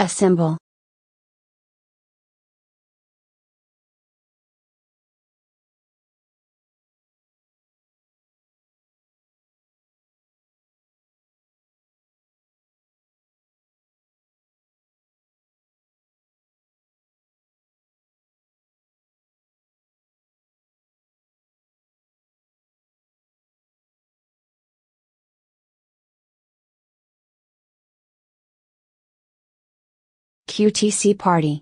A symbol. QTC party.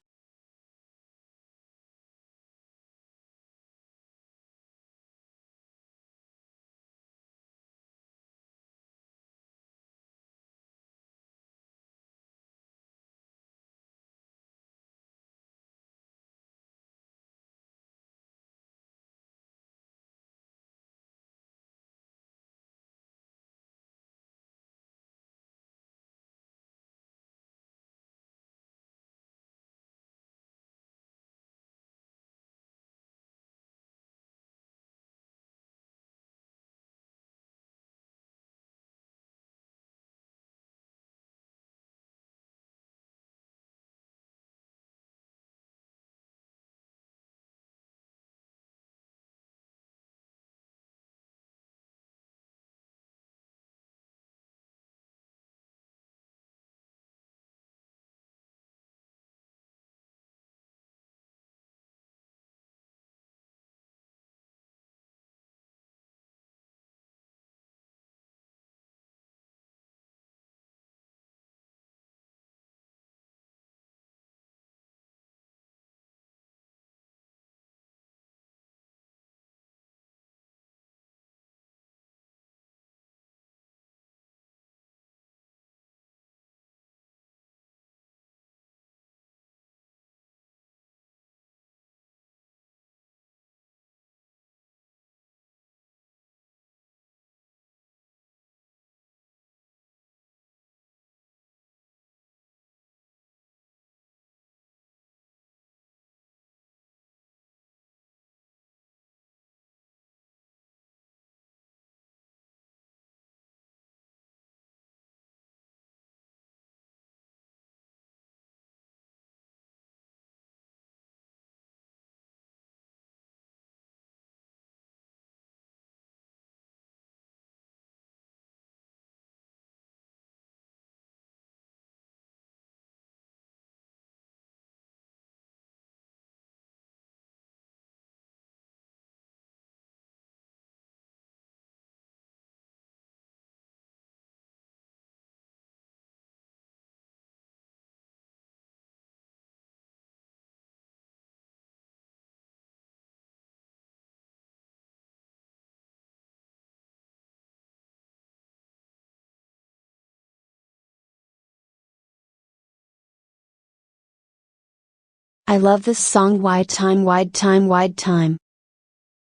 I love this song. Wide time, wide time, wide time.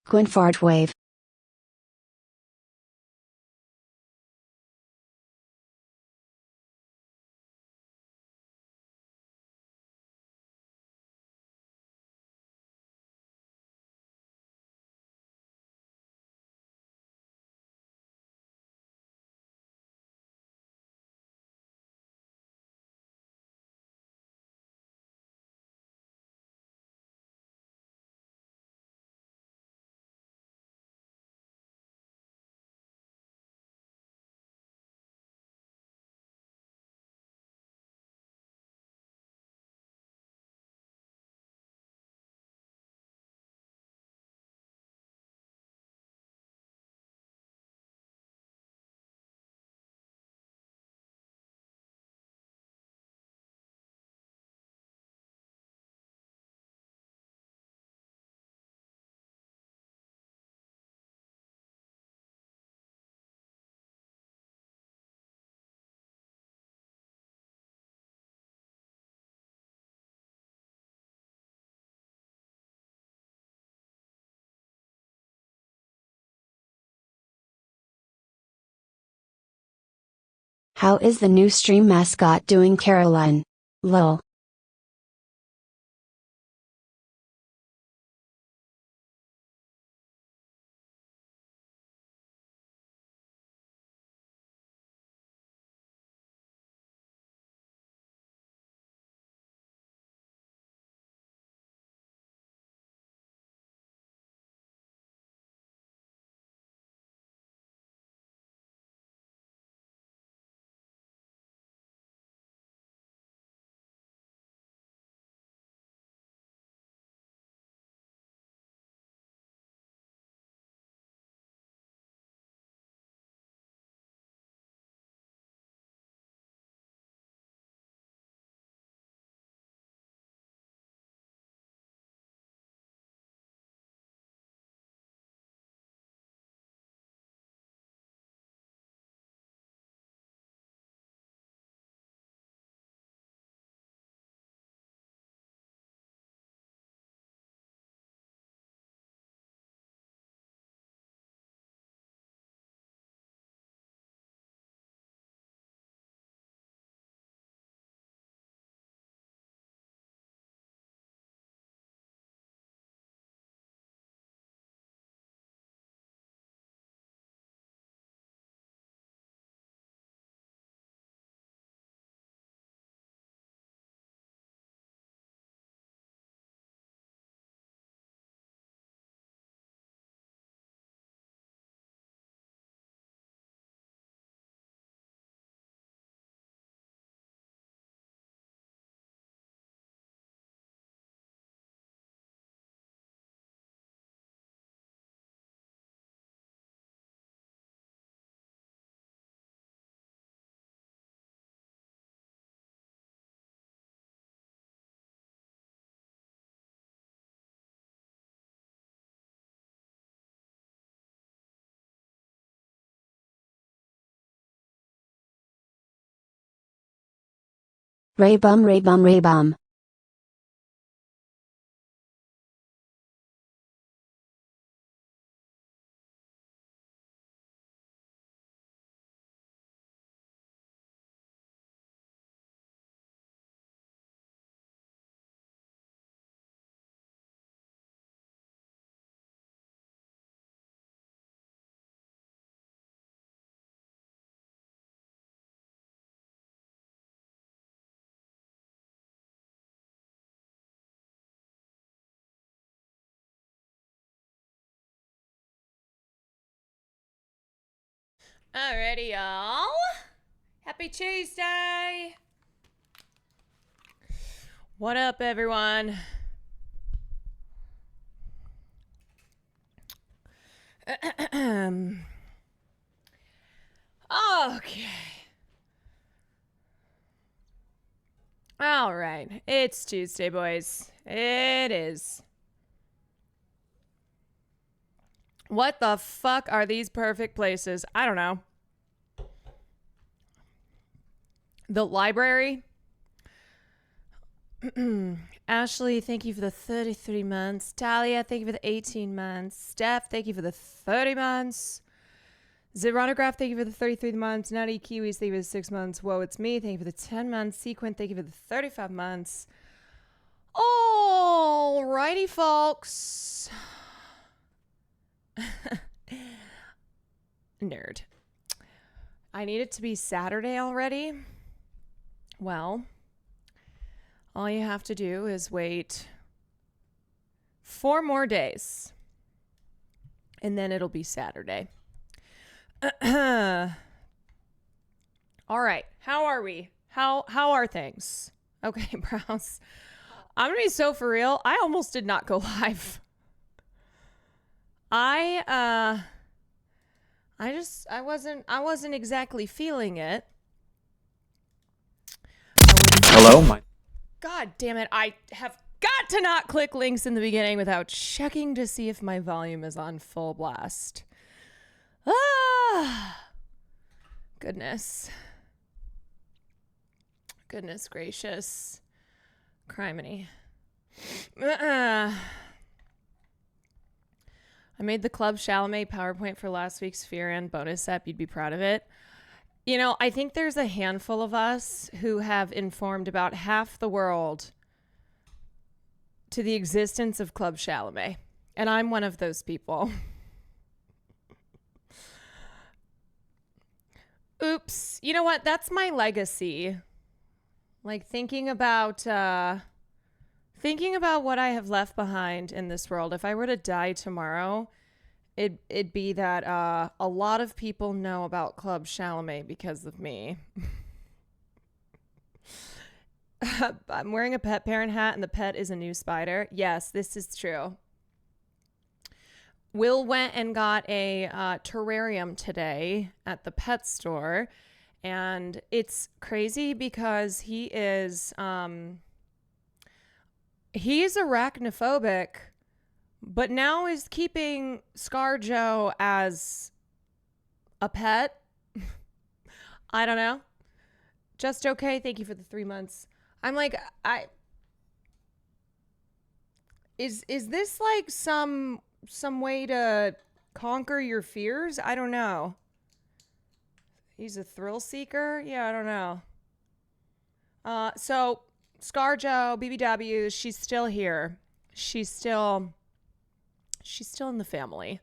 Kwan fart wave. How is the new stream mascot doing, Caroline? Lol. Ray bum ray bum ray bum. Alrighty, y'all. Happy Tuesday. What up, everyone? Okay. All right. It's Tuesday, boys. It is. What the fuck are these perfect places? I don't know. The library. Ashley, thank you for the 33 months. Talia, thank you for the 18 months. Steph, thank you for the 30 months. Zeronograph, thank you for the 33 months. Nutty Kiwis, thank you for the 6 months. Whoa, it's me. Thank you for the 10 months. Sequin, thank you for the 35 months. Alrighty, folks. Nerd. I need it to be Saturday already. Well, all you have to do is wait 4 more days. And then it'll be Saturday. All right. How are we? How are things? Okay, Browse. I'm gonna be so for real. I almost did not go live. I wasn't exactly feeling it. Hello? God damn it. I have got to not click links in the beginning without checking to see if my volume is on full blast. Goodness. Goodness gracious. Criminy. I made the Club Chalamet PowerPoint for last week's Fear and bonus ep. You'd be proud of it. You know, I think there's a handful of us who have informed about half the world to the existence of Club Chalamet. And I'm one of those people. Oops. You know what? That's my legacy. Like thinking about what I have left behind in this world. If I were to die tomorrow, it'd be that a lot of people know about Club Chalamet because of me. I'm wearing a pet parent hat and the pet is a new spider. Yes, this is true. Will went and got a terrarium today at the pet store, and it's crazy because he's arachnophobic, but now is keeping ScarJo as a pet. I don't know. Just okay. Thank you for the 3 months. I'm like, is this like some way to conquer your fears? I don't know. He's a thrill seeker? Yeah, I don't know. So ScarJo, BBW, she's still here. She's still in the family.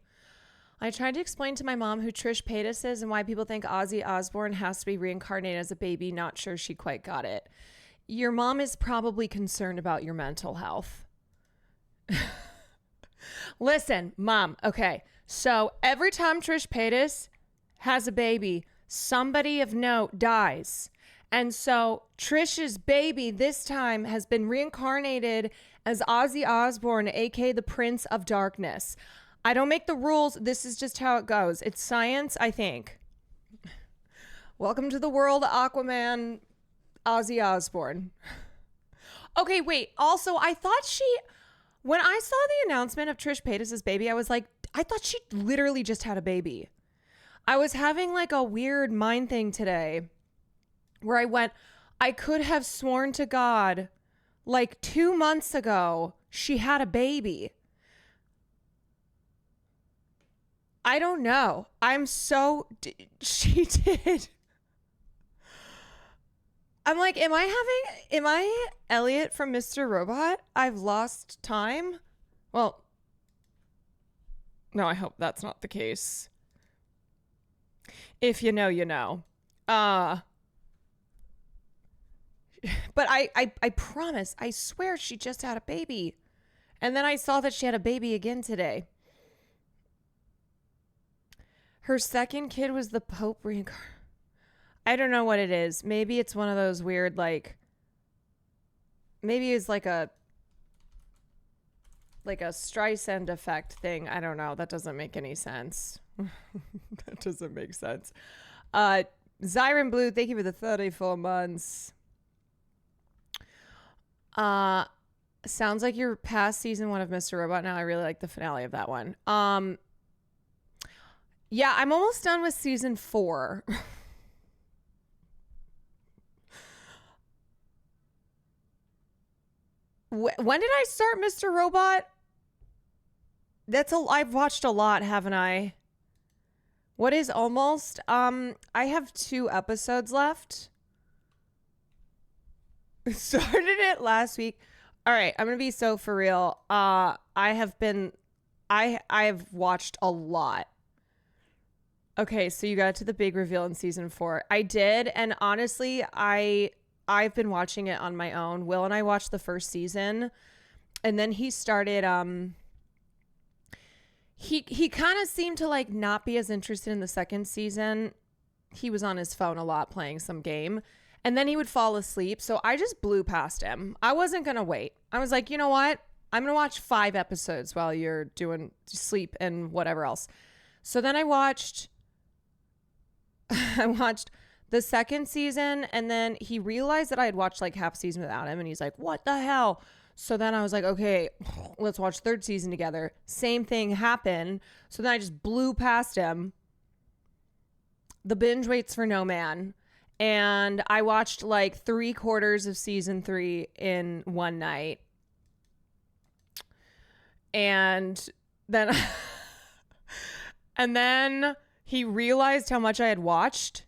I tried to explain to my mom who Trish Paytas is and why people think Ozzy Osbourne has to be reincarnated as a baby. Not sure she quite got it. Your mom is probably concerned about your mental health. Listen, Mom, okay. So every time Trish Paytas has a baby, somebody of note dies. And so Trish's baby this time has been reincarnated as Ozzy Osbourne, aka the Prince of Darkness. I don't make the rules. This is just how it goes. It's science, I think. Welcome to the world, Aquaman, Ozzy Osbourne. Okay, wait. Also, I thought when I saw the announcement of Trish Paytas' baby, I was like, I thought she literally just had a baby. I was having like a weird mind thing today where I went, I could have sworn to God, like 2 months ago, she had a baby. I don't know. She did. I'm like, am I Elliot from Mr. Robot? I've lost time? Well, no, I hope that's not the case. If you know, you know. But I promise, I swear she just had a baby. And then I saw that she had a baby again today. Her second kid was the Pope reincarnated. I don't know what it is. Maybe it's one of those weird, like, maybe it's like a Streisand effect thing. I don't know. That doesn't make any sense. That doesn't make sense. Zyron Blue, thank you for the 34 months. Sounds like you're past season 1 of Mr. Robot now. I really like the finale of that one. Yeah, I'm almost done with season 4. When did I start Mr. Robot? I've watched a lot, haven't I? What is almost? I have 2 episodes left. Started it last week. All right, I'm gonna be so for real. I've watched a lot. Okay, so you got to the big reveal in season 4. I did, and honestly, I've been watching it on my own. Will and I watched the first season, and then he started he kind of seemed to like not be as interested in the second season. He was on his phone a lot playing some game, and then he would fall asleep. So I just blew past him. I wasn't going to wait. I was like, you know what? I'm going to watch 5 episodes while you're doing sleep and whatever else. So then I watched the second season, and then he realized that I had watched like half season without him, and he's like, what the hell? So then I was like, okay, let's watch third season together. Same thing happened. So then I just blew past him. The binge waits for no man. And I watched like 3/4 of season 3 in one night. And then and then he realized how much I had watched.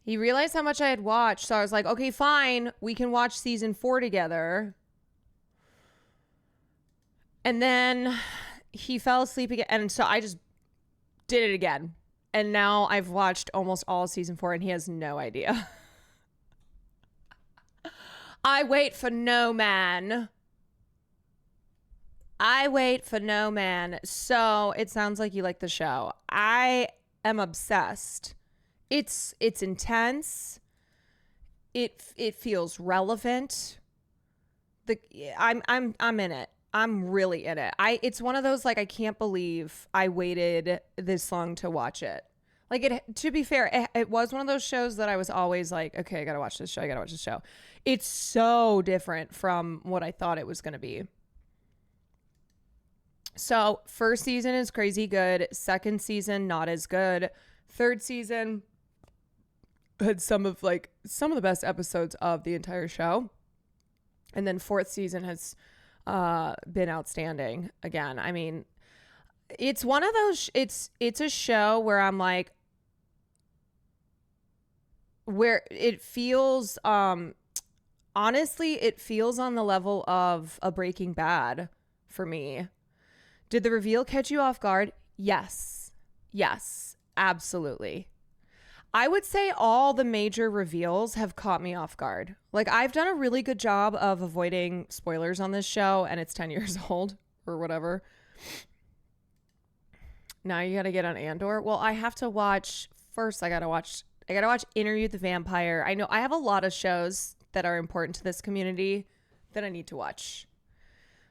So I was like, okay, fine. We can watch season 4 together. And then he fell asleep again. And so I just did it again. And now I've watched almost all season 4, and he has no idea. I wait for no man. So it sounds like you like the show. I am obsessed. It's intense. It feels relevant. I'm in it. I'm really in it. It's one of those, like, I can't believe I waited this long to watch it. Like, to be fair, it was one of those shows that I was always like, okay, I gotta watch this show. It's so different from what I thought it was gonna be. So first season is crazy good. Second season, not as good. Third season had some of the best episodes of the entire show. And then fourth season has been outstanding again. I mean, it's one of those, it's a show where I'm like, where it feels, honestly, it feels on the level of a Breaking Bad for me. Did the reveal catch you off guard? Yes, absolutely. I would say all the major reveals have caught me off guard. Like, I've done a really good job of avoiding spoilers on this show, and it's 10 years old or whatever. Now you got to get on Andor. Well, I have to watch first. I got to watch Interview with the Vampire. I know I have a lot of shows that are important to this community that I need to watch.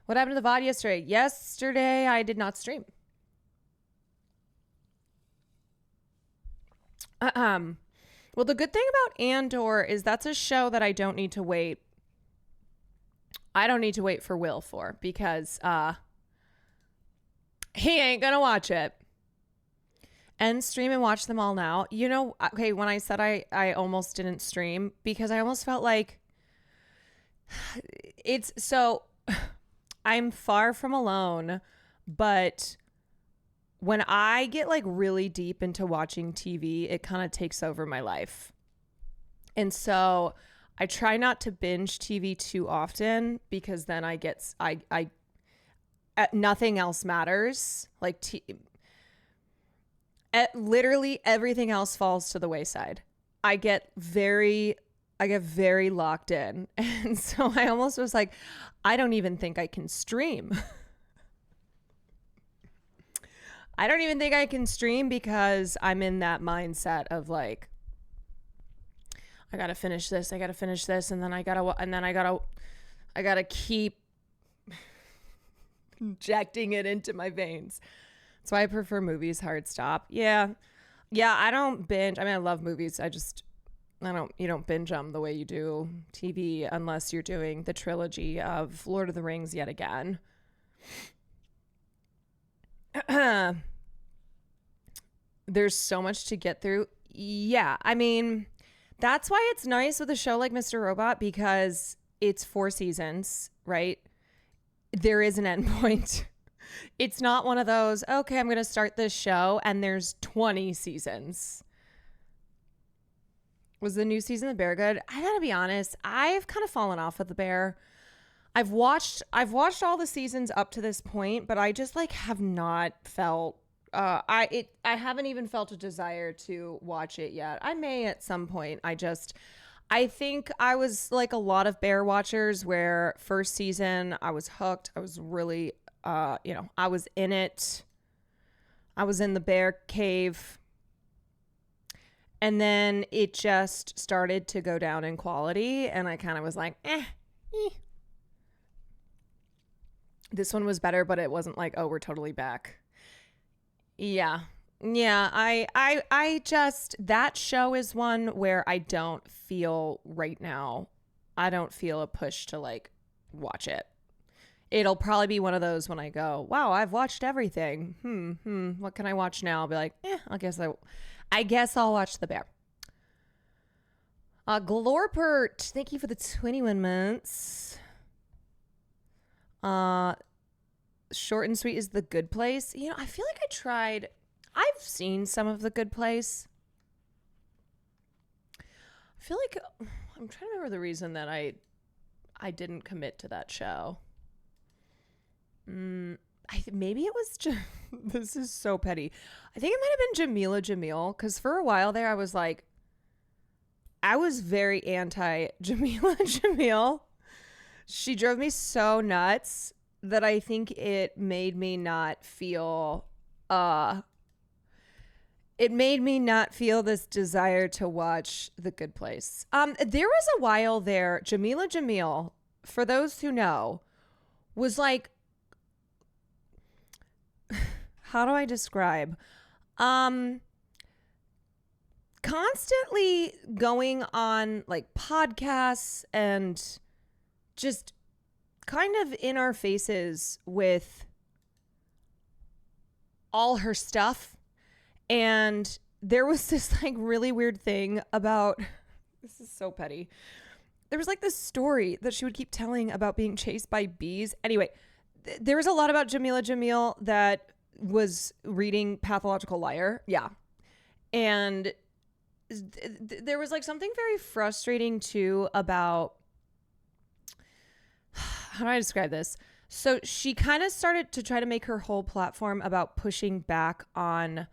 What happened to the VOD yesterday? Yesterday, I did not stream. Well, the good thing about Andor is that's a show that I don't need to wait. I don't need to wait for Will for, because he ain't gonna watch it. end stream and watch them all now. You know, okay, when I said I almost didn't stream because I almost felt like it's so I'm far from alone, but when I get like really deep into watching TV, it kind of takes over my life. And so I try not to binge TV too often because then I nothing else matters. Like literally everything else falls to the wayside. I get very locked in. And so I almost was like, I don't even think I can stream. I don't even think I can stream because I'm in that mindset of like, I gotta finish this, and then I gotta keep injecting it into my veins. That's why I prefer movies hard stop. Yeah, I don't binge. I mean, I love movies. You don't binge them the way you do TV unless you're doing the trilogy of Lord of the Rings yet again. There's so much to get through. Yeah, I mean, that's why it's nice with a show like Mr. Robot because it's 4 seasons, right? There is an end point. It's not one of those, okay, I'm going to start this show and there's 20 seasons. Was the new season of The Bear good? I gotta be honest, I've kind of fallen off of The Bear. I've watched all the seasons up to this point, but I just like have not felt I haven't even felt a desire to watch it yet. I may at some point. I think I was like a lot of Bear watchers where first season I was hooked. I was really I was in it. I was in the bear cave. And then it just started to go down in quality and I kind of was like, This one was better, but it wasn't like, oh, we're totally back. Yeah. I just, that show is one where I don't feel right now. I don't feel a push to like watch it. It'll probably be one of those when I go, wow, I've watched everything. What can I watch now? I'll be like, I guess I'll watch The Bear. Glorpert, thank you for the 21 months. Short and sweet is The Good Place. You know, I feel like I've seen some of The Good Place. I feel like I'm trying to remember the reason that I didn't commit to that show. Maybe it was just, this is so petty. I think it might have been Jamila Jamil, because for a while there I was like, I was very anti Jamila Jamil. She drove me so nuts that I think it made me not feel this desire to watch The Good Place. There was a while there, Jamila Jamil, for those who know, was like, how do I describe? Constantly going on like podcasts and just kind of in our faces with all her stuff. And there was this like really weird thing about, this is so petty. There was like this story that she would keep telling about being chased by bees. Anyway, there was a lot about Jamila Jamil that was reading Pathological Liar. Yeah. And there was like something very frustrating too about, how do I describe this? So she kind of started to try to make her whole platform about pushing back on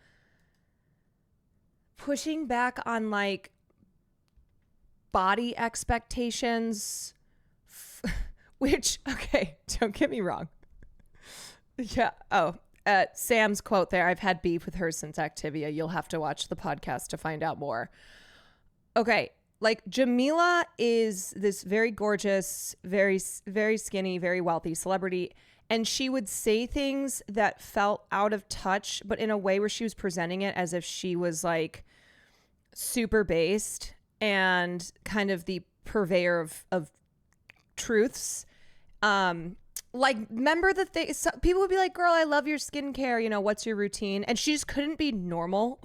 like body expectations, which, okay, don't get me wrong. Yeah. Oh, Sam's quote there, I've had beef with her since Activia. You'll have to watch the podcast to find out more. Okay. Like Jamila is this very gorgeous, very, very skinny, very wealthy celebrity. And she would say things that felt out of touch, but in a way where she was presenting it as if she was like super based and kind of the purveyor of truths. like, remember the thing? So people would be like, girl, I love your skincare. You know, what's your routine? And she just couldn't be normal.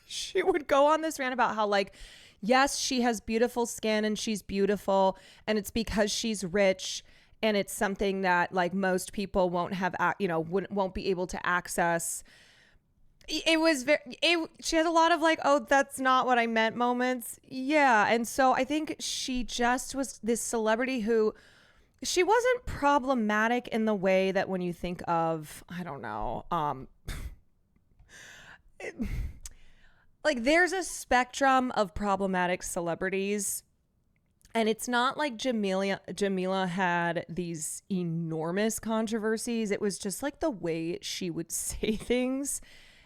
She would go on this rant about how, like, yes, she has beautiful skin and she's beautiful. And it's because she's rich. And it's something that, like, most people won't have, won't be able to access. It was she had a lot of, like, oh, that's not what I meant moments. Yeah. And so I think she just was this celebrity who, she wasn't problematic in the way that when you think of, I don't know, like, there's a spectrum of problematic celebrities, and it's not like Jamila had these enormous controversies. It was just like the way she would say things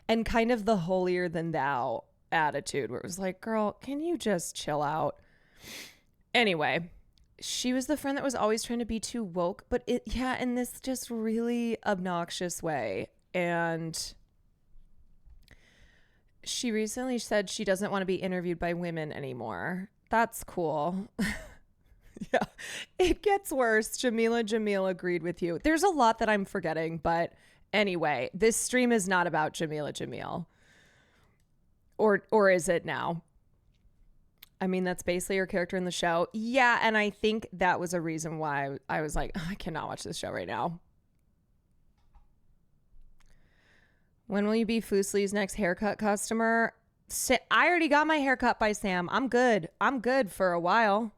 and kind of the holier than thou attitude where it was like, girl, can you just chill out? Anyway, she was the friend that was always trying to be too woke, but in this just really obnoxious way. And she recently said she doesn't want to be interviewed by women anymore. That's cool. Yeah, it gets worse. Jamila agreed with you. There's a lot that I'm forgetting, but anyway, this stream is not about Jamil. Or is it now? I mean, that's basically her character in the show. Yeah, and I think that was a reason why I was like, I cannot watch this show right now. When will you be Foosley's next haircut customer? I already got my haircut by Sam. I'm good. For a while.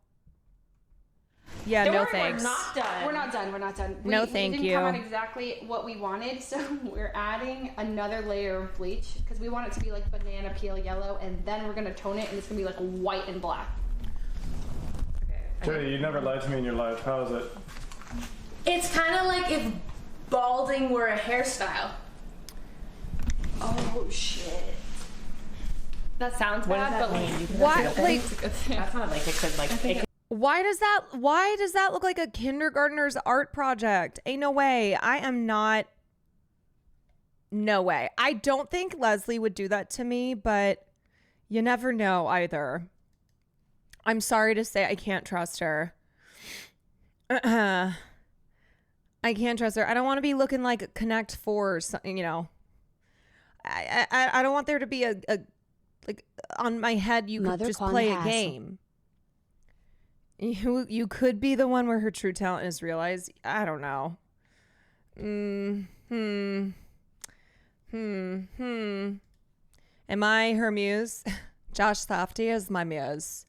Yeah, no thanks. We're not done. No, thank you. We didn't come out exactly what we wanted, so we're adding another layer of bleach because we want it to be like banana peel yellow, and then we're gonna tone it, and it's gonna be like white and black. Jody, you never lied to me in your life. How is it? It's kind of like if balding were a hairstyle. Oh shit. That sounds bad, but like, why? Like, that's not like it could like. why does that look like a kindergartner's art project? Ain't no way. I am not. No way. I don't think Leslie would do that to me, but you never know either. I'm sorry to say I can't trust her. I can't trust her. I don't want to be looking like Connect 4 or something, you know. I don't want there to be a like on my head you could just play a game. You could be the one where her true talent is realized. I don't know. Am I her muse? Josh Softy is my muse.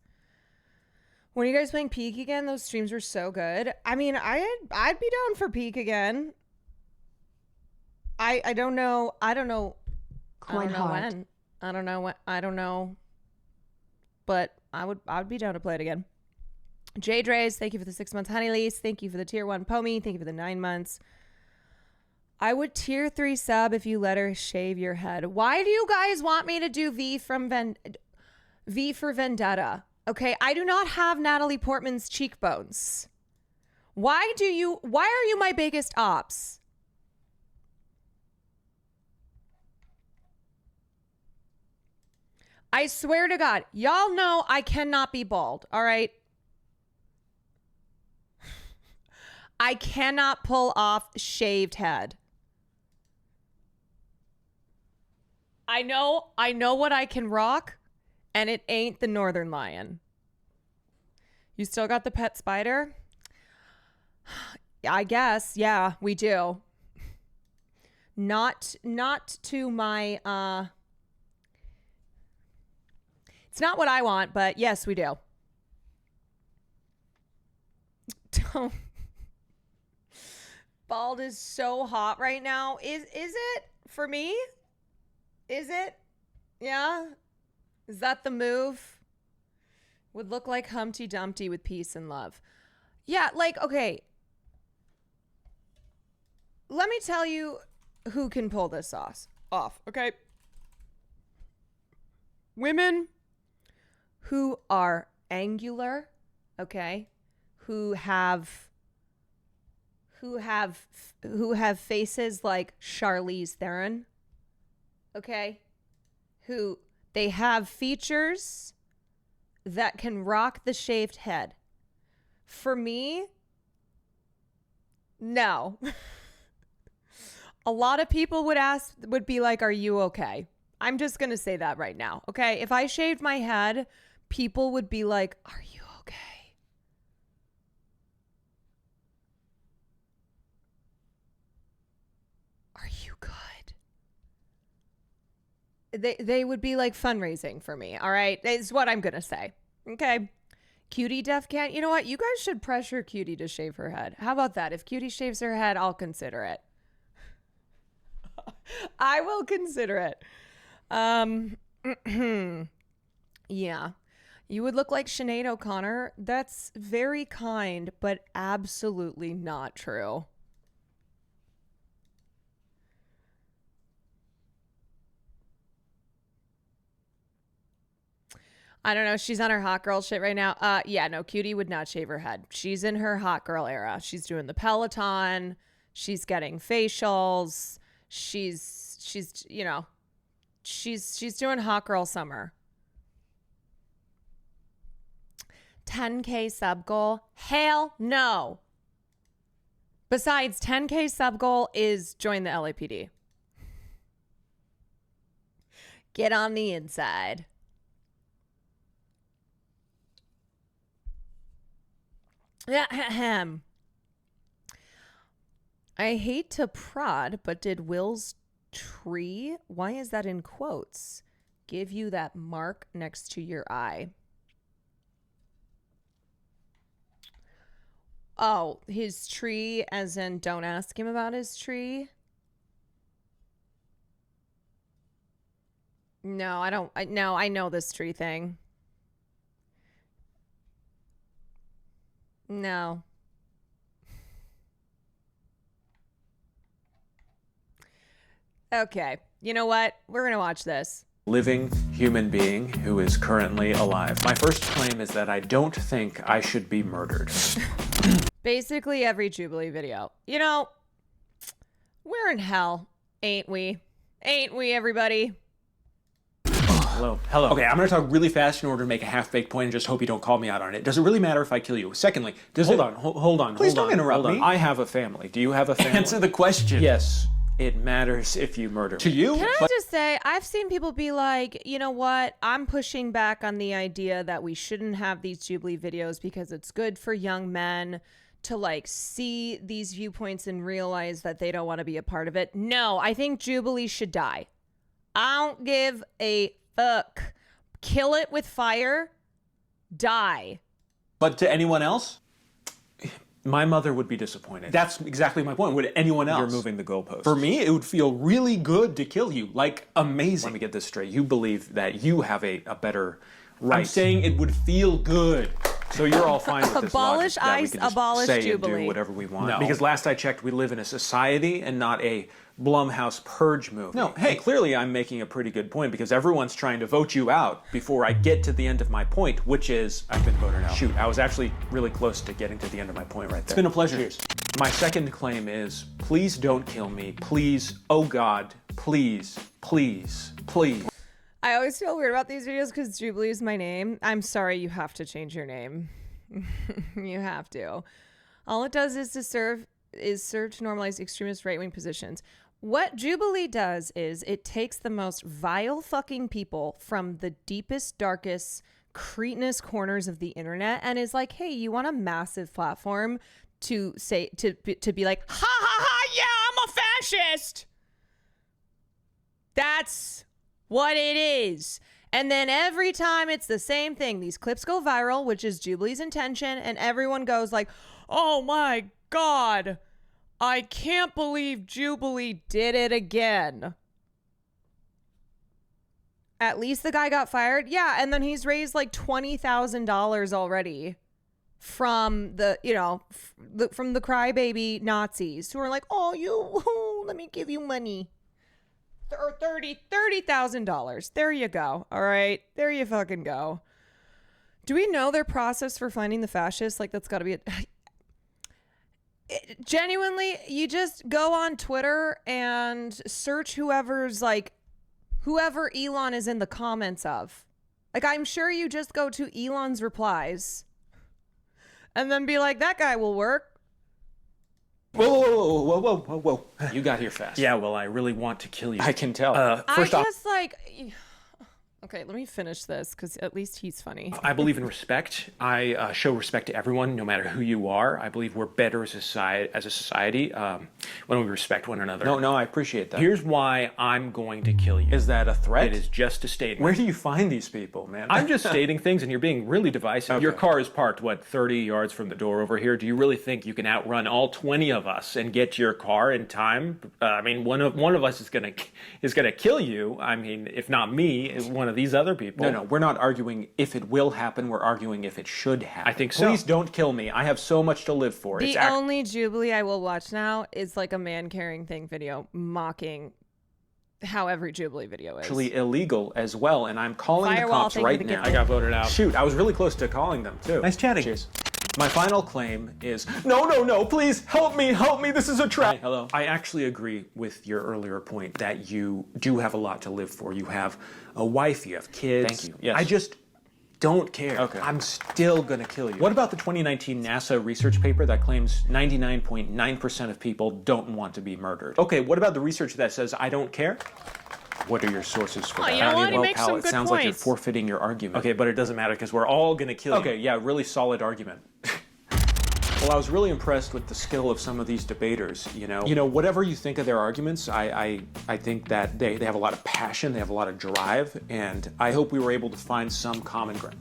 When are you guys playing Peak again? Those streams were so good. I mean, I'd be down for Peak again. I don't know. Kwan when. I don't know when. I don't know. But I'd be down to play it again. J Dre's, thank you for the 6 months. Honey Lease, thank you for the tier 1. Pomi, thank you for the 9 months. I would tier 3 sub if you let her shave your head. Why do you guys want me to do V for Vendetta? Okay, I do not have Natalie Portman's cheekbones. Why are you my biggest ops? I swear to God, y'all know I cannot be bald, all right? I cannot pull off shaved head. I know what I can rock, and it ain't the Northern Lion. You still got the pet spider? I guess, yeah, we do. Not to my it's not what I want, but yes, we do. Bald is so hot right now. Is it for me? Is it? Yeah? Is that the move? Would look like Humpty Dumpty with peace and love. Yeah, like, okay. Let me tell you who can pull this off, okay? Women who are angular, okay? Who have faces like Charlize Theron, okay? Who they have features that can rock the shaved head. For me, No. A lot of people would be like, are you okay? I'm just going to say that right now. Okay. If I shaved my head, people would be like, are you okay? Are you good? They would be like fundraising for me. All right. Is what I'm going to say. Okay. Cutie Def Can. You know what? You guys should pressure Cutie to shave her head. How about that? If Cutie shaves her head, I'll consider it. I will consider it. Yeah. You would look like Sinead O'Connor. That's very kind, but absolutely not true. I don't know. She's on her hot girl shit right now. Yeah, no, Cutie would not shave her head. She's in her hot girl era. She's doing the Peloton. She's getting facials. She's you know, she's doing hot girl summer. 10K sub goal? Hell no. Besides, 10K sub goal is join the LAPD. Get on the inside. I hate to prod, but did Will's tree, why is that in quotes, give you that mark next to your eye? Oh, his tree, as in don't ask him about his tree? No, I don't. No, I know this tree thing. No. Okay. You know what? We're going to watch this. Living human being who is currently alive. My first claim is that I don't think I should be murdered. Basically every Jubilee video. You know, we're in hell, ain't we? Ain't we, everybody? Hello. Okay, I'm going to talk really fast in order to make a half-baked point and just hope you don't call me out on it. Does it really matter if I kill you? Secondly, hold on. Please don't interrupt me. I have a family. Do you have a family? Answer the question. Yes, it matters if you murder me. To you? Can I just say, I've seen people be like, you know what? I'm pushing back on the idea that we shouldn't have these Jubilee videos because it's good for young men to like see these viewpoints and realize that they don't want to be a part of it. No, I think Jubilee should die. I don't give a fuck. Kill it with fire. Die. But to anyone else? My mother would be disappointed. That's exactly my point. Would anyone else? You're moving the goalposts. For me, it would feel really good to kill you. Like, amazing. Let me get this straight. You believe that you have a better right. I'm saying it would feel good. So you're all fine with this Abolish logic that we ICE, can just abolish say Jubilee. and do whatever we want. No. Because last I checked, we live in a society and not a Blumhouse purge movie. No, hey. And clearly I'm making a pretty good point because everyone's trying to vote you out before I get to the end of my point, which is I've been voted out. Shoot, I was actually really close to getting to the end of my point right there. It's been a pleasure. Cheers. My second claim is, please don't kill me. Please, oh God, please, please, please. I always feel weird about these videos because Jubilee is my name. I'm sorry, you have to change your name. You have to. All it does is serve to normalize extremist right-wing positions. What Jubilee does is it takes the most vile fucking people from the deepest, darkest, cretinous corners of the internet and is like, hey, you want a massive platform to say to be like, ha ha ha, yeah, I'm a fascist. That's what it is. And then every time it's the same thing. These clips go viral, which is Jubilee's intention, and everyone goes like, oh my God, I can't believe Jubilee did it again. At least the guy got fired. Yeah, and then he's raised like $20,000 already from the, you know, from the crybaby Nazis who are like, oh, let me give you money. Or $30,000. There you go. All right. There you fucking go. Do we know their process for finding the fascists? Like, that's got to be genuinely, you just go on Twitter and search whoever Elon is in the comments of. Like, I'm sure you just go to Elon's replies and then be like, that guy will work. Whoa. You got here fast. Yeah, well, I really want to kill you. I can tell. First off, Okay, let me finish this because at least he's funny. I believe in respect. I show respect to everyone, no matter who you are. I believe we're better as a society when we respect one another. No, I appreciate that. Here's why I'm going to kill you. Is that a threat? It is just a statement. Where do you find these people, man? I'm just stating things, and you're being really divisive. Okay. Your car is parked, 30 yards from the door over here. Do you really think you can outrun all 20 of us and get to your car in time? I mean, one of us is gonna kill you. I mean, if not me, one of these other people. No, we're not arguing if it will happen. We're arguing if it should happen. I think so. Please don't kill me. I have so much to live for. The only Jubilee I will watch now is like a man carrying thing video mocking how every Jubilee video is. Actually illegal as well, and I'm calling the Firewall, cops thank you right for the now. gift. I got voted out. Shoot, I was really close to calling them too. Nice chatting. Cheers. My final claim is no, please help me, this is a trap. Hello. I actually agree with your earlier point that you do have a lot to live for. You have a wife, you have kids. Thank you. Yes. I just don't care. Okay. I'm still gonna kill you. What about the 2019 NASA research paper that claims 99.9% of people don't want to be murdered? Okay, what about the research that says I don't care? What are your sources for that? you know what? He makes pal, some it good sounds like you're points. forfeiting your argument. Okay, but it doesn't matter because we're all gonna kill you. Okay, yeah, really solid argument. Well, I was really impressed with the skill of some of these debaters, you know. Whatever you think of their arguments, I think that they have a lot of passion, they have a lot of drive, and I hope we were able to find some common ground.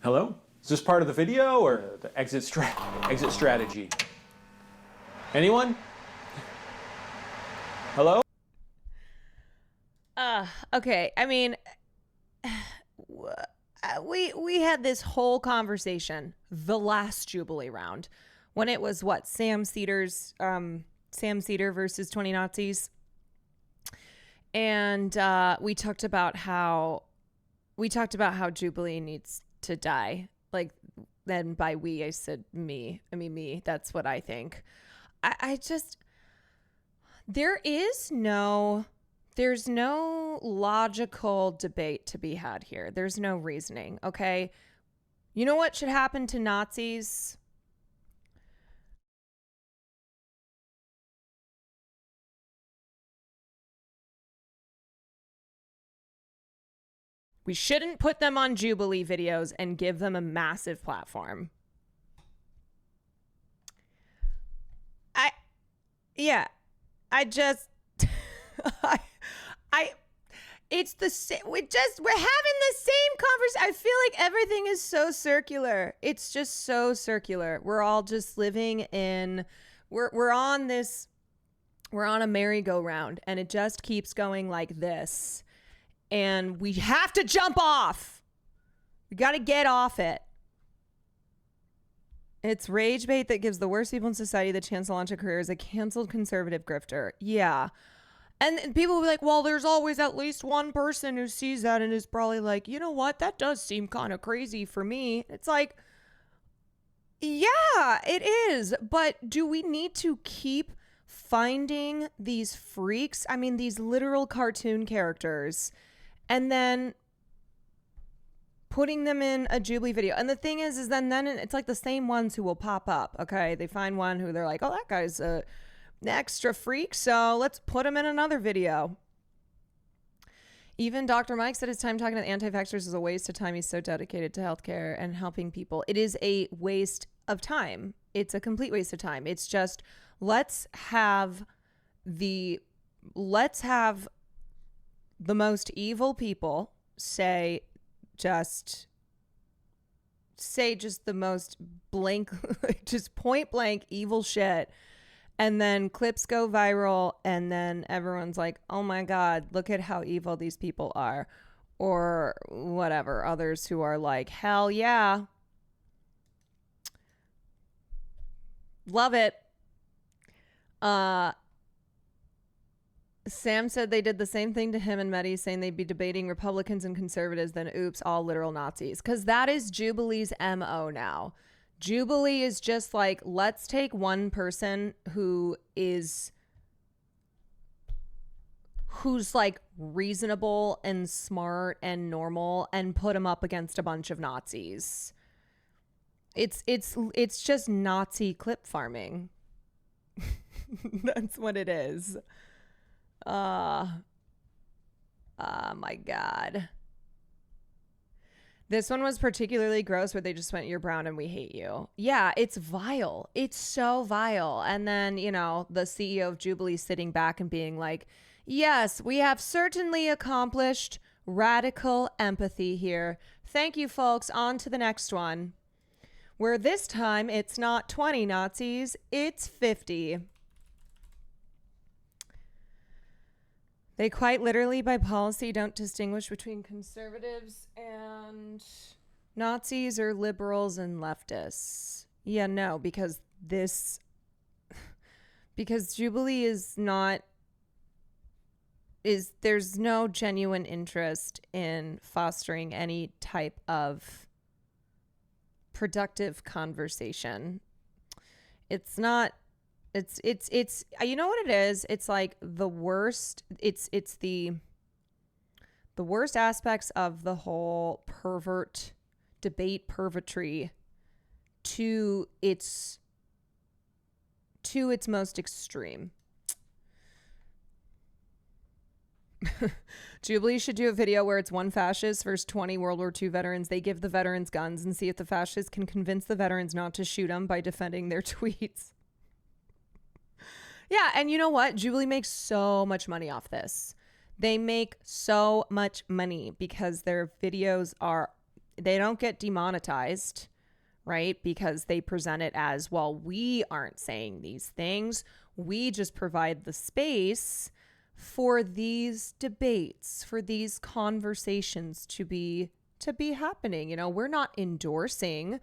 Hello? Is this part of the video or the exit strategy? Anyone? Hello? Okay. I mean, we had this whole conversation the last Jubilee round when it was Sam Cedar versus 20 Nazis. And we talked about how Jubilee needs to die. Like, then by we, I said me. I mean, me. That's what I think. There's no logical debate to be had here. There's no reasoning, okay? You know what should happen to Nazis? We shouldn't put them on Jubilee videos and give them a massive platform. It's the same. We're having the same conversation. I feel like everything is so circular. It's just so circular. We're all just living in, we're on a merry-go-round, and it just keeps going like this. And we have to jump off. We got to get off it. It's rage bait that gives the worst people in society the chance to launch a career as a canceled conservative grifter. Yeah. And people will be like, well, there's always at least one person who sees that and is probably like, you know what? That does seem kind of crazy for me. It's like, yeah, it is. But do we need to keep finding these freaks? I mean, these literal cartoon characters, and then putting them in a Jubilee video. And the thing is then it's like the same ones who will pop up. Okay, they find one who they're like, oh, that guy's an extra freak, so let's put him in another video. Even Dr. Mike said his time talking to the anti-vaxxers is a waste of time. He's so dedicated to healthcare and helping people. It is a waste of time. It's a complete waste of time. It's just, let's have the most evil people say just the most blank, just point blank evil shit. And then clips go viral, and then everyone's like, oh my God, look at how evil these people are. Or whatever. Others who are like, hell yeah. Love it. Sam said they did the same thing to him and Mehdi, saying they'd be debating Republicans and conservatives, then oops, all literal Nazis. Because that is Jubilee's MO now. Jubilee is just like, let's take one person who's like reasonable and smart and normal and put him up against a bunch of Nazis. It's just Nazi clip farming. That's what it is. Oh my God. This one was particularly gross where they just went, "You're brown and we hate you." Yeah, it's vile. It's so vile. And then, you know, the CEO of Jubilee sitting back and being like, "Yes, we have certainly accomplished radical empathy here. Thank you, folks. On to the next one." Where this time it's not 20 Nazis, it's 50. They quite literally, by policy, don't distinguish between conservatives and Nazis or liberals and leftists. Yeah, no, because Jubilee is not, there's no genuine interest in fostering any type of productive conversation. It's not. It's you know what it is? It's like the worst. It's the worst aspects of the whole debate pervertry to its most extreme. Jubilee should do a video where it's one fascist versus 20 World War II veterans. They give the veterans guns and see if the fascists can convince the veterans not to shoot them by defending their tweets. Yeah, and you know what? Jubilee makes so much money off this. They make so much money because their videos they don't get demonetized, right? Because they present it as, well, we aren't saying these things. We just provide the space for these debates, for these conversations to be happening. You know, we're not endorsing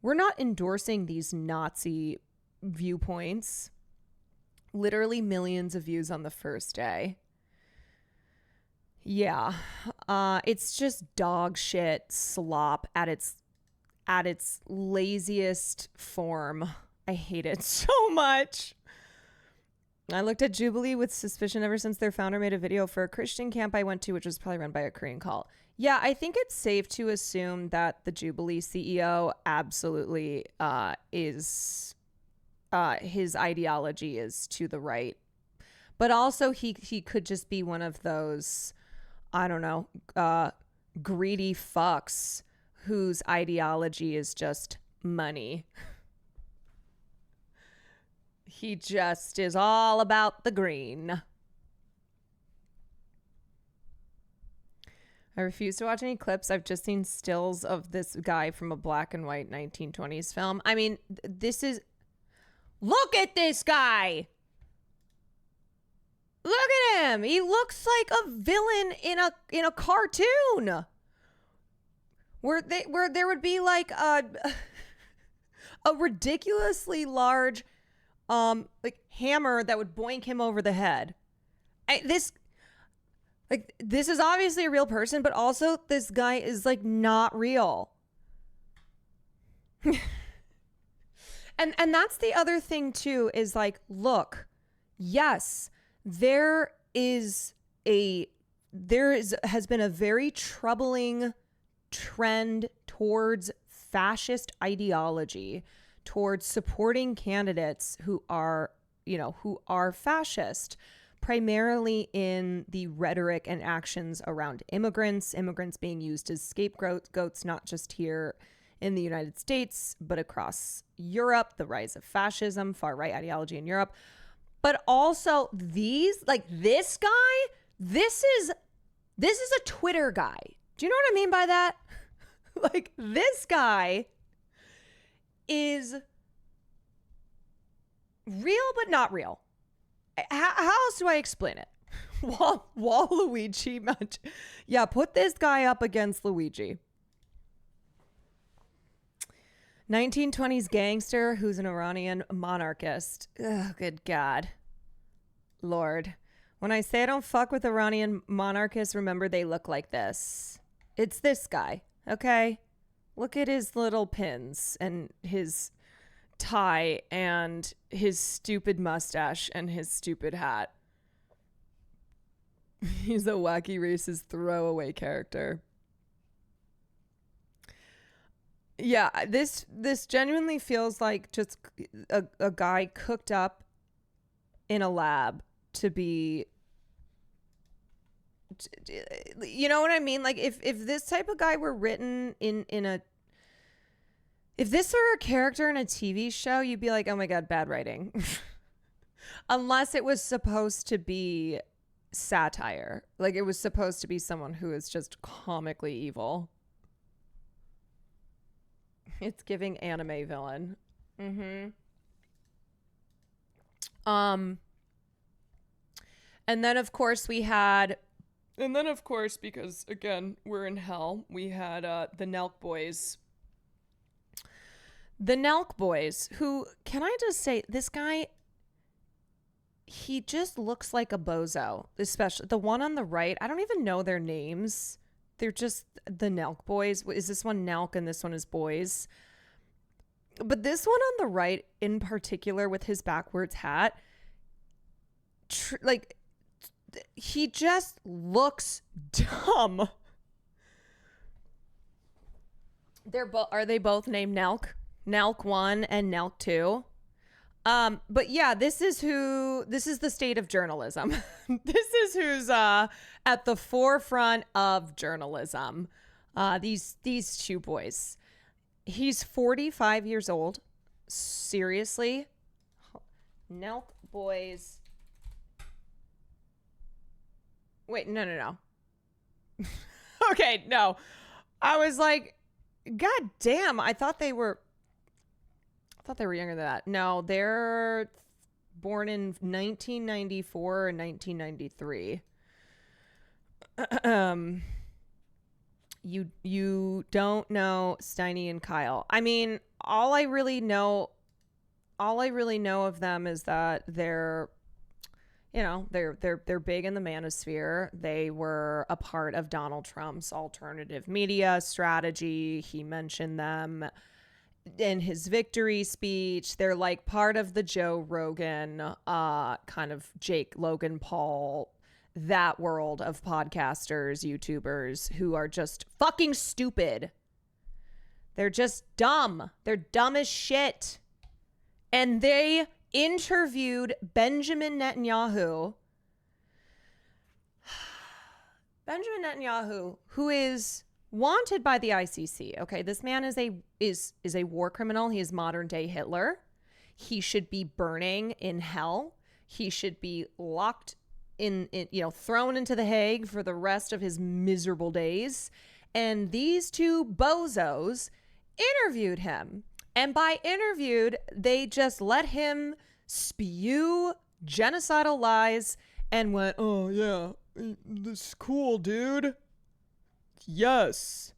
these Nazi viewpoints. Literally millions of views on the first day. Yeah. It's just dog shit slop at its laziest form. I hate it so much. I looked at Jubilee with suspicion ever since their founder made a video for a Christian camp I went to, which was probably run by a Korean cult. Yeah, I think it's safe to assume that the Jubilee CEO absolutely is... his ideology is to the right, but also he could just be one of those, I don't know, greedy fucks whose ideology is just money. He just is all about the green. I refuse to watch any clips. I've just seen stills of this guy from a black and white 1920s film. I mean, look at this guy. Look at him. He looks like a villain in a cartoon. Where there would be like a ridiculously large like hammer that would boink him over the head. This is obviously a real person, but also this guy is like not real. And that's the other thing too, is like, look, yes, has been a very troubling trend towards fascist ideology, towards supporting candidates who are fascist, primarily in the rhetoric and actions around immigrants being used as scapegoats, not just here in the United States, but across Europe, the rise of fascism, far-right ideology in Europe. But also this guy, this is a Twitter guy. Do you know what I mean by that? Like, this guy is real, but not real. How else do I explain it? Waluigi. Yeah, put this guy up against Luigi. 1920s gangster who's an Iranian monarchist. Oh, good God. Lord. When I say I don't fuck with Iranian monarchists, remember they look like this. It's this guy, okay? Look at his little pins and his tie and his stupid mustache and his stupid hat. He's a wacky racist throwaway character. Yeah, this genuinely feels like just a guy cooked up in a lab to be, you know what I mean? Like if this type of guy were written if this were a character in a TV show, you'd be like, oh my God, bad writing. Unless it was supposed to be satire. Like it was supposed to be someone who is just comically evil. It's giving anime villain. And then of course because again, we're in hell, we had the Nelk boys. The Nelk boys, who, can I just say, this guy, he just looks like a bozo. Especially the one on the right. I don't even know their names. They're just the Nelk boys. Is this one Nelk and this one is boys? But this one on the right in particular with his backwards hat, like, he just looks dumb. Are they both named Nelk? Nelk 1 and Nelk 2. But yeah, this is the state of journalism. This is who's at the forefront of journalism. These two boys. He's 45 years old. Seriously. Nelk boys. Wait, no. Okay, no. I was like, God damn, I thought they were younger than that. No, they're born in 1994 and 1993. You don't know Steiny and Kyle. I mean, all I really know of them is that they're big in the manosphere. They were a part of Donald Trump's alternative media strategy. He mentioned them in his victory speech. They're like part of the Joe Rogan, kind of Jake Logan Paul, that world of podcasters, YouTubers who are just fucking stupid. They're just dumb. They're dumb as shit. And they interviewed Benjamin Netanyahu. Benjamin Netanyahu, who is wanted by the ICC. Okay, this man is a war criminal. He is modern day Hitler. He should be burning in hell. He should be locked in thrown into the Hague for the rest of his miserable days. And these two bozos interviewed him. And by interviewed, they just let him spew genocidal lies and went, oh yeah, this is cool, dude. Yes.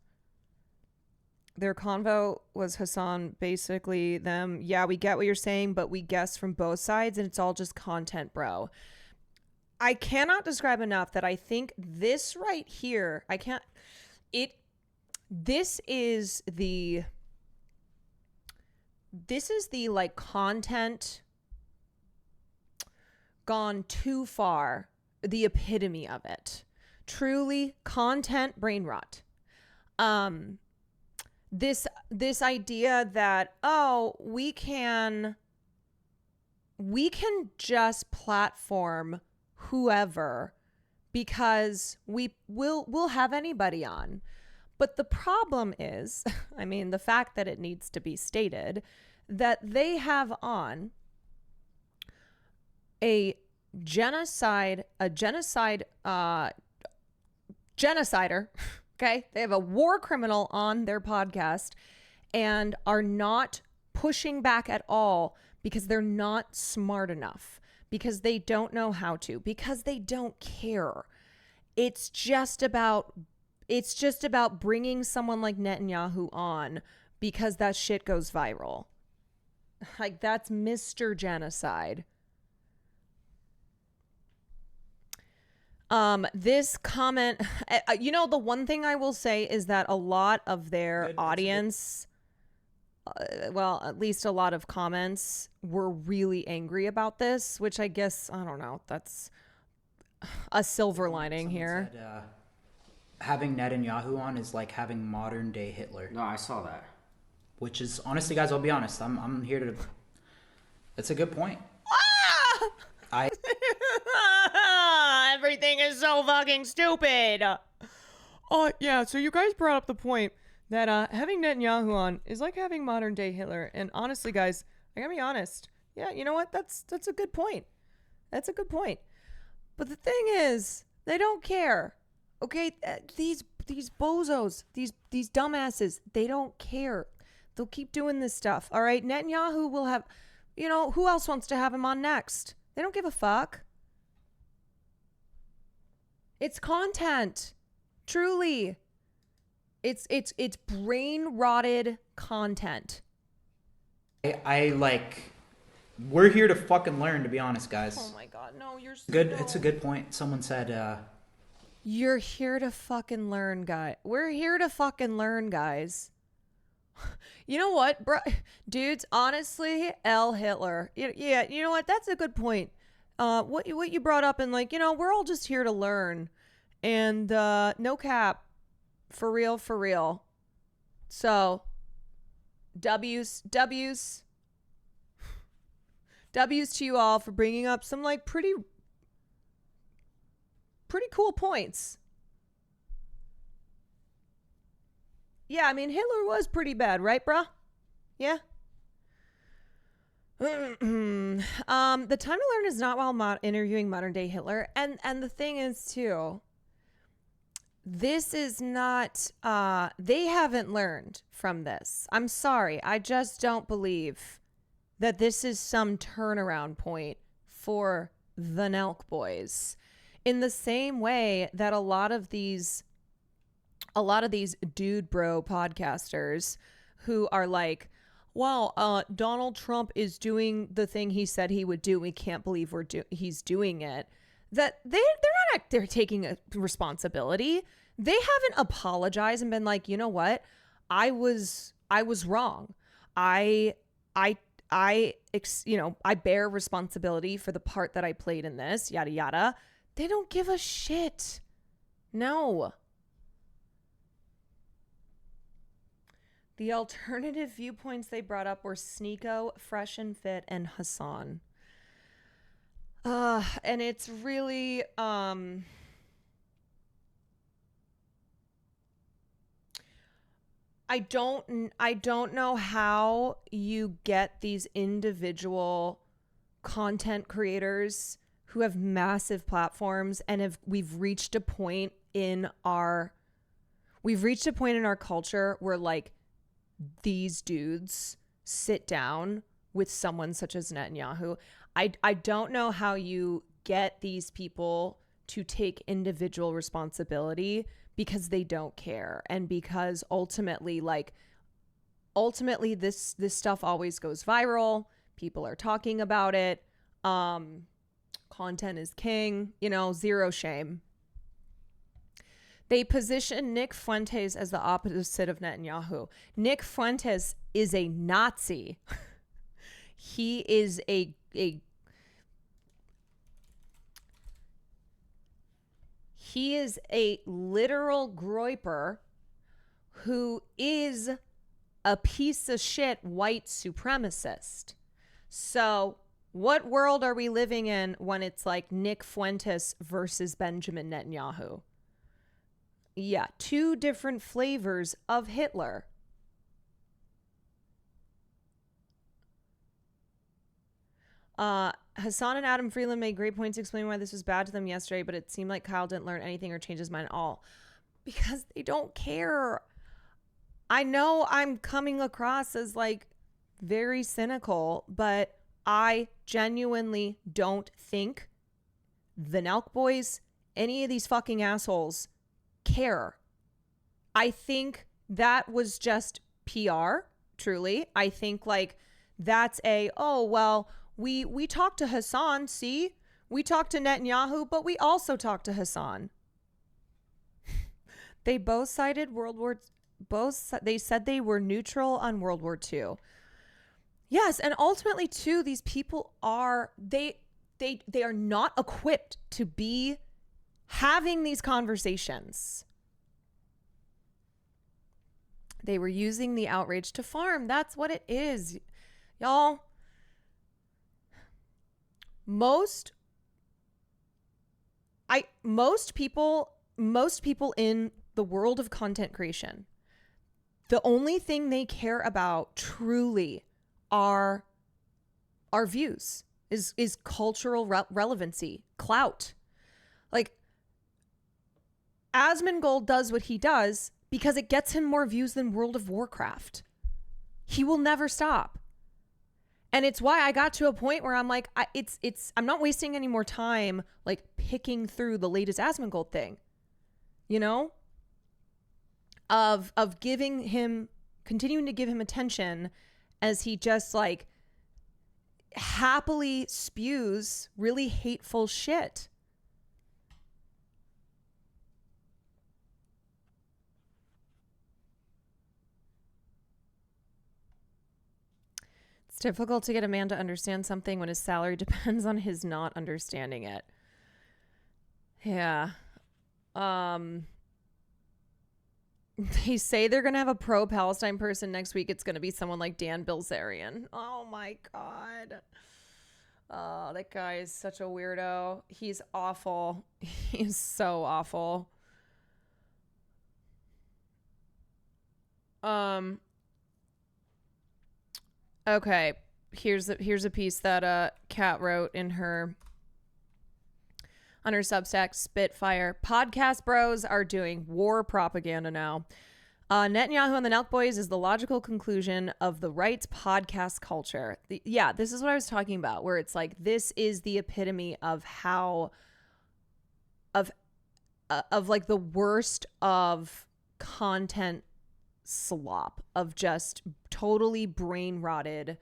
Their convo was Hassan, basically them, yeah, we get what you're saying, but we guess from both sides and it's all just content, bro. I cannot describe enough that I think this right here, this is the like content gone too far, the epitome of it. Truly content brain rot. This idea that, oh, we can just platform whoever because we'll have anybody on. But the problem is, I mean, the fact that it needs to be stated that they have on a genocider, okay? They have a war criminal on their podcast and are not pushing back at all because they're not smart enough, because they don't know how to, because they don't care. It's just about bringing someone like Netanyahu on because that shit goes viral. Like, that's Mr. Genocide. This comment, the one thing I will say is that a lot of their audience, well, at least a lot of comments were really angry about this, which I guess, I don't know, that's a silver lining here. Said, having Netanyahu on is like having modern day Hitler. No, I saw that. Which is, honestly, guys, I'll be honest. I'm here to... It's a good point. Everything is so fucking stupid. Oh, yeah, so you guys brought up the point that having Netanyahu on is like having modern day Hitler. And honestly, guys, I gotta be honest. Yeah, you know what? That's a good point. That's a good point. But the thing is, they don't care. Okay, these bozos, these dumbasses, they don't care. They'll keep doing this stuff. All right, Netanyahu will have, who else wants to have him on next? They don't give a fuck. It's content. Truly. It's brain rotted content. We're here to fucking learn, to be honest, guys. Oh my god, no, you're so Good. It's a good point. Someone said, you're here to fucking learn, guy. We're here to fucking learn, guys. You know what, bro? Dudes, honestly, L. Hitler. Yeah, you know what? That's a good point. What you brought up, and we're all just here to learn. And no cap. For real. So, W's to you all for bringing up some pretty cool points. Yeah, I mean, Hitler was pretty bad, right, bruh? Yeah. The time to learn is not while interviewing modern day Hitler, and the thing is too, this is not. They haven't learned from this. I'm sorry, I just don't believe that this is some turnaround point for the Nelk boys. In the same way that a lot of these dude bro podcasters who are like, wow, Donald Trump is doing the thing he said he would do. We can't believe he's doing it. That they're taking a responsibility. They haven't apologized and been like, you know what? I was wrong. I bear responsibility for the part that I played in this, yada, yada. They don't give a shit. No. The alternative viewpoints they brought up were Sneeko, Fresh and Fit, and Hassan. And it's really, I don't know how you get these individual content creators who have massive platforms and we've reached a point in our culture where these dudes sit down with someone such as Netanyahu. I don't know how you get these people to take individual responsibility because they don't care, and because ultimately this stuff always goes viral. People are talking about it. Content is king, zero shame. They position Nick Fuentes as the opposite of Netanyahu. Nick Fuentes is a Nazi. He is a literal groiper who is a piece of shit white supremacist. So what world are we living in when it's like Nick Fuentes versus Benjamin Netanyahu? Yeah, two different flavors of Hitler. Hassan and Adam Freeland made great points explaining why this was bad to them yesterday, but it seemed like Kyle didn't learn anything or change his mind at all. Because they don't care. I know I'm coming across as very cynical, but I genuinely don't think the Nelk boys, any of these fucking assholes, care. I think that was just PR, truly. I think that's we talked to Hassan, see? We talked to Netanyahu, but we also talked to Hassan. They both cited they said they were neutral on World War II. Yes, and ultimately too, these people are they are not equipped to be having these conversations. They were using the outrage to farm. That's what it is. Y'all, most most people in the world of content creation, the only thing they care about truly are views, is cultural relevancy, clout. Like, Asmongold does what he does because it gets him more views than World of Warcraft. He will never stop. And it's why I got to a point where I'm like, I'm not wasting any more time like picking through the latest Asmongold thing, you know, of continuing to give him attention as he just like happily spews really hateful shit. It's difficult to get a man to understand something when his salary depends on his not understanding it. Yeah. They say they're going to have a pro-Palestine person next week. It's going to be someone like Dan Bilzerian. Oh my God. Oh, that guy is such a weirdo. He's awful. He's so awful. Okay. Here's a piece that Kat wrote on her Substack, Spitfire. Podcast bros are doing war propaganda now. Netanyahu and the Nelk Boys is the logical conclusion of the right's podcast culture. This is what I was talking about, where it's like, this is the epitome of how, of like the worst of content slop, of just totally brain rotted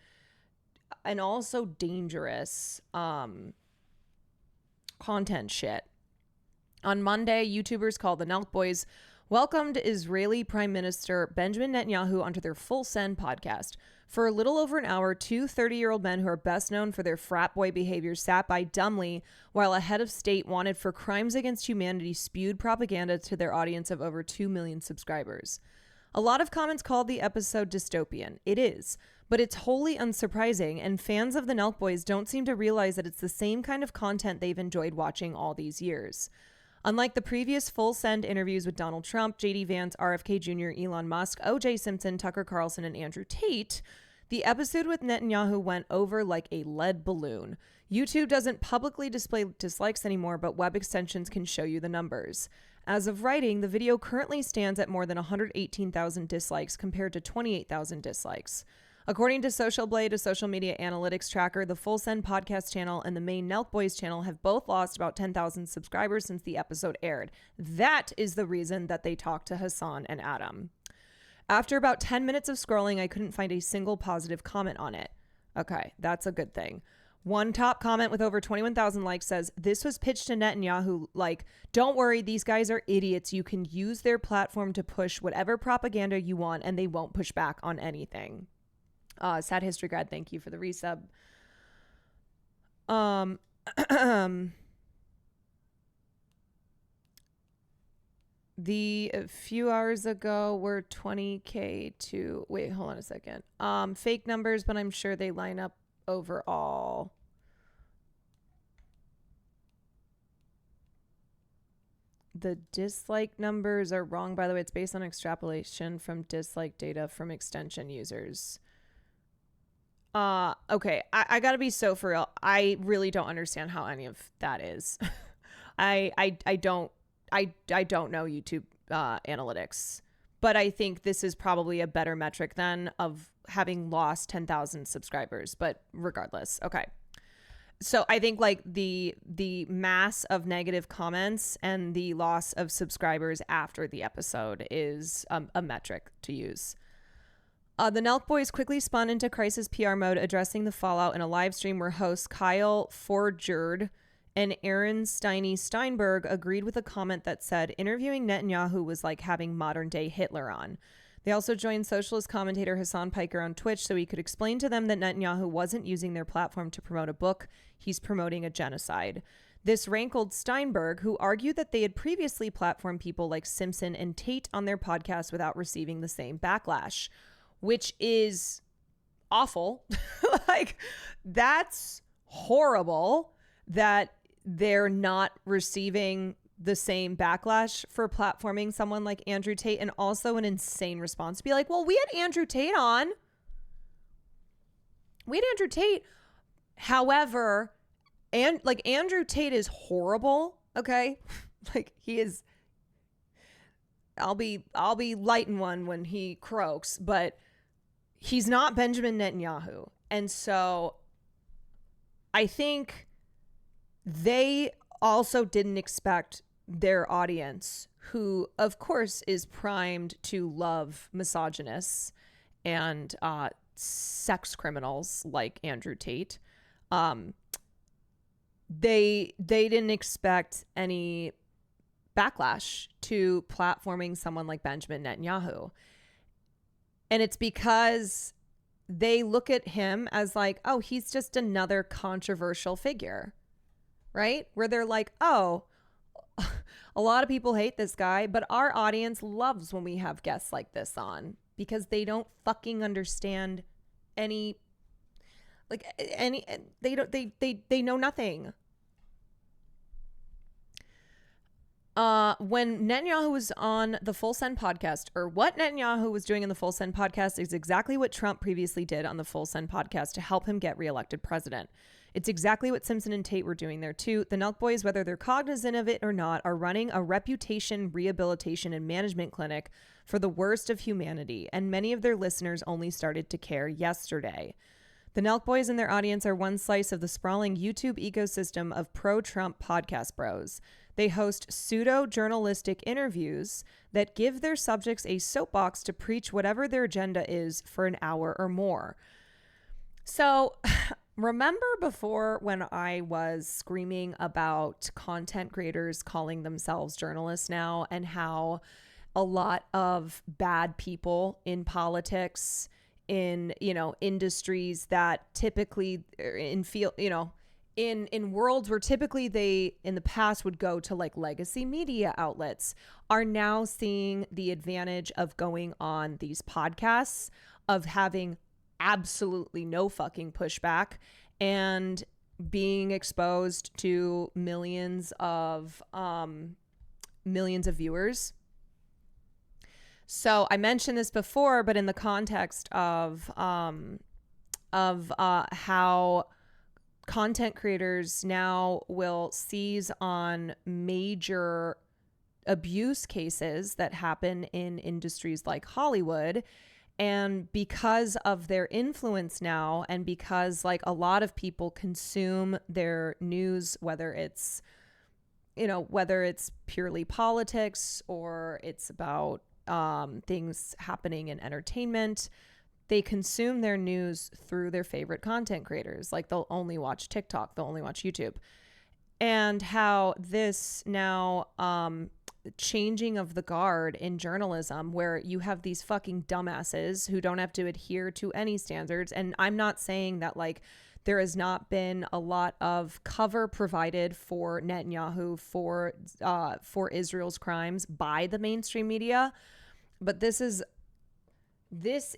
and also dangerous content shit. On Monday, YouTubers called the Nelk Boys welcomed Israeli Prime Minister Benjamin Netanyahu onto their Full Send podcast. For a little over an hour, two 30-year-old men who are best known for their frat boy behavior sat by dumbly while a head of state wanted for crimes against humanity spewed propaganda to their audience of over 2 million subscribers. A lot of comments called the episode dystopian. It is, but it's wholly unsurprising, and fans of the Nelk Boys don't seem to realize that it's the same kind of content they've enjoyed watching all these years. Unlike the previous Full Send interviews with Donald Trump, J.D. Vance, RFK Jr., Elon Musk, O.J. Simpson, Tucker Carlson, and Andrew Tate, the episode with Netanyahu went over like a lead balloon. YouTube doesn't publicly display dislikes anymore, but web extensions can show you the numbers. As of writing, the video currently stands at more than 118,000 dislikes compared to 28,000 dislikes. According to Social Blade, a social media analytics tracker, the Full Send podcast channel and the main Nelk Boys channel have both lost about 10,000 subscribers since the episode aired. That is the reason that they talked to Hassan and Adam. After about 10 minutes of scrolling, I couldn't find a single positive comment on it. Okay, that's a good thing. One top comment with over 21,000 likes says, this was pitched to Netanyahu like, don't worry, these guys are idiots. You can use their platform to push whatever propaganda you want and they won't push back on anything. Sad History Grad, thank you for the resub. The a few hours ago were 20K to, wait, hold on a second. Fake numbers, but I'm sure they line up overall. The dislike numbers are wrong, by the way. It's based on extrapolation from dislike data from extension users. Okay, I gotta be so for real. I really don't understand how any of that is. I don't know YouTube analytics, but I think this is probably a better metric than of having lost 10,000 subscribers. But regardless, okay. So I think like the mass of negative comments and the loss of subscribers after the episode is a metric to use. The Nelk Boys quickly spun into crisis PR mode, addressing the fallout in a live stream where hosts Kyle Forgerd and Aaron Steinberg agreed with a comment that said interviewing Netanyahu was like having modern day Hitler on. They also joined socialist commentator Hassan Piker on Twitch so he could explain to them that Netanyahu wasn't using their platform to promote a book. He's promoting a genocide. This rankled Steinberg, who argued that they had previously platformed people like Simpson and Tate on their podcast without receiving the same backlash, which is awful. Like, that's horrible that they're not receiving the same backlash for platforming someone like Andrew Tate, and also an insane response to be like, well, we had Andrew Tate on. We had Andrew Tate. However, and like Andrew Tate is horrible, okay? Like he is, I'll be lighting one when he croaks, but he's not Benjamin Netanyahu. And so I think they also didn't expect their audience, who of course is primed to love misogynists and sex criminals like Andrew Tate. They didn't expect any backlash to platforming someone like Benjamin Netanyahu. And it's because they look at him as like, oh, he's just another controversial figure, right? Where they're like, oh, a lot of people hate this guy, but our audience loves when we have guests like this on, because they don't fucking understand they know nothing. When Netanyahu was on the Full Send podcast, or what Netanyahu was doing in the Full Send podcast is exactly what Trump previously did on the Full Send podcast to help him get reelected president. It's exactly what Simpson and Tate were doing there too. The Nelk Boys, whether they're cognizant of it or not, are running a reputation, rehabilitation, and management clinic for the worst of humanity, and many of their listeners only started to care yesterday. The Nelk Boys and their audience are one slice of the sprawling YouTube ecosystem of pro-Trump podcast bros. They host pseudo-journalistic interviews that give their subjects a soapbox to preach whatever their agenda is for an hour or more. So remember before when I was screaming about content creators calling themselves journalists now, and how a lot of bad people in politics, in, industries that typically in worlds where typically they in the past would go to like legacy media outlets, are now seeing the advantage of going on these podcasts, of having absolutely no fucking pushback and being exposed to millions of viewers. So I mentioned this before, but in the context of how content creators now will seize on major abuse cases that happen in industries like Hollywood. And because of their influence now, and because like a lot of people consume their news, whether it's purely politics or it's about things happening in entertainment, they consume their news through their favorite content creators. Like they'll only watch TikTok, they'll only watch YouTube. And how this now changing of the guard in journalism, where you have these fucking dumbasses who don't have to adhere to any standards. And I'm not saying that like there has not been a lot of cover provided for Netanyahu for Israel's crimes by the mainstream media, but this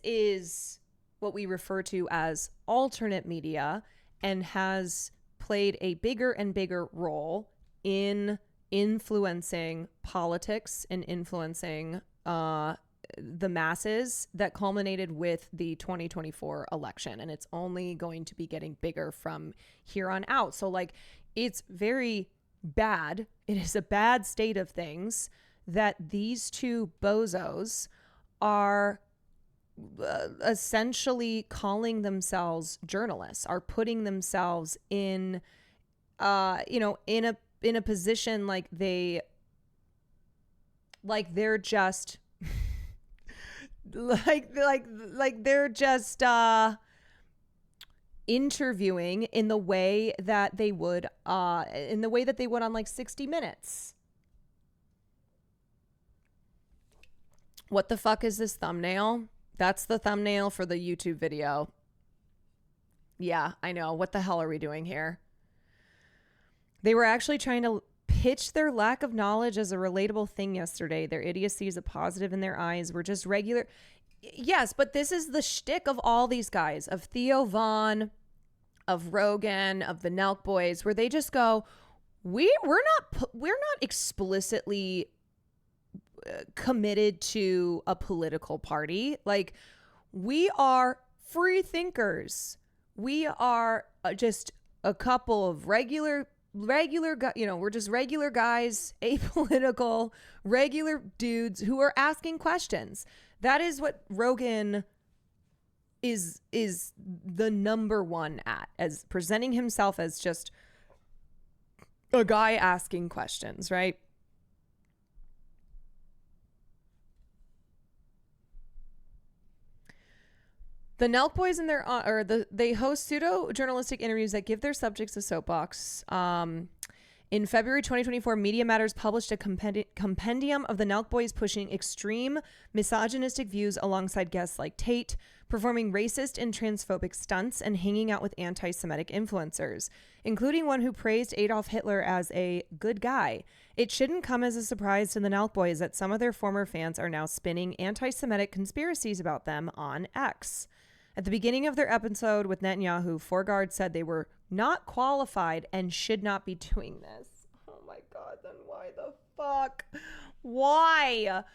is what we refer to as alternate media, and has played a bigger and bigger role in influencing politics and influencing the masses, that culminated with the 2024 election. And it's only going to be getting bigger from here on out. So like, it's very bad. It is a bad state of things that these two bozos are essentially calling themselves journalists, are putting themselves in in a position like they're just like they're just interviewing in the way that they would on like 60 Minutes. What the fuck is this thumbnail? That's the thumbnail for the YouTube video. Yeah, I know. What the hell are we doing here? They were actually trying to pitch their lack of knowledge as a relatable thing yesterday. Their idiocy is a positive in their eyes. We're just regular. Yes, but this is the shtick of all these guys, of Theo Vaughn, of Rogan, of the Nelk Boys, where they just go, we're not explicitly committed to a political party. Like, we are free thinkers. We are just a couple of regular we're just regular guys, apolitical, regular dudes who are asking questions. That is what Rogan is the number one at, as presenting himself as just a guy asking questions, right? The Nelk Boys in they host pseudo journalistic interviews that give their subjects a soapbox. In February 2024, Media Matters published a compendium of the Nelk Boys pushing extreme misogynistic views alongside guests like Tate, performing racist and transphobic stunts, and hanging out with anti-Semitic influencers, including one who praised Adolf Hitler as a good guy. It shouldn't come as a surprise to the Nelk Boys that some of their former fans are now spinning anti-Semitic conspiracies about them on X. At the beginning of their episode with Netanyahu, Four Guard said they were not qualified and should not be doing this. Oh my God, then why the fuck? Why?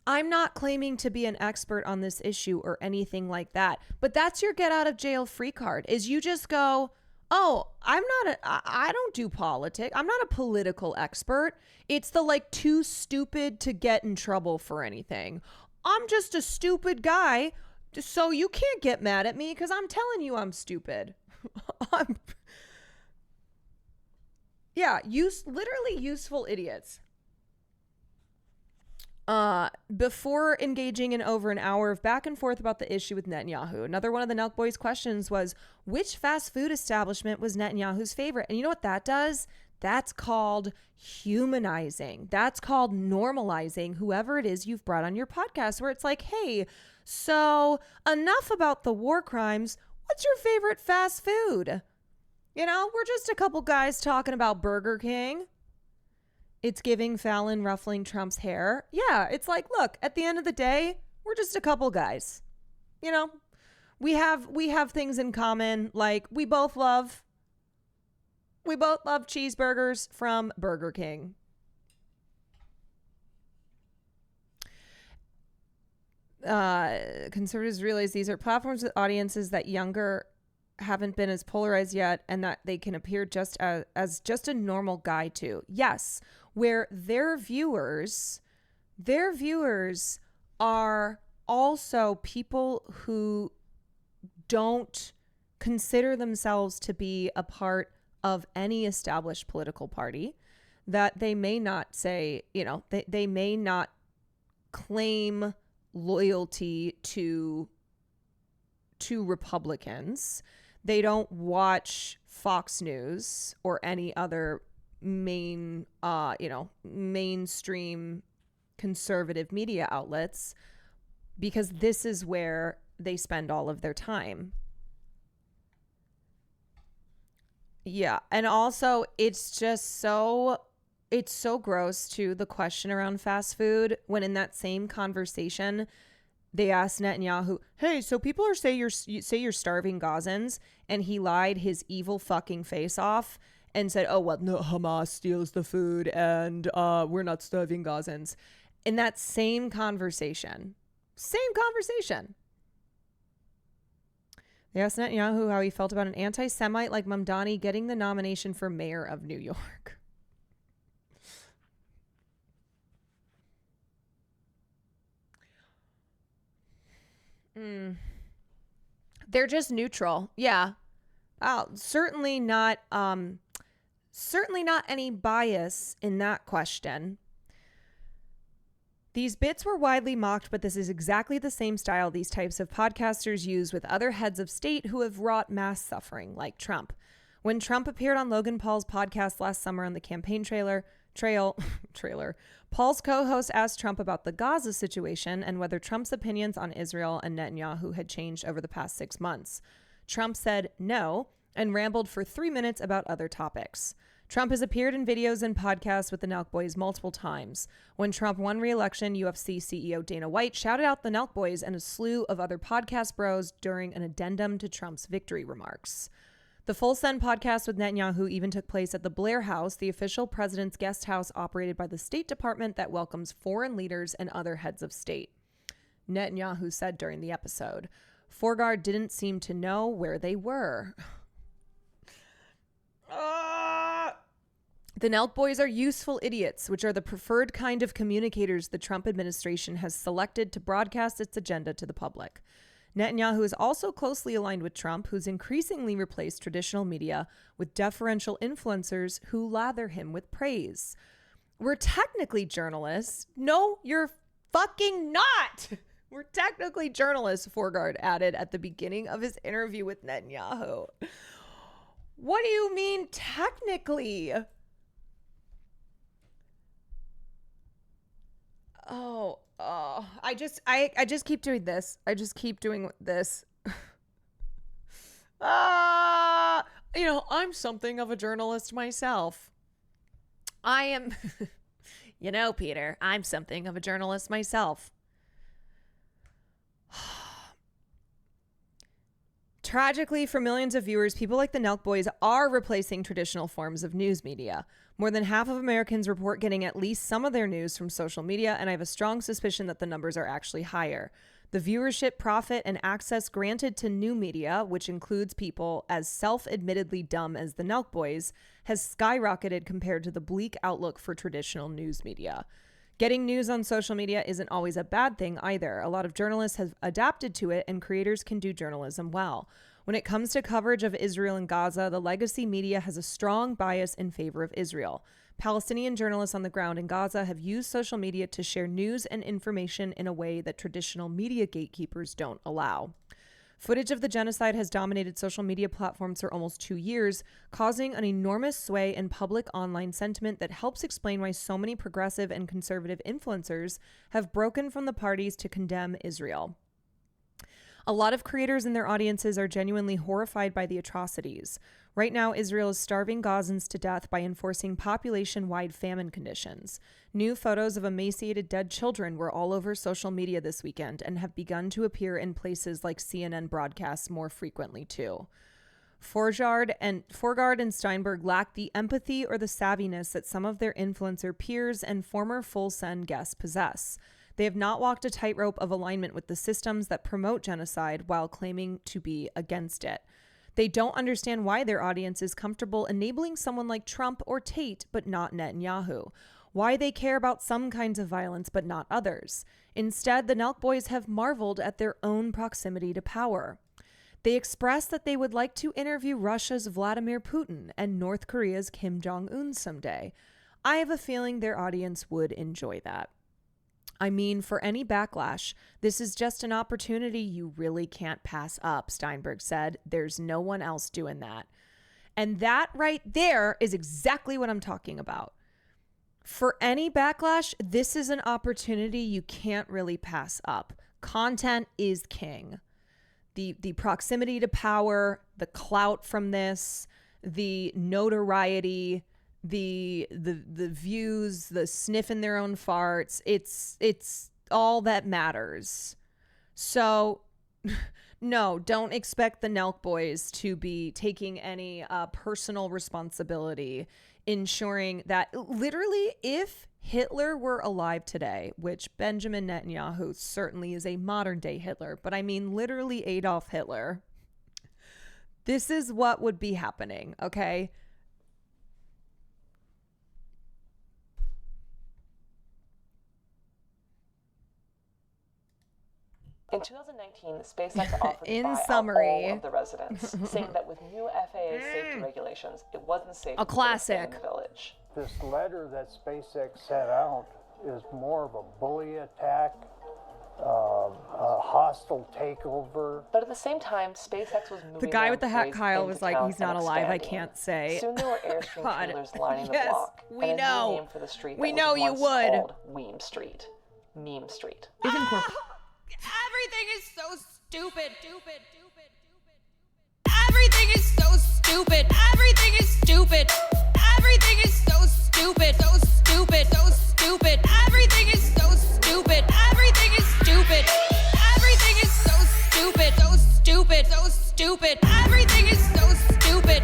I'm not claiming to be an expert on this issue or anything like that, but that's your get out of jail free card, is you just go, oh, I don't do politics. I'm not a political expert. It's the like too stupid to get in trouble for anything. I'm just a stupid guy. So you can't get mad at me because I'm telling you I'm stupid. Literally useful idiots. Before engaging in over an hour of back and forth about the issue with Netanyahu, another one of the Nelk Boys' questions was, which fast food establishment was Netanyahu's favorite? And you know what that does? That's called humanizing. That's called normalizing whoever it is you've brought on your podcast, where it's like, hey, so enough about the war crimes. What's your favorite fast food? You know, we're just a couple guys talking about Burger King. It's giving Fallon ruffling Trump's hair. Yeah, it's like, look, at the end of the day, we're just a couple guys. You know, we have things in common. Like, we both love cheeseburgers from Burger King. Conservatives realize these are platforms with audiences that younger haven't been as polarized yet, and that they can appear just as just a normal guy too. Yes, where their viewers are also people who don't consider themselves to be a part of any established political party, that they may not say, you know, they may not claim loyalty to Republicans. They don't watch Fox News or any other mainstream conservative media outlets, because this is where they spend all of their time. Yeah. And also it's so gross too, the question around fast food, when in that same conversation they asked Netanyahu, hey, so people are say you're starving Gazans, and he lied his evil fucking face off and said, oh, well, no, Hamas steals the food and we're not starving Gazans. In that same conversation. They asked Netanyahu how he felt about an anti-Semite like Mamdani getting the nomination for mayor of New York. They're just neutral. Yeah. Certainly not any bias in that question. These bits were widely mocked, but this is exactly the same style these types of podcasters use with other heads of state who have wrought mass suffering, like Trump. When Trump appeared on Logan Paul's podcast last summer on the campaign trailer, Paul's co-host asked Trump about the Gaza situation and whether Trump's opinions on Israel and Netanyahu had changed over the past 6 months. Trump said no and rambled for 3 minutes about other topics. Trump has appeared in videos and podcasts with the Nelk Boys multiple times. When Trump won re-election, UFC CEO Dana White shouted out the Nelk Boys and a slew of other podcast bros during an addendum to Trump's victory remarks. The Full Send podcast with Netanyahu even took place at the Blair House, the official president's guest house operated by the State Department that welcomes foreign leaders and other heads of state. Netanyahu said during the episode, Forgard didn't seem to know where they were. The Nelk Boys are useful idiots, which are the preferred kind of communicators the Trump administration has selected to broadcast its agenda to the public. Netanyahu is also closely aligned with Trump, who's increasingly replaced traditional media with deferential influencers who lather him with praise. We're technically journalists. No, you're fucking not. We're technically journalists, Forgard added at the beginning of his interview with Netanyahu. What do you mean technically? I just keep doing this. I just keep doing this. I'm something of a journalist myself. I am, Peter, I'm something of a journalist myself. Tragically, for millions of viewers, people like the Nelk Boys are replacing traditional forms of news media. More than half of Americans report getting at least some of their news from social media, and I have a strong suspicion that the numbers are actually higher. The viewership, profit, and access granted to new media, which includes people as self-admittedly dumb as the Nelk Boys, has skyrocketed compared to the bleak outlook for traditional news media. Getting news on social media isn't always a bad thing either. A lot of journalists have adapted to it, and creators can do journalism well. When it comes to coverage of Israel and Gaza, the legacy media has a strong bias in favor of Israel. Palestinian journalists on the ground in Gaza have used social media to share news and information in a way that traditional media gatekeepers don't allow. Footage of the genocide has dominated social media platforms for almost 2 years, causing an enormous sway in public online sentiment that helps explain why so many progressive and conservative influencers have broken from the parties to condemn Israel. A lot of creators and their audiences are genuinely horrified by the atrocities. Right now, Israel is starving Gazans to death by enforcing population-wide famine conditions. New photos of emaciated dead children were all over social media this weekend and have begun to appear in places like CNN broadcasts more frequently too. Forgard and Steinberg lack the empathy or the savviness that some of their influencer peers and former Full Send guests possess. They have not walked a tightrope of alignment with the systems that promote genocide while claiming to be against it. They don't understand why their audience is comfortable enabling someone like Trump or Tate, but not Netanyahu. Why they care about some kinds of violence, but not others. Instead, the Nelk Boys have marveled at their own proximity to power. They express that they would like to interview Russia's Vladimir Putin and North Korea's Kim Jong-un someday. I have a feeling their audience would enjoy that. I mean, for any backlash, this is just an opportunity you really can't pass up, Steinberg said. There's no one else doing that. And that right there is exactly what I'm talking about. For any backlash, this is an opportunity you can't really pass up. Content is king. The proximity to power, the clout from this, the notoriety, the views, the sniffing their own farts, it's all that matters. So no, don't expect the Nelk Boys to be taking any personal responsibility, ensuring that literally if Hitler were alive today, which Benjamin Netanyahu certainly is a modern day Hitler, but I mean literally Adolf Hitler, this is what would be happening, okay? In 2019, SpaceX offered to buy summary, all of the residents, saying that with new FAA safety regulations, it wasn't safe a classic to stay in the village. This letter that SpaceX sent out is more of a bully attack, a hostile takeover. But at the same time, SpaceX was moving. The guy with the hat, Kyle, was like, he's not alive, I expanding. can't say. Soon there were Airstream trailers lining the Yes, block. we and a know. new name for the street We that know was you once would. called Meme Street. Meme Street. Everything is so stupid. Everything is so stupid. Everything is stupid. Everything is so stupid. So stupid. So stupid. Everything is so stupid. Everything is stupid. Everything is so stupid. So stupid. So stupid. Everything is so stupid.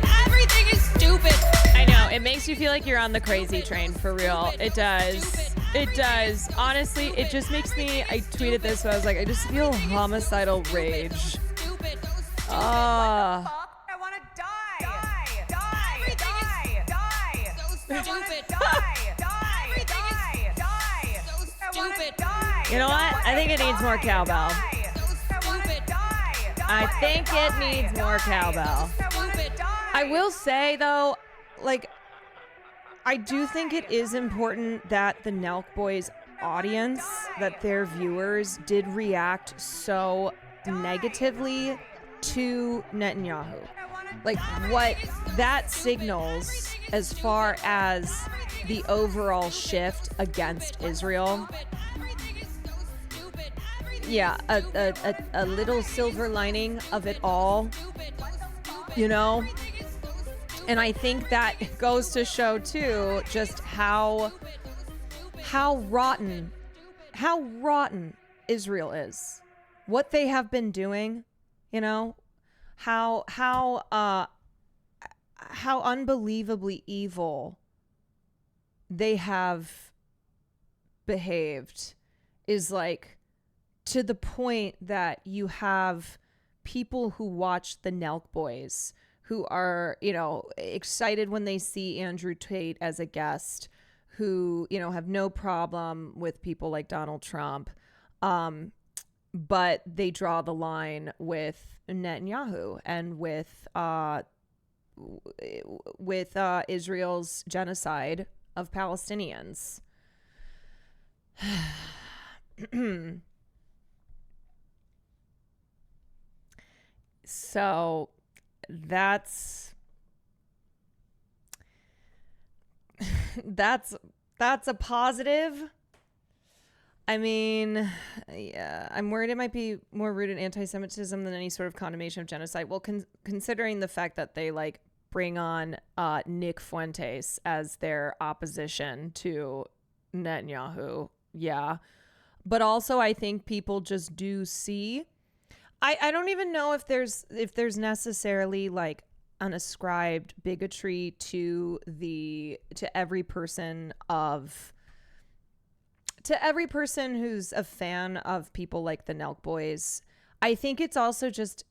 feel like you're on the crazy train for real. It does. It does. Honestly, it just makes me, I tweeted this, so I was like, I just feel homicidal rage. I want to die. You know what? I think it needs more cowbell. I think it needs more cowbell. I will say, though, like, I do think it is important that the Nelk Boys audience, that their viewers did react so negatively to Netanyahu. Like, what that signals as far as the overall shift against Israel. Yeah, a little silver lining of it all, you know? And I think that goes to show, too, just how rotten Israel is. What they have been doing, you know? How unbelievably evil they have behaved is, like, to the point that you have people who watch the Nelk Boys who are, you know, excited when they see Andrew Tate as a guest, who, you know, have no problem with people like Donald Trump, but they draw the line with Netanyahu and with Israel's genocide of Palestinians. So that's a positive. I mean, yeah, I'm worried it might be more rooted in anti-Semitism than any sort of condemnation of genocide. Well, considering the fact that they like bring on Nick Fuentes as their opposition to Netanyahu, yeah. But also, I think people just do see. I don't even know if there's necessarily like an ascribed bigotry to every person who's a fan of people like the Nelk Boys. I think it's also just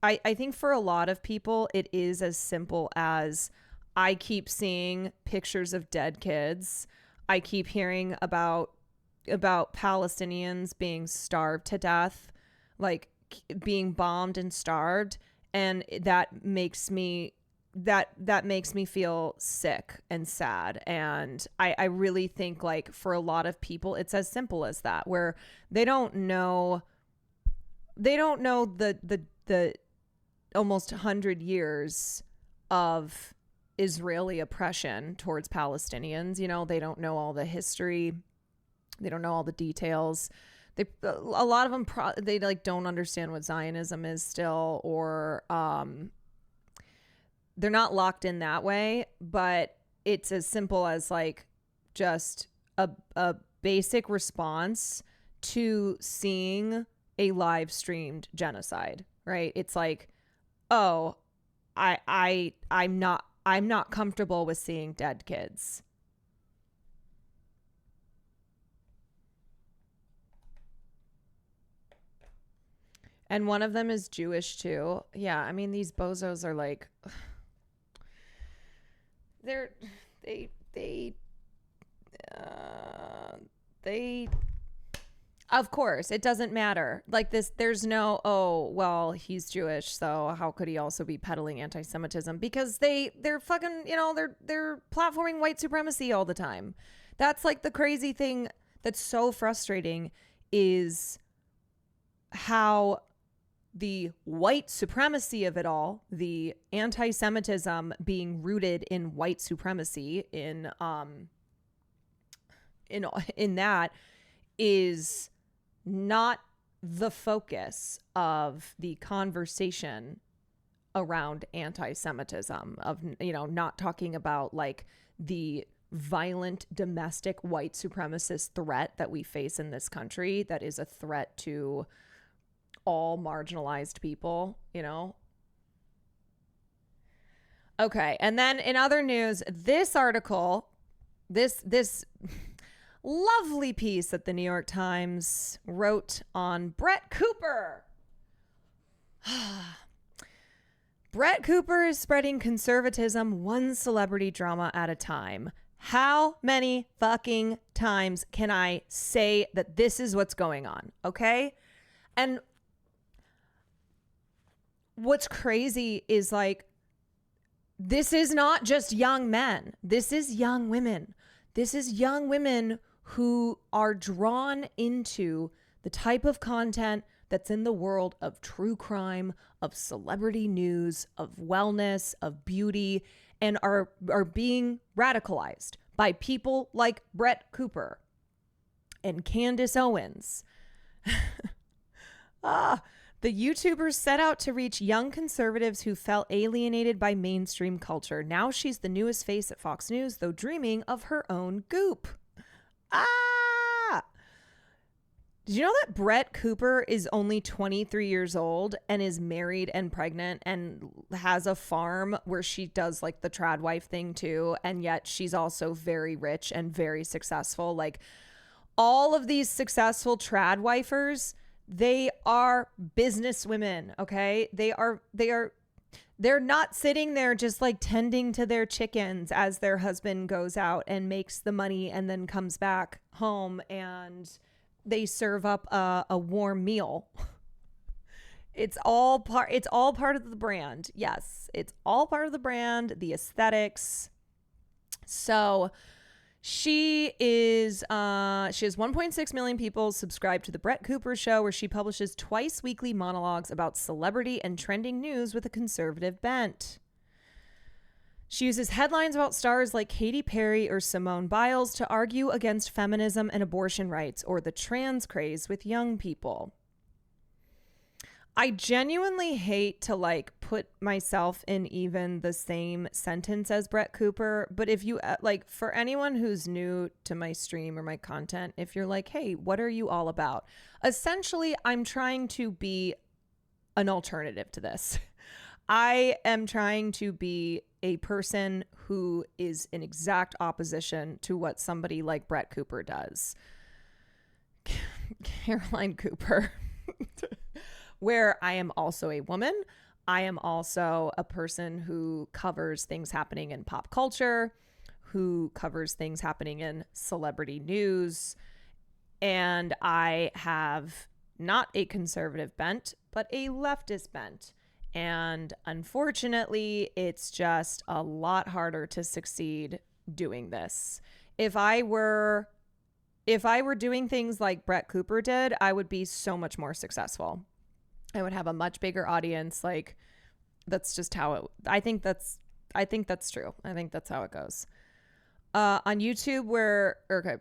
I think for a lot of people it is as simple as I keep seeing pictures of dead kids. I keep hearing about Palestinians being starved to death, like being bombed and starved, and that makes me feel sick and sad. And I really think like for a lot of people it's as simple as that, where they don't know the almost 100 years of Israeli oppression towards Palestinians. You know, they don't know all the history, they don't know all the details. A lot of them they like don't understand what Zionism is still, or they're not locked in that way. But it's as simple as like just a basic response to seeing a live streamed genocide, right? It's like, oh, I'm not comfortable with seeing dead kids. And one of them is Jewish too. Yeah, I mean, these bozos are like, they of course, it doesn't matter. Like this, there's no, oh, well, he's Jewish, so how could he also be peddling anti-Semitism? Because they're fucking, you know, they're platforming white supremacy all the time. That's like the crazy thing that's so frustrating is how the white supremacy of it all, the anti-Semitism being rooted in white supremacy in that is not the focus of the conversation around anti-Semitism, of, you know, not talking about like the violent domestic white supremacist threat that we face in this country, that is a threat to all marginalized people, you know. Okay. And then in other news, this article, this lovely piece that the New York Times wrote on Brett Cooper. Brett Cooper is spreading conservatism one celebrity drama at a time. How many fucking times can I say that this is what's going on? Okay. And what's crazy is like, this is not just young men. This is young women. This is young women who are drawn into the type of content that's in the world of true crime, of celebrity news, of wellness, of beauty, and are being radicalized by people like Brett Cooper and Candace Owens. The YouTubers set out to reach young conservatives who felt alienated by mainstream culture. Now she's the newest face at Fox News, though dreaming of her own goop. Did you know that Brett Cooper is only 23 years old and is married and pregnant and has a farm where she does like the trad wife thing too, and yet she's also very rich and very successful? Like, all of these successful trad wifers, they are business women, okay? They're not sitting there just like tending to their chickens as their husband goes out and makes the money and then comes back home and they serve up a warm meal. It's all part of the brand. Yes, it's all part of the brand, the aesthetics. So she has 1.6 million people subscribed to the Brett Cooper Show, where she publishes twice weekly monologues about celebrity and trending news with a conservative bent. She uses headlines about stars like Katy Perry or Simone Biles to argue against feminism and abortion rights, or the trans craze with young people. I genuinely hate to like put myself in even the same sentence as Brett Cooper, but if you like, for anyone who's new to my stream or my content, if you're like, hey, what are you all about? Essentially, I'm trying to be an alternative to this. I am trying to be a person who is in exact opposition to what somebody like Brett Cooper does. Caroline Cooper. Where I am also a woman. I am also a person who covers things happening in pop culture, who covers things happening in celebrity news. And I have not a conservative bent, but a leftist bent. And unfortunately, it's just a lot harder to succeed doing this. If I were doing things like Brett Cooper did, I would be so much more successful. I would have a much bigger audience. Like, that's just how I think that's true. I think that's how it goes. On YouTube, blah,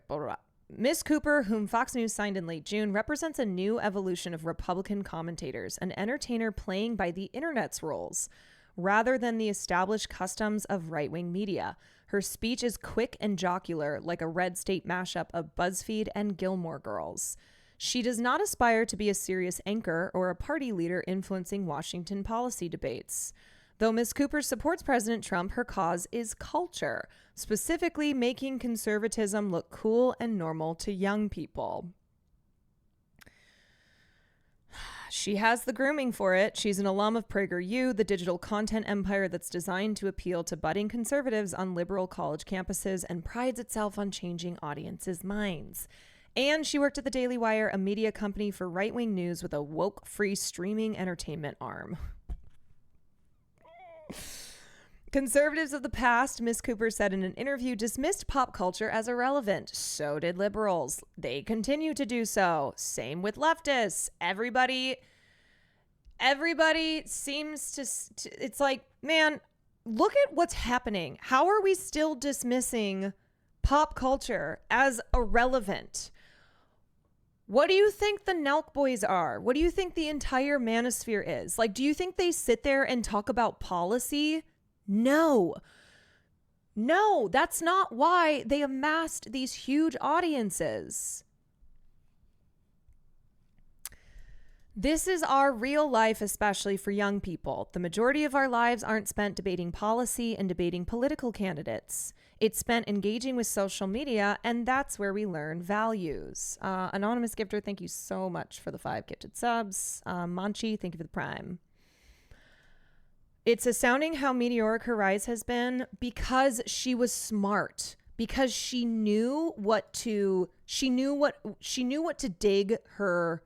blah, blah. Miss Cooper, whom Fox News signed in late June, represents a new evolution of Republican commentators, an entertainer playing by the internet's rules, rather than the established customs of right-wing media. Her speech is quick and jocular, like a Red State mashup of BuzzFeed and Gilmore Girls. She does not aspire to be a serious anchor or a party leader influencing Washington policy debates. Though Ms. Cooper supports President Trump, her cause is culture, specifically making conservatism look cool and normal to young people. She has the grooming for it. She's an alum of PragerU, the digital content empire that's designed to appeal to budding conservatives on liberal college campuses and prides itself on changing audiences' minds. And she worked at the Daily Wire, a media company for right-wing news with a woke-free streaming entertainment arm. Conservatives of the past, Ms. Cooper said in an interview, dismissed pop culture as irrelevant. So did liberals. They continue to do so. Same with leftists. Everybody seems to it's like, man, look at what's happening. How are we still dismissing pop culture as irrelevant? What do you think the Nelk Boys are? What do you think the entire manosphere is? Like, do you think they sit there and talk about policy? No, that's not why they amassed these huge audiences. This is our real life, especially for young people. The majority of our lives aren't spent debating policy and debating political candidates. It's spent engaging with social media, and that's where we learn values. Anonymous gifter, thank you so much for the 5 gifted subs. Manchi, thank you for the prime. It's astounding how meteoric her rise has been because she was smart, because she knew what to dig her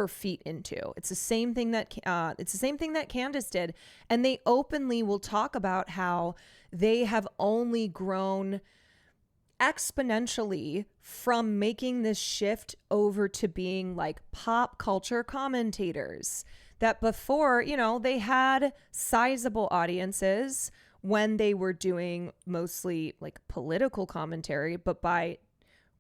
feet into. It's the same thing that Candace did, and they openly will talk about how they have only grown exponentially from making this shift over to being like pop culture commentators. That before, you know, they had sizable audiences when they were doing mostly like political commentary, but by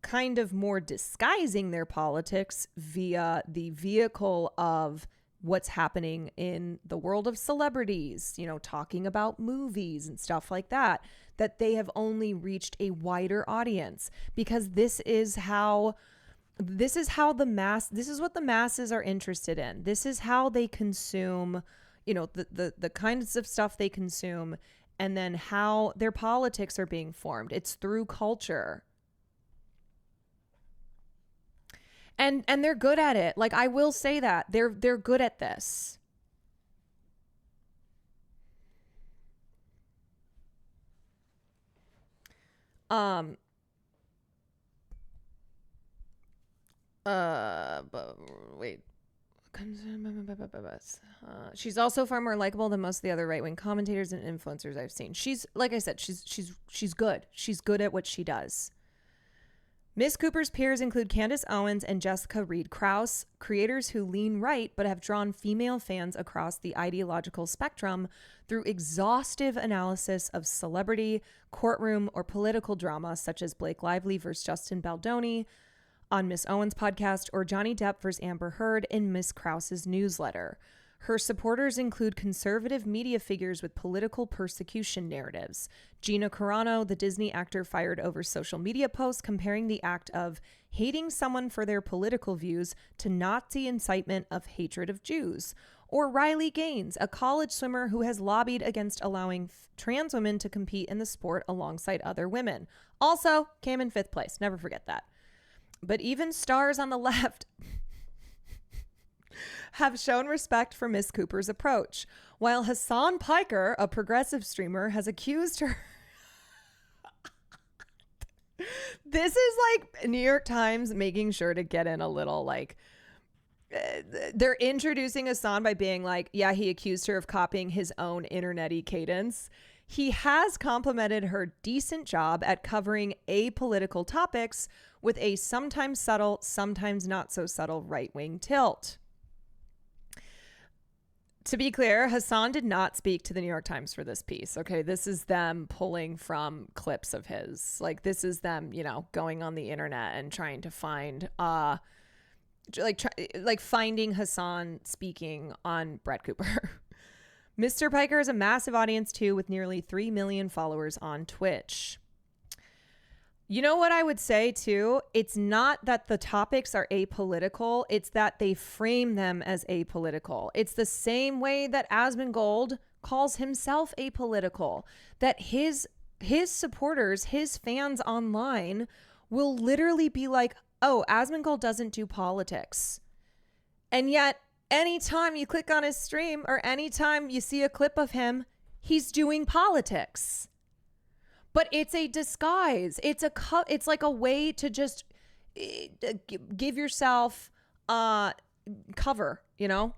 kind of more disguising their politics via the vehicle of what's happening in the world of celebrities, you know, talking about movies and stuff like that, that they have only reached a wider audience, because this is what the masses are interested in. This is how they consume, you know, the kinds of stuff they consume, and then how their politics are being formed. It's through culture. And they're good at it. Like, I will say that they're good at this. Wait. She's also far more likable than most of the other right-wing commentators and influencers I've seen. She's, like I said, she's good. She's good at what she does. Miss Cooper's peers include Candace Owens and Jessica Reed Krause, creators who lean right but have drawn female fans across the ideological spectrum through exhaustive analysis of celebrity, courtroom, or political drama, such as Blake Lively versus Justin Baldoni on Miss Owens' podcast, or Johnny Depp versus Amber Heard in Miss Krause's newsletter. Her supporters include conservative media figures with political persecution narratives. Gina Carano, the Disney actor fired over social media posts comparing the act of hating someone for their political views to Nazi incitement of hatred of Jews. Or Riley Gaines, a college swimmer who has lobbied against allowing trans women to compete in the sport alongside other women. Also came in 5th place. Never forget that. But even stars on the left have shown respect for Miss Cooper's approach, while Hassan Piker, a progressive streamer, has accused her. This is like New York Times making sure to get in a little like, they're introducing Hassan by being like, yeah, he accused her of copying his own internet-y cadence. He has complimented her decent job at covering apolitical topics with a sometimes subtle, sometimes not so subtle right-wing tilt. To be clear, Hassan did not speak to the New York Times for this piece. Okay, this is them pulling from clips of his. Like, this is them, you know, going on the internet and trying to find, finding Hassan speaking on Brett Cooper. Mr. Piker has a massive audience too, with nearly 3 million followers on Twitch. You know what I would say too? It's not that the topics are apolitical. It's that they frame them as apolitical. It's the same way that Asmongold calls himself apolitical. That his supporters, his fans online will literally be like, oh, Asmongold doesn't do politics. And yet, anytime you click on his stream or anytime you see a clip of him, he's doing politics. But it's a disguise. It's like a way to just give yourself cover, you know?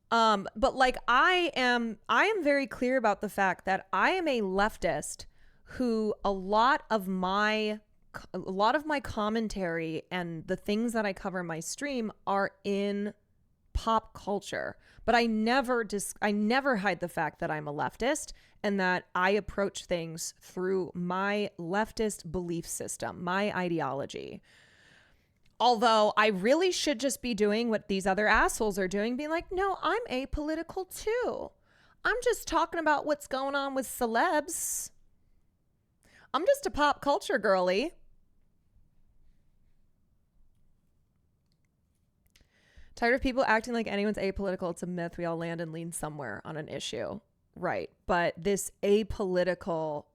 But like I am very clear about the fact that I am a leftist who a lot of my commentary and the things that I cover in my stream are in pop culture. But I never hide the fact that I'm a leftist and that I approach things through my leftist belief system, my ideology. Although I really should just be doing what these other assholes are doing, being like, no, I'm apolitical too. I'm just talking about what's going on with celebs. I'm just a pop culture girly. Tired of people acting like anyone's apolitical. It's a myth. We all land and lean somewhere on an issue. Right. But this apolitical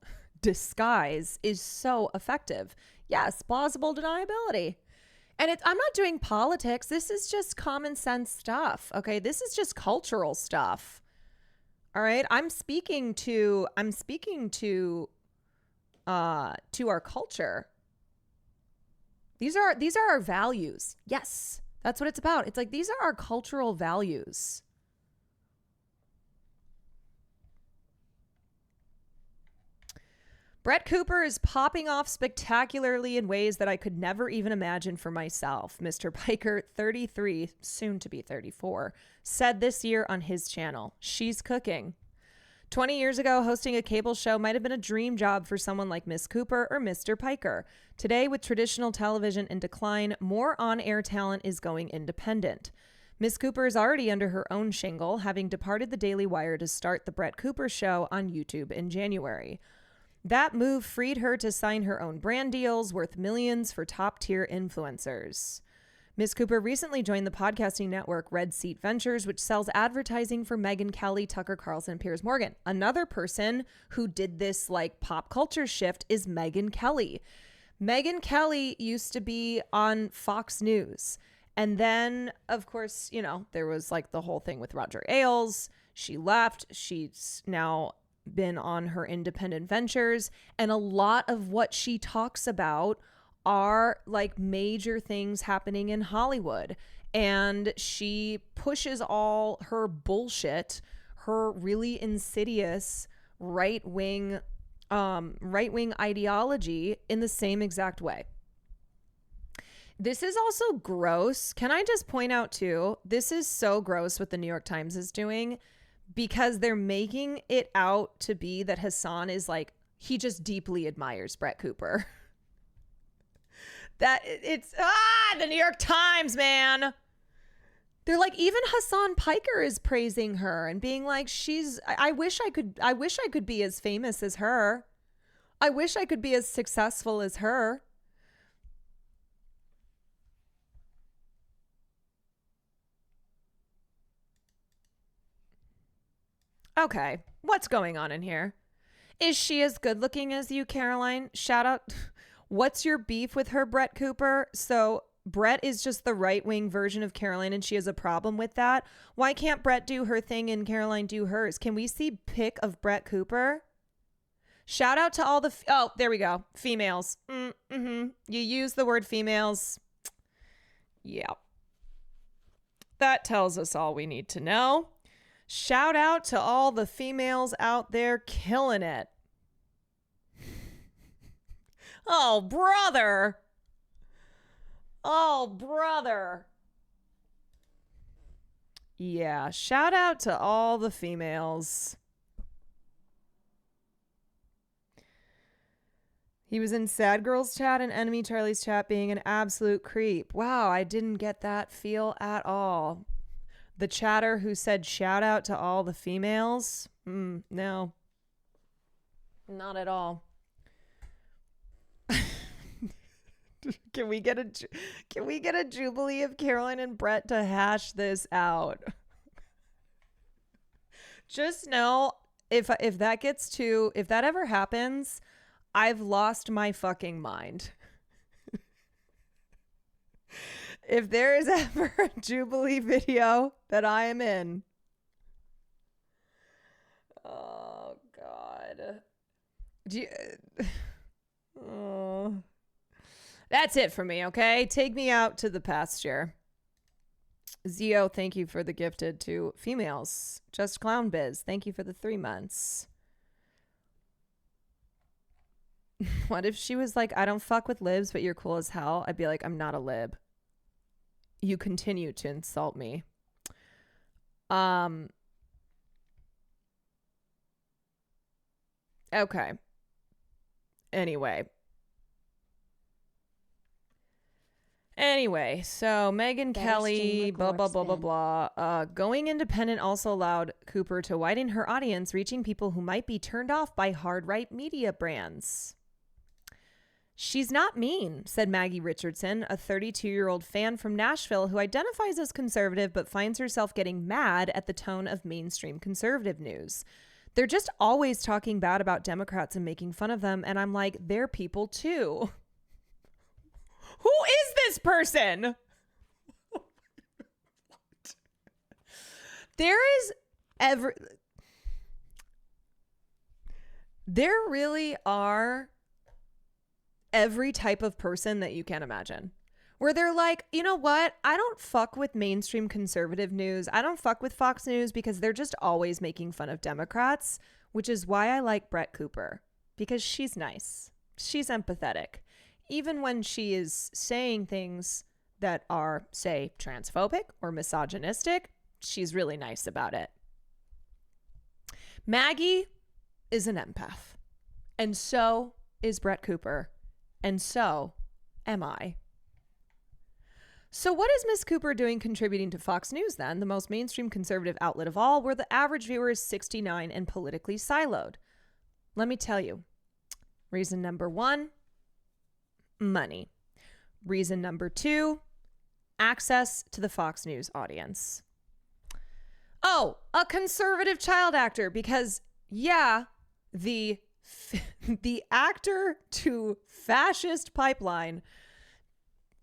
disguise is so effective. Yes, plausible deniability. And I'm not doing politics. This is just common sense stuff. Okay. This is just cultural stuff. All right. I'm speaking to our culture. These are our values. Yes. That's what it's about. It's like, these are our cultural values. Brett Cooper is popping off spectacularly in ways that I could never even imagine for myself. Mr. Piker, 33, soon to be 34, said this year on his channel, "She's cooking." 20 years ago, hosting a cable show might have been a dream job for someone like Miss Cooper or Mr. Piker. Today, with traditional television in decline, more on-air talent is going independent. Miss Cooper is already under her own shingle, having departed the Daily Wire to start The Brett Cooper Show on YouTube in January. That move freed her to sign her own brand deals worth millions for top-tier influencers. Miss Cooper recently joined the podcasting network Red Seat Ventures, which sells advertising for Megyn Kelly, Tucker Carlson, and Piers Morgan. Another person who did this like pop culture shift is Megyn Kelly. Megyn Kelly used to be on Fox News. And then, of course, you know, there was like the whole thing with Roger Ailes. She left. She's now been on her independent ventures. And a lot of what she talks about are like major things happening in Hollywood. And she pushes all her bullshit, her really insidious right-wing ideology in the same exact way. This is also gross. Can I just point out too, this is so gross what the New York Times is doing, because they're making it out to be that Hassan is like, he just deeply admires Brett Cooper. That it's the New York Times, man. They're like, even Hassan Piker is praising her and being like, I wish I could be as famous as her. I wish I could be as successful as her. Okay, what's going on in here? Is she as good looking as you, Caroline? Shout out. What's your beef with her, Brett Cooper? So Brett is just the right-wing version of Caroline, and she has a problem with that. Why can't Brett do her thing and Caroline do hers? Can we see pic of Brett Cooper? Shout out to all the... oh, there we go. Females. You use the word females. Yeah. That tells us all we need to know. Shout out to all the females out there killing it. Oh, brother. Oh, brother. Yeah, shout out to all the females. He was in Sad Girls chat and Enemy Charlie's chat being an absolute creep. Wow, I didn't get that feel at all. The chatter who said shout out to all the females? No. Not at all. Can we get a Jubilee of Caroline and Brett to hash this out? Just know if that ever happens, I've lost my fucking mind. If there is ever a Jubilee video that I am in. Oh God. Oh. That's it for me, okay? Take me out to the pasture. Zio, thank you for the gifted to females. Just Clown Biz, thank you for the 3 months. What if she was like, I don't fuck with libs, but you're cool as hell? I'd be like, I'm not a lib. You continue to insult me. Okay. Anyway, so Megyn Kelly, blah, blah, blah, blah, blah. Going independent also allowed Cooper to widen her audience, reaching people who might be turned off by hard right media brands. She's not mean, said Maggie Richardson, a 32-year-old fan from Nashville who identifies as conservative but finds herself getting mad at the tone of mainstream conservative news. They're just always talking bad about Democrats and making fun of them, and I'm like, they're people too. Who is this person? There really are every type of person that you can imagine, where they're like, you know what? I don't fuck with mainstream conservative news. I don't fuck with Fox News because they're just always making fun of Democrats, which is why I like Brett Cooper, because she's nice. She's empathetic. Even when she is saying things that are, say, transphobic or misogynistic, she's really nice about it. Maggie is an empath, and so is Brett Cooper, and so am I. So what is Miss Cooper doing contributing to Fox News then, the most mainstream conservative outlet of all, where the average viewer is 69 and politically siloed? Let me tell you. Reason number 1, money. Reason number 2, access to the Fox News audience. Oh, a conservative child actor, because yeah, the actor to fascist pipeline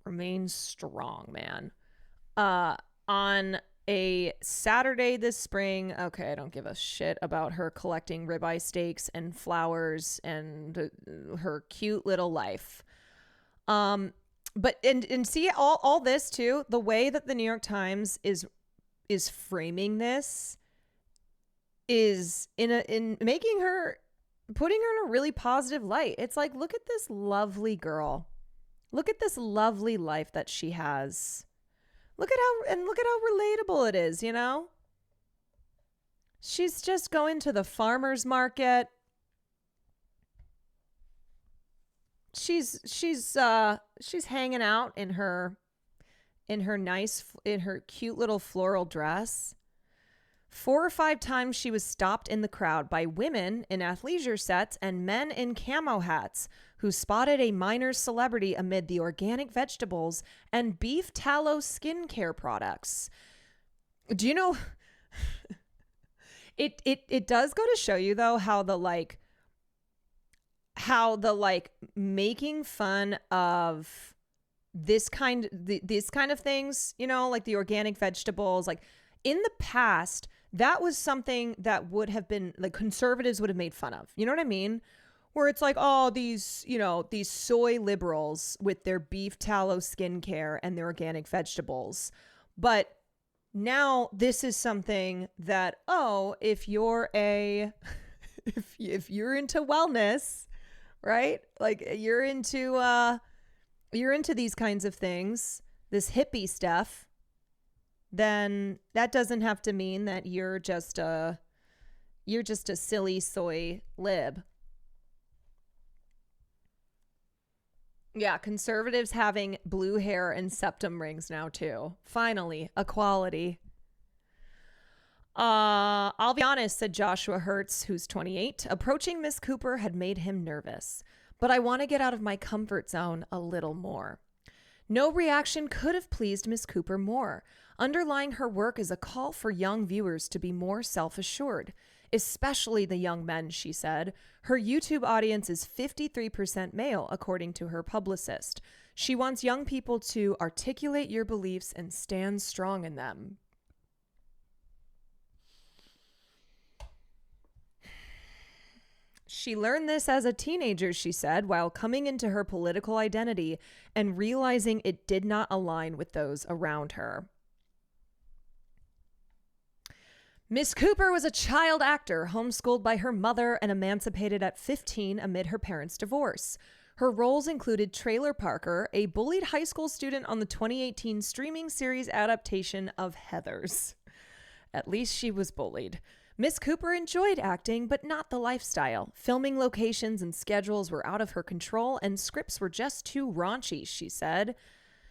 remains strong, man. On a Saturday this spring, okay, I don't give a shit about her collecting ribeye steaks and flowers and her cute little life. But see all this too, the way that the New York Times is framing this is in making her, putting her in a really positive light. It's like, look at this lovely girl. Look at this lovely life that she has. Look at how relatable it is, you know? She's just going to the farmer's market. She's hanging out in her cute little floral dress. 4 or 5 times she was stopped in the crowd by women in athleisure sets and men in camo hats who spotted a minor celebrity amid the organic vegetables and beef tallow skincare products. Do you know? It does go to show you though how the making fun of these kind of things, you know, like the organic vegetables, like in the past, that was something that would have been like conservatives would have made fun of. You know what I mean? Where it's like, oh, these soy liberals with their beef tallow skincare and their organic vegetables. But now this is something that, oh, if you're into wellness, right? Like you're into these kinds of things, this hippie stuff, then that doesn't have to mean that you're just a silly soy lib. Yeah, conservatives having blue hair and septum rings now too. Finally, equality. I'll be honest, said Joshua Hertz, who's 28. Approaching Miss Cooper had made him nervous, but I want to get out of my comfort zone a little more. No reaction could have pleased Miss Cooper more. Underlying her work is a call for young viewers to be more self-assured, especially the young men, she said. Her YouTube audience is 53% male, according to her publicist. She wants young people to articulate your beliefs and stand strong in them. She learned this as a teenager, she said, while coming into her political identity and realizing it did not align with those around her. Miss Cooper was a child actor, homeschooled by her mother and emancipated at 15 amid her parents' divorce. Her roles included Trailer Parker, a bullied high school student on the 2018 streaming series adaptation of Heathers. At least she was bullied. Miss Cooper enjoyed acting, but not the lifestyle. Filming locations and schedules were out of her control, and scripts were just too raunchy, she said.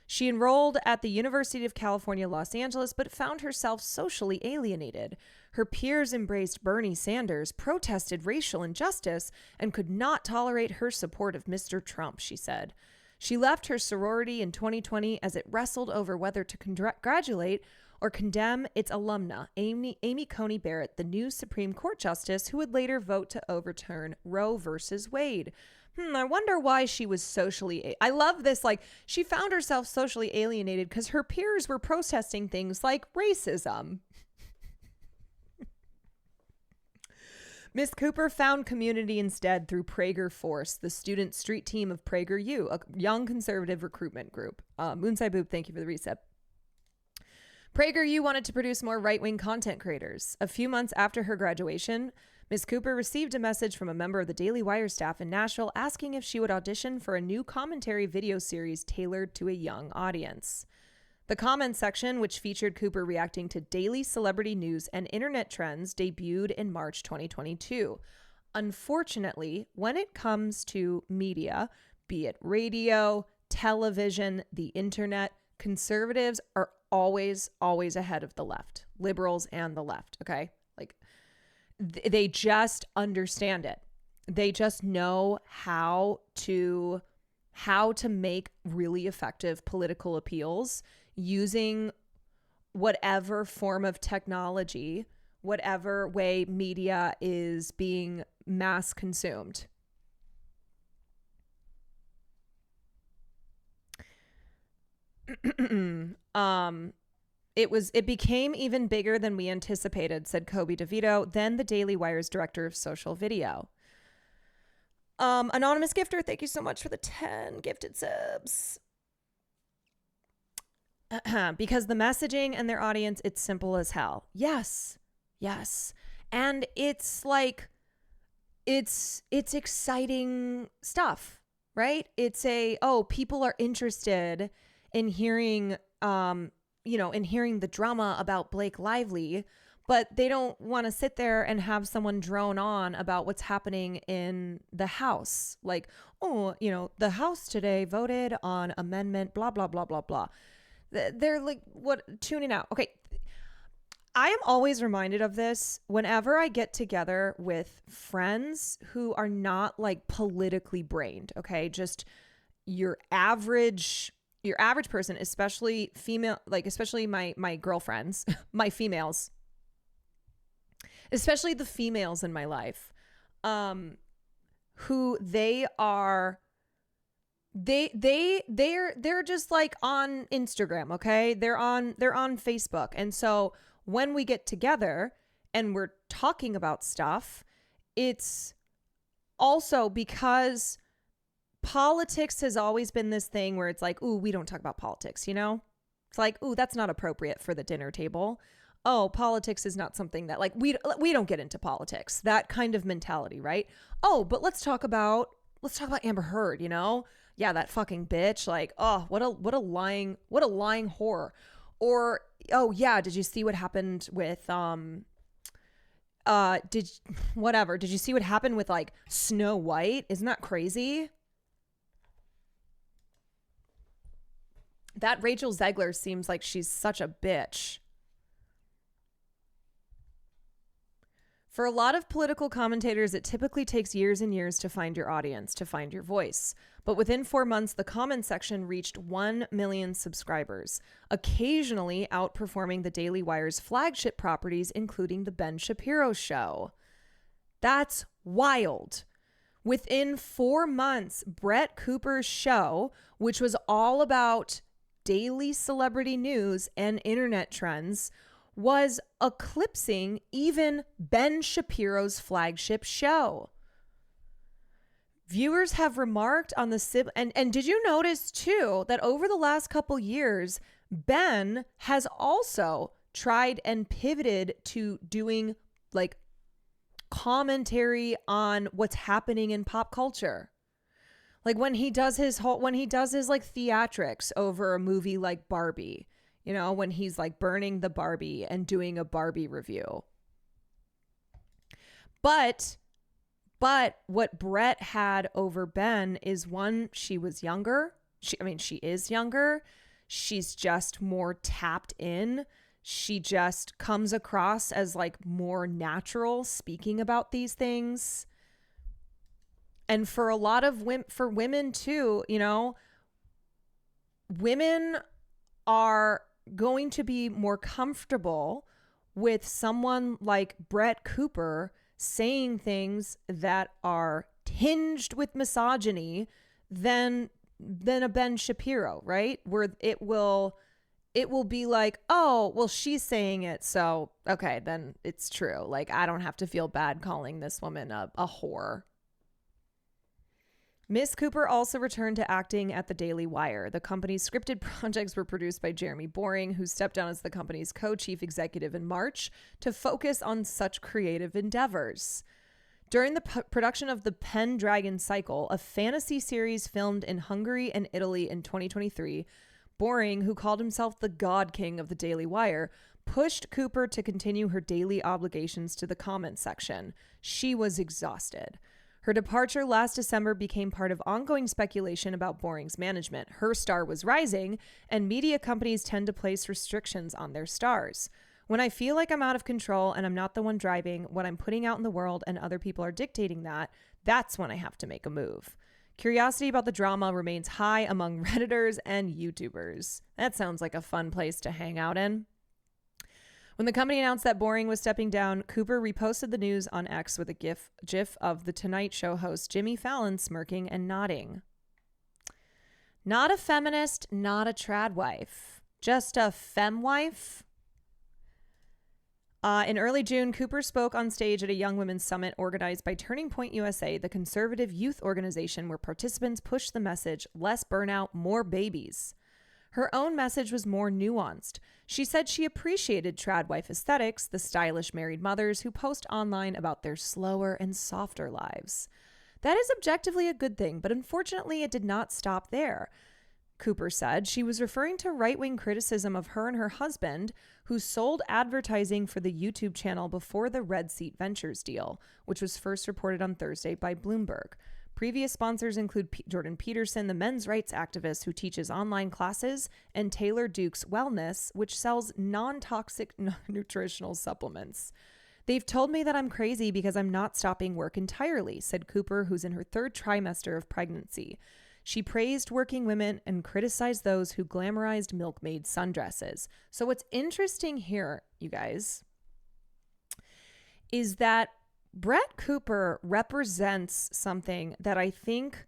She enrolled at the University of California, Los Angeles, but found herself socially alienated. Her peers embraced Bernie Sanders, protested racial injustice, and could not tolerate her support of Mr. Trump, she said. She left her sorority in 2020 as it wrestled over whether to congratulate or condemn its alumna, Amy Coney Barrett, the new Supreme Court justice who would later vote to overturn Roe versus Wade. I wonder why she was socially... I love this. Like, she found herself socially alienated because her peers were protesting things like racism. Miss Cooper found community instead through Prager Force, the student street team of PragerU, a young conservative recruitment group. Moonside Boob, thank you for the reset. PragerU wanted to produce more right-wing content creators. A few months after her graduation, Ms. Cooper received a message from a member of the Daily Wire staff in Nashville asking if she would audition for a new commentary video series tailored to a young audience. The comments section, which featured Cooper reacting to daily celebrity news and internet trends, debuted in March 2022. Unfortunately, when it comes to media, be it radio, television, the internet, conservatives are always ahead of the left, liberals and the left, okay? Like, they just understand it. They just know how to make really effective political appeals using whatever form of technology, whatever way media is being mass consumed. It became even bigger than we anticipated, said Kobe DeVito, then the Daily Wire's director of social video. Anonymous gifter, thank you so much for the 10 gifted subs. Because the messaging and their audience, it's simple as hell. Yes. And it's like, it's exciting stuff, right? It's people are interested in hearing, in hearing the drama about Blake Lively, but they don't want to sit there and have someone drone on about what's happening in the House. Like, the House today voted on amendment, blah, blah, blah, blah, blah. They're like, tuning out. Okay. I am always reminded of this whenever I get together with friends who are not like politically brained. Okay. Just your average person, especially female, like especially my girlfriends, my females, especially the females in my life, who they're just like on Instagram. Okay. They're on Facebook. And so when we get together and we're talking about stuff, it's also because politics has always been this thing where it's like, ooh, we don't talk about politics, It's like, ooh, that's not appropriate for the dinner table. Oh, politics is not something that, like, we don't get into politics. That kind of mentality, right? Oh, but let's talk about Amber Heard, Yeah, that fucking bitch. Like, oh, what a lying whore. Or, oh yeah, did you see what happened with did you see what happened with like Snow White? Isn't that crazy? That Rachel Zegler seems like she's such a bitch. For a lot of political commentators, it typically takes years and years to find your audience, to find your voice. But within 4 months, the comment section reached 1 million subscribers, occasionally outperforming the Daily Wire's flagship properties, including The Ben Shapiro Show. That's wild. Within 4 months, Brett Cooper's show, which was all about daily celebrity news and internet trends, was eclipsing even Ben Shapiro's flagship show. Viewers have remarked on the and did you notice too that over the last couple years, Ben has also tried and pivoted to doing like commentary on what's happening in pop culture. Like when he does his like theatrics over a movie like Barbie, when he's like burning the Barbie and doing a Barbie review. But what Brett had over Ben is, one, she was younger. She is younger. She's just more tapped in. She just comes across as like more natural speaking about these things. And for a lot of women too, you know, women are going to be more comfortable with someone like Brett Cooper saying things that are tinged with misogyny than a Ben Shapiro, right? Where it will be like, oh, well, she's saying it, so okay, then it's true. Like, I don't have to feel bad calling this woman a whore. Miss Cooper also returned to acting at the Daily Wire. The company's scripted projects were produced by Jeremy Boring, who stepped down as the company's co-chief executive in March to focus on such creative endeavors. During the production of the Pendragon Cycle, a fantasy series filmed in Hungary and Italy in 2023, Boring, who called himself the God King of the Daily Wire, pushed Cooper to continue her daily obligations to the comments section. She was exhausted. Her departure last December became part of ongoing speculation about Boring's management. Her star was rising, and media companies tend to place restrictions on their stars. When I feel like I'm out of control and I'm not the one driving what I'm putting out in the world and other people are dictating that, that's when I have to make a move. Curiosity about the drama remains high among Redditors and YouTubers. That sounds like a fun place to hang out in. When the company announced that Boring was stepping down, Cooper reposted the news on X with a gif of The Tonight Show host Jimmy Fallon smirking and nodding. Not a feminist, not a trad wife, just a fem wife. In early June, Cooper spoke on stage at a Young Women's Summit organized by Turning Point USA, the conservative youth organization where participants pushed the message, less burnout, more babies. Her own message was more nuanced. She said she appreciated trad wife aesthetics, the stylish married mothers who post online about their slower and softer lives. That is objectively a good thing, but unfortunately it did not stop there. Cooper said she was referring to right-wing criticism of her and her husband, who sold advertising for the YouTube channel before the Red Seat Ventures deal, which was first reported on Thursday by Bloomberg. Previous sponsors include Jordan Peterson, the men's rights activist who teaches online classes, and Taylor Duke's Wellness, which sells non-toxic nutritional supplements. They've told me that I'm crazy because I'm not stopping work entirely, said Cooper, who's in her third trimester of pregnancy. She praised working women and criticized those who glamorized milkmaid sundresses. So what's interesting here, you guys, is that Brett Cooper represents something that I think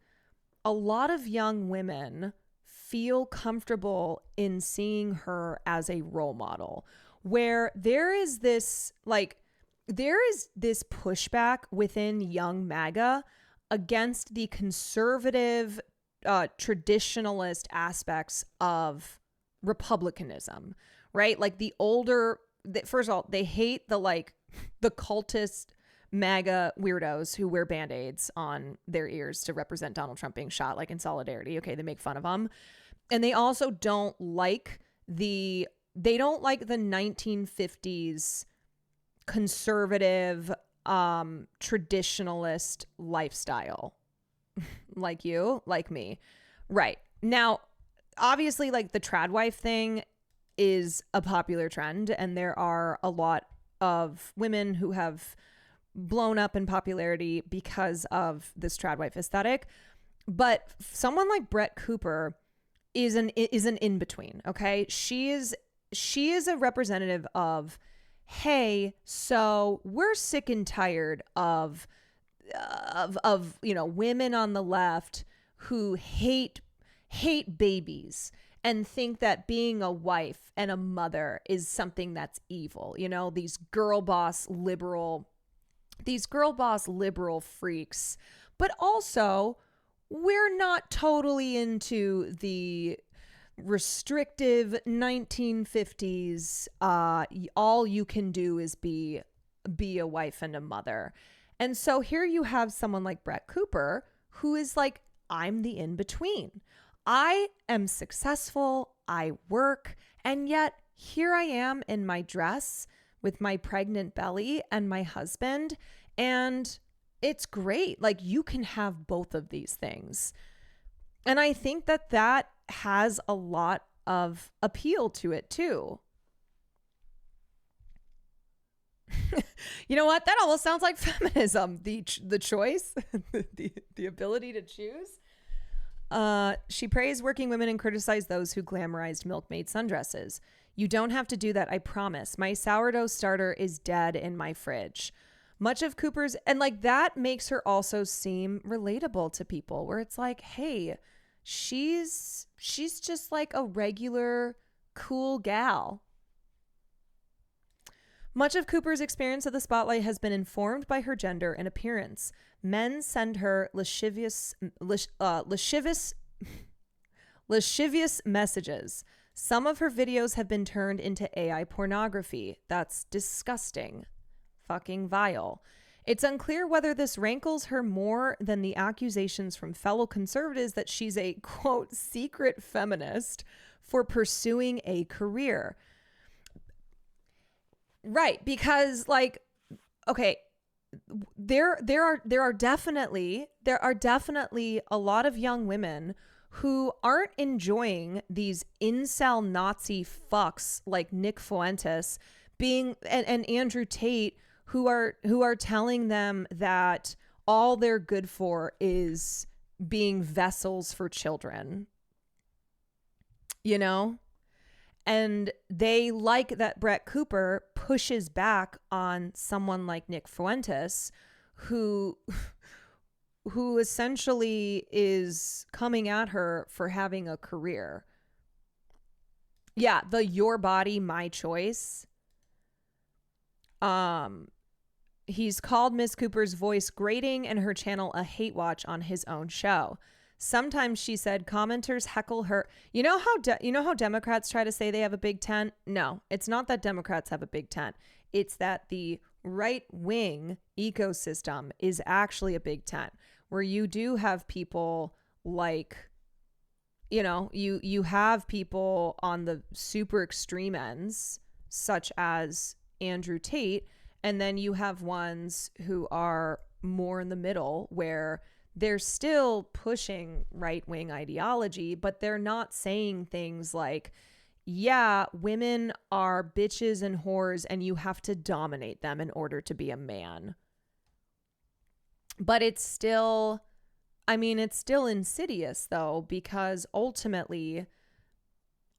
a lot of young women feel comfortable in seeing her as a role model, where there is this pushback within young MAGA against the conservative, traditionalist aspects of republicanism, right? Like first of all, they hate the cultist MAGA weirdos who wear Band-Aids on their ears to represent Donald Trump being shot, like in solidarity. Okay, they make fun of him. And they also don't like the 1950s conservative, traditionalist lifestyle. Like you, like me. Right. Now, obviously, like the trad wife thing is a popular trend, and there are a lot of women who have blown up in popularity because of this trad wife aesthetic. But someone like Brett Cooper is an in-between, okay? She is a representative of, hey, so we're sick and tired of women on the left who hate babies and think that being a wife and a mother is something that's evil. You know, these girl boss liberal freaks. But also, we're not totally into the restrictive 1950s, all you can do is be a wife and a mother. And so here you have someone like Brett Cooper, who is like, I'm the in-between. I am successful, I work, and yet here I am in my dress with my pregnant belly and my husband, and it's great. Like, you can have both of these things. And I think that has a lot of appeal to it too. You know what? That almost sounds like feminism. The choice, the ability to choose. She praised working women and criticized those who glamorized milkmaid sundresses. You don't have to do that, I promise. My sourdough starter is dead in my fridge. Much of Cooper's, and like that makes her also seem relatable to people, where it's like, hey, she's just like a regular cool gal. Much of Cooper's experience of the spotlight has been informed by her gender and appearance. Men send her lascivious messages. Some of her videos have been turned into AI pornography. That's disgusting. Fucking vile. It's unclear whether this rankles her more than the accusations from fellow conservatives that she's a, quote, secret feminist for pursuing a career. Right, because like, okay, there are definitely a lot of young women who aren't enjoying these incel Nazi fucks like Nick Fuentes being and Andrew Tate who are telling them that all they're good for is being vessels for children. You know? And they like that Brett Cooper pushes back on someone like Nick Fuentes, who essentially is coming at her for having a career. Yeah, the your body, my choice. He's called Miss Cooper's voice grating and her channel a hate watch on his own show. Sometimes, she said, commenters heckle her. You know how Democrats try to say they have a big tent? No, it's not that Democrats have a big tent. It's that the right-wing ecosystem is actually a big tent, where you do have people like, you know, you have people on the super extreme ends, such as Andrew Tate, and then you have ones who are more in the middle, where they're still pushing right-wing ideology, but they're not saying things like, yeah, women are bitches and whores and you have to dominate them in order to be a man. But it's still, I mean, it's still insidious though, because ultimately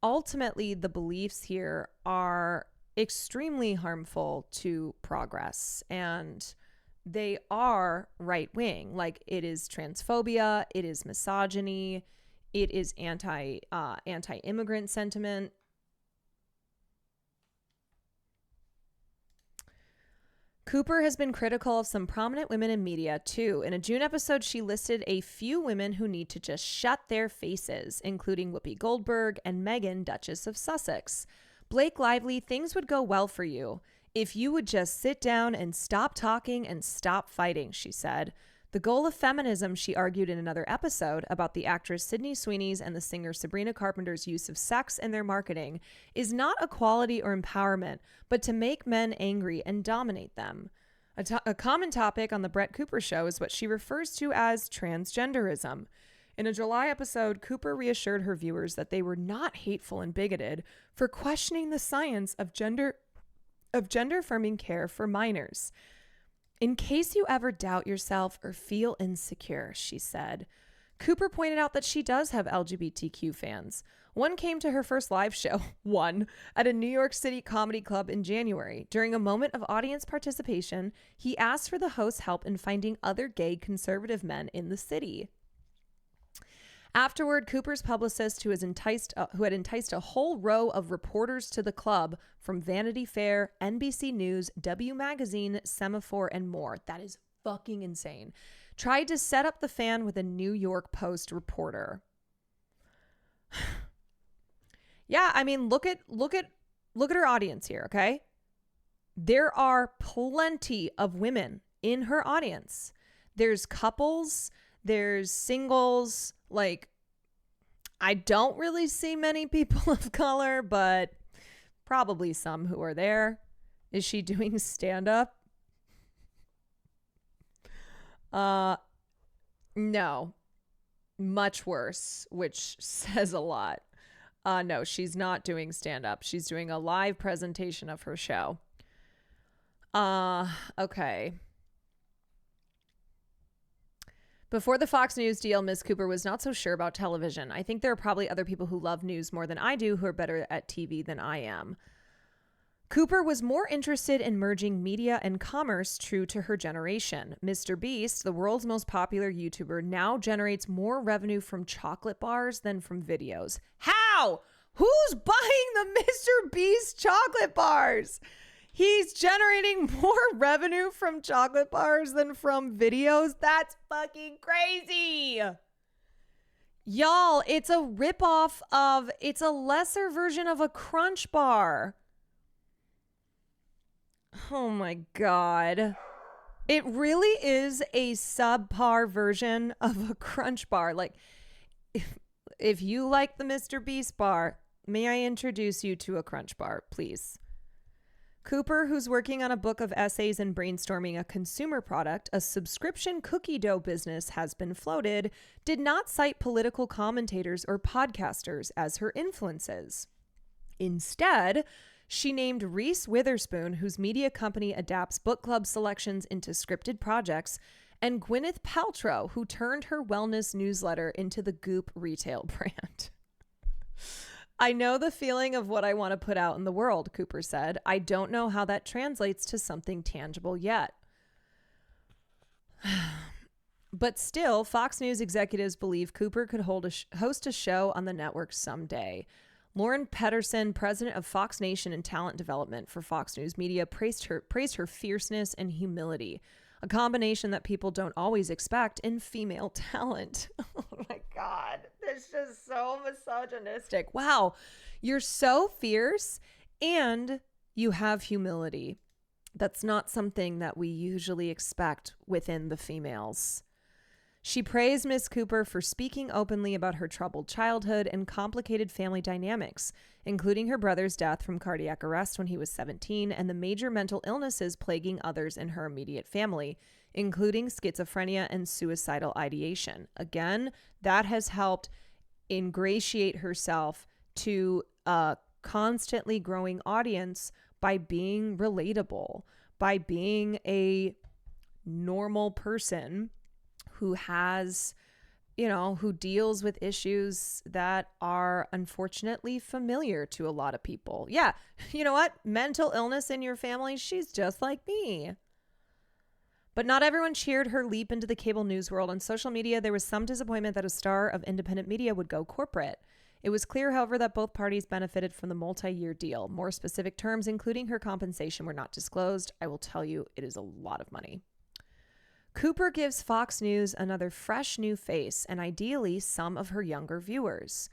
the beliefs here are extremely harmful to progress, and they are right-wing. Like, it is transphobia, it is misogyny, it is anti-immigrant sentiment. Cooper has been critical of some prominent women in media too. In a June episode, she listed a few women who need to just shut their faces, including Whoopi Goldberg and Meghan, Duchess of Sussex. Blake Lively, things would go well for you if you would just sit down and stop talking and stop fighting, she said. The goal of feminism, she argued in another episode about the actress Sydney Sweeney's and the singer Sabrina Carpenter's use of sex in their marketing, is not equality or empowerment, but to make men angry and dominate them. A common topic on the Brett Cooper show is what she refers to as transgenderism. In a July episode, Cooper reassured her viewers that they were not hateful and bigoted for questioning the science of gender-affirming care for minors. In case you ever doubt yourself or feel insecure, she said. Cooper pointed out that she does have LGBTQ fans. One came to her first live show, at a New York City comedy club in January. During a moment of audience participation, he asked for the host's help in finding other gay conservative men in the city. Afterward, Cooper's publicist, who had enticed a whole row of reporters to the club from Vanity Fair, NBC News, W Magazine, Semaphore, and more, that is fucking insane, tried to set up the fan with a New York Post reporter. Yeah, I mean, look at her audience here, okay? There are plenty of women in her audience. There's couples, there's singles. Like, I don't really see many people of color, but probably some who are there. Is she doing stand-up? No. Much worse, which says a lot. No, she's not doing stand-up. She's doing a live presentation of her show. Okay. Before the Fox News deal, Ms. Cooper was not so sure about television. I think there are probably other people who love news more than I do who are better at TV than I am. Cooper was more interested in merging media and commerce, true to her generation. Mr. Beast, the world's most popular YouTuber, now generates more revenue from chocolate bars than from videos. How? Who's buying the Mr. Beast chocolate bars? He's generating more revenue from chocolate bars than from videos? That's fucking crazy. Y'all, it's a ripoff of, it's a lesser version of a Crunch bar. Oh my God. It really is a subpar version of a Crunch bar. Like, if you like the Mr. Beast bar, may I introduce you to a Crunch bar, please? Cooper, who's working on a book of essays and brainstorming a consumer product, a subscription cookie dough business has been floated, did not cite political commentators or podcasters as her influences. Instead, she named Reese Witherspoon, whose media company adapts book club selections into scripted projects, and Gwyneth Paltrow, who turned her wellness newsletter into the Goop retail brand. I know the feeling of what I want to put out in the world, Cooper said. I don't know how that translates to something tangible yet. But still, Fox News executives believe Cooper could host a show on the network someday. Lauren Pedersen, president of Fox Nation and talent development for Fox News Media, praised her fierceness and humility, a combination that people don't always expect in female talent. Oh my God, this is so misogynistic. Wow, you're so fierce and you have humility. That's not something that we usually expect within the females. She praised Ms. Cooper for speaking openly about her troubled childhood and complicated family dynamics, including her brother's death from cardiac arrest when he was 17 and the major mental illnesses plaguing others in her immediate family, including schizophrenia and suicidal ideation. Again, that has helped ingratiate herself to a constantly growing audience by being relatable, by being a normal person who has, who deals with issues that are unfortunately familiar to a lot of people. Yeah, you know what? Mental illness in your family, she's just like me. But not everyone cheered her leap into the cable news world. On social media, there was some disappointment that a star of independent media would go corporate. It was clear, however, that both parties benefited from the multi-year deal. More specific terms, including her compensation, were not disclosed. I will tell you, it is a lot of money. Cooper gives Fox News another fresh new face and ideally some of her younger viewers.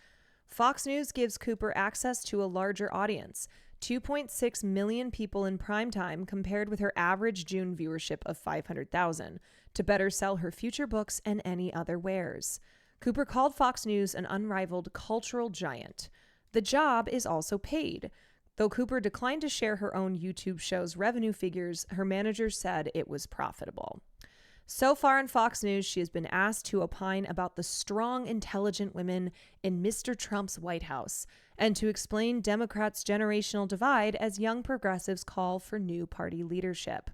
Fox News gives Cooper access to a larger audience, 2.6 million people in primetime compared with her average June viewership of 500,000, to better sell her future books and any other wares. Cooper called Fox News an unrivaled cultural giant. The job is also paid. Though Cooper declined to share her own YouTube show's revenue figures, her manager said it was profitable. So far in Fox News, she has been asked to opine about the strong, intelligent women in Mr. Trump's White House and to explain Democrats' generational divide as young progressives call for new party leadership.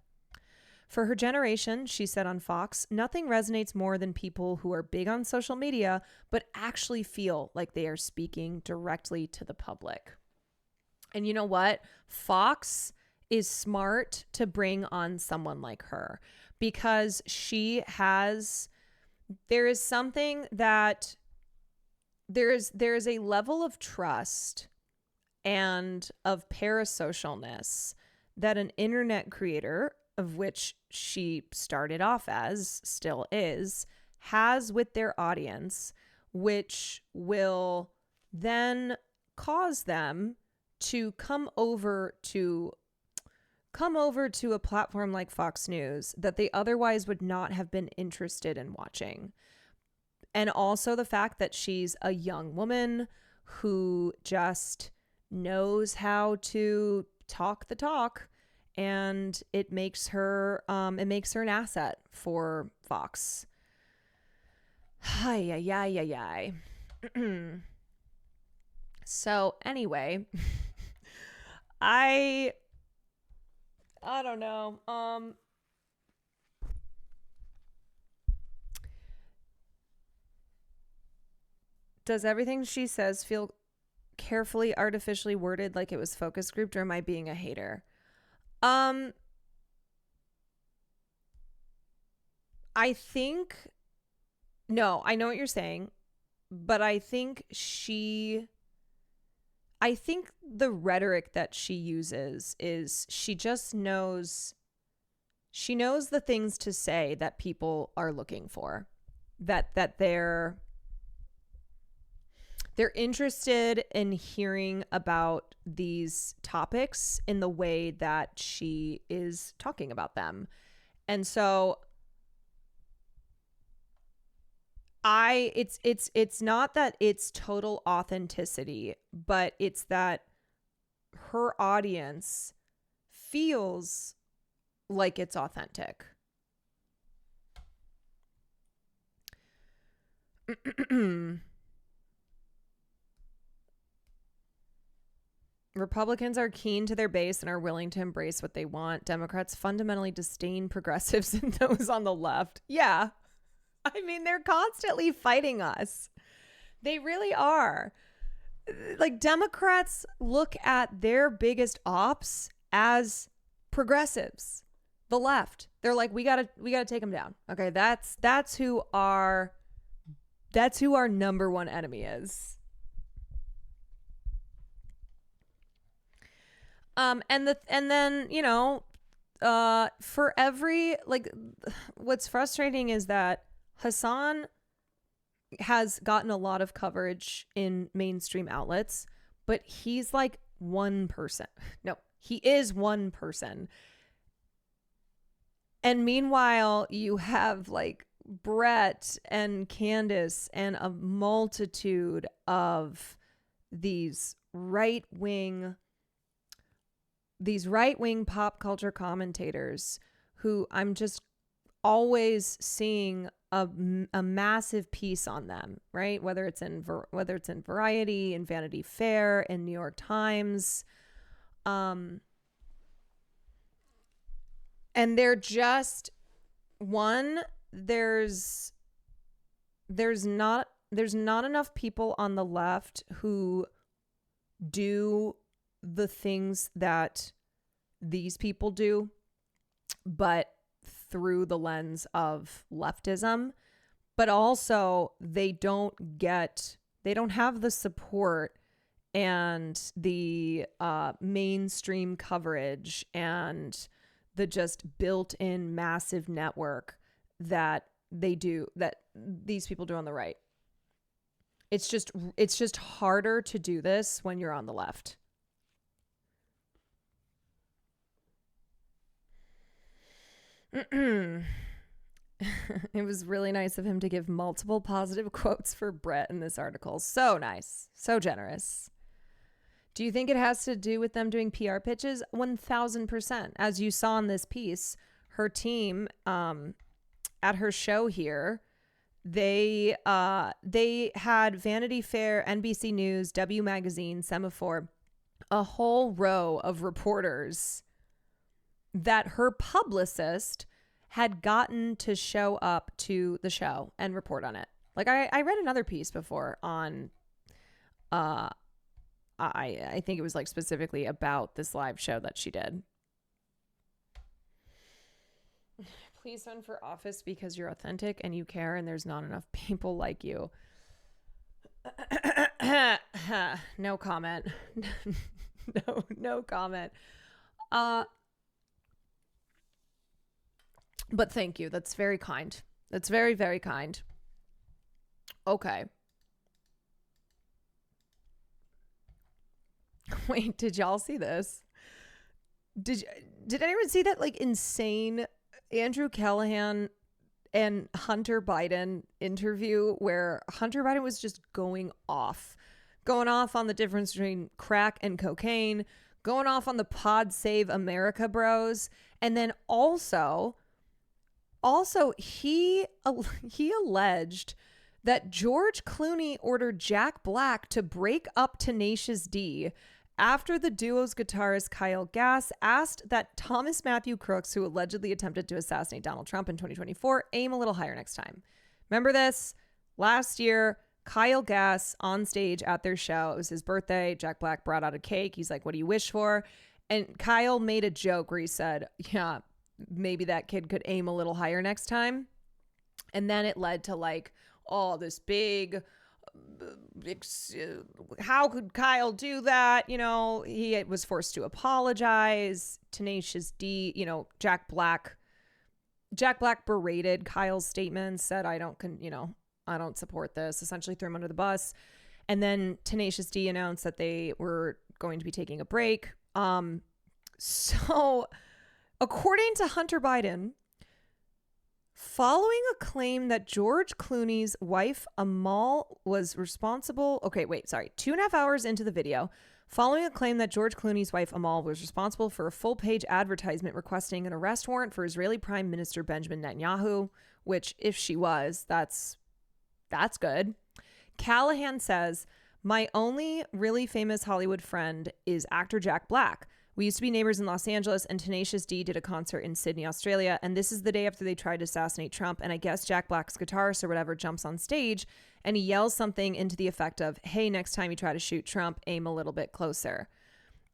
For her generation, she said on Fox, nothing resonates more than people who are big on social media but actually feel like they are speaking directly to the public. And you know what? Fox is smart to bring on someone like her, because there is something that there is a level of trust and of parasocialness that an internet creator, of which she started off as, still is, has with their audience, which will then cause them to come over to a platform like Fox News that they otherwise would not have been interested in watching. And also the fact that she's a young woman who just knows how to talk the talk, and it makes her an asset for Fox. Hi. So anyway, I don't know. Does everything she says feel carefully artificially worded like it was focus grouped, or am I being a hater? I think no, I know what you're saying, but I think the rhetoric that she uses is she just knows the things to say that people are looking for, that they're interested in hearing about these topics in the way that she is talking about them. And so it's not that it's total authenticity, but it's that her audience feels like it's authentic. Republicans are keen to their base and are willing to embrace what they want. Democrats fundamentally disdain progressives and those on the left. Yeah. I mean, they're constantly fighting us. They really are. Like, Democrats look at their biggest ops as progressives, the left. They're like, we gotta take them down. Okay, that's who our number one enemy is. And then, you know, for every, like, what's frustrating is that Hassan has gotten a lot of coverage in mainstream outlets, but he's like one person. No, he is one person. And meanwhile, you have like Brett and Candace and a multitude of these right-wing pop culture commentators who I'm just always seeing a massive piece on them, right? Whether it's in Variety, in Vanity Fair, in New York Times, and they're just there's not enough people on the left who do the things that these people do, but through the lens of leftism. But also they don't have the support and the mainstream coverage and the just built-in massive network that these people do on the right. It's just harder to do this when you're on the left. It was really nice of him to give multiple positive quotes for Brett in this article. So nice. So generous. Do you think it has to do with them doing PR pitches? 1000%. As you saw in this piece, her team at her show here, they had Vanity Fair, NBC News, W Magazine, Semaphore, a whole row of reporters that her publicist had gotten to show up to the show and report on it. Like, I read another piece before on I think it was like specifically about this live show that she did. Please run for office because you're authentic and you care and there's not enough people like you. No comment. No comment. But thank you. That's very kind. That's very, very kind. Okay. Wait, did y'all see this? Did anyone see that like insane Andrew Callahan and Hunter Biden interview where Hunter Biden was just going off on the difference between crack and cocaine, going off on the Pod Save America bros, and then also he alleged that George Clooney ordered Jack Black to break up Tenacious D after the duo's guitarist Kyle Gass asked that Thomas Matthew Crooks, who allegedly attempted to assassinate Donald Trump in 2024, aim a little higher next time. Remember this? Last year, Kyle Gass on stage at their show. It was his birthday. Jack Black brought out a cake. He's like, "What do you wish for?" And Kyle made a joke where he said, "Yeah, maybe that kid could aim a little higher next time." And then it led to like, oh, this big, how could Kyle do that? You know, he was forced to apologize. Tenacious D, you know, Jack Black berated Kyle's statements, said, I don't support this, essentially threw him under the bus. And then Tenacious D announced that they were going to be taking a break. So according to Hunter Biden, following a claim that George Clooney's wife Amal was responsible. 2.5 hours into the video, following a claim that George Clooney's wife Amal was responsible for a full-page advertisement requesting an arrest warrant for Israeli Prime Minister Benjamin Netanyahu, which if she was, that's good. Callahan says, "My only really famous Hollywood friend is actor Jack Black. We used to be neighbors in Los Angeles, and Tenacious D did a concert in Sydney, Australia. And this is the day after they tried to assassinate Trump. And I guess Jack Black's guitarist or whatever jumps on stage and he yells something into the effect of, 'Hey, next time you try to shoot Trump, aim a little bit closer.'"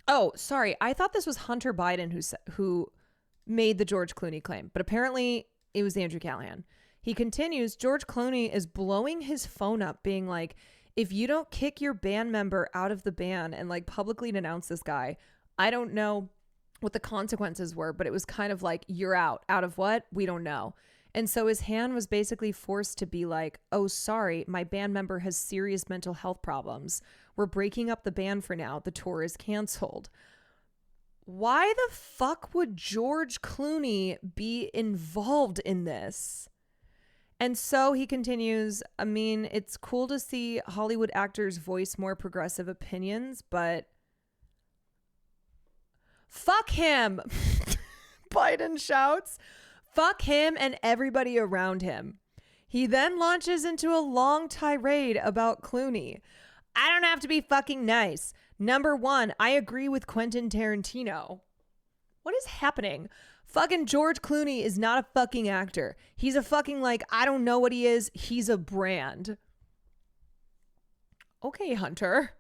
Oh, sorry. I thought this was Hunter Biden who made the George Clooney claim, but apparently it was Andrew Callahan. He continues, "George Clooney is blowing his phone up being like, if you don't kick your band member out of the band and like publicly denounce this guy, I don't know what the consequences were, but it was kind of like, you're out. Out of what? We don't know." And so his hand was basically forced to be like, "Oh, sorry, my band member has serious mental health problems. We're breaking up the band for now. The tour is canceled." Why the fuck would George Clooney be involved in this? And so he continues, "I mean, it's cool to see Hollywood actors voice more progressive opinions, but fuck him." Biden shouts, "Fuck him and everybody around him." He then launches into a long tirade about Clooney. "I don't have to be fucking nice. Number one, I agree with Quentin Tarantino." What is happening? Fucking George Clooney is not a fucking actor. He's a fucking I don't know what he is. He's a brand. Okay, Hunter.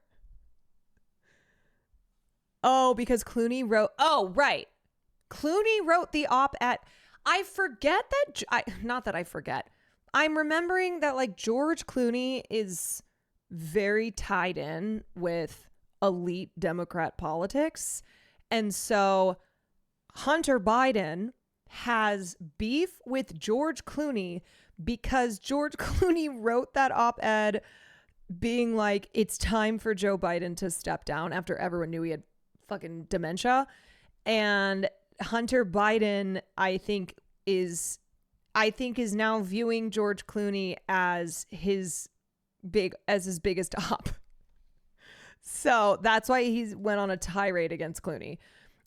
Oh, because Clooney wrote... Oh, right. Clooney wrote the op-ed. I forget that... Not that I forget. I'm remembering that, George Clooney is very tied in with elite Democrat politics. And so Hunter Biden has beef with George Clooney because George Clooney wrote that op-ed being like, it's time for Joe Biden to step down after everyone knew he had fucking dementia. And Hunter Biden, I think is now viewing George Clooney as his biggest op. So that's why he went on a tirade against Clooney.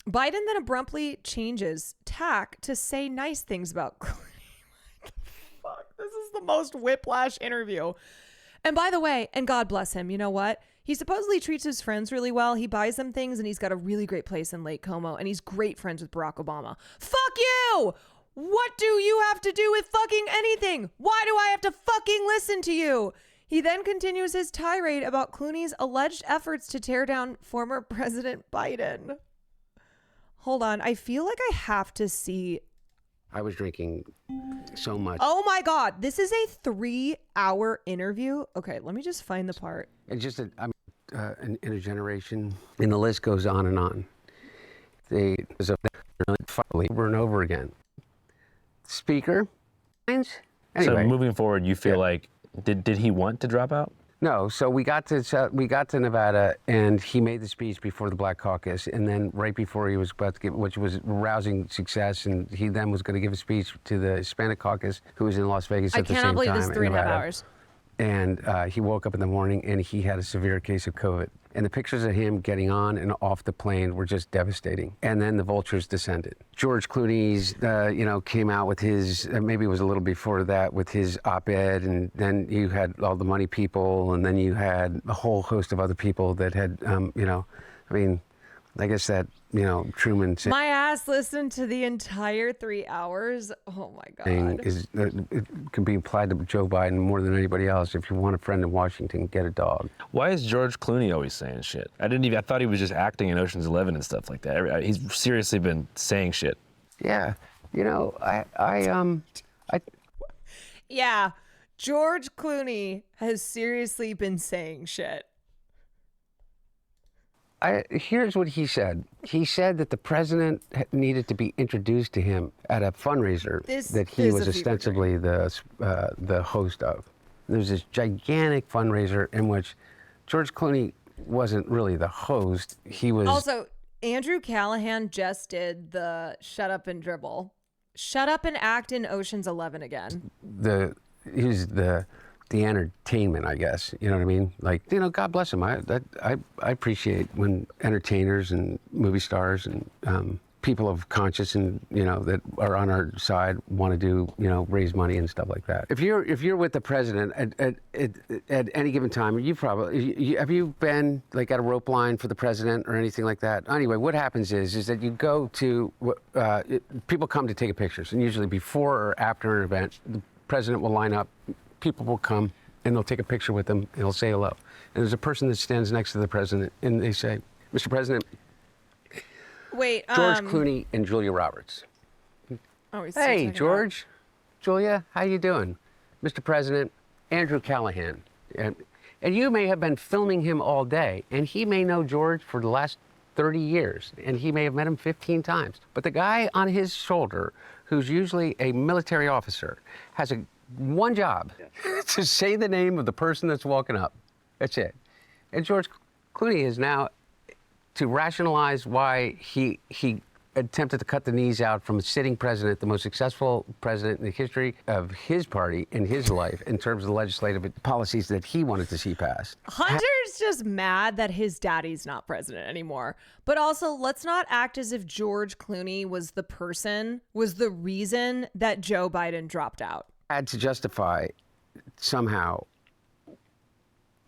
Biden then abruptly changes tack to say nice things about Clooney. What the fuck? This is the most whiplash interview. And by the way, and God bless him, you know what? He supposedly treats his friends really well. He buys them things and he's got a really great place in Lake Como and he's great friends with Barack Obama. Fuck you! What do you have to do with fucking anything? Why do I have to fucking listen to you? He then continues his tirade about Clooney's alleged efforts to tear down former President Biden. Hold on. I feel like I have to see. I was drinking so much. Oh my God. This is a 3-hour interview. Okay, let me just find the part. It's just I'm in a generation, and the list goes on and on. There's over and over again. Speaker. Anyway. So moving forward, you feel like, did he want to drop out? No, so we got to Nevada, and he made the speech before the Black Caucus, and then right before he was about to give, which was rousing success, and he then was going to give a speech to the Hispanic Caucus, who was in Las Vegas at the same time. I cannot believe this is 3.5 hours. And he woke up in the morning and he had a severe case of COVID. And the pictures of him getting on and off the plane were just devastating. And then the vultures descended. George Clooney's, came out with his, maybe it was a little before that, with his op-ed, and then you had all the money people, and then you had a whole host of other people that had, I guess that, Truman said. My ass listened to the entire 3 hours. Oh my God. It can be applied to Joe Biden more than anybody else. If you want a friend in Washington, get a dog. Why is George Clooney always saying shit? I thought he was just acting in Ocean's 11 and stuff like that. He's seriously been saying shit. Yeah. Yeah. George Clooney has seriously been saying shit. Here's what he said. He said that the president needed to be introduced to him at a fundraiser that he was ostensibly the host of. There was this gigantic fundraiser in which George Clooney wasn't really the host. He was also Andrew Callahan just did the shut up and dribble, shut up and act in Ocean's 11 again. He's the entertainment, I guess. You know what I mean? Like, God bless him. I appreciate when entertainers and movie stars and people of conscience and that are on our side want to do raise money and stuff like that. If you're with the president at any given time, have you been like at a rope line for the president or anything like that? Anyway, what happens is that you go to people come to take pictures, and usually before or after an event, the president will line up. People will come and they'll take a picture with them and they'll say hello. And there's a person that stands next to the president and they say, Mr. President, wait, George Clooney and Julia Roberts. Oh, he's hey, George, Julia, how you doing? Mr. President, Andrew Callahan. And you may have been filming him all day, and he may know George for the last 30 years, and he may have met him 15 times. But the guy on his shoulder, who's usually a military officer, has one job, to say the name of the person that's walking up. That's it. And George Clooney is now to rationalize why he attempted to cut the knees out from a sitting president, the most successful president in the history of his party in his life in terms of the legislative policies that he wanted to see passed. Hunter's just mad that his daddy's not president anymore. But also, let's not act as if George Clooney was the reason that Joe Biden dropped out. Had to justify somehow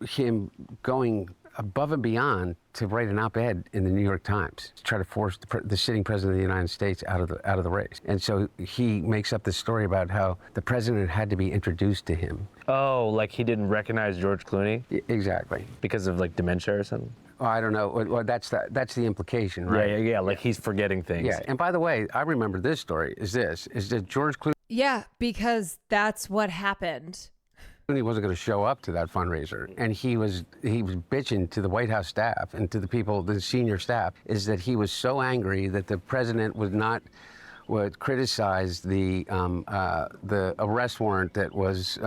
him going above and beyond to write an op-ed in the New York Times to try to force the sitting president of the United States out of the race. And so he makes up this story about how the president had to be introduced to him. Oh, like he didn't recognize George Clooney? Exactly. Because of like dementia or something? Oh, I don't know. Well, that's the implication, right? Yeah, like he's forgetting things. Yeah, and by the way, I remember this story is that George Clooney. Yeah, because that's what happened. He wasn't going to show up to that fundraiser, and he was bitching to the White House staff and to the people, the senior staff, is that he was so angry that the president would criticize the arrest warrant that was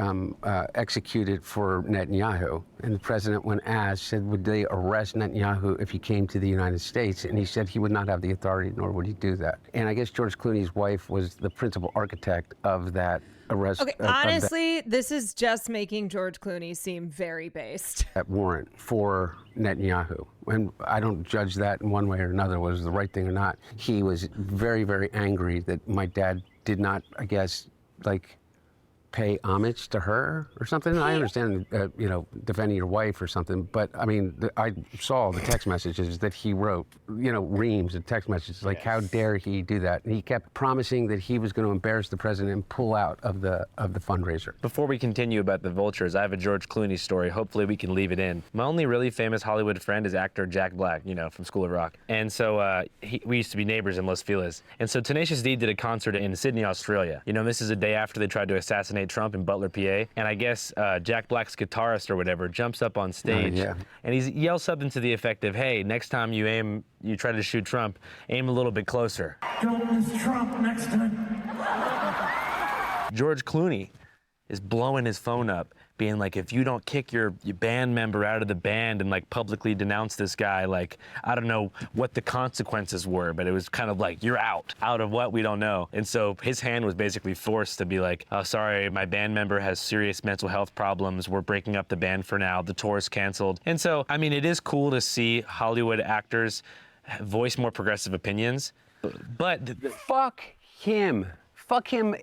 executed for Netanyahu. And the president, when asked, said, would they arrest Netanyahu if he came to the United States? And he said he would not have the authority, nor would he do that. And I guess George Clooney's wife was the principal architect of that arrest. Okay, honestly, this is just making George Clooney seem very based. That warrant for Netanyahu. And I don't judge that in one way or another, was the right thing or not. He was very, very angry that my dad did not, I guess, like, pay homage to her or something. I understand, defending your wife or something, but I mean, I saw the text messages that he wrote, reams of text messages, like, how dare he do that? And he kept promising that he was going to embarrass the president and pull out of the fundraiser. Before we continue about the vultures, I have a George Clooney story. Hopefully we can leave it in. My only really famous Hollywood friend is actor Jack Black, from School of Rock. And so we used to be neighbors in Los Feliz. And so Tenacious D did a concert in Sydney, Australia. This is a day after they tried to assassinate Trump in Butler, PA. And I guess Jack Black's guitarist or whatever jumps up on stage and he yells something to the effect of, hey, next time you try to shoot Trump, aim a little bit closer. Don't miss Trump next time. George Clooney is blowing his phone up, being like, if you don't kick your band member out of the band and like publicly denounce this guy, like, I don't know what the consequences were, but it was kind of like, you're out of what, we don't know. And so his hand was basically forced to be like, oh, sorry, my band member has serious mental health problems. We're breaking up the band for now. The tour is canceled. And so, I mean, it is cool to see Hollywood actors voice more progressive opinions, but fuck him. Fuck him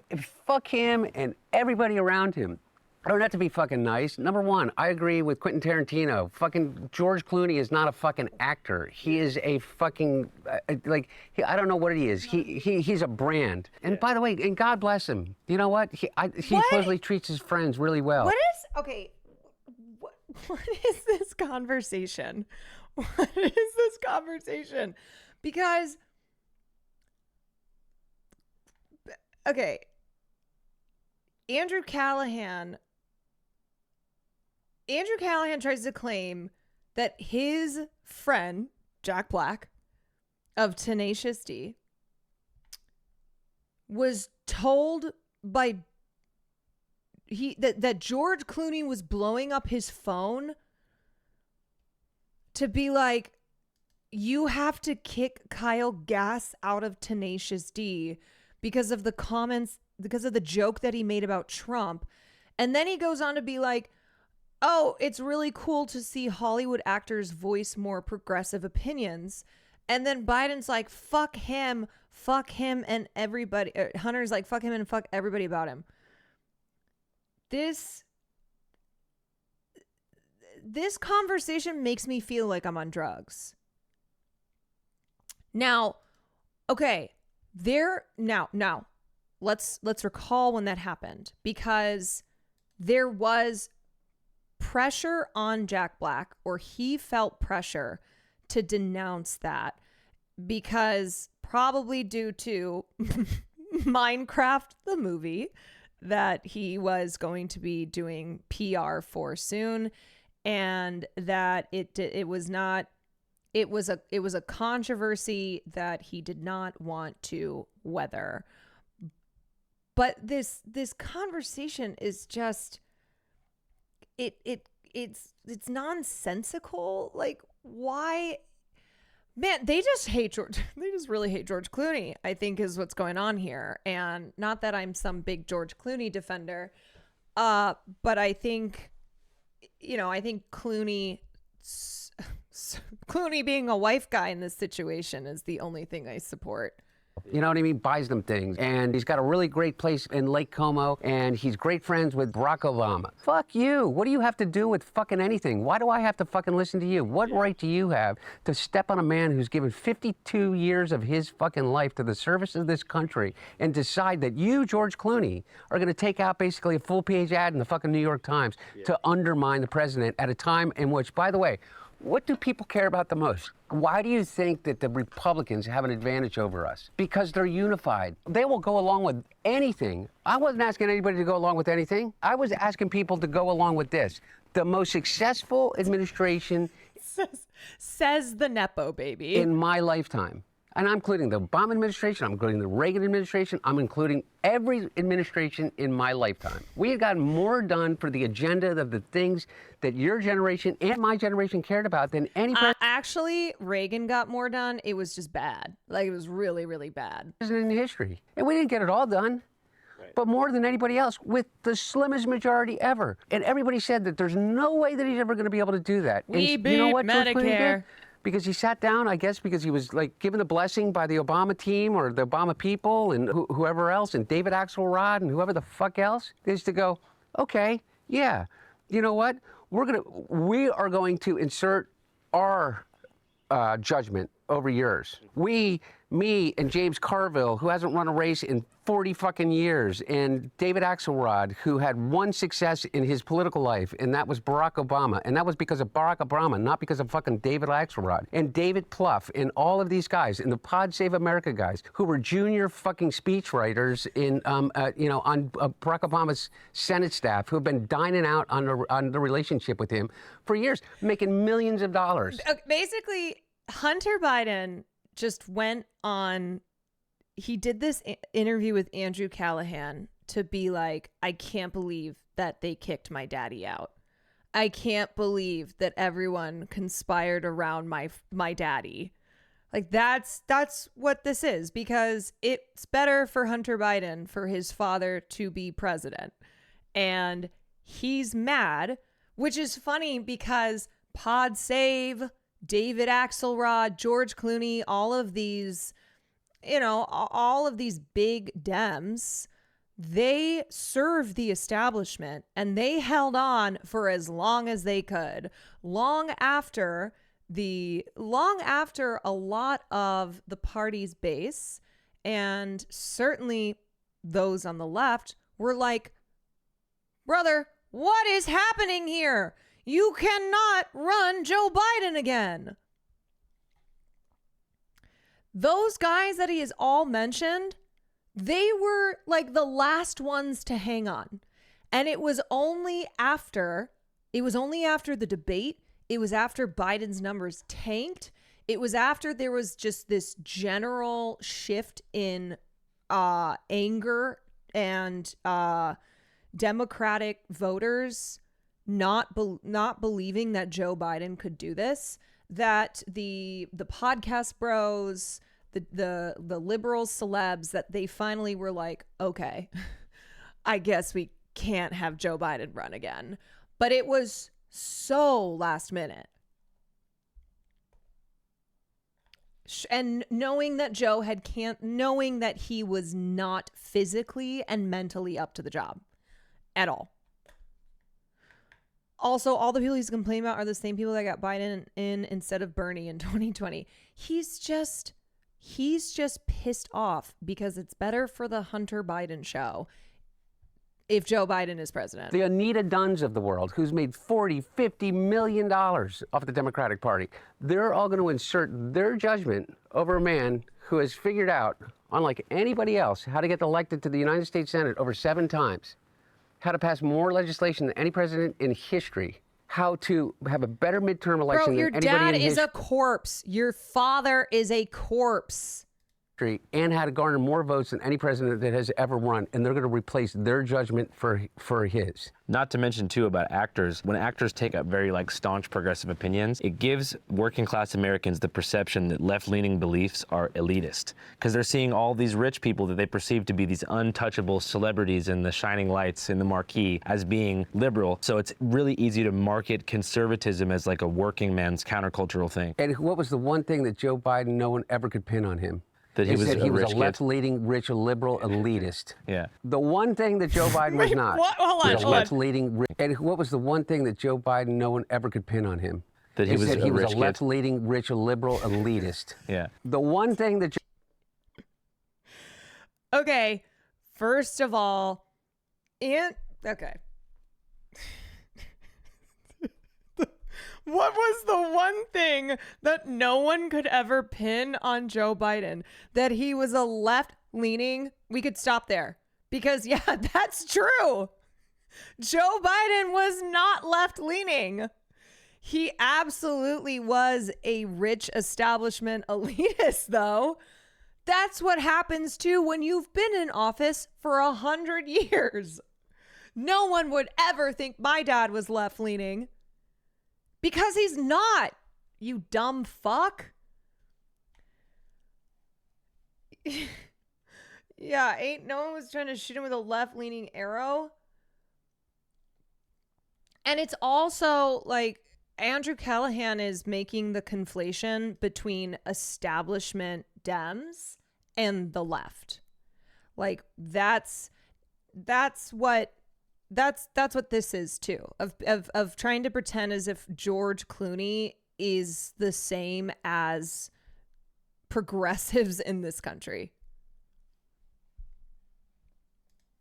and everybody around him. Or not to be fucking nice. Number one, I agree with Quentin Tarantino. Fucking George Clooney is not a fucking actor. He is a fucking, I don't know what he is. He's a brand. And by the way, and God bless him. You know what? He supposedly treats his friends really well. What is this conversation? What is this conversation? Because, okay, Andrew Callahan tries to claim that his friend, Jack Black of Tenacious D, was told by that George Clooney was blowing up his phone to be like, you have to kick Kyle Gass out of Tenacious D because of the comments, because of the joke that he made about Trump. And then he goes on to be like, oh, it's really cool to see Hollywood actors voice more progressive opinions. And then Biden's like, fuck him and everybody. Hunter's like, fuck him and fuck everybody about him. This conversation makes me feel like I'm on drugs. Now, okay, now, let's recall when that happened, because there was pressure on Jack Black, or he felt pressure to denounce that, because probably due to Minecraft, the movie, that he was going to be doing PR for soon, and that it was a controversy that he did not want to weather. But this conversation is just it's nonsensical. Like, why? Man, they just really hate George Clooney, I think, is what's going on here. And not that I'm some big George Clooney defender, but I think, I think Clooney being a wife guy in this situation is the only thing I support. You know what I mean? Buys them things. And he's got a really great place in Lake Como, and he's great friends with Barack Obama. Fuck you. What do you have to do with fucking anything? Why do I have to fucking listen to you? What right do you have to step on a man who's given 52 years of his fucking life to the service of this country and decide that you, George Clooney, are going to take out basically a full-page ad in the fucking New York Times to undermine the president at a time in which, by the way, what do people care about the most? Why do you think that the Republicans have an advantage over us? Because they're unified. They will go along with anything. I wasn't asking anybody to go along with anything. I was asking people to go along with this. The most successful administration says the Nepo baby in my lifetime. And I'm including the Obama administration, I'm including the Reagan administration, I'm including every administration in my lifetime. We have gotten more done for the agenda of the things that your generation and my generation cared about than any president. Actually, Reagan got more done. It was just bad. Like, it was really, really bad. In history. And we didn't get it all done. But more than anybody else, with the slimmest majority ever. And everybody said that there's no way that he's ever going to be able to do that. We and beat you know what George Clooney Medicare. did? Because he sat down, I guess, because he was like given a blessing by the Obama team or the Obama people and whoever else, and David Axelrod and whoever the fuck else, is to go, okay, yeah, you know what? We are going to insert our judgment over yours. Me and James Carville, who hasn't run a race in 40 fucking years, and David Axelrod, who had one success in his political life, and that was Barack Obama. And that was because of Barack Obama, not because of fucking David Axelrod. And David Plouffe, and all of these guys, and the Pod Save America guys, who were junior fucking speechwriters on Barack Obama's Senate staff, who have been dining out on the relationship with him for years, making millions of dollars. Basically, Hunter Biden just went on, he did this interview with Andrew Callahan to be like, I can't believe that they kicked my daddy out. I can't believe that everyone conspired around my daddy. Like that's what this is, because it's better for Hunter Biden for his father to be president. And he's mad, which is funny because Pod Save, David Axelrod, George Clooney, all of these, all of these big Dems, they served the establishment and they held on for as long as they could, long after a lot of the party's base, and certainly those on the left, were like, brother, what is happening here? You cannot run Joe Biden again. Those guys that he has all mentioned, they were like the last ones to hang on. And it was only after the debate, it was after Biden's numbers tanked, it was after there was just this general shift in anger and Democratic voters not believing that Joe Biden could do this, that the podcast bros, the liberal celebs, that they finally were like, okay, I guess we can't have Joe Biden run again. But it was so last minute. And knowing that knowing that he was not physically and mentally up to the job at all. Also, all the people he's complaining about are the same people that got Biden in instead of Bernie in 2020. He's just pissed off because it's better for the Hunter Biden show if Joe Biden is president. The Anita Dunns of the world, who's made $40-50 million off the Democratic Party, they're all going to insert their judgment over a man who has figured out, unlike anybody else, how to get elected to the United States Senate over 7 times, how to pass more legislation than any president in history, how to have a better midterm election Bro, than anybody in your dad is history. a corpse. Your father is a corpse. And how to garner more votes than any president that has ever run, and they're going to replace their judgment for his. Not to mention, too, about actors. When actors take up very, staunch progressive opinions, it gives working class Americans the perception that left-leaning beliefs are elitist. Because they're seeing all these rich people that they perceive to be these untouchable celebrities in the shining lights in the marquee as being liberal. So it's really easy to market conservatism as a working man's countercultural thing. And what was the one thing that Joe Biden, no one ever could pin on him? That he was a left-leaning, rich, liberal elitist. Yeah. The one thing that Joe Biden was not. Hold on. Left-leaning, and what was the one thing that Joe Biden, no one ever could pin on him? That he was a left-leaning, rich, liberal elitist. Yeah. The one thing that. Okay, first of all, okay. What was the one thing that no one could ever pin on Joe Biden? That he was a left-leaning? We could stop there. Because, yeah, that's true. Joe Biden was not left-leaning. He absolutely was a rich establishment elitist, though. That's what happens, too, when you've been in office for 100 years. No one would ever think my dad was left-leaning. Because he's not, you dumb fuck. Yeah, no one was trying to shoot him with a left-leaning arrow. And it's also Andrew Callahan is making the conflation between establishment Dems and the left. That's what this is too, of trying to pretend as if George Clooney is the same as progressives in this country.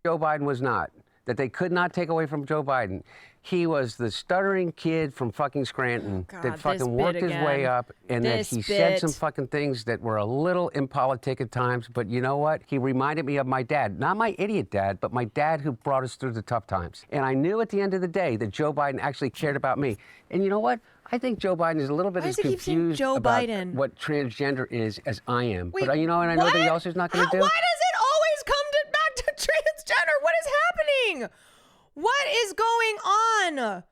Joe Biden was not. That they could not take away from Joe Biden. He was the stuttering kid from fucking Scranton that fucking worked his way up, and that he said some fucking things that were a little impolitic at times. But you know what? He reminded me of my dad. Not my idiot dad, but my dad who brought us through the tough times. And I knew at the end of the day that Joe Biden actually cared about me. And you know what? I think Joe Biden is a little bit as confused about what transgender is as I am. Wait, but and I know that he also is not going to do. Why does it always come back to transgender? What is happening? What is going on?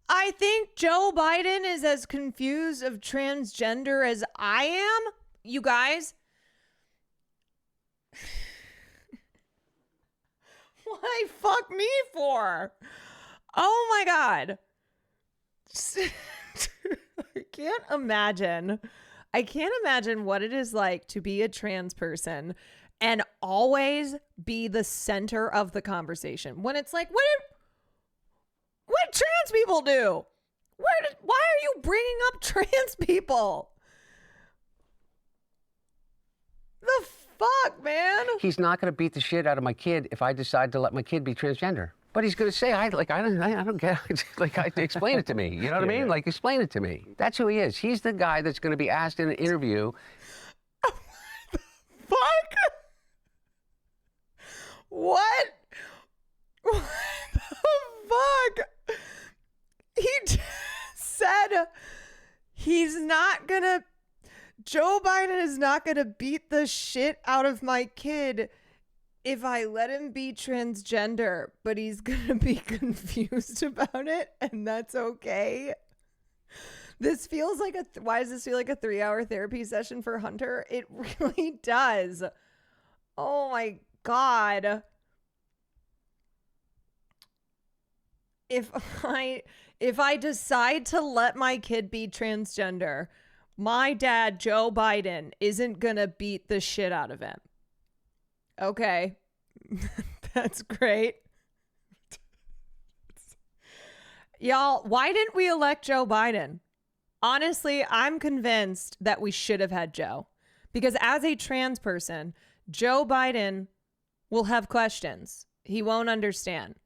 I think Joe Biden is as confused of transgender as I am. You guys. Why fuck me for? Oh my God. I can't imagine what it is like to be a trans person and always be the center of the conversation. When it's like, what trans people do? Why are you bringing up trans people? The fuck, man? He's not going to beat the shit out of my kid if I decide to let my kid be transgender. But he's going to say, I don't get it. Like, explain it to me. You know what I mean? Like, explain it to me. That's who he is. He's the guy that's going to be asked in an interview. What the fuck? What? What the fuck? He just said he's not going to, Joe Biden is not going to beat the shit out of my kid if I let him be transgender, but he's going to be confused about it, and that's okay. This feels like why does this feel like a 3-hour therapy session for Hunter? It really does. Oh my God. If I decide to let my kid be transgender, my dad, Joe Biden, isn't going to beat the shit out of him. Okay. That's great. Y'all, why didn't we elect Joe Biden? Honestly, I'm convinced that we should have had Joe. Because as a trans person, Joe Biden will have questions. He won't understand.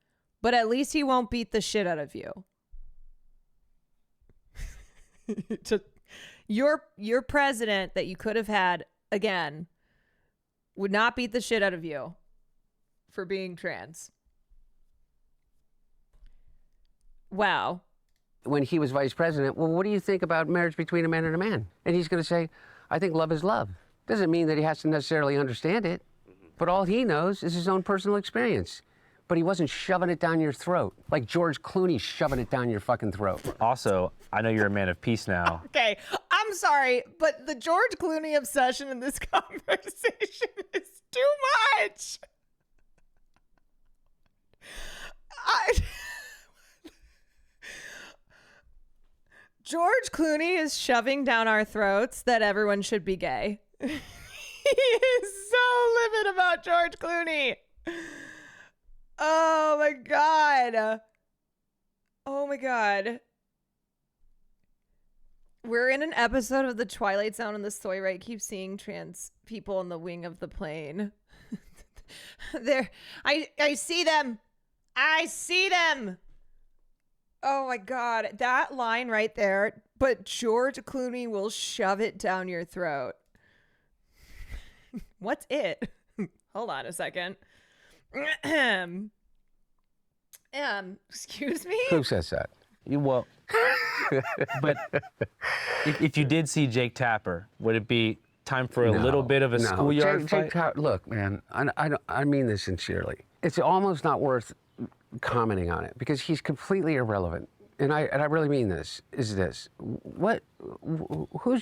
But at least he won't beat the shit out of you. Your president that you could have had, again, would not beat the shit out of you for being trans. Wow. When he was vice president, well, what do you think about marriage between a man and a man? And he's going to say, I think love is love. Doesn't mean that he has to necessarily understand it, but all he knows is his own personal experience. But he wasn't shoving it down your throat like George Clooney shoving it down your fucking throat. Also, I know you're a man of peace now. Okay, I'm sorry, but the George Clooney obsession in this conversation is too much. George Clooney is shoving down our throats that everyone should be gay. He is so livid about George Clooney. Oh my God. Oh my God. We're in an episode of The Twilight Zone and the Soyrite keeps seeing trans people in the wing of the plane. I see them. I see them. Oh my God. That line right there. But George Clooney will shove it down your throat. What's it? Hold on a second. Excuse me? Who says that? Well, but if you did see Jake Tapper, would it be time for a little bit of a schoolyard fight? Look, man, I mean this sincerely. It's almost not worth commenting on it because he's completely irrelevant. And I really mean this, who's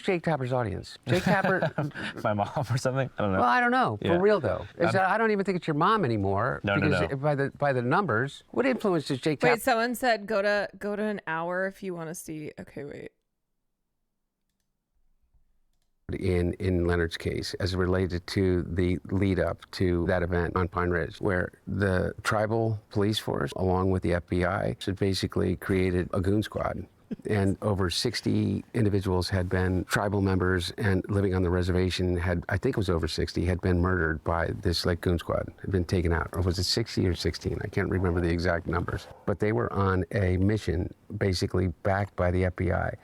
Jake Tapper's audience? Jake Tapper? My mom or something? I don't know. Well, I don't know. Yeah. For real, though. I don't even think it's your mom anymore. No. By the numbers, what influence does Jake Tapper? Wait, someone said go to an hour if you want to see. Okay, wait. In Leonard's case, as related to the lead up to that event on Pine Ridge, where the tribal police force, along with the FBI, had basically created a goon squad. And over 60 individuals had been tribal members and living on the reservation I think it was over 60, had been murdered by this goon squad, had been taken out. Or was it 60 or 16? I can't remember the exact numbers. But they were on a mission basically backed by the FBI.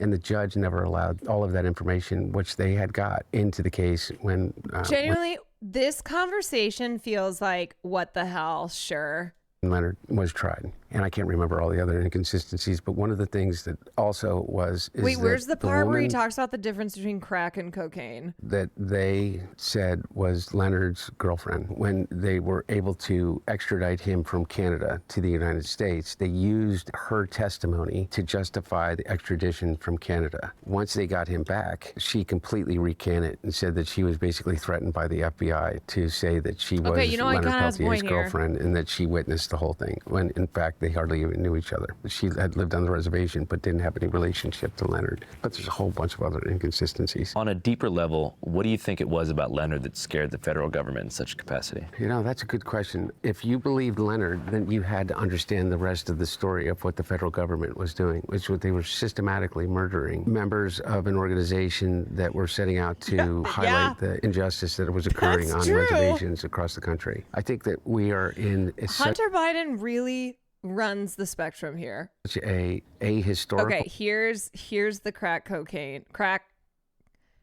And the judge never allowed all of that information, which they had got, into the case when... Genuinely, this conversation feels like, what the hell, sure. Leonard was tried. and I can't remember all the other inconsistencies, but one of the things that also was is Wait, where's the part where he woman talks about the difference between crack and cocaine? that they said was Leonard's girlfriend. When they were able to extradite him from Canada to the United States, they used her testimony to justify the extradition from Canada. Once they got him back, she completely recanted and said that she was basically threatened by the FBI to say that she was Leonard Peltier's girlfriend and that she witnessed the whole thing, when in fact they hardly even knew each other. She had lived on the reservation but didn't have any relationship to Leonard. But there's a whole bunch of other inconsistencies. On a deeper level, what do you think it was about Leonard that scared the federal government in such capacity? You know, that's a good question. If you believed Leonard, then you had to understand the rest of the story of what the federal government was doing, which was they were systematically murdering members of an organization that were setting out to highlight the injustice that was occurring on reservations across the country. I think that we are in Hunter Biden really runs the spectrum here. such a historical. Okay, here's the crack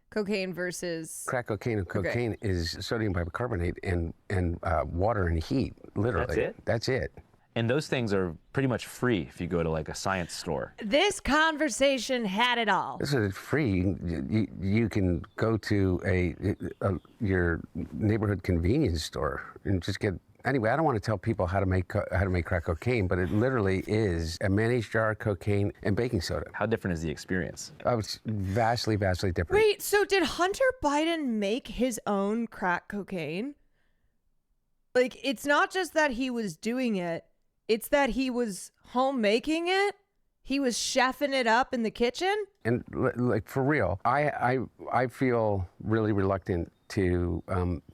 cocaine versus Crack cocaine and cocaine is sodium bicarbonate and water and heat, literally. That's it? That's it. And those things are pretty much free if you go to like a science store. This conversation had it all. This is free. You can go to your neighborhood convenience store and just get. Anyway, I don't want to tell people how to make crack cocaine, but it literally is a mayonnaise jar, cocaine, and baking soda. How different is the experience? Oh, it's vastly, vastly different. Wait, so did Hunter Biden make his own crack cocaine? Like, it's not just that he was doing it, it's that he was home making it? He was chefing it up in the kitchen? And like, for real, I feel really reluctant to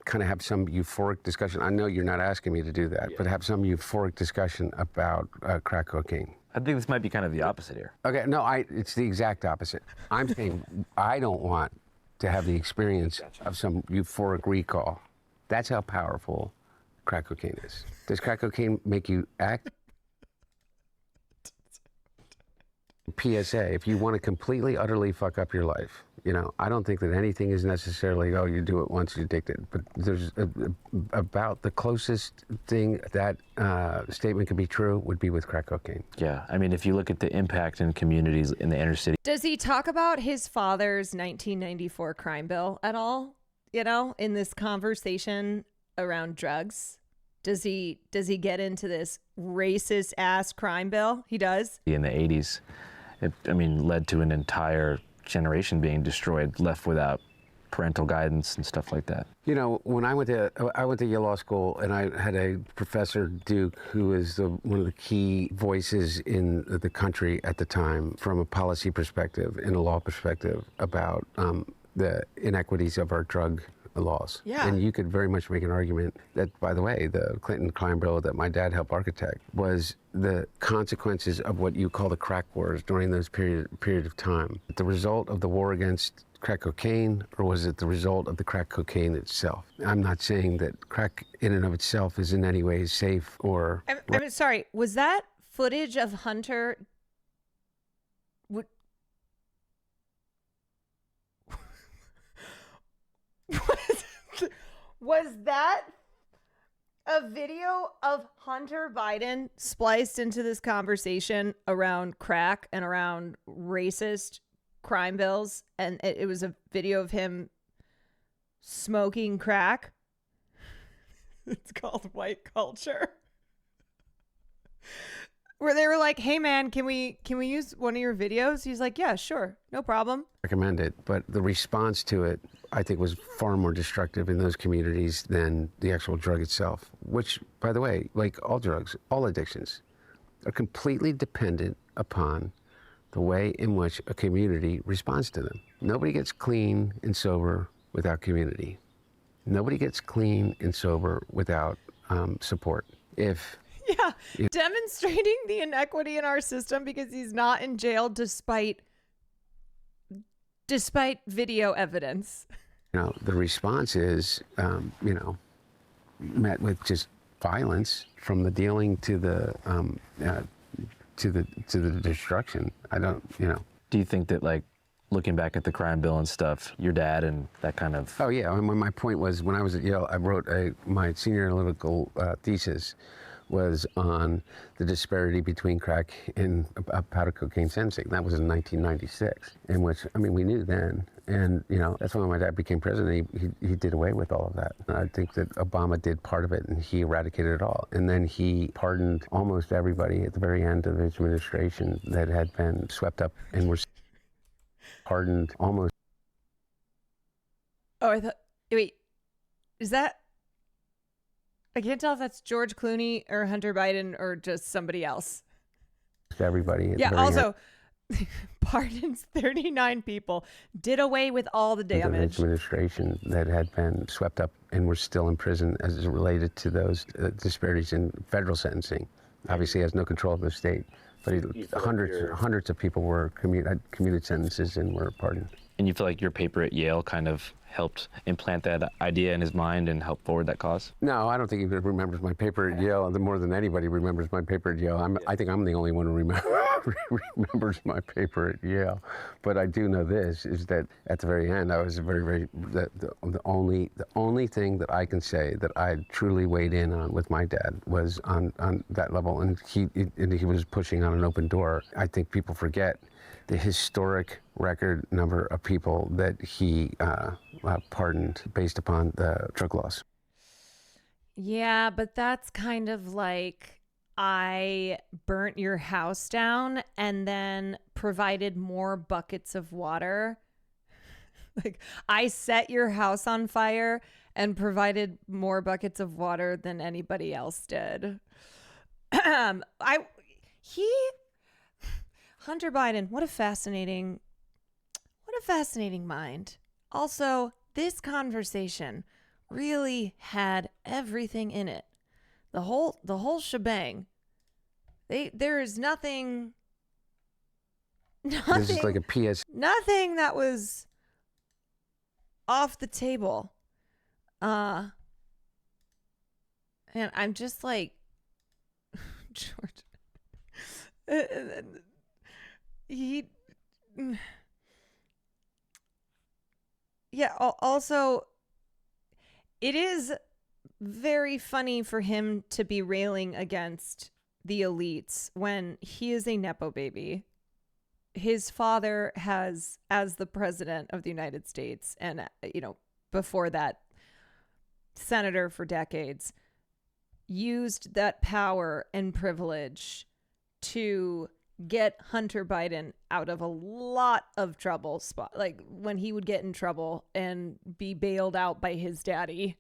kind of have some euphoric discussion. I know you're not asking me to do that, but have some euphoric discussion about crack cocaine. I think this might be kind of the opposite here. Okay, no, it's the exact opposite. I'm saying I don't want to have the experience of some euphoric recall. That's how powerful crack cocaine is. Does crack cocaine make you act? PSA, if you want to completely, utterly fuck up your life, you know, I don't think that anything is necessarily, oh, you do it once, you're addicted. But there's about the closest thing that statement could be true would be with crack cocaine. Yeah, I mean, if you look at the impact in communities in the inner city. Does he talk about his father's 1994 crime bill at all? You know, in this conversation around drugs? Does he get into this racist ass crime bill? He does? In the 80s, it, led to an entire generation being destroyed, left without parental guidance and stuff like that. You know, when I went to Yale Law School, and I had a professor, Duke, who is one of the key voices in the country at the time from a policy perspective and a law perspective about the inequities of our drug laws. Yeah. And you could very much make an argument that, by the way, the Clinton crime bill that my dad helped architect was the consequences of what you call the crack wars during those period of time. The result of the war against crack cocaine, or was it the result of the crack cocaine itself? I'm not saying that crack in and of itself is in any way safe or... I'm sorry, was that footage of Hunter... Was that a video of Hunter Biden spliced into this conversation around crack and around racist crime bills? And it was a video of him smoking crack? It's called white culture. Where they were like, hey man, can we use one of your videos? He's like, yeah, sure, no problem. Recommend it, but the response to it, I think, was far more destructive in those communities than the actual drug itself, which, by the way, like all drugs, all addictions, are completely dependent upon the way in which a community responds to them. Nobody gets clean and sober without community. Nobody gets clean and sober without support. Yeah, demonstrating the inequity in our system because he's not in jail despite video evidence. You know, the response is, met with just violence, from the dealing to the destruction. Do you think that, like, looking back at the crime bill and stuff, your dad and that kind of... Oh yeah, my point was, when I was at Yale, I wrote my senior analytical thesis was on the disparity between crack and powder cocaine sentencing. That was in 1996, in which, I mean, we knew then. And, you know, that's when my dad became president. He did away with all of that. And I think that Obama did part of it, and he eradicated it all. And then he pardoned almost everybody at the very end of his administration that had been swept up and were pardoned almost. Oh, I thought, wait, is that, I can't tell if that's George Clooney or Hunter Biden or just somebody else. Everybody. Yeah, also, pardons 39 people, did away with all the damage. Administration that had been swept up and were still in prison as it related to those disparities in federal sentencing. Obviously, he has no control of the state, but hundreds of people were commuted sentences and were pardoned. And you feel like your paper at Yale kind of helped implant that idea in his mind and help forward that cause? No, I don't think he remembers my paper at Yale more than anybody remembers my paper at Yale. I think I'm the only one who remembers my paper at Yale. But I do know this, is that at the very end, I was the only thing that I can say that I truly weighed in on with my dad was on that level. And he was pushing on an open door. I think people forget the historic record number of people that he pardoned based upon the drug laws. Yeah, but that's kind of like, I burnt your house down and then provided more buckets of water. Like, I set your house on fire and provided more buckets of water than anybody else did. Hunter Biden, what a fascinating mind. Also, this conversation really had everything in it. The whole shebang. There is nothing. This is like a PS. Nothing that was off the table. And I'm just like, George. Also, it is very funny for him to be railing against the elites when he is a Nepo baby. His father has, as the president of the United States, and, you know, before that, senator for decades, used that power and privilege to get Hunter Biden out of a lot of trouble, like when he would get in trouble and be bailed out by his daddy.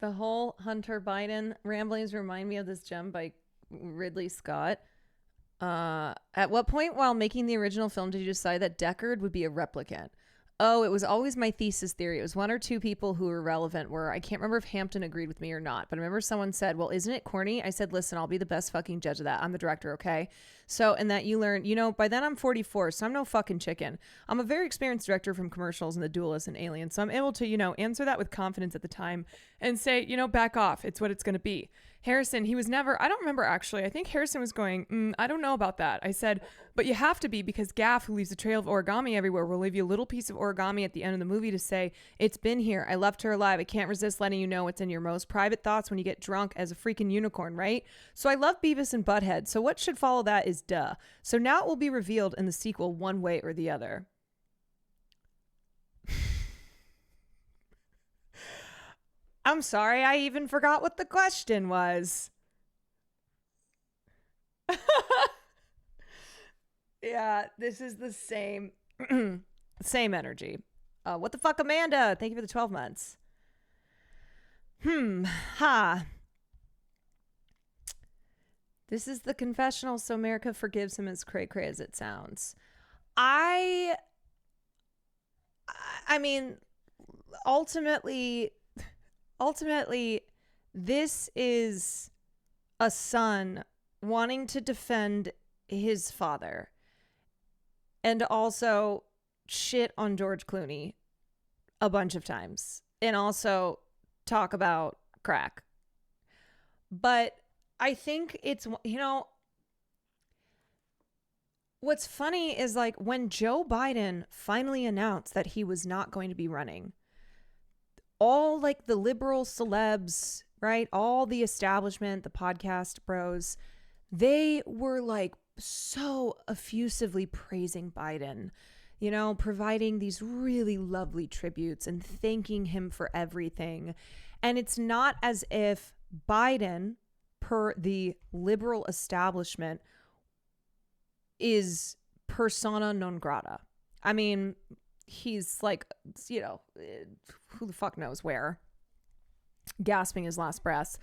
The whole Hunter Biden ramblings remind me of this gem by Ridley Scott. At what point while making the original film did you decide that Deckard would be a replicant? Oh, it was always my thesis theory. It was one or two people who were relevant I can't remember if Hampton agreed with me or not, but I remember someone said, well, isn't it corny? I said, listen, I'll be the best fucking judge of that. I'm the director, okay? So, and that you learn, you know, by then I'm 44, so I'm no fucking chicken. I'm a very experienced director from Commercials and The Duelist and Alien, so I'm able to, you know, answer that with confidence at the time and say, you know, back off. It's what it's going to be. Harrison, he was never, I don't remember actually. I think Harrison was going, I don't know about that. I said, but you have to be, because Gaff, who leaves a trail of origami everywhere, will leave you a little piece of origami at the end of the movie to say, it's been here. I left her alive. I can't resist letting you know what's in your most private thoughts when you get drunk as a freaking unicorn, right? So I love Beavis and Butthead. So what should follow that is duh. So now it will be revealed in the sequel one way or the other. I'm sorry, I even forgot what the question was. Yeah, this is the same same energy. What the fuck, Amanda? Thank you for the 12 months. This is the confessional, so America forgives him as cray-cray as it sounds. I mean, ultimately, this is a son wanting to defend his father and also shit on George Clooney a bunch of times and also talk about crack. But I think it's, you know, what's funny is like when Joe Biden finally announced that he was not going to be running, all like the liberal celebs, right? All the establishment, the podcast bros, they were like so effusively praising Biden, you know, providing these really lovely tributes and thanking him for everything. And it's not as if Biden, per the liberal establishment, is persona non grata. I mean, he's like, you know, who the fuck knows where, gasping his last breaths.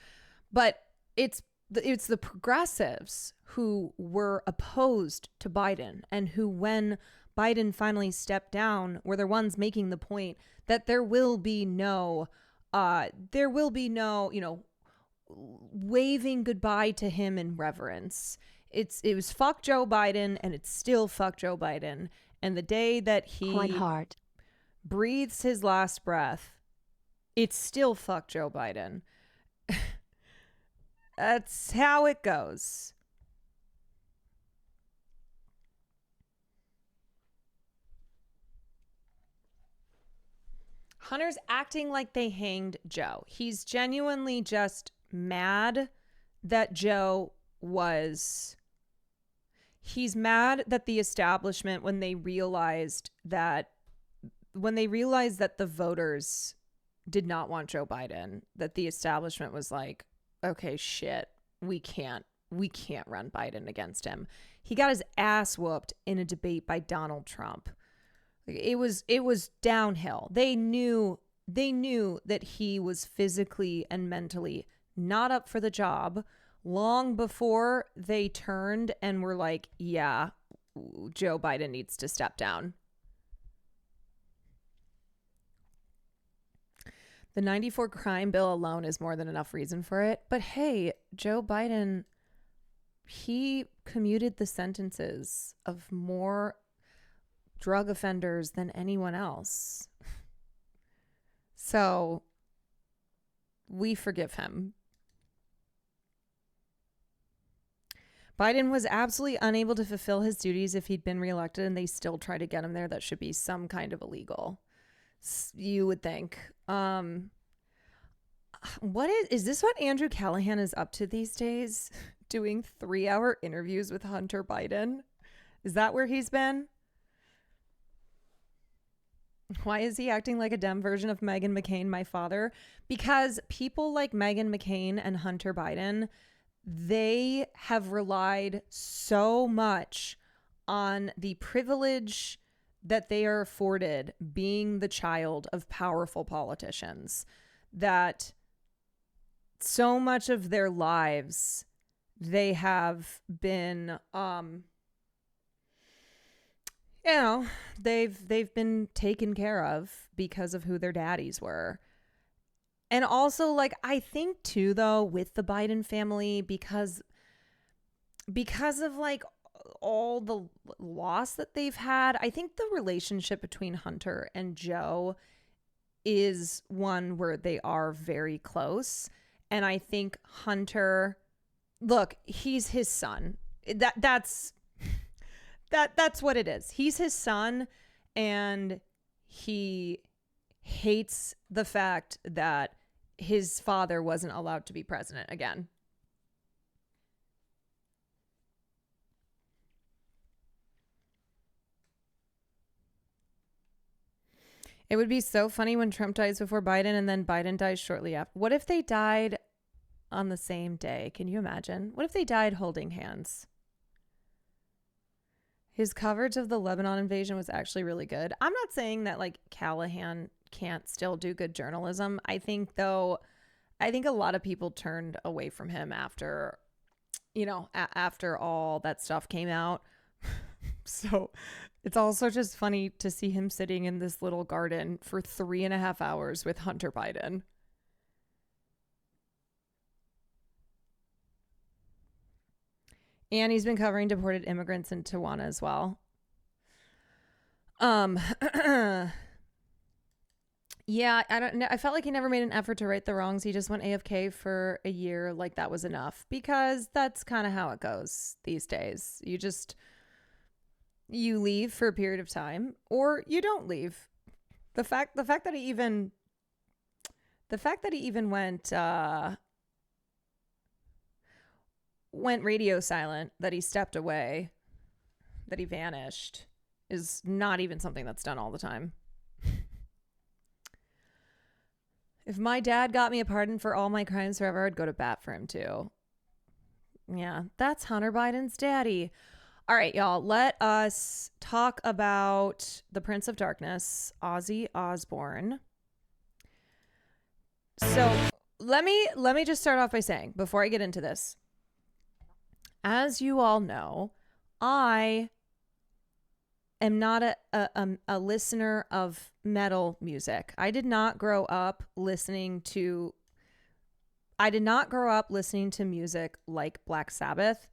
But it's the progressives who were opposed to Biden and who, when Biden finally stepped down, were the ones making the point that there will be no, you know, waving goodbye to him in reverence. It was fuck Joe Biden, and it's still fuck Joe Biden. And the day that he breathes his last breath, it's still fuck Joe Biden. That's how it goes. Hunter's acting like they hanged Joe. He's genuinely just mad that Joe was... He's mad that the establishment, when they realized that the voters did not want Joe Biden, that the establishment was like, okay, shit, we can't run Biden against him. He got his ass whooped in a debate by Donald Trump. It was downhill. They knew that he was physically and mentally not up for the job long before they turned and were like, yeah, Joe Biden needs to step down. The 94 crime bill alone is more than enough reason for it. But hey, Joe Biden, he commuted the sentences of more drug offenders than anyone else. So we forgive him. Biden was absolutely unable to fulfill his duties if he'd been reelected, and they still try to get him there. That should be some kind of illegal, you would think. What is this what Andrew Callahan is up to these days? Doing 3-hour interviews with Hunter Biden? Is that where he's been? Why is he acting like a dumb version of Meghan McCain, my father? Because people like Meghan McCain and Hunter Biden, they have relied so much on the privilege that they are afforded being the child of powerful politicians, that so much of their lives they have been they've been taken care of because of who their daddies were. And also, like, I think too, though, with the Biden family, because of like all the loss that they've had, I think the relationship between Hunter and Joe is one where they are very close. And I think Hunter, look, he's his son. That's what it is. He's his son, and he hates the fact that his father wasn't allowed to be president again. It would be so funny when Trump dies before Biden and then Biden dies shortly after. What if they died on the same day? Can you imagine? What if they died holding hands? His coverage of the Lebanon invasion was actually really good. I'm not saying that like Callahan can't still do good journalism. I think a lot of people turned away from him after, after all that stuff came out. So it's also just funny to see him sitting in this little garden for 3.5 hours with Hunter Biden. And he's been covering deported immigrants in Tijuana as well. Yeah, I don't know. I felt like he never made an effort to right the wrongs. He just went AFK for a year, like that was enough, because that's kind of how it goes these days. You leave for a period of time, or you don't leave. The fact that he even The fact that he even went radio silent, that he stepped away, that he vanished, is not even something that's done all the time. If my dad got me a pardon for all my crimes forever, I'd go to bat for him too. Yeah, that's Hunter Biden's daddy. All right, y'all, let us talk about the Prince of Darkness, Ozzy Osbourne. So let me just start off by saying, before I get into this, as you all know, I am not a listener of metal music. I did not grow up listening to music like Black Sabbath.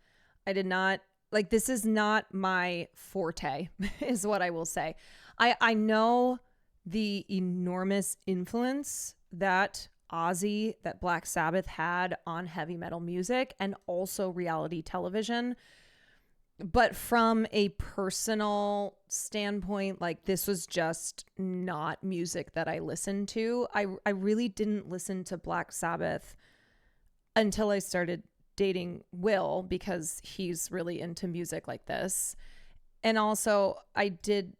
I did not, like, this is not my forte, is what I will say. I know the enormous influence that Black Sabbath had on heavy metal music and also reality television. But from a personal standpoint, like, this was just not music that I listened to. I really didn't listen to Black Sabbath until I started dating Will, because he's really into music like this. And also, I did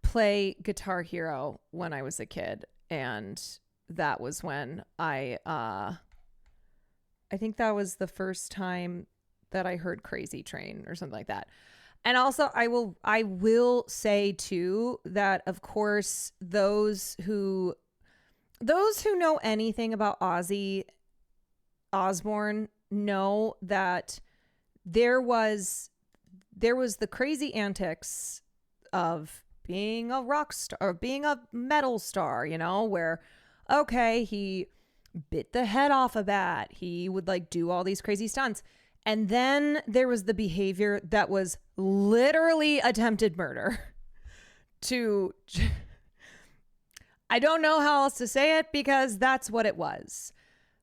play Guitar Hero when I was a kid, and that was when I think that was the first time that I heard Crazy Train or something like that. And also, I will say too that, of course, those who know anything about Ozzy Osbourne know that there was the crazy antics of being a rock star, or being a metal star, you know, where, okay, he bit the head off a bat, he would like do all these crazy stunts. And then there was the behavior that was literally attempted murder. I don't know how else to say it, because that's what it was.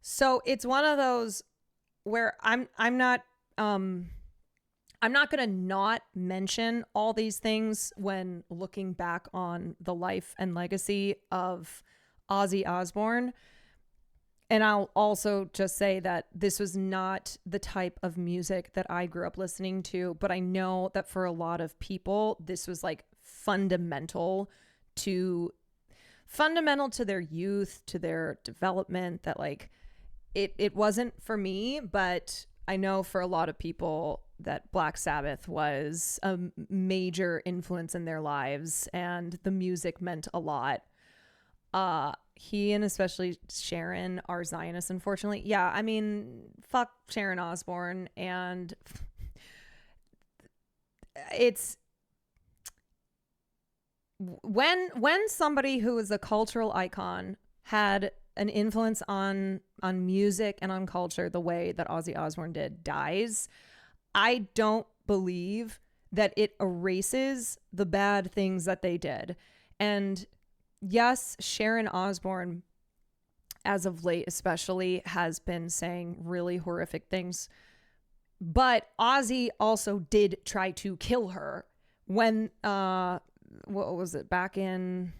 So it's one of those where I'm not going to not mention all these things when looking back on the life and legacy of Ozzy Osbourne. And I'll also just say that this was not the type of music that I grew up listening to, but I know that for a lot of people, this was like fundamental to their youth, to their development, that like it wasn't for me, but I know for a lot of people that Black Sabbath was a major influence in their lives, and the music meant a lot. He, and especially Sharon, are Zionists, unfortunately. Yeah, I mean, fuck Sharon Osbourne. And it's when somebody who is a cultural icon had an influence on music and on culture the way that Ozzy Osbourne did dies, I don't believe that it erases the bad things that they did. And yes, Sharon Osbourne, as of late especially, has been saying really horrific things. But Ozzy also did try to kill her when, what was it, back in,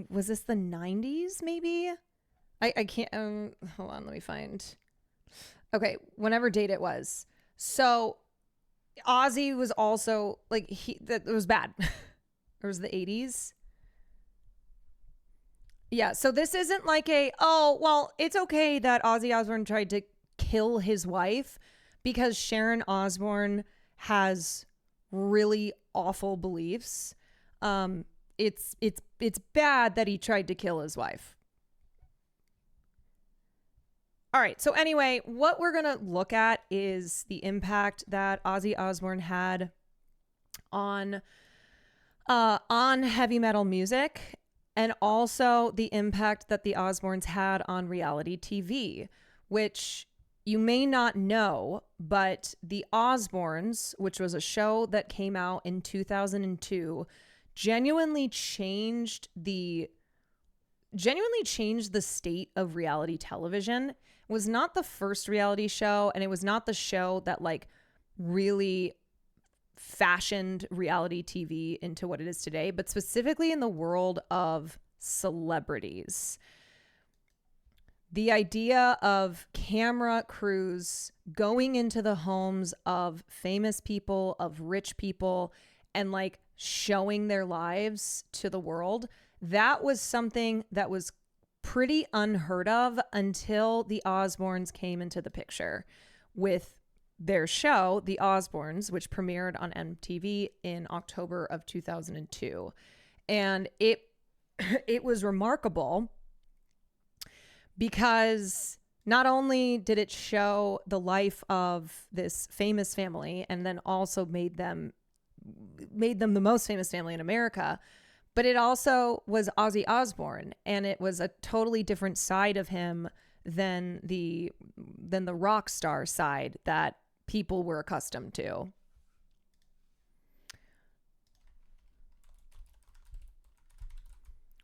was this the 90s maybe? I can't, hold on, let me find. Okay, whenever date it was. So Ozzy was also, like, that was bad. Or was it the 80s? Yeah, so this isn't like it's okay that Ozzy Osbourne tried to kill his wife, because Sharon Osbourne has really awful beliefs. It's bad that he tried to kill his wife. All right, so anyway, what we're going to look at is the impact that Ozzy Osbourne had on heavy metal music, and also the impact that the Osbournes had on reality TV, which you may not know, but the Osbournes, which was a show that came out in 2002, genuinely changed the state of reality television. It was not the first reality show, and it was not the show that like really fashioned reality TV into what it is today, but specifically in the world of celebrities. The idea of camera crews going into the homes of famous people, of rich people, and like showing their lives to the world, that was something that was pretty unheard of until the Osbournes came into the picture with their show, The Osbournes, which premiered on MTV in October of 2002. And it was remarkable because not only did it show the life of this famous family and then also made them the most famous family in America, but it also was Ozzy Osbourne, and it was a totally different side of him than the rock star side that people were accustomed to.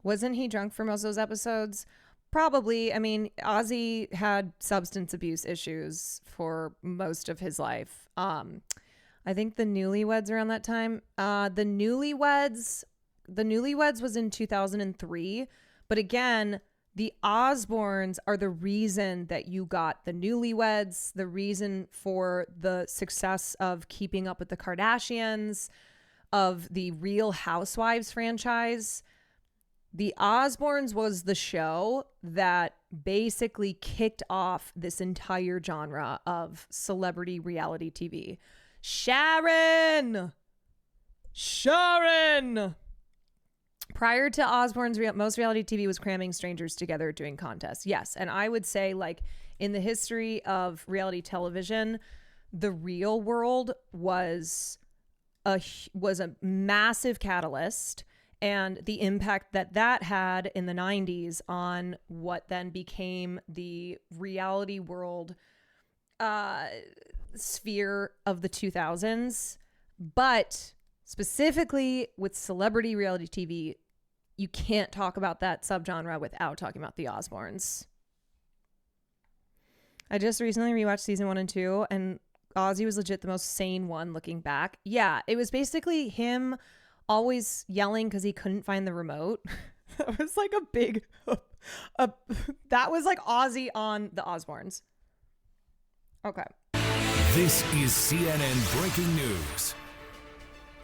Wasn't he drunk for most of those episodes? Probably. I mean, Ozzy had substance abuse issues for most of his life. I think the Newlyweds around that time. The Newlyweds was in 2003. But again, the Osbournes are the reason that you got the Newlyweds, the reason for the success of Keeping Up with the Kardashians, of the Real Housewives franchise. The Osbournes was the show that basically kicked off this entire genre of celebrity reality TV. Sharon! Prior to Osbourne's, most reality TV was cramming strangers together doing contests. Yes, and I would say, like, in the history of reality television, The Real World was a massive catalyst, and the impact that had in the 90s on what then became the reality world sphere of the 2000s. But specifically with celebrity reality TV, you can't talk about that subgenre without talking about the Osbournes. I just recently rewatched season 1 and 2, and Ozzy was legit the most sane one looking back. Yeah, it was basically him always yelling because he couldn't find the remote. That was like a big, that was like Ozzy on the Osbournes. Okay. This is CNN Breaking News.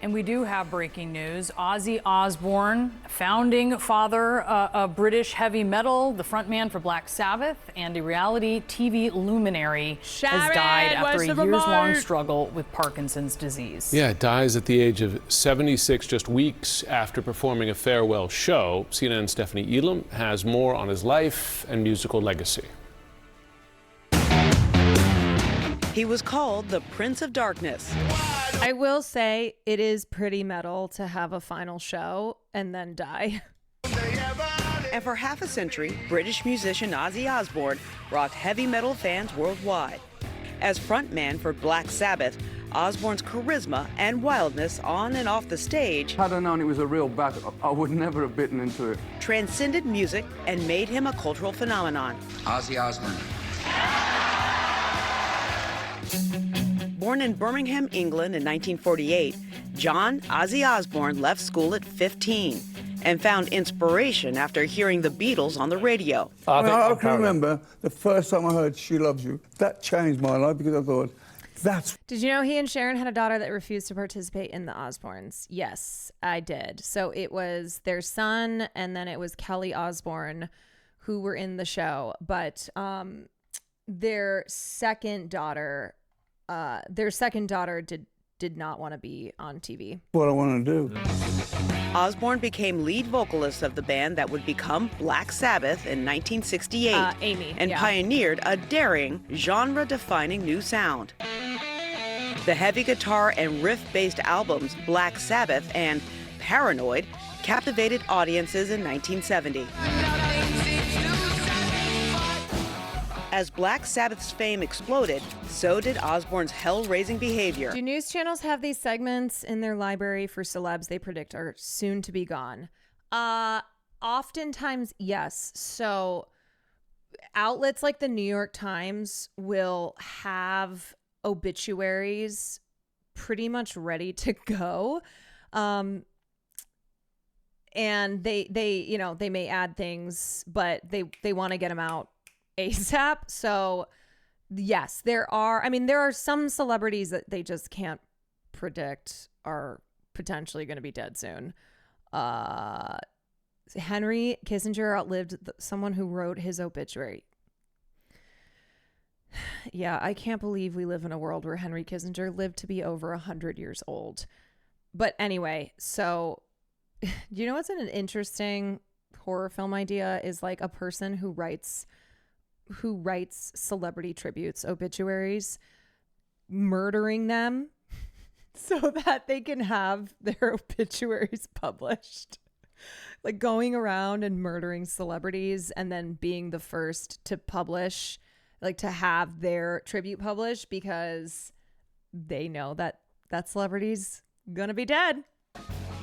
And we do have breaking news. Ozzy Osbourne, founding father of British heavy metal, the frontman for Black Sabbath, and a reality TV luminary, has died after a years-long struggle with Parkinson's disease. Yeah, dies at the age of 76, just weeks after performing a farewell show. CNN's Stephanie Elam has more on his life and musical legacy. He was called the Prince of Darkness. I will say it is pretty metal to have a final show and then die. And for half a century, British musician Ozzy Osbourne rocked heavy metal fans worldwide. As frontman for Black Sabbath, Osbourne's charisma and wildness on and off the stage Had I known it was a real battle, I would never have bitten into it. transcended music and made him a cultural phenomenon. Ozzy Osbourne. Born in Birmingham, England in 1948, John Ozzy Osbourne left school at 15 and found inspiration after hearing the Beatles on the radio. I can remember the first time I heard She Loves You. That changed my life because I thought, that's... Did you know he and Sharon had a daughter that refused to participate in the Osbournes? Yes, I did. So it was their son, and then it was Kelly Osbourne who were in the show. But their second daughter did not want to be on TV. What I want to do. Osbourne became lead vocalist of the band that would become Black Sabbath in 1968 and pioneered a daring, genre-defining new sound. The heavy guitar and riff-based albums Black Sabbath and Paranoid captivated audiences in 1970. As Black Sabbath's fame exploded, so did Osbourne's hell-raising behavior. Do news channels have these segments in their library for celebs they predict are soon to be gone? Oftentimes, yes. So outlets like the New York Times will have obituaries pretty much ready to go. and they may add things, but they want to get them out ASAP. So yes, there are some celebrities that they just can't predict are potentially going to be dead soon. Henry Kissinger outlived someone who wrote his obituary. Yeah, I can't believe we live in a world where Henry Kissinger lived to be over 100 years old. But anyway, so you know what's an interesting horror film idea is like a person who writes celebrity tributes, obituaries, murdering them so that they can have their obituaries published. Like going around and murdering celebrities and then being the first to publish, like to have their tribute published because they know that that celebrity's gonna be dead.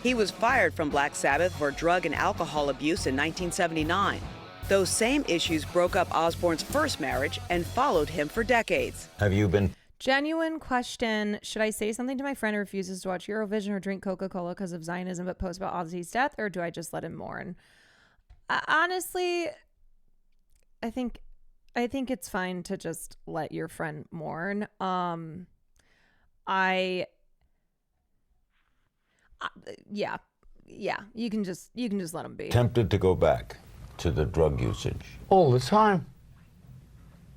He was fired from Black Sabbath for drug and alcohol abuse in 1979. Those same issues broke up Osbourne's first marriage and followed him for decades. Have you been? Genuine question. Should I say something to my friend who refuses to watch Eurovision or drink Coca-Cola because of Zionism but post about Ozzy's death, or do I just let him mourn? Honestly, I think it's fine to just let your friend mourn. Yeah, you can just let him be. Tempted to go back to the drug usage? All the time.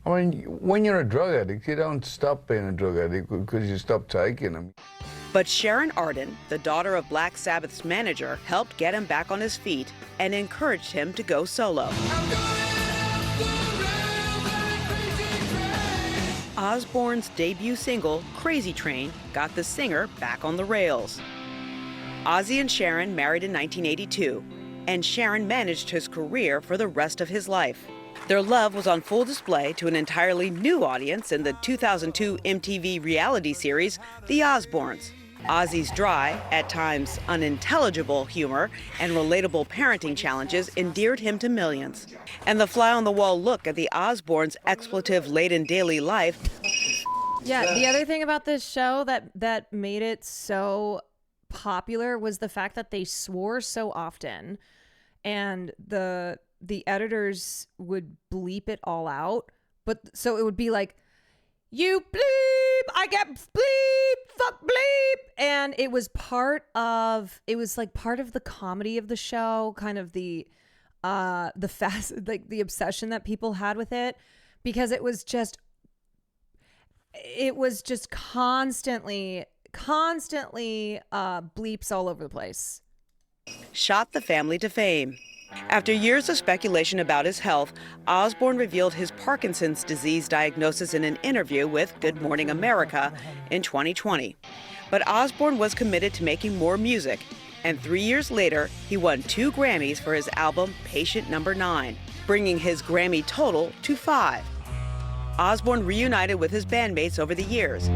I mean, when you're a drug addict, you don't stop being a drug addict because you stop taking them. But Sharon Arden, the daughter of Black Sabbath's manager, helped get him back on his feet and encouraged him to go solo. Osbourne's debut single, Crazy Train, got the singer back on the rails. Ozzy and Sharon married in 1982, and Sharon managed his career for the rest of his life. Their love was on full display to an entirely new audience in the 2002 MTV reality series, The Osbournes. Ozzy's dry, at times unintelligible humor and relatable parenting challenges endeared him to millions. And the fly-on-the-wall look at the Osbournes' expletive-laden daily life. Yeah, the other thing about this show that made it so popular was the fact that they swore so often, and the editors would bleep it all out. But so it would be like, you bleep, I get bleep, fuck bleep. And it was part of the comedy of the show, kind of the obsession that people had with it, because it was just constantly bleeps all over the place. Shot the family to fame. After years of speculation about his health, Osbourne revealed his Parkinson's disease diagnosis in an interview with Good Morning America in 2020. But Osbourne was committed to making more music, and 3 years later, he won 2 Grammys for his album Patient Number 9, bringing his Grammy total to 5. Osbourne reunited with his bandmates over the years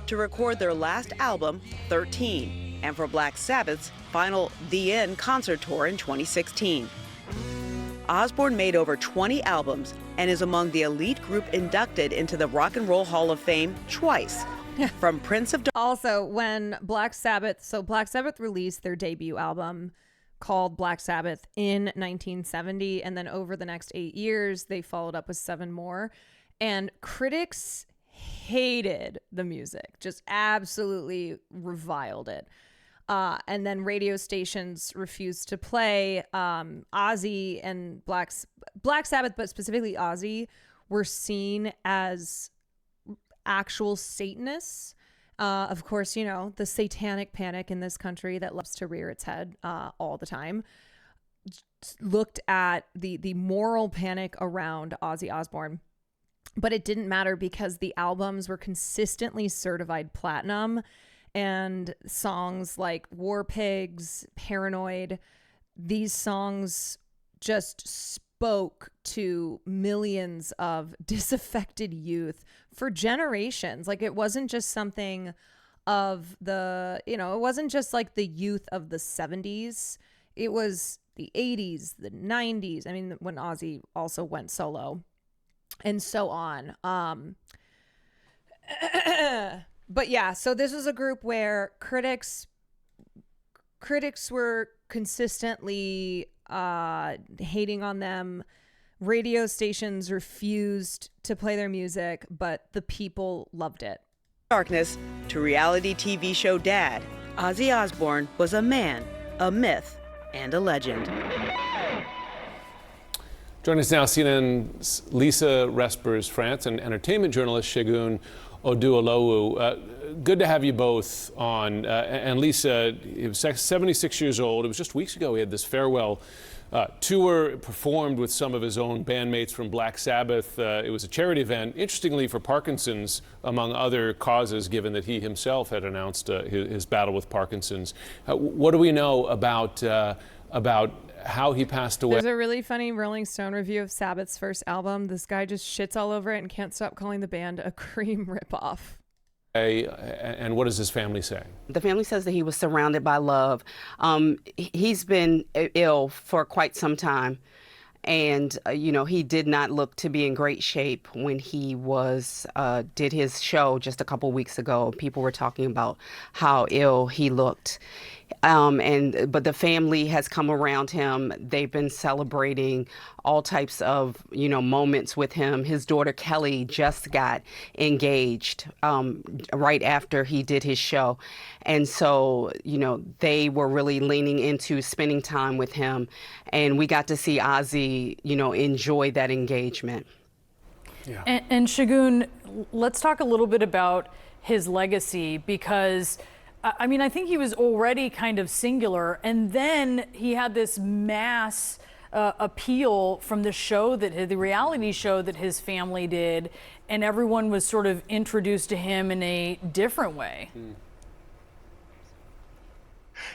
to record their last album, 13, and for Black Sabbath's final The End concert tour in 2016. Osbourne made over 20 albums and is among the elite group inducted into the Rock and Roll Hall of Fame twice. From Prince of Also, when Black Sabbath released their debut album called Black Sabbath in 1970, and then over the next 8 years, they followed up with 7 more. And critics hated the music, just absolutely reviled it. And then radio stations refused to play. Ozzy and Black Sabbath, but specifically Ozzy, were seen as actual Satanists. Of course, you know, the satanic panic in this country that loves to rear its head all the time looked at the moral panic around Ozzy Osbourne. But it didn't matter because the albums were consistently certified platinum. And songs like War Pigs, Paranoid, these songs just spoke to millions of disaffected youth for generations. Like, it wasn't just something of it wasn't just like the youth of the 70s. It was the 80s, the 90s. I mean, when Ozzy also went solo and so on. But yeah, so this was a group where critics critics were consistently hating on them. Radio stations refused to play their music, but the people loved it. Darkness to reality TV show dad, Ozzy Osbourne was a man, a myth, and a legend. Joining us now, CNN's Lisa Respers France and entertainment journalist Segun Oduolowu. Good to have you both on. And Lisa, he was 76 years old. It was just weeks ago he had this farewell tour, performed with some of his own bandmates from Black Sabbath. It was a charity event, interestingly for Parkinson's, among other causes, given that he himself had announced his battle with Parkinson's. What do we know about how he passed away? There's a really funny Rolling Stone review of Sabbath's first album. This guy just shits all over it and can't stop calling the band a Cream ripoff. And what does his family say? The family says that he was surrounded by love. He's been ill for quite some time. And, he did not look to be in great shape when he did his show just a couple weeks ago. People were talking about how ill he looked. But the family has come around him. They've been celebrating all types of, moments with him. His daughter Kelly just got engaged right after he did his show. And so, they were really leaning into spending time with him. And we got to see Ozzy, enjoy that engagement. Yeah. And Segun, let's talk a little bit about his legacy, because I think he was already kind of singular, and then he had this mass appeal from the reality show that his family did, and everyone was sort of introduced to him in a different way.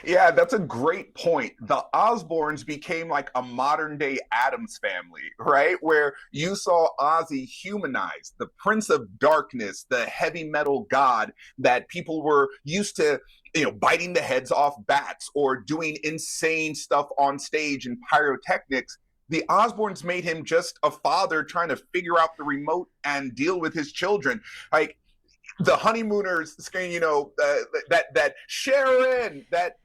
Yeah, that's a great point. The Osbournes became like a modern day Addams family, right? Where you saw Ozzy humanized, the Prince of Darkness, the heavy metal god that people were used to, biting the heads off bats or doing insane stuff on stage and pyrotechnics. The Osbournes made him just a father trying to figure out the remote and deal with his children. Like, the honeymooners saying, that Sharon, that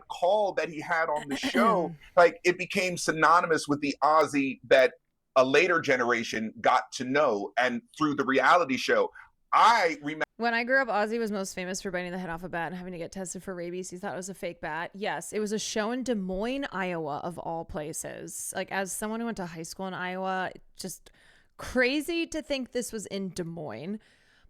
call that he had on the show, like, it became synonymous with the Ozzy that a later generation got to know. And through the reality show, I remember when I grew up, Ozzy was most famous for biting the head off a bat and having to get tested for rabies. He thought it was a fake bat. Yes, it was a show in Des Moines, Iowa, of all places. Like, as someone who went to high school in Iowa, just crazy to think this was in Des Moines.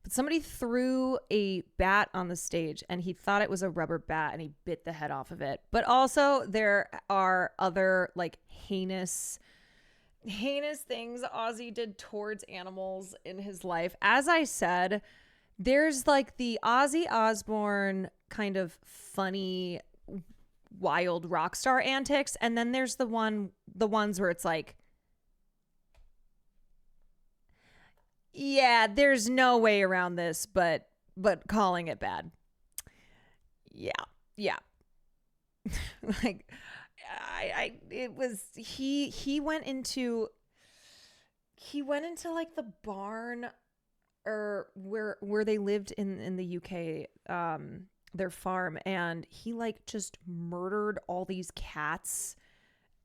But somebody threw a bat on the stage and he thought it was a rubber bat and he bit the head off of it. But also there are other like heinous things Ozzy did towards animals in his life. As I said, there's like the Ozzy Osbourne kind of funny, wild rock star antics. And then there's the ones where it's like, yeah, there's no way around this, but calling it bad. Yeah. Like, he went into like the barn or where they lived in the UK, their farm, and he like just murdered all these cats,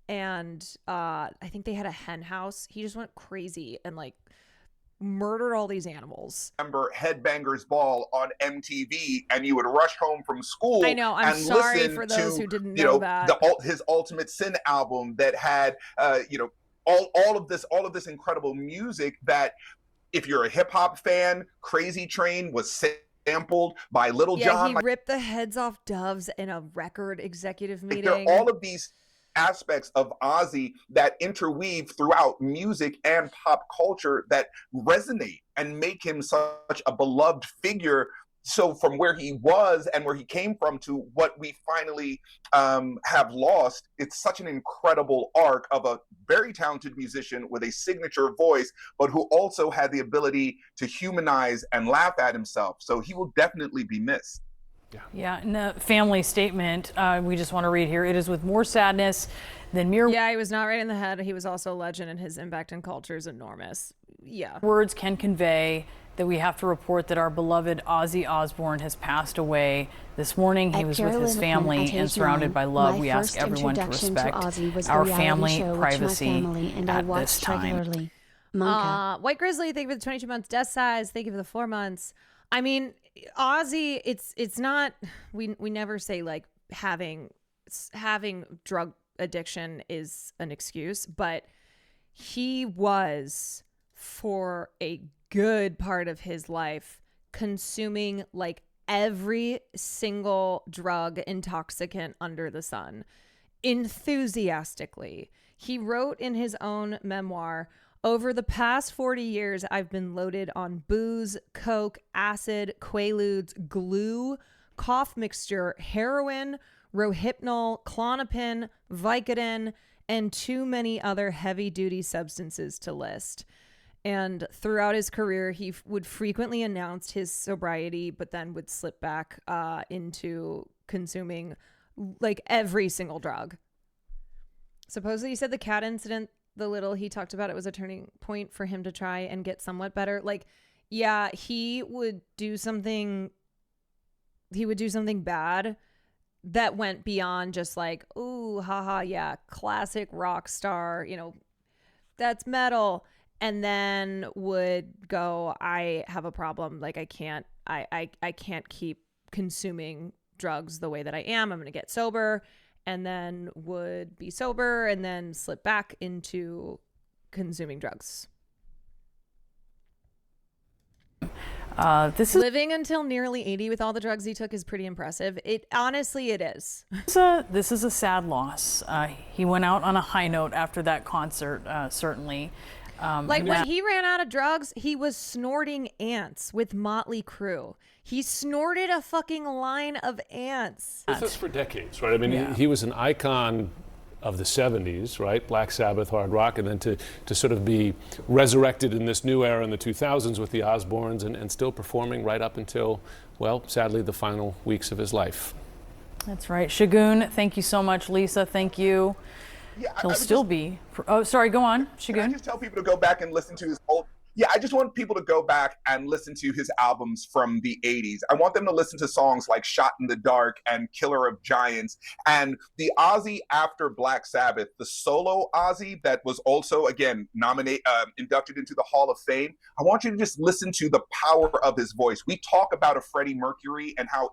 and I think they had a hen house. He just went crazy and like murdered all these animals. Remember Headbangers Ball on MTV, and you would rush home from school. I know. I'm and sorry listen for those to, who didn't know that. His Ultimate Sin album that had, all of this incredible music that, if you're a hip hop fan, Crazy Train was sampled by Little John. Yeah, he ripped the heads off doves in a record executive meeting. There are all of these aspects of Ozzy that interweave throughout music and pop culture that resonate and make him such a beloved figure. So from where he was and where he came from to what we finally have lost, it's such an incredible arc of a very talented musician with a signature voice, but who also had the ability to humanize and laugh at himself. So he will definitely be missed. Yeah, in the family statement, we just want to read here, it is with more sadness than mere... Yeah, he was not right in the head. He was also a legend, and his impact in culture is enormous. Yeah. Words can convey. that we have to report that our beloved Ozzy Osbourne has passed away this morning. He was with his family and surrounded by love. We ask everyone to respect our family privacy at this time. White Grizzly, thank you for the 22 months. Death Size, thank you for the 4 months. I mean, Ozzy, it's not, we never say like having drug addiction is an excuse, but he was, for a good part of his life, consuming like every single drug intoxicant under the sun enthusiastically. He wrote in his own memoir, "Over the past 40 years, I've been loaded on booze, coke, acid, quaaludes, glue, cough mixture, heroin, Rohypnol, Klonopin, Vicodin, and too many other heavy-duty substances to list." And throughout his career, he would frequently announce his sobriety, but then would slip back into consuming like every single drug. Supposedly, he said the cat incident, the little he talked about, it was a turning point for him to try and get somewhat better. Like, yeah, he would do something bad that went beyond just like, ooh, haha, yeah, classic rock star, you know, that's metal. And then would go, I have a problem. Like, I can't keep consuming drugs the way that I am. I'm going to get sober. And then would be sober and then slip back into consuming drugs. This is living until nearly 80 with all the drugs he took is pretty impressive. It honestly, it is. This is a sad loss. He went out on a high note after that concert, certainly. When he ran out of drugs, he was snorting ants with Motley Crue. He snorted a fucking line of ants. With us for decades, right? I mean, he was an icon of the 70s, right? Black Sabbath, hard rock, and then to sort of be resurrected in this new era in the 2000s with the Osbournes and still performing right up until, well, sadly, the final weeks of his life. That's right. Shagun, thank you so much. Lisa, thank you. Yeah, He'll still be. Oh, sorry, go on, Shagun. Can I just tell people to go back and listen to his old... Yeah, I just want people to go back and listen to his albums from the 80s. I want them to listen to songs like Shot in the Dark and Killer of Giants. And the Ozzy after Black Sabbath, the solo Ozzy that was also, again, inducted into the Hall of Fame. I want you to just listen to the power of his voice. We talk about a Freddie Mercury and how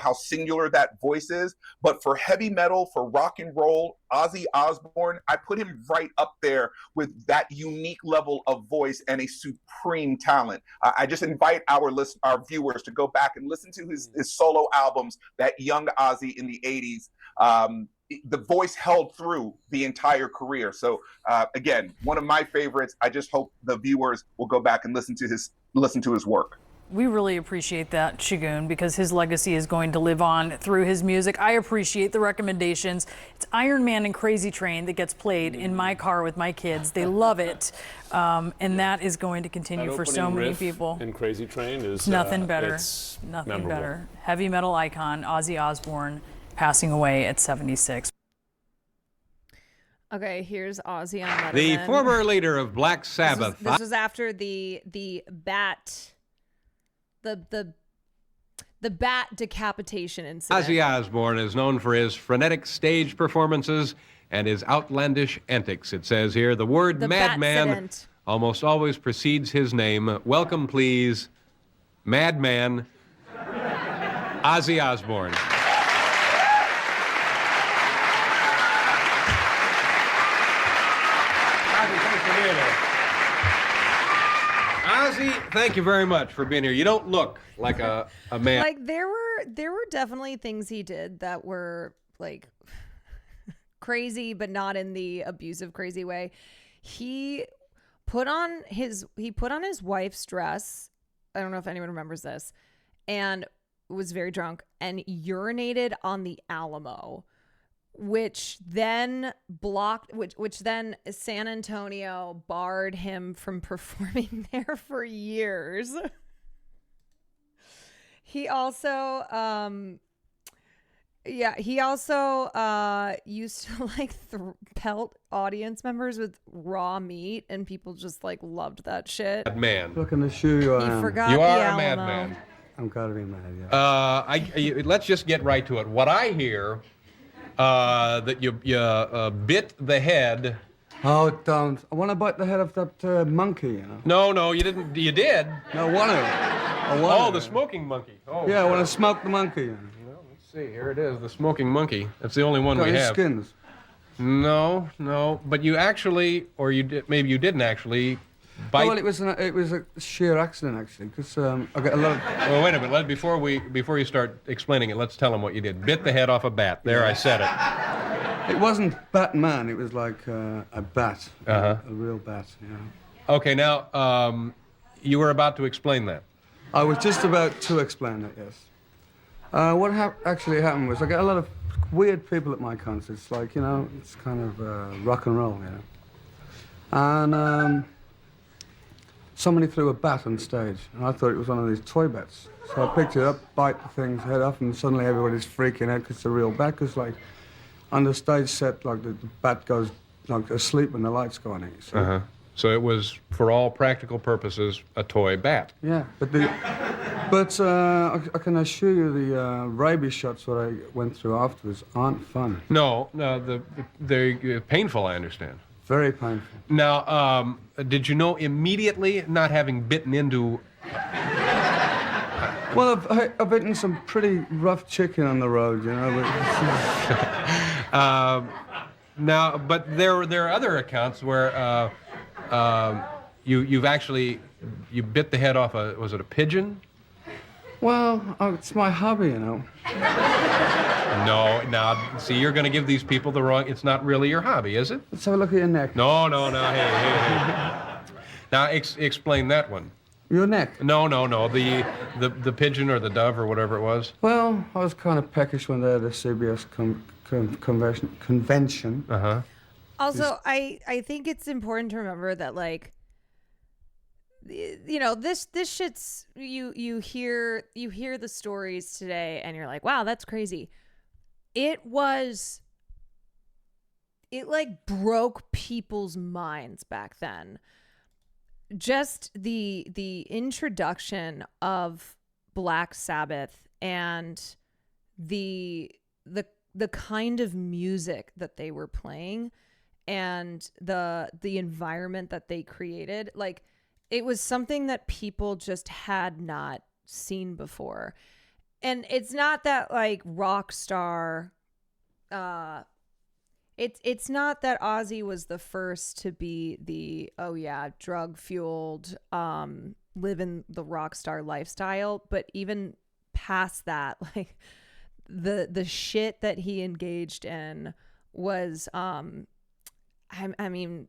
how singular that voice is. But for heavy metal, for rock and roll, Ozzy Osbourne, I put him right up there with that unique level of voice and a supreme talent. I just invite our viewers to go back and listen to his solo albums, that young Ozzy in the 80s. The voice held through the entire career. So again, one of my favorites. I just hope the viewers will go back and listen to his work. We really appreciate that, Shagun, because his legacy is going to live on through his music. I appreciate the recommendations. It's Iron Man and Crazy Train that gets played in my car with my kids. They love it. And that is going to continue for so many people. And Crazy Train is nothing better. It's nothing memorable. better. Heavy metal icon Ozzy Osbourne passing away at 76. Okay, here's Ozzy on Letterman. The former leader of Black Sabbath. This was after the bat decapitation incident. Ozzy Osbourne is known for his frenetic stage performances and his outlandish antics. It says here, the word madman almost always precedes his name. Welcome, please, Madman Ozzy Osbourne. Ozzy, thank you very much for being here. You don't look like a man. Like there were definitely things he did that were like crazy, but not in the abusive crazy way. He put on his wife's dress. I don't know if anyone remembers this, and was very drunk and urinated on the Alamo, which then San Antonio barred him from performing there for years. He also Yeah, he also used to like pelt audience members with raw meat, and people just like loved that shit. Man. Look in the shoe you He are. forgot You the are a Alamo. madman. I'm gotta be mad, yeah. Let's just get right to it. What I hear, that you bit the head. Oh, don't. I want to bite the head of that monkey, you know. No, you didn't. You did. No, one of them. Oh, the smoking monkey. Oh. Yeah, I want to smoke the monkey. You know. Well, let's see. Here it is, the smoking monkey. That's the only one Got we his have. skins. No. But you actually, or you did, maybe you didn't actually bite. Oh, well, it was a sheer accident, actually, because I got a lot of... Well, wait a minute. Before you start explaining it, let's tell them what you did. Bit the head off a bat. There, I said it. It wasn't Batman. It was like a bat. A real bat, yeah. Okay, now, you were about to explain that. I was just about to explain that, yes. What actually happened was I get a lot of weird people at my concerts, like, you know, it's kind of rock and roll, you know. And somebody threw a bat on stage, and I thought it was one of these toy bats. So I picked it up, bite the thing's head off, and suddenly everybody's freaking out because it's a real bat, because, like, on the stage set, like, the bat goes, like, asleep when the lights go on it, you see. So it was, for all practical purposes, a toy bat. Yeah, but I can assure you the rabies shots that I went through afterwards aren't fun. No, they're painful, I understand. Very painful. Now, did you know immediately, not having bitten into... Well, I've eaten some pretty rough chicken on the road, you know. Now, but there are other accounts where you've actually bit the head off was it a pigeon? Well, it's my hobby, you know. No, now, see, you're going to give these people the wrong... It's not really your hobby, is it? Let's have a look at your neck. No, hey. Now, explain that one. Your neck? No, the pigeon or the dove or whatever it was. Well, I was kind of peckish when they had the CBS convention. Also, I think it's important to remember that, like, you know, this shit's you hear the stories today and you're like, wow, that's crazy. It like broke people's minds back then. Just the introduction of Black Sabbath and the kind of music that they were playing and the environment that they created, like, it was something that people just had not seen before. And it's not that, like, rock star, it's not that Ozzy was the first to be the, oh yeah, drug fueled, living the rock star lifestyle, but even past that, like, the shit that he engaged in was, I mean,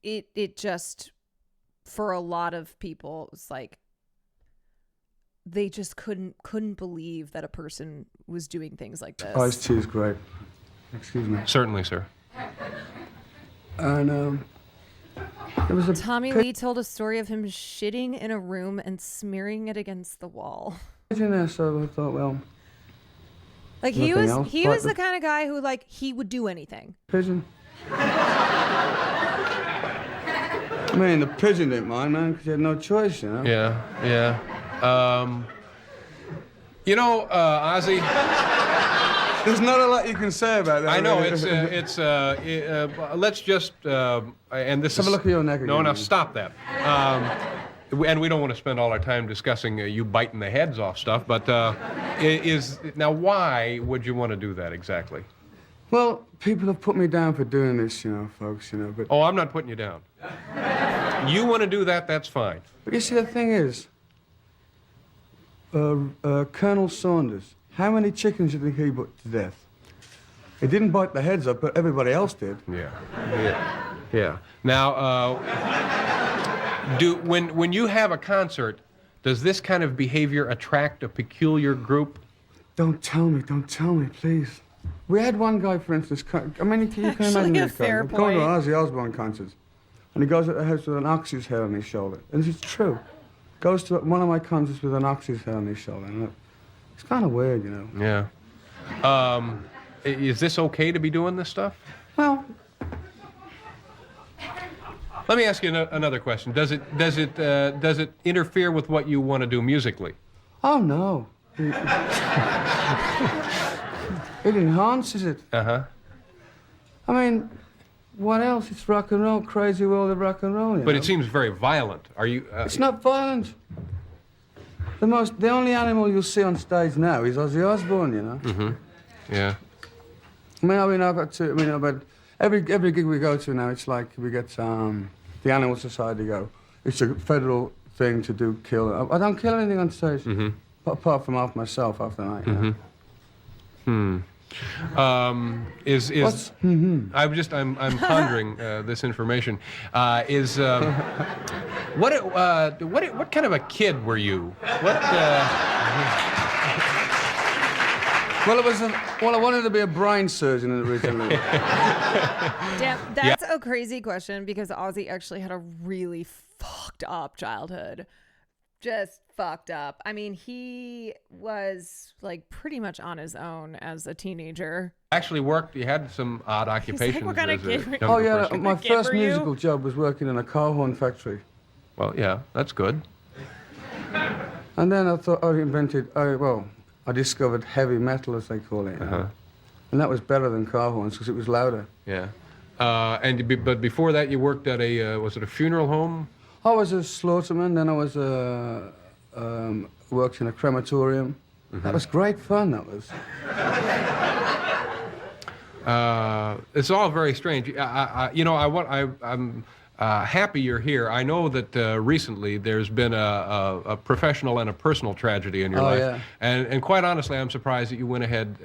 it just, for a lot of people, it's like they just couldn't believe that a person was doing things like this. Iced tea is great. Excuse me. Certainly, sir. And there was a Tommy Lee told a story of him shitting in a room and smearing it against the wall. pigeon there, so I thought, well, like he was the kind of guy who, like, he would do anything. Pigeon. I mean, the pigeon didn't mind, man, because he had no choice, you know? Yeah. You know, Ozzy... There's not a lot you can say about that. I know, let's just, and this Have a look at your neck again. No, now stop that. And we don't want to spend all our time discussing you biting the heads off stuff, but now why would you want to do that exactly? Well, people have put me down for doing this, you know, folks, you know, but... Oh, I'm not putting you down. You want to do that, that's fine. But you see, the thing is, Colonel Saunders, how many chickens do you think he put to death? He didn't bite the heads up, but everybody else did. Yeah. Now, when you have a concert, does this kind of behavior attract a peculiar group? Don't tell me, please. We had one guy, for instance, I mean, you can imagine this guy. I'm going to Ozzy Osbourne concerts, and he goes to the house with an ox's head on his shoulder. And it's true. Goes to one of my concerts with an ox's head on his shoulder. And it's kind of weird, you know. Yeah. Is this okay to be doing this stuff? Well, let me ask you another question. Does it interfere with what you want to do musically? oh no. It enhances it. Uh-huh. I mean, what else? It's rock and roll, crazy world of rock and roll. But it seems very violent. Are you? It's not violent. The only animal you'll see on stage now is Ozzy Osbourne. You know. Mm-hmm. Yeah. I've got to. But every gig we go to now, it's like we get the Animal Society go. It's a federal thing to do kill. I don't kill anything on stage, apart from half myself after the night. Mm-hmm. Hmm. I'm pondering this information. What kind of a kid were you? Well, I wanted to be a brain surgeon originally. Damn, that's a crazy question because Ozzy actually had a really fucked up childhood. Just fucked up. I mean, he was like pretty much on his own as a teenager. Actually worked. You had some odd occupations. What kind of kid? Oh yeah, my first musical job was working in a car horn factory. Well, yeah, that's good. And then I thought I discovered heavy metal, as they call it. And that was better than car horns because it was louder. Yeah. But before that, you worked at was it a funeral home? I was a slaughterman, then I was worked in a crematorium. That was great fun, that was. It's all very strange. I'm happy you're here. I know that recently there's been a professional and a personal tragedy in your life. Yeah. And quite honestly, I'm surprised that you went ahead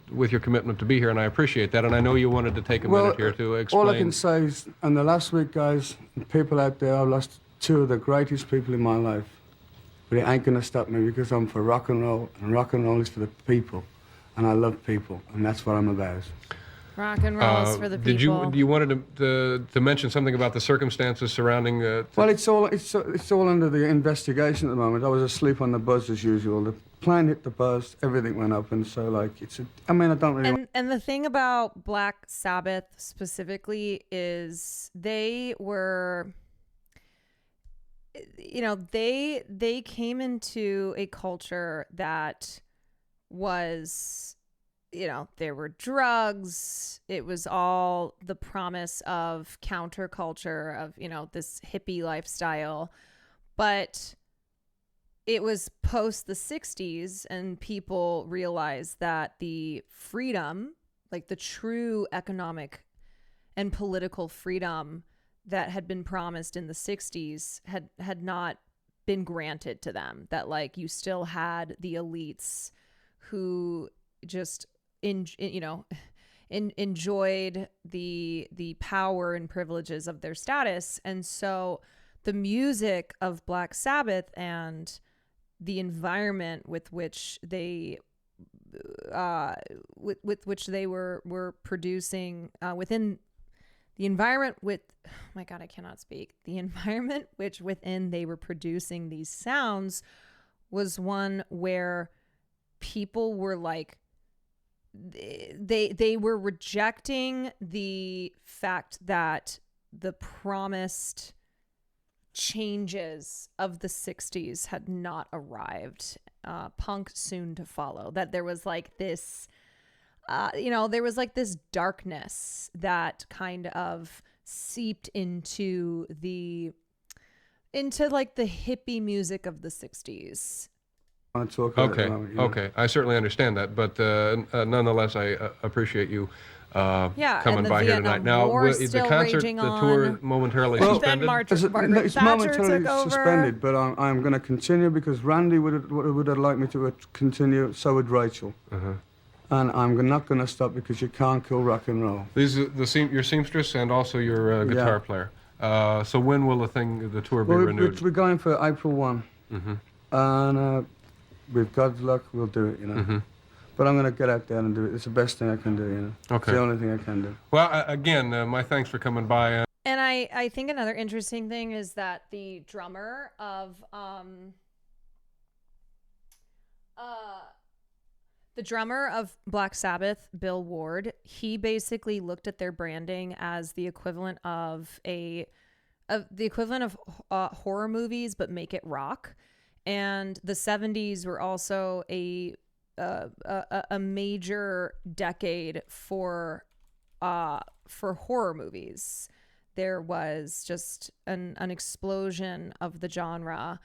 with your commitment to be here, and I appreciate that. And I know you wanted to take a minute here to explain. All I can say is, in the last week, guys, people out there, I've lost two of the greatest people in my life. But it ain't gonna stop me because I'm for rock and roll is for the people. And I love people, and that's what I'm about. Rock and roll is for the people. You wanted to mention something about the circumstances surrounding? Well, it's all under the investigation at the moment. I was asleep on the buzz as usual. The plane hit the buzz, everything went up, and so like I don't really. And the thing about Black Sabbath specifically is they were, they came into a culture that was, there were drugs. It was all the promise of counterculture, of, this hippie lifestyle. But it was post the 60s and people realized that the freedom, like the true economic and political freedom that had been promised in the 60s had not been granted to them. That like you still had the elites who just enjoyed the power and privileges of their status. And so the music of Black Sabbath and the environment with which they were producing within the environment with, oh my God, I cannot speak. The environment which within they were producing these sounds was one where people were like, they were rejecting the fact that the promised changes of the 60s had not arrived. Punk soon to follow. That there was like this, there was like this darkness that kind of seeped into like the hippie music of the 60s. Okay. I certainly understand that, but nonetheless, I appreciate you coming by here tonight. Now, is the concert, the tour momentarily suspended? It's momentarily suspended, but I'm going to continue because Randy would have liked me to continue, so would Rachel. And I'm not going to stop because you can't kill rock and roll. These are your seamstress and also your guitar player. So when will the tour be renewed? We're going for April 1. And with God's luck, we'll do it, But I'm going to get out there and do it. It's the best thing I can do, Okay. It's the only thing I can do. Well, again, my thanks for coming by. And I think another interesting thing is that the drummer of The drummer of Black Sabbath, Bill Ward, he basically looked at their branding as the equivalent of horror movies, but make it rock. And the 70s were also a major decade for horror movies. There was just an explosion of the genre.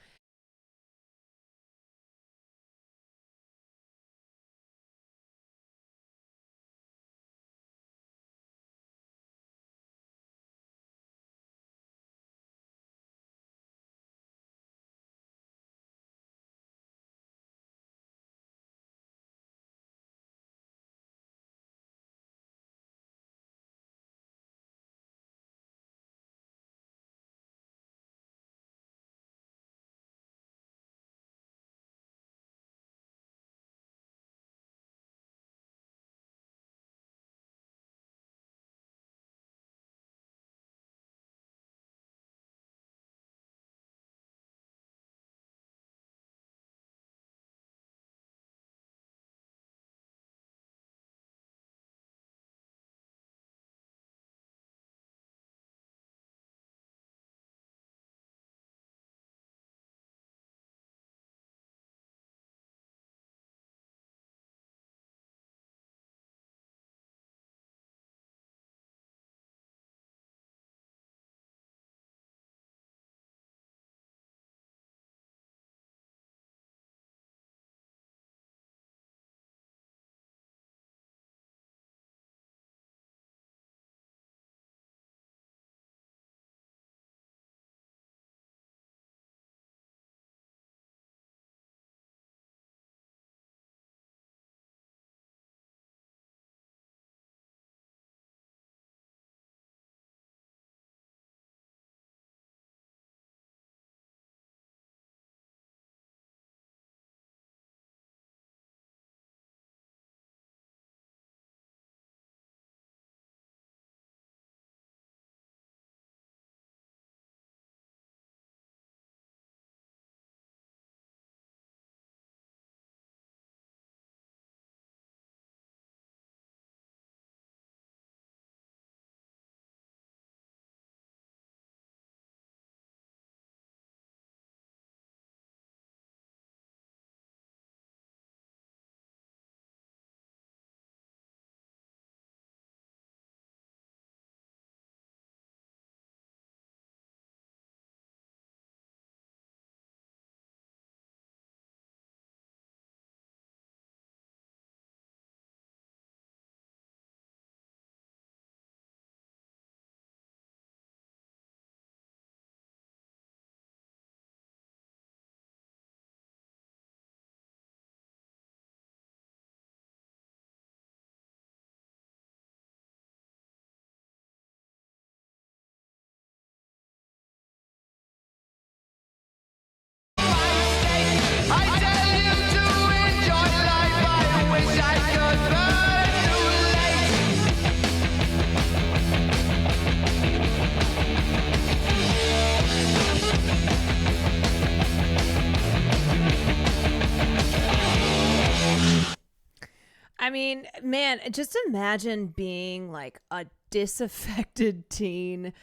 I mean, man, just imagine being like a disaffected teen,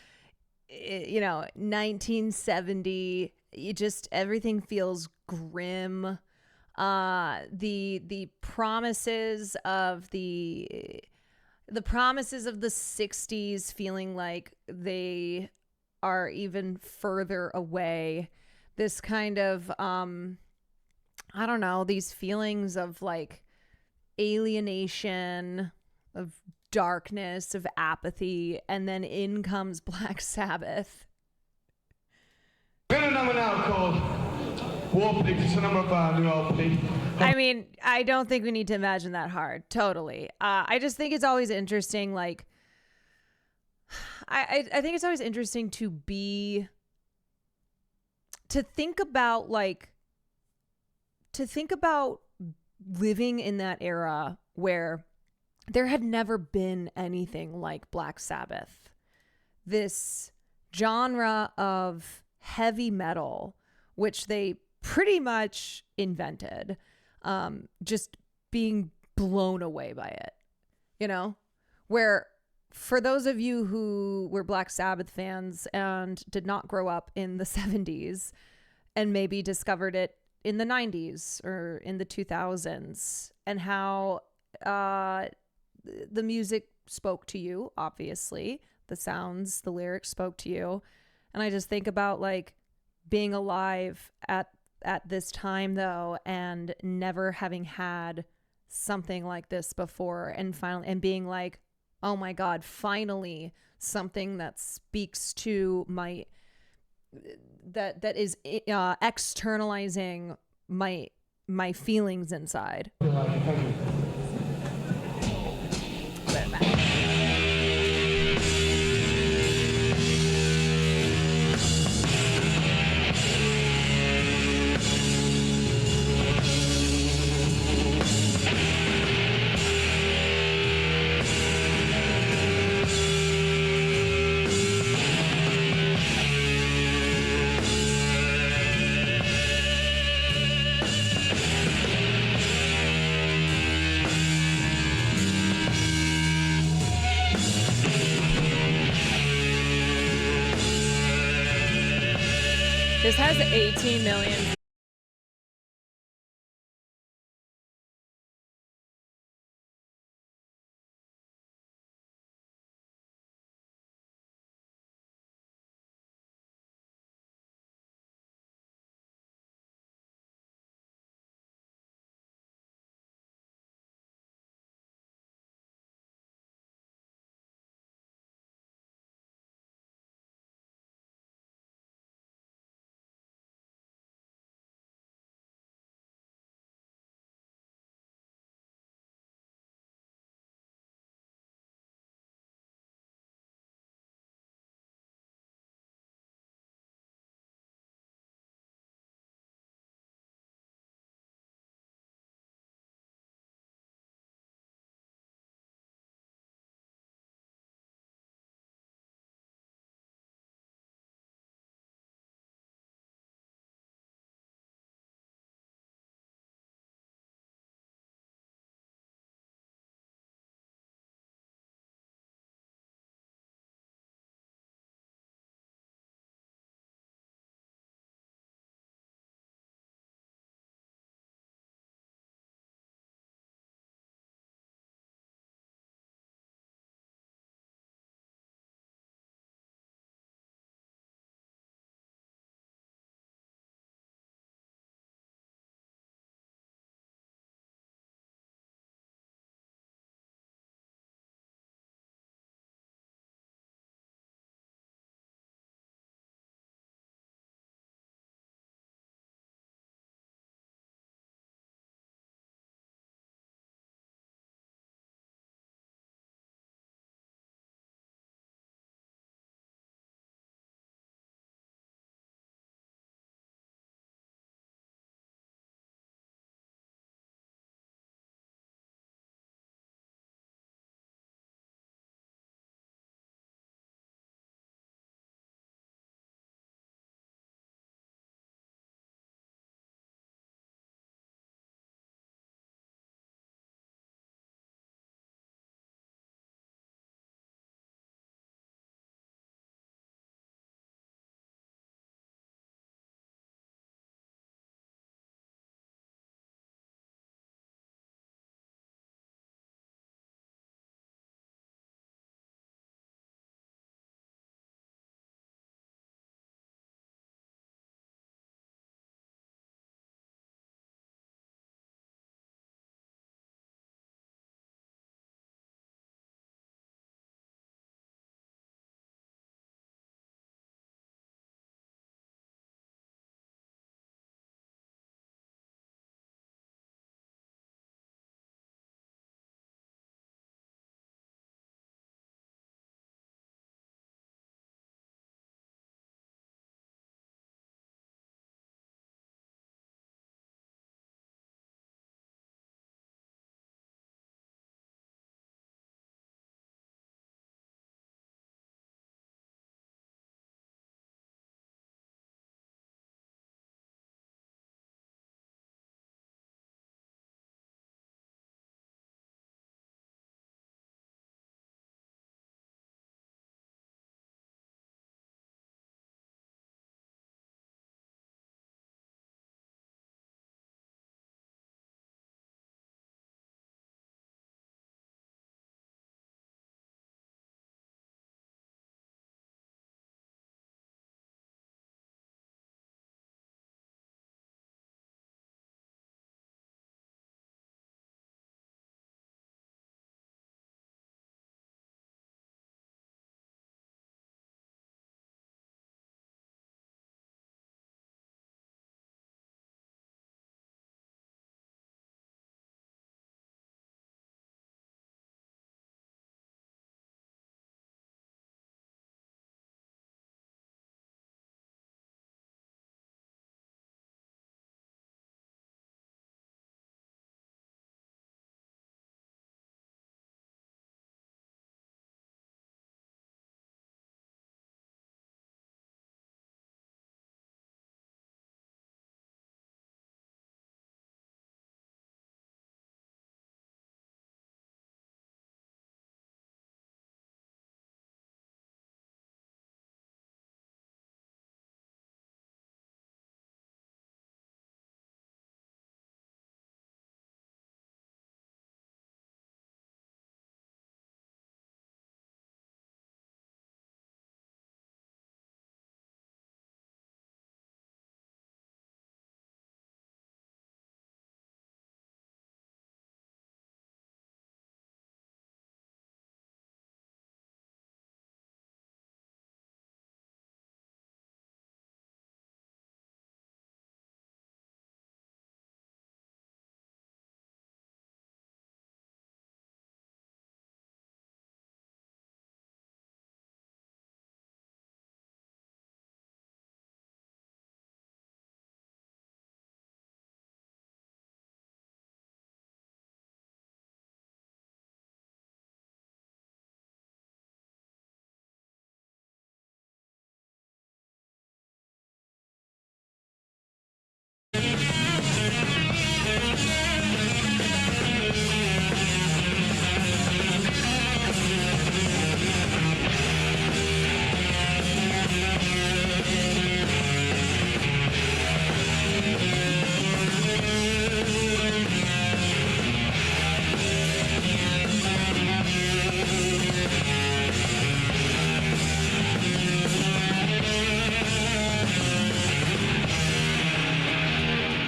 1970. Everything feels grim. The promises of the promises of the 60s feeling like they are even further away. This kind of I don't know, these feelings of like alienation, of darkness, of apathy, and then in comes Black Sabbath. We're gonna number now called War Pigs. It's a number of new LP. I mean, I don't think we need to imagine that hard. Totally. I just think it's always interesting. Like, I think it's always interesting to think about living in that era where there had never been anything like Black Sabbath. This genre of heavy metal, which they pretty much invented, just being blown away by it, you know, where for those of you who were Black Sabbath fans and did not grow up in the 70s and maybe discovered it in the 90s or in the 2000s, and how the music spoke to you, obviously, the sounds, the lyrics spoke to you. And I just think about like being alive at this time though, and never having had something like this before, and finally, and being like, oh my God, finally something that speaks to my, that is externalizing my feelings inside. This has 18 million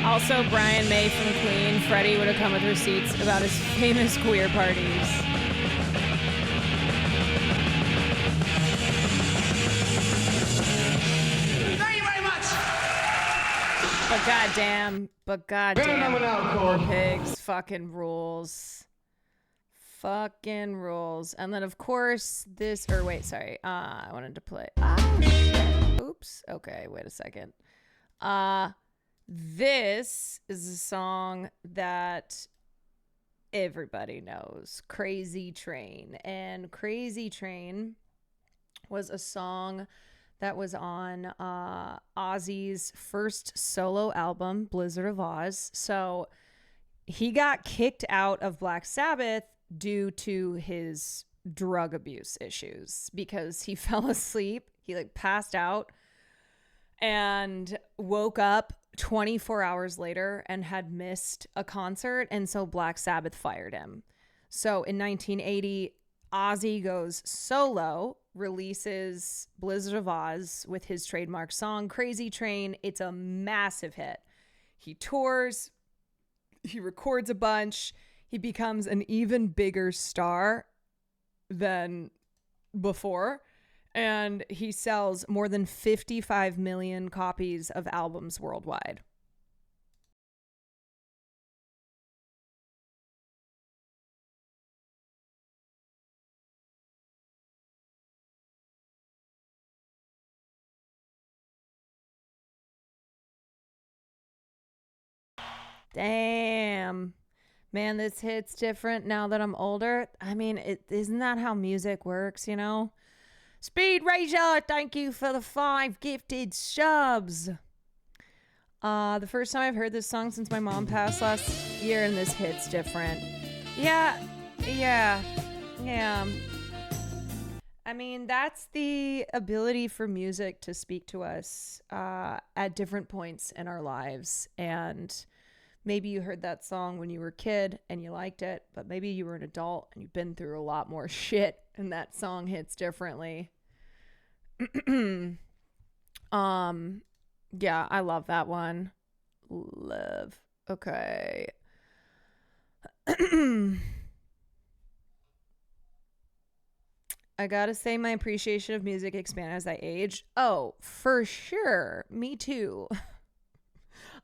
Also, Brian May from Queen. Freddie would have come with receipts about his famous queer parties. Thank you very much. But goddamn, War Pigs fucking rules. Fucking rules. And then, of course, this, or wait, sorry. I wanted to play. Shit. Oops. Okay, wait a second. This is a song that everybody knows, Crazy Train. And Crazy Train was a song that was on Ozzy's first solo album, Blizzard of Oz. So he got kicked out of Black Sabbath due to his drug abuse issues because he fell asleep. He like passed out and woke up 24 hours later and had missed a concert. And so Black Sabbath fired him. So in 1980, Ozzy goes solo, releases Blizzard of Oz with his trademark song, Crazy Train. It's a massive hit. He tours, he records a bunch, he becomes an even bigger star than before. And he sells more than 55 million copies of albums worldwide. Damn. Man, this hits different now that I'm older. I mean, isn't that how music works, you know? Speed Razor, thank you for the 5 gifted subs. The first time I've heard this song since my mom passed last year, and this hits different. Yeah. I mean, that's the ability for music to speak to us at different points in our lives. And maybe you heard that song when you were a kid and you liked it, but maybe you were an adult and you've been through a lot more shit and that song hits differently. Yeah, I love that one. Love. Okay. I gotta say my appreciation of music expanded as I age. Oh, for sure. Me too.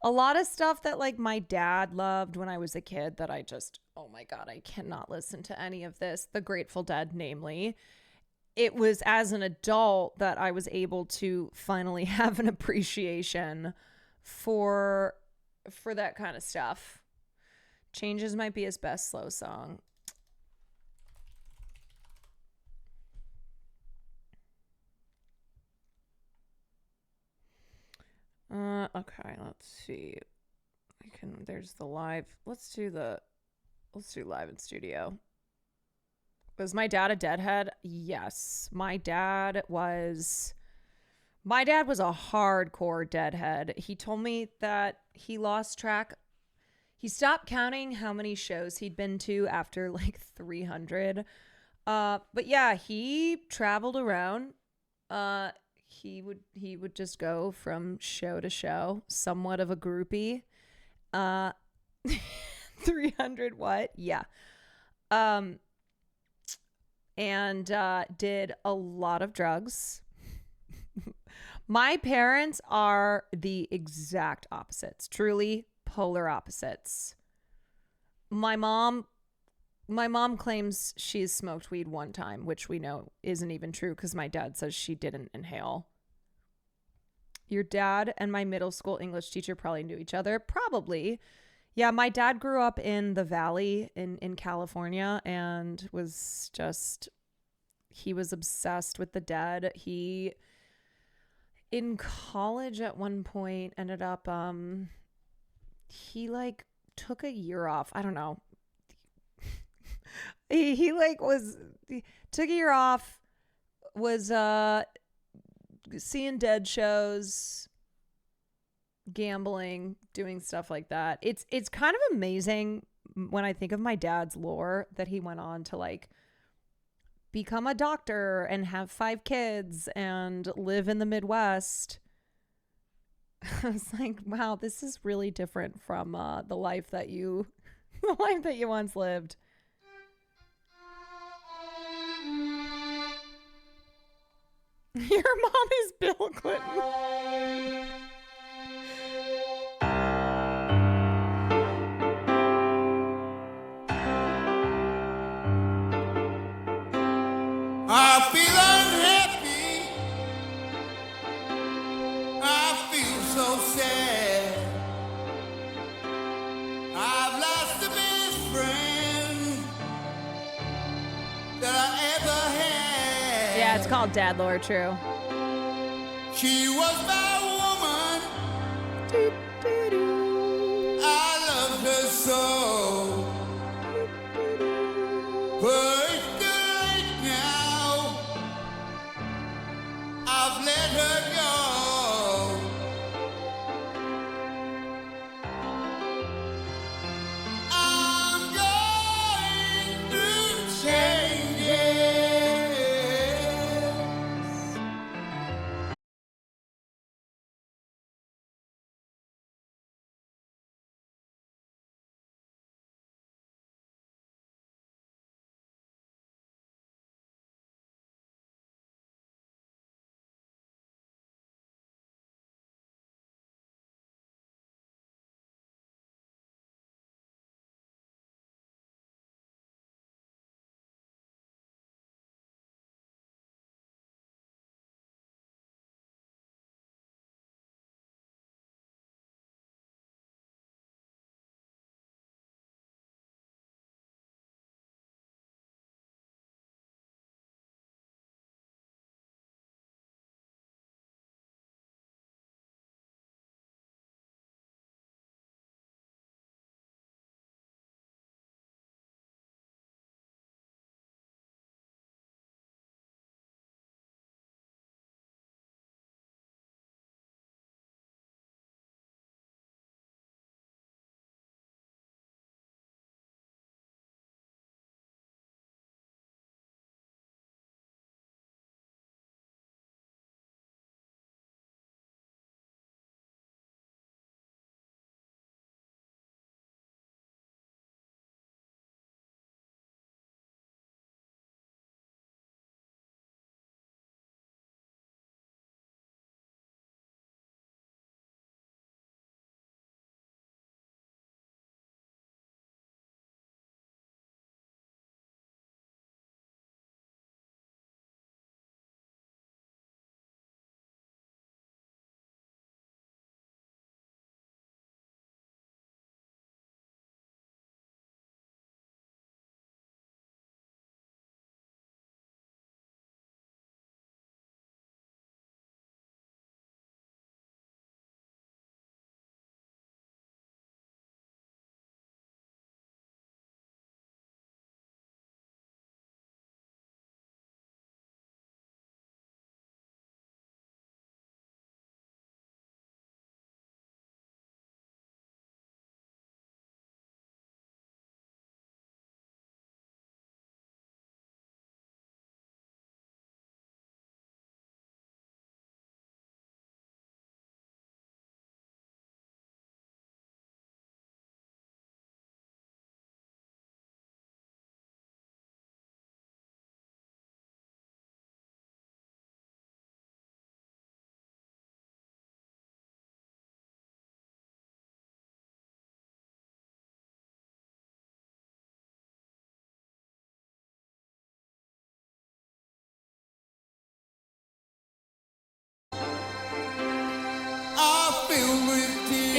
A lot of stuff that like my dad loved when I was a kid that I just, oh my God, I cannot listen to any of this. The Grateful Dead, namely. It was as an adult that I was able to finally have an appreciation for that kind of stuff. Changes might be his best slow song. Okay, let's see. There's the live. Let's do live in studio. Was my dad a Deadhead? Yes. My dad was a hardcore Deadhead. He told me that he lost track. He stopped counting how many shows he'd been to after like 300. But yeah, he traveled around. He would just go from show to show, somewhat of a groupie. 300 what? Yeah. And did a lot of drugs. My parents are the exact opposites, truly polar opposites. My mom claims she's smoked weed one time, which we know isn't even true because my dad says she didn't inhale. Your dad and my middle school English teacher probably knew each other. Probably. Yeah, my dad grew up in the Valley in California and he was obsessed with the Dead. He, in college at one point, ended up, he like took a year off. I don't know. He took a year off, was seeing Dead shows, gambling, doing stuff like that. It's kind of amazing when I think of my dad's lore that he went on to like become a doctor and have 5 kids and live in the Midwest. I was like, wow, this is really different from the life that you once lived. Your mom is Bill Clinton. I feel unhappy. I feel so sad. I've lost the best friend that I ever had. Yeah, it's called Dad Lore, true. She was my woman. I loved her so. But it's too late now. I've let her go. I'm going through changes.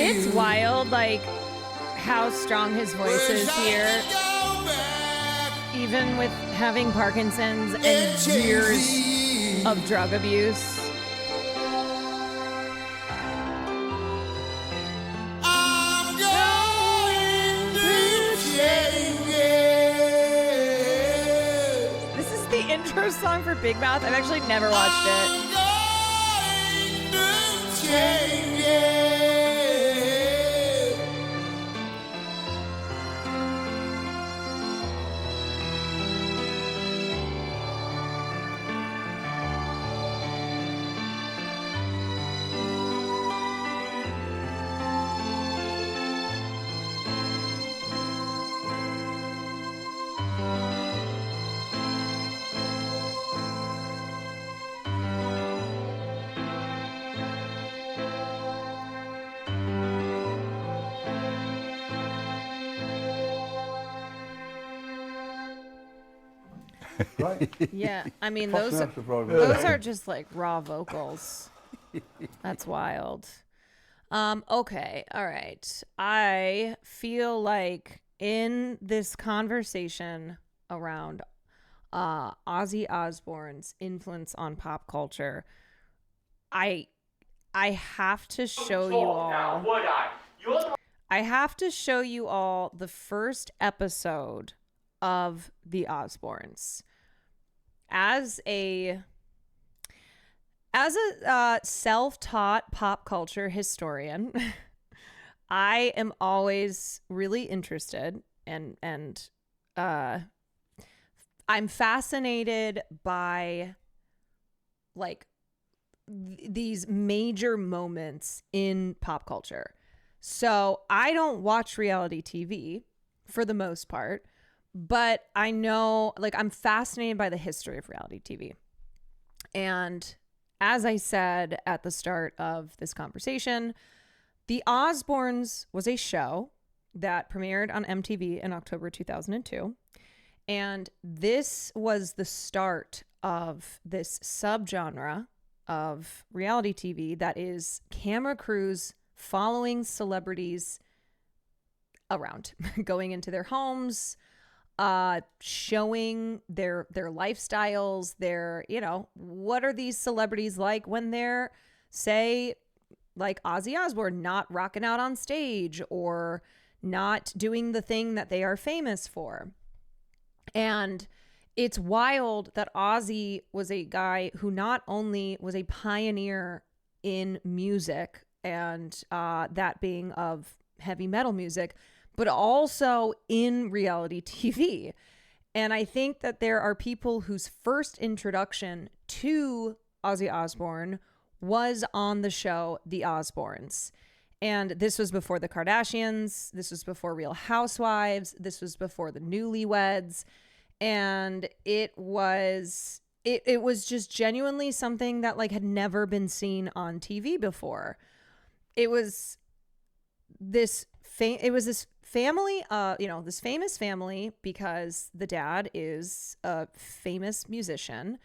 It's wild, like, how strong his voice is here. Even with having Parkinson's and years of drug abuse. This is the intro song for Big Mouth. I've actually never watched it. Right? Yeah, I mean Fucking those episode probably. those are just like raw vocals. That's wild. Okay, all right. I feel like in this conversation around Ozzy Osbourne's influence on pop culture, I have to show you all. I have to show you all the first episode of The Osbournes. As a self-taught pop culture historian, I am always really interested and I'm fascinated by like these major moments in pop culture. So I don't watch reality TV for the most part, but I know, like, I'm fascinated by the history of reality TV. And as I said at the start of this conversation, The Osbournes was a show that premiered on MTV in October 2002. And this was the start of this subgenre of reality TV that is camera crews following celebrities around, going into their homes, showing their lifestyles, their, what are these celebrities like when they're, say, like Ozzy Osbourne, not rocking out on stage or not doing the thing that they are famous for. And it's wild that Ozzy was a guy who not only was a pioneer in music and that being of heavy metal music, but also in reality TV. And I think that there are people whose first introduction to Ozzy Osbourne was on the show The Osbournes. And this was before the Kardashians. This was before Real Housewives. This was before the Newlyweds. And it was just genuinely something that like had never been seen on TV before. It was this family, this famous family, because the dad is a famous musician,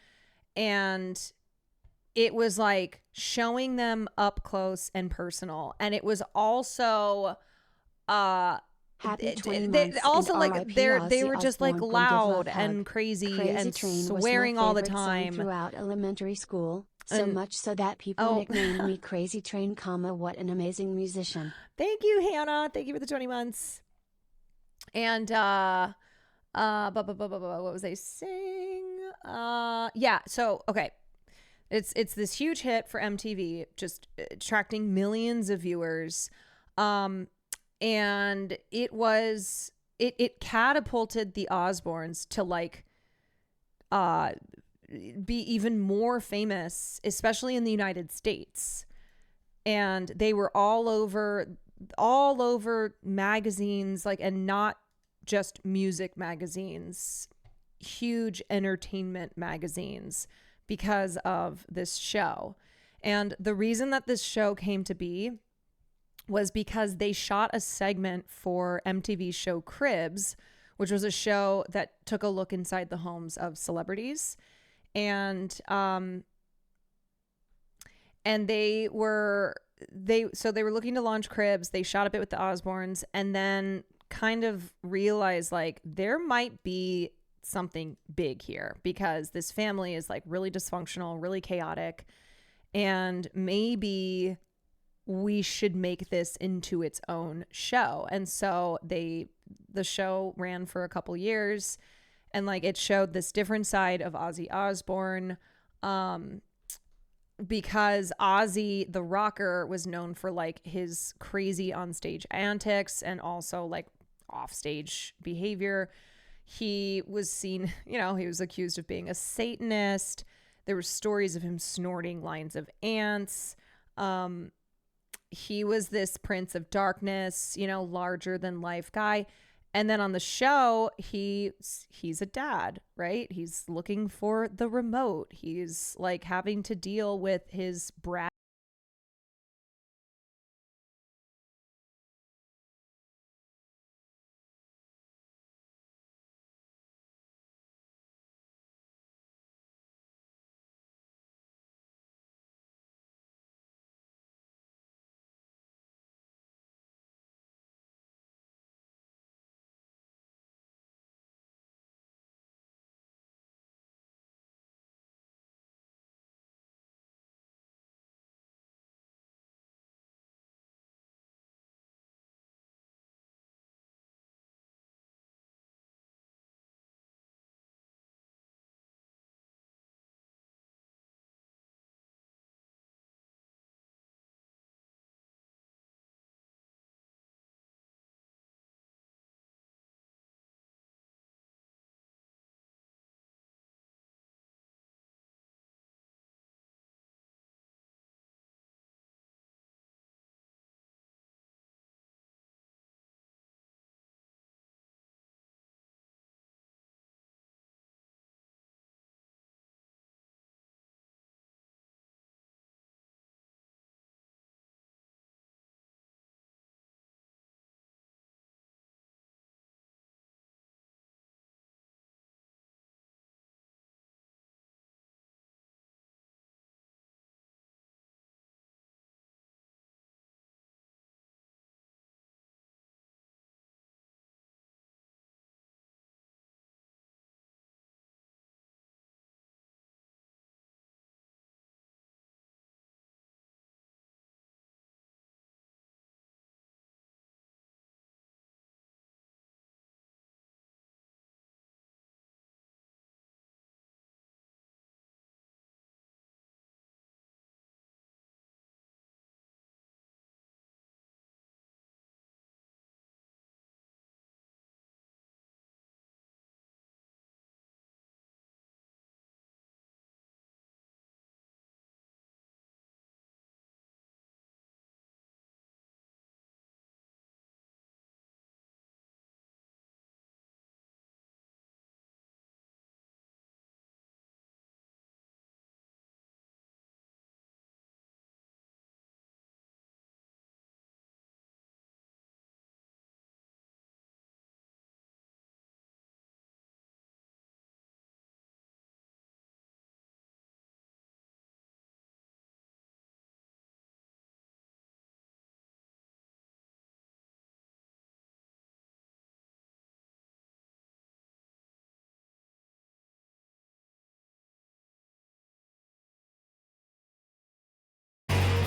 and it was like showing them up close and personal. And it was also Happy 20 they months also and like RIP they Ozzy were just like Osbourne, come give love loud hug. and crazy Crazy and Train was swearing my all the favorite song time throughout elementary school, so And- much so that people Oh. nicknamed me Crazy Train, what an amazing musician. Thank you, Hannah. Thank you for the 20 months. And what was I saying? Yeah, so okay. It's this huge hit for MTV, just attracting millions of viewers. And it catapulted the Osbournes to like be even more famous, especially in the United States. And they were all over magazines, like, and not just music magazines, huge entertainment magazines, because of this show. And the reason that this show came to be was because they shot a segment for MTV's show Cribs, which was a show that took a look inside the homes of celebrities. And they were looking to launch Cribs. They shot a bit with the Osbournes and then kind of realized like there might be something big here, because this family is like really dysfunctional, really chaotic, and maybe we should make this into its own show. And so the show ran for a couple years, and like it showed this different side of Ozzy Osbourne, because Ozzy the rocker was known for like his crazy onstage antics and also like offstage behavior. He was seen, he was accused of being a Satanist. There were stories of him snorting lines of ants. He was this Prince of Darkness, larger than life guy. And then on the show, he's a dad, right? He's looking for the remote. He's like having to deal with his brat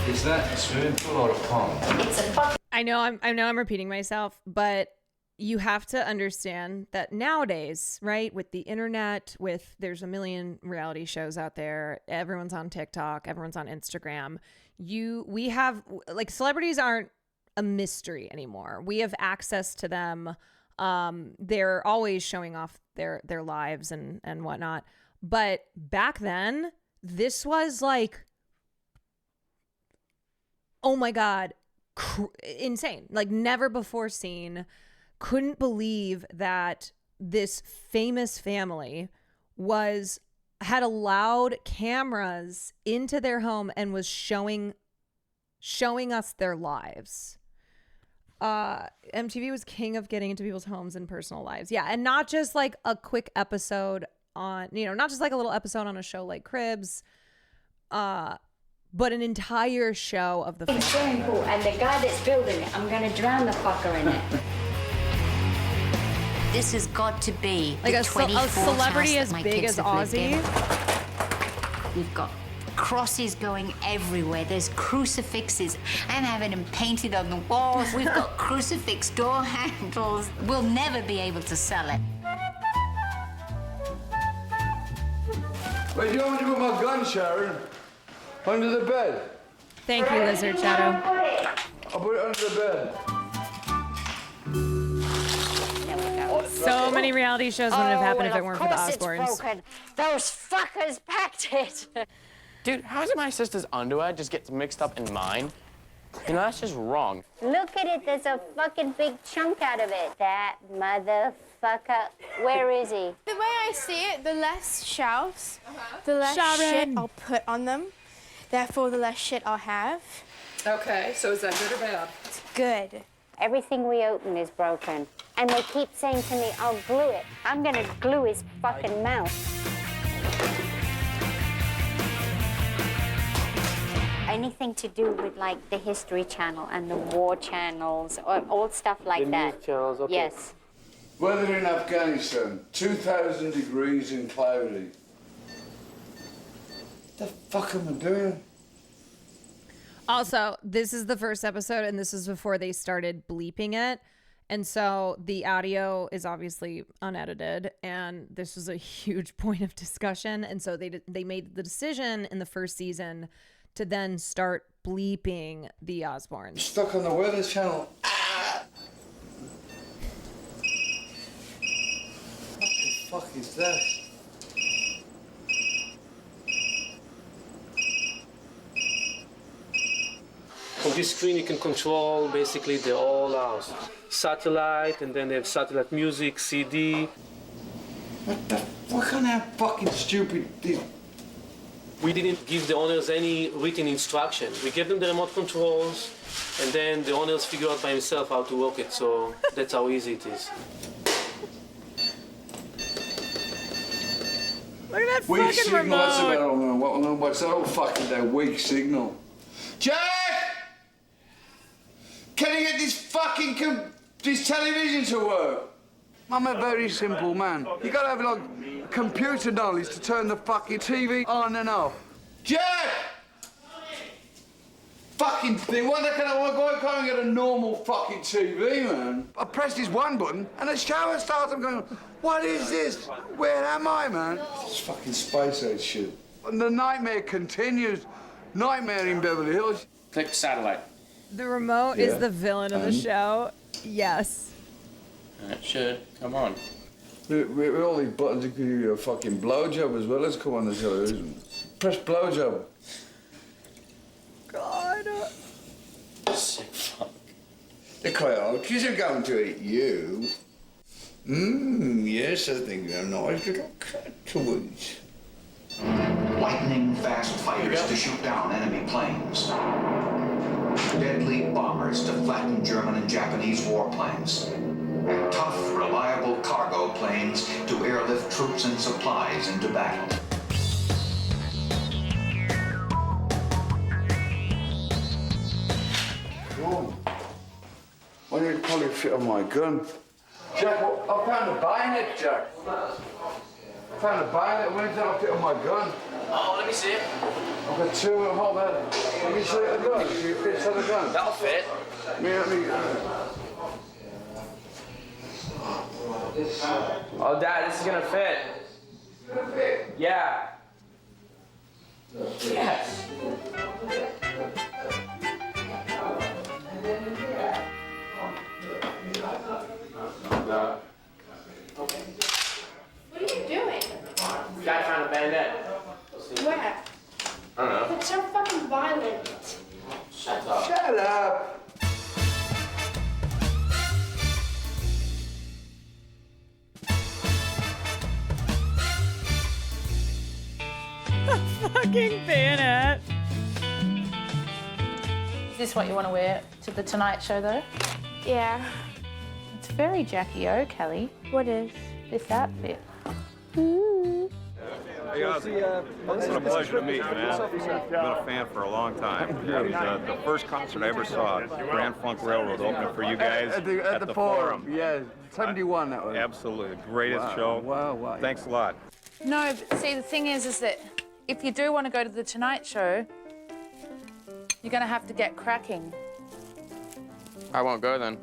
Is that a swimming pool or a pond? It's a fucking... I know I'm repeating myself, but you have to understand that nowadays, right, with the internet, there's a million reality shows out there, everyone's on TikTok, everyone's on Instagram. We have, like, celebrities aren't a mystery anymore. We have access to them. They're always showing off their lives and whatnot. But back then, this was like, oh my God, insane. Like, never before seen. Couldn't believe that this famous family had allowed cameras into their home and was showing us their lives. MTV was king of getting into people's homes and personal lives. Yeah, and not just like a quick episode on, not just like a little episode on a show like Cribs, but an entire show of the family. Swimming pool, and the guy that's building it, I'm going to drown the fucker in it. This has got to be like a celebrity as big as Ozzy. We've got crosses going everywhere. There's crucifixes. I'm having them painted on the walls. We've got crucifix door handles. We'll never be able to sell it. Wait, do you want me to put my gun, Sharon? Under the bed? Thank you, Lizard Shadow. I'll put it under the bed. So many reality shows wouldn't have happened if it weren't for the Osbournes. Those fuckers packed it. Dude, how does my sister's underwear just get mixed up in mine? You know, that's just wrong. Look at it. There's a fucking big chunk out of it. That motherfucker. Where is he? The way I see it, the less shelves, the less shit I'll put on them. Therefore, the less shit I'll have. Okay, so is that good or bad? It's good. Everything we open is broken. And they keep saying to me, I'll glue it. I'm gonna glue his fucking mouth. Anything to do with, like, the History Channel and the War channels, or all stuff like that. News channels, okay. Yes. Weather in Afghanistan, 2,000 degrees and cloudy. What the fuck am I doing? Also, this is the first episode, and this is before they started bleeping it. And so the audio is obviously unedited, and this was a huge point of discussion. And so they made the decision in the first season to then start bleeping the Osbournes. Stuck on the Weather Channel. Ah! What the fuck is that? On this screen you can control basically the whole satellite, and then they have satellite music, CD. What kind of fucking stupid thing? We didn't give the owners any written instruction. We gave them the remote controls, and then the owners figure out by himself how to work it, so that's how easy it is. Look at that weak fucking signal, remote. That's about what's that? Oh, fucking that weak signal. Jack! Can you get this fucking this television to work? I'm a very simple man. You gotta have like computer knowledge to turn the fucking TV on and off. Jack! Fucking thing. Why can't I get a normal fucking TV, man? I press this one button and the shower starts. I'm going, what is this? Where am I, man? It's fucking space age shit. And the nightmare continues. Nightmare in Beverly Hills. Click satellite. The remote is the villain of the show. Yes. It should. Come on. With all these buttons, you can give you a fucking blowjob as well as come on the television. Press blowjob. God. Sick fuck. The coyotes are going to eat you. Yes, I think they're nice little cats. Lightning fast fighters to shoot down enemy planes. Deadly bombers to flatten German and Japanese warplanes. And tough, reliable cargo planes to airlift troops and supplies into battle. Whoa. Why did it probably fit on my gun? Jack, I found a bayonet, Jack. I found a bayonet. When did that fit on my gun? Oh, let me see it. I've got two of them. Let me see it again. Do you fit to the gun? That'll fit. Oh, Dad, this is gonna fit. Gonna fit? Yeah. Yes. What are you doing? Guy found a bayonet. Where? I don't know. That's so fucking violent. Shut up. Shut up. Fucking bayonet. Is this what you want to wear to the Tonight Show, though? Yeah. It's very Jackie O, Kelly. What is? This outfit. Hey, Ozzy, it's been a pleasure to meet you, man. I've been a fan for a long time. It was the first concert I ever saw, Grand Funk Railroad, opening for you guys At the Forum. Yeah, 71 that was. Absolutely, the greatest show. Wow. Thanks a lot. No, but see, the thing is that if you do want to go to the Tonight Show, you're going to have to get cracking. I won't go then.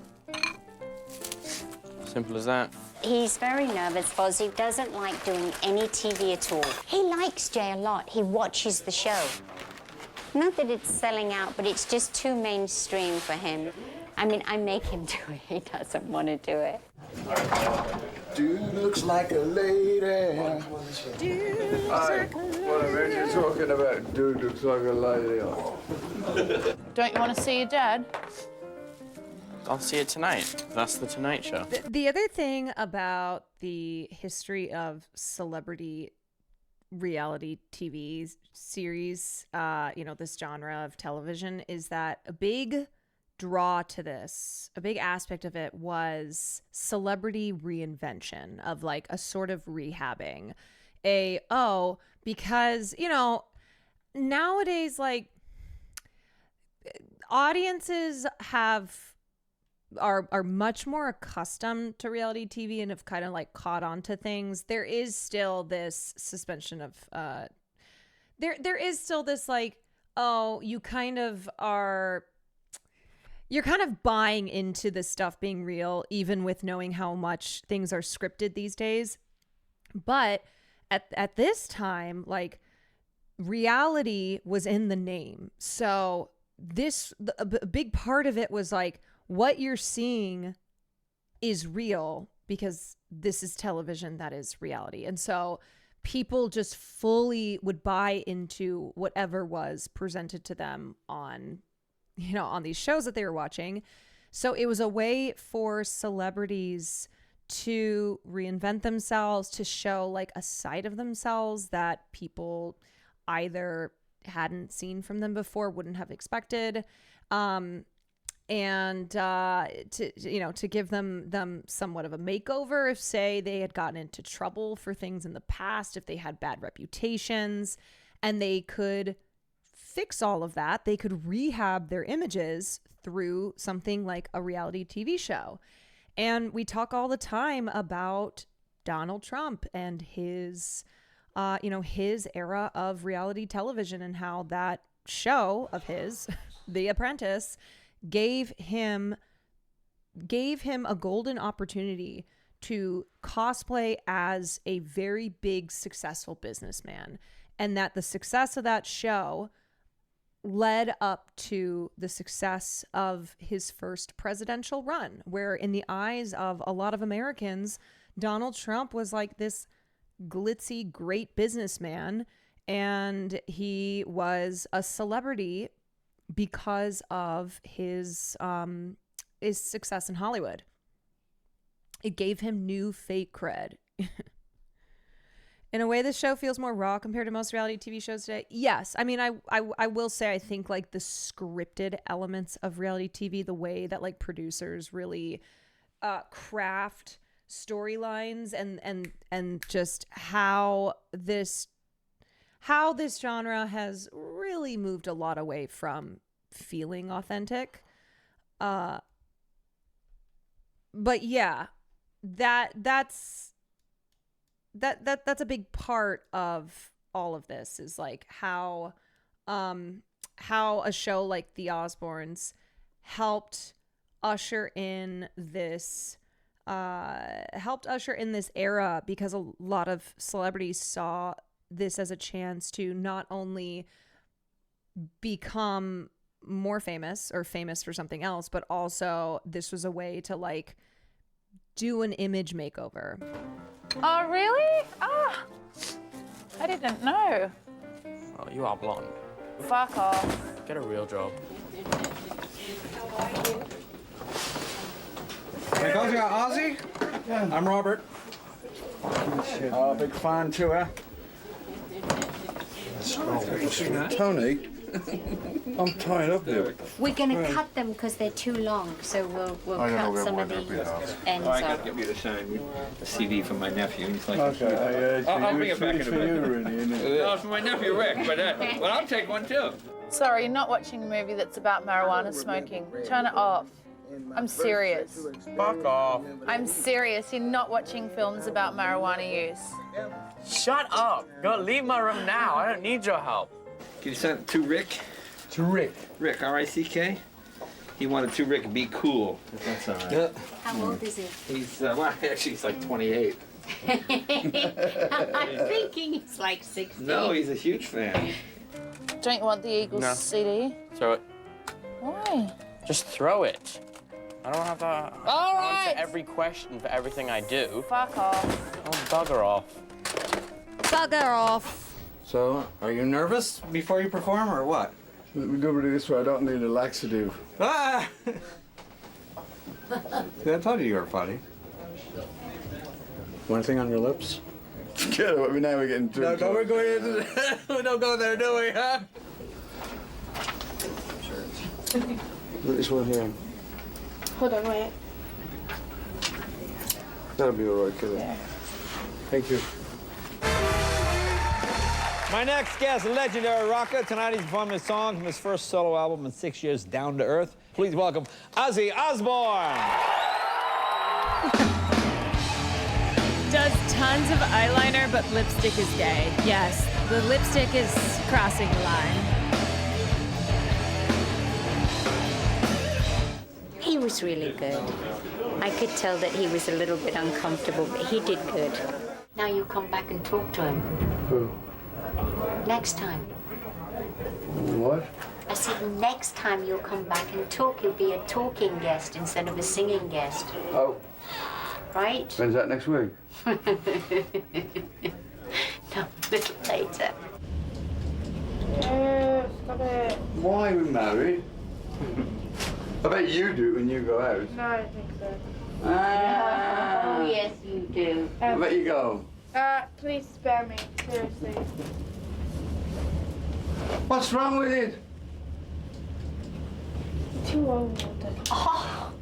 Simple as that. He's very nervous. Ozzy doesn't like doing any TV at all. He likes Jay a lot. He watches the show. Not that it's selling out, but it's just too mainstream for him. I mean, I make him do it. He doesn't want to do it. Dude looks like a lady. Whatever you're talking about, dude looks like a lady. Don't you want to see your dad? I'll see it tonight. That's the Tonight Show. The other thing about the history of celebrity reality TV series, this genre of television, is that a big draw to this, a big aspect of it was celebrity reinvention, of like a sort of rehabbing. Because, nowadays, like, audiences are much more accustomed to reality TV and have kind of like caught on to things. There is still this suspension of there is still this like, you're kind of buying into this stuff being real, even with knowing how much things are scripted these days. But at this time, like, reality was in the name. So a big part of it was like, what you're seeing is real because this is television that is reality. And so people just fully would buy into whatever was presented to them on these shows that they were watching. So it was a way for celebrities to reinvent themselves, to show like a side of themselves that people either hadn't seen from them before, wouldn't have expected. And to give them somewhat of a makeover if, say, they had gotten into trouble for things in the past, if they had bad reputations, and they could fix all of that. They could rehab their images through something like a reality TV show. And we talk all the time about Donald Trump and his era of reality television, and how that show of his, The Apprentice, gave him a golden opportunity to cosplay as a very big, successful businessman, and that the success of that show led up to the success of his first presidential run, where in the eyes of a lot of Americans, Donald Trump was like this glitzy, great businessman, and he was a celebrity because of his success in Hollywood. It gave him new fake cred. In a way, this show feels more raw compared to most reality TV shows today. Yes. I mean, I will say, I think like the scripted elements of reality TV, the way that like producers really craft storylines and just how this genre has really moved a lot away from feeling authentic. But yeah, that's a big part of all of this is like how a show like The Osbournes helped usher in this era, because a lot of celebrities saw this as a chance to not only become more famous or famous for something else, but also this was a way to like do an image makeover. Oh, really? Ah, I didn't know. Oh, you are blonde. Fuck off. Get a real job. Hey, guys, you got Ozzy? Yeah. I'm Robert. Oh, big fan too, eh? Tony, I'm tied up there. We're going to cut them because they're too long, so we'll cut some of the ends I got off. to get me to sign a CD for my nephew. He's like, Okay, I'll bring it back in a for minute. you, really, isn't it? No, it's for my nephew Rick, but I'll take one too. Sorry, you're not watching a movie that's about marijuana smoking. Turn it off. I'm serious. Fuck off. I'm serious. You're not watching films about marijuana use. Shut up. Go leave my room now. I don't need your help. Can you send it to Rick? To Rick. Rick, R-I-C-K? He wanted to Rick be cool. That's all right. How old is he? He's, well, actually, he's like 28. I'm thinking he's like 16. No, he's a huge fan. Don't you want the Eagles No. CD? Throw it. Why? Just throw it. I don't have to answer every question for everything I do. Fuck off. Oh, bugger off. Bugger off. So, are you nervous before you perform, or what? Let me go with it this way. I don't need a laxative. Ah! See, I told you were funny. One thing on your lips? Get it. Now we're getting too No, close. we're going into we don't go there, do we, huh? Look, this one here. Hold on, wait. That'll be all right, killer. Yeah. Thank you. My next guest, a legendary rocker. Tonight he's performing a song from his first solo album in 6 years, Down to Earth. Please welcome Ozzy Osbourne. Does tons of eyeliner, but lipstick is gay. Yes, the lipstick is crossing the line. He was really good. I could tell that he was a little bit uncomfortable, but he did good. Now you come back and talk to him. Who? Next time. What? I said next time you'll come back and talk. You'll be a talking guest instead of a singing guest. Oh. Right? When's that, next week? No, a little later. Stop it. Why are we married? I bet you do when you go out. No, I don't think so. Oh, yes, you do. I bet you go. Please spare me, seriously. What's wrong with it? Too old. Oh.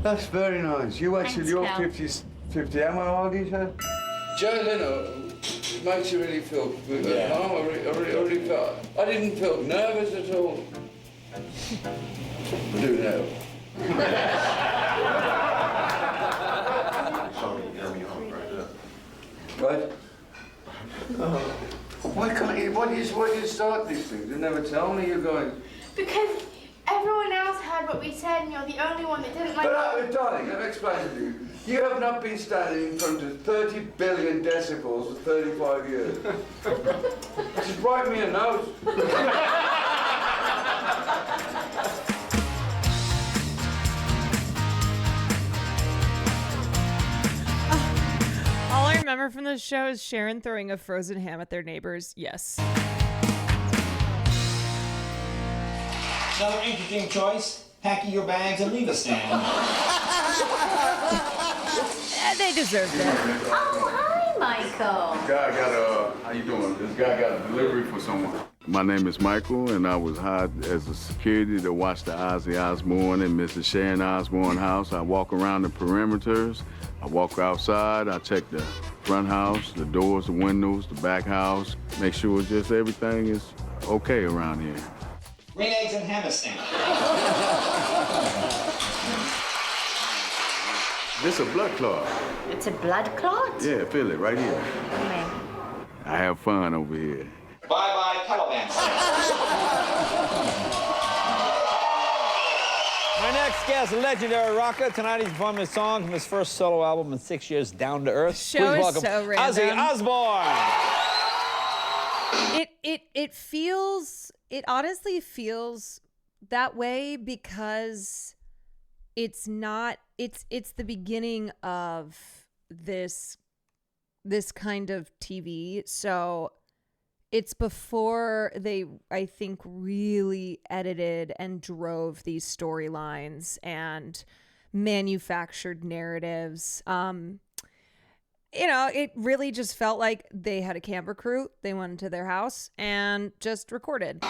That's very nice. You wait till Thanks, you're Cal. 50. How old are you, sir? Joe Leno, it makes you really feel good. Yeah. No, I really felt. I didn't feel nervous at all. I do now. What? Why can't you? Why do you start these things? You never tell me you're going. Because everyone else heard what we said, and you're the only one that didn't like. But darling, let me explain to you. You have not been standing in front of 30 billion decibels for 35 years. Just write me a note. All I remember from this show is Sharon throwing a frozen ham at their neighbors. Yes. Another interesting choice. Packing your bags and leave a stand. They deserved it. Oh, hi, Michael. How you doing? This guy got a delivery for someone. My name is Michael, and I was hired as a security to watch the Ozzy Osbourne and Mrs. Sharon Osbourne house. I walk around the perimeters. I walk outside. I check the front house, the doors, the windows, the back house. Make sure just everything is okay around here. Green eggs and hammer stand. This a blood clot. It's a blood clot? Yeah, feel it right here. Where? I have fun over here. Bye-bye, Kettleman. My next guest, legendary rocker. Tonight he's performing a song from his first solo album in 6 years, Down to Earth. Show Please is welcome so random. Ozzy Osbourne. It honestly feels that way because it's the beginning of this kind of TV. So it's before they, I think, really edited and drove these storylines and manufactured narratives. It really just felt like they had a camera crew. They went into their house and just recorded.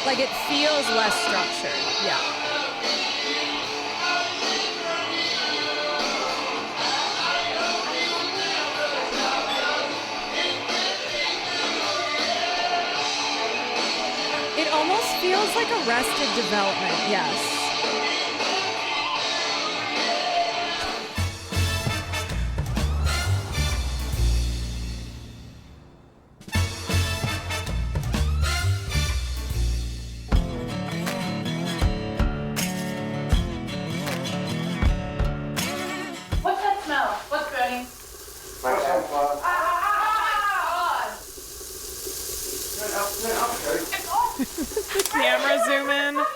Like, it feels less structured. Yeah. It almost feels like Arrested Development, yes. What's that smell? What's burning? Camera zoom in. Who's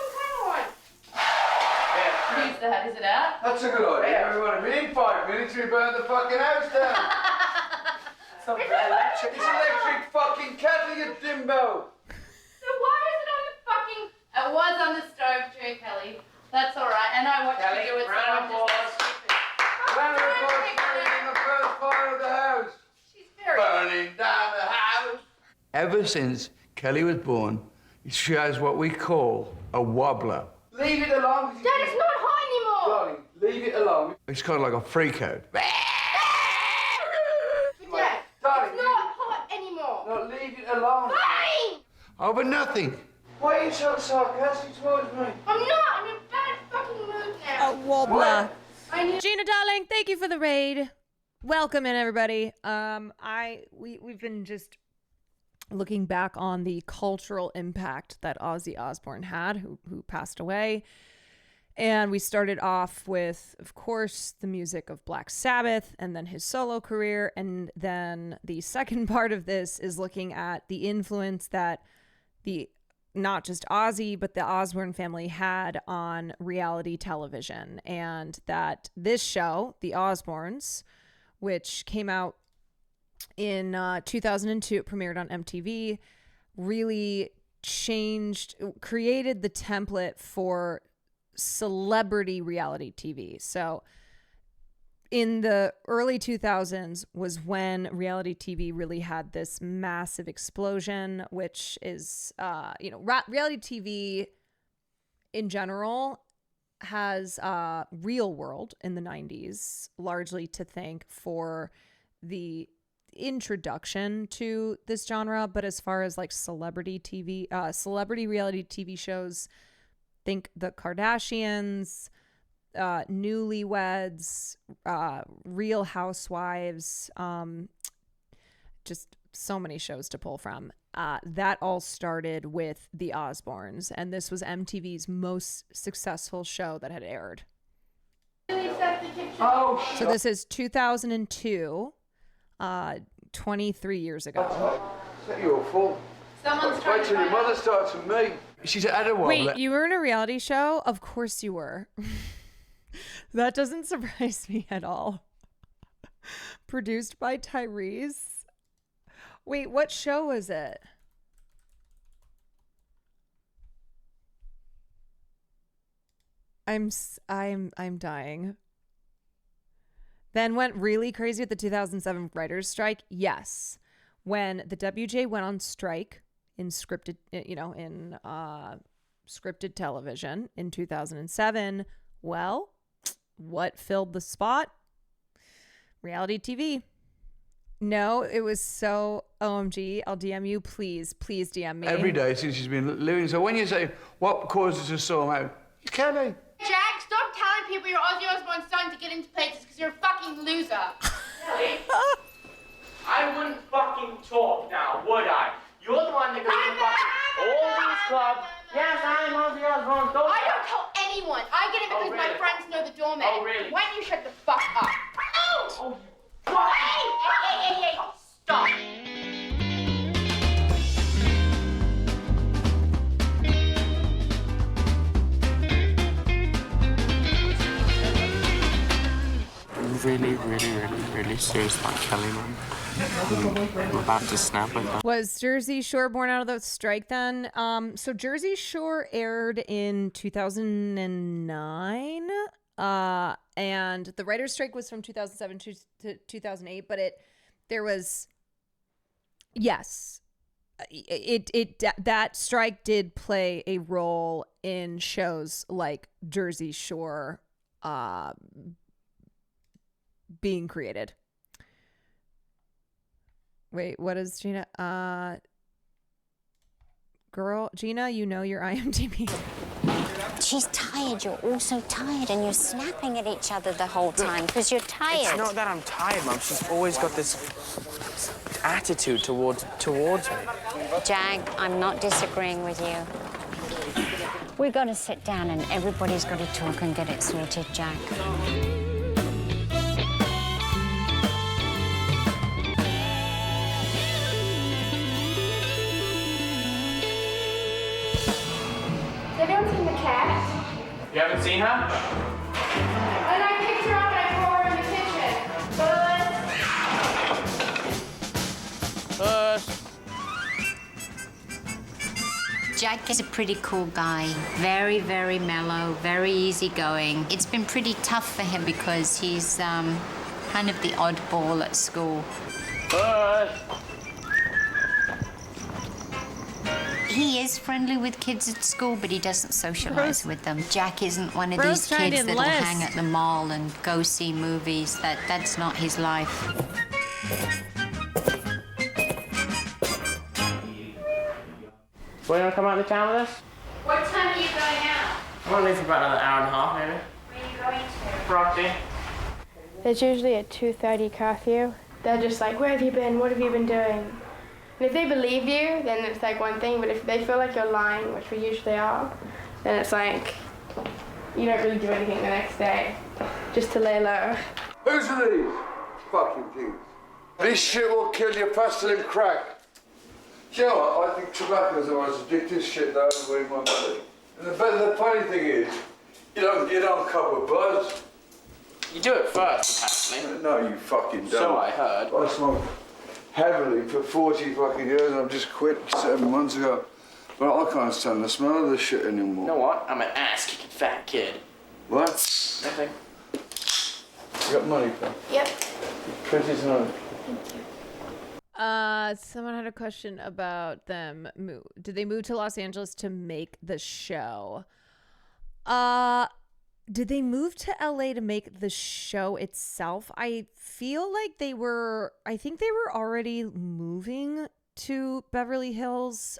that? Is it out? That's a good idea. Everyone, in 5 minutes we burn the fucking house down. It's electric fucking kettle, you dimbo. So why is it on the fucking... It was on the stove too, Kelly. That's all right. And I watched you do it, so I'm just stupid. Round of applause for in the first fire of the house. She's very... Burning down the house. Ever since Kelly was born, she has what we call a wobbler. Leave it alone. Dad, it's not hot anymore. Darling, leave it alone. It's kind of like a freak out. Dad, Darling, it's not hot anymore. No, leave it alone. Fine. Over nothing. Why are you so sarcastic towards me? I'm not. I'm in a bad fucking mood now. A wobbler. I need... Gina, darling, thank you for the raid. Welcome in, everybody. We've been just looking back on the cultural impact that Ozzy Osbourne had, who passed away. And we started off with, of course, the music of Black Sabbath and then his solo career. And then the second part of this is looking at the influence that not just Ozzy, but the Osbourne family had on reality television. And that this show, The Osbournes, which came out in 2002, it premiered on MTV, really created the template for celebrity reality TV. So in the early 2000s was when reality TV really had this massive explosion, which is, reality TV in general has Real World in the 90s largely to thank for the introduction to this genre. But as far as like celebrity reality TV shows, think the Kardashians, Newlyweds, Real Housewives, just so many shows to pull from. That all started with The Osbournes, and this was MTV's most successful show that had aired. So this is 2002, 23 years ago. Is that your fault? Someone's trying Wait till your mother starts with me. She's at a wobbler. Wait, you were in a reality show? Of course you were. That doesn't surprise me at all. Produced by Tyrese. Wait, what show was it? I'm dying. Then went really crazy with the 2007 writers' strike. Yes. When the WJ went on strike in scripted television in 2007, well, what filled the spot? Reality TV. No, it was so OMG. I'll DM you. Please DM me. Every day since she's been living. So when you say, what causes a storm out? It's Kelly. Jack, stop telling people you're Ozzy Osbourne's son to get into places because you're a fucking loser. Really? I wouldn't fucking talk now, would I? You're the one that goes to fucking all these clubs. Yes, I'm Ozzy Osbourne's daughter. I don't tell anyone. I get it because my friends know the doorman. Oh, really? Why don't you shut the fuck up? Oh, Hey, stop. Really serious about Kelly, man. I'm about to snap with her. Was Jersey Shore born out of the strike then? So Jersey Shore aired in 2009. And the writer's strike was from 2007 to 2008, but that strike did play a role in shows like Jersey Shore being created. Wait, what is Gina? Girl, Gina, you know your IMDb. She's tired. You're also tired, and you're snapping at each other the whole time because you're tired. It's not that I'm tired, Mum. She's always got this attitude towards me. Jag, I'm not disagreeing with you. We've got to sit down, and everybody's got to talk and get it sorted, Jag. Has everyone seen the cat? You haven't seen her? And I picked her up and I threw her in the kitchen. Jack is a pretty cool guy. Very, very mellow, very easygoing. It's been pretty tough for him because he's kind of the oddball at school. He is friendly with kids at school, but he doesn't socialize with them. Jack isn't one of these kids that'll hang at the mall and go see movies. That's not his life. Well, you want to come out to town with us? What time are you going out? I'm going to leave for about another hour and a half, maybe. Where are you going to? Brockton. There's usually a 2:30 curfew. They're just like, where have you been? What have you been doing? And if they believe you, then it's like one thing, but if they feel like you're lying, which we usually are, then it's like, you don't really do anything the next day, just to lay low. Who's are these fucking things? This shit will kill you faster than crack. Do you know what? I think tobacco's the most addictive shit that I've ever in my body. And the funny thing is, you don't cover buzz. You do it first, apparently. No, you fucking don't. So I heard. I smoked heavily for 40 fucking years, and I've just quit 7 months ago. But I can't stand the smell of this shit anymore. You know what? I'm an ass-kicking fat kid. What? Nothing. You got money, pal? Yep. $20. Someone had a question about them. Did they move to Los Angeles to make the show? Did they move to LA to make the show itself? I feel like I think they were already moving to Beverly Hills.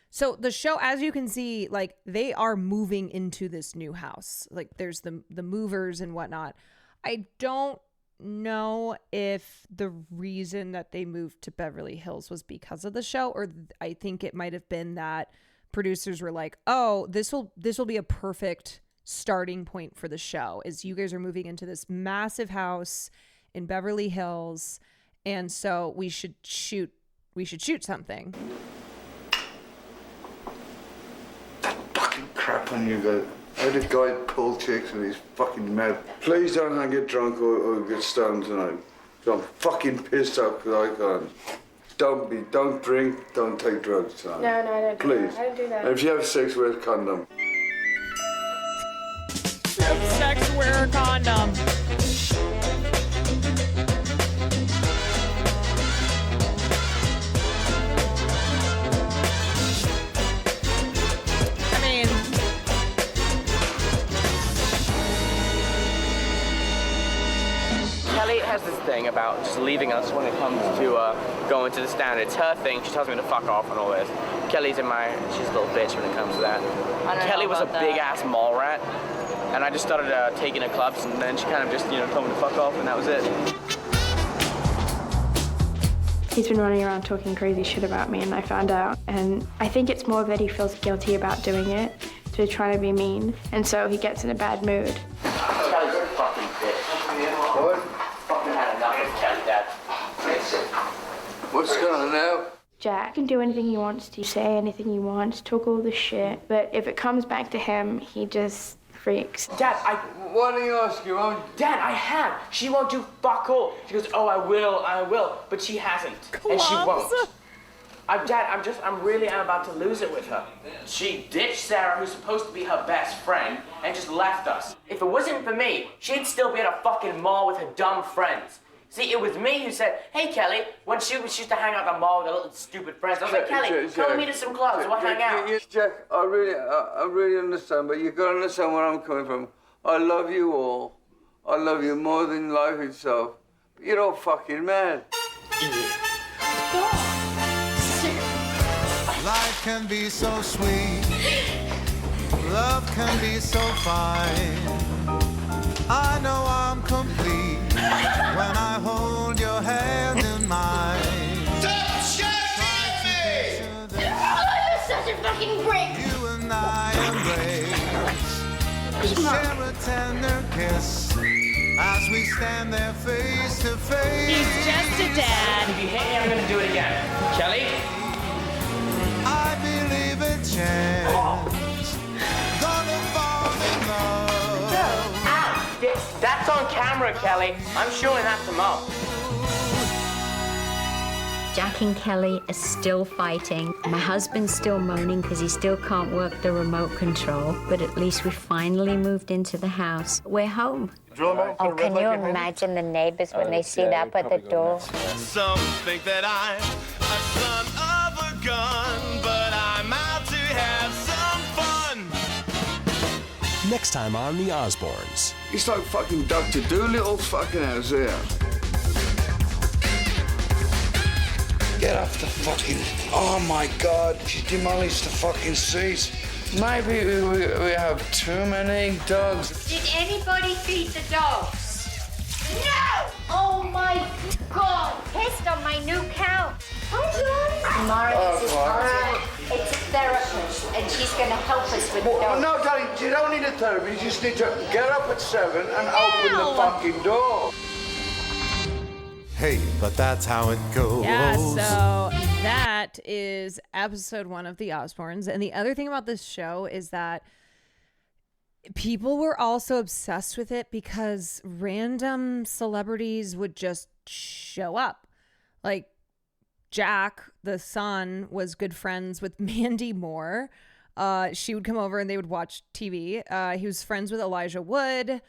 So the show, as you can see, like they are moving into this new house. Like there's the movers and whatnot. I don't know if the reason that they moved to Beverly Hills was because of the show, or I think it might have been that producers were like, oh, this will be a perfect starting point for the show, is you guys are moving into this massive house in Beverly Hills, and so we should shoot something. Fucking crap on you guys. I had a guy pull chicks and he's fucking mad. Please don't get drunk or get stoned tonight. I'm fucking pissed off because I can't. Don't drink, don't take drugs tonight. No, I don't do Please. that. I don't do that. And if you have sex, wear a condom. Have sex, wear a condom. Kelly has this thing about just leaving us when it comes to going to the stand. It's her thing. She tells me to fuck off and all this. She's a little bitch when it comes to that. Kelly was a big-ass mall rat. And I just started taking her clubs, and then she kind of just, told me to fuck off, and that was it. He's been running around talking crazy shit about me, and I found out. And I think it's more that he feels guilty about doing it, so he's trying to be mean. And so he gets in a bad mood. Kelly's a fucking bitch. What? Fucking had enough of Kelly, Dad. What's going on now? Jack can do anything he wants to, say anything he wants, talk all the shit. But if it comes back to him, he just freaks. Dad, Why do you ask your own? Dad, I have. She won't do fuck all. She goes, oh, I will. But she hasn't. And she won't. Dad, I'm really about to lose it with her. She ditched Sarah, who's supposed to be her best friend, and just left us. If it wasn't for me, she'd still be at a fucking mall with her dumb friends. See, it was me who said, hey, Kelly, when she used to hang out at the mall with her little stupid friends, I was like, Kelly, come with me to some clubs, we'll hang out. Jack, I really understand, but you got to understand where I'm coming from. I love you all. I love you more than life itself. But you're all fucking mad. Life can be so sweet. Love can be so fine. I know I'm complete when I hold your hand in mine. Stop shaking me! You're such a fucking prick! You and I embrace, share a tender kiss as we stand there face to face. He's just a dad. If you hate me, I'm gonna do it again. Kelly? I believe in chance. Gonna fall in love. That's on camera, Kelly. I'm showing that to Mom. Jack and Kelly are still fighting. My husband's still moaning because he still can't work the remote control. But at least we finally moved into the house. We're home. Oh, can you imagine the neighbors when they see that at the door? Some think that I'm a son of a gun, but I'm out to have some fun. Next time on The Osbournes. It's like fucking Dr. Doolittle's fucking house here. Get off the fucking... Oh my God, she demolished the fucking seats. Maybe we have too many dogs. Did anybody feed the dogs? No! Oh my God! Pissed on my new couch. Tomorrow it's a therapist, and she's going to help us with the dogs. No, darling, you don't need a therapist. You just need to get up at 7 and open the fucking door. Hey, but that's how it goes. Yeah, so that is episode 1 of The Osbournes. And the other thing about this show is that people were also obsessed with it because random celebrities would just show up. Like Jack, the son, was good friends with Mandy Moore. She would come over and they would watch TV. He was friends with Elijah Wood.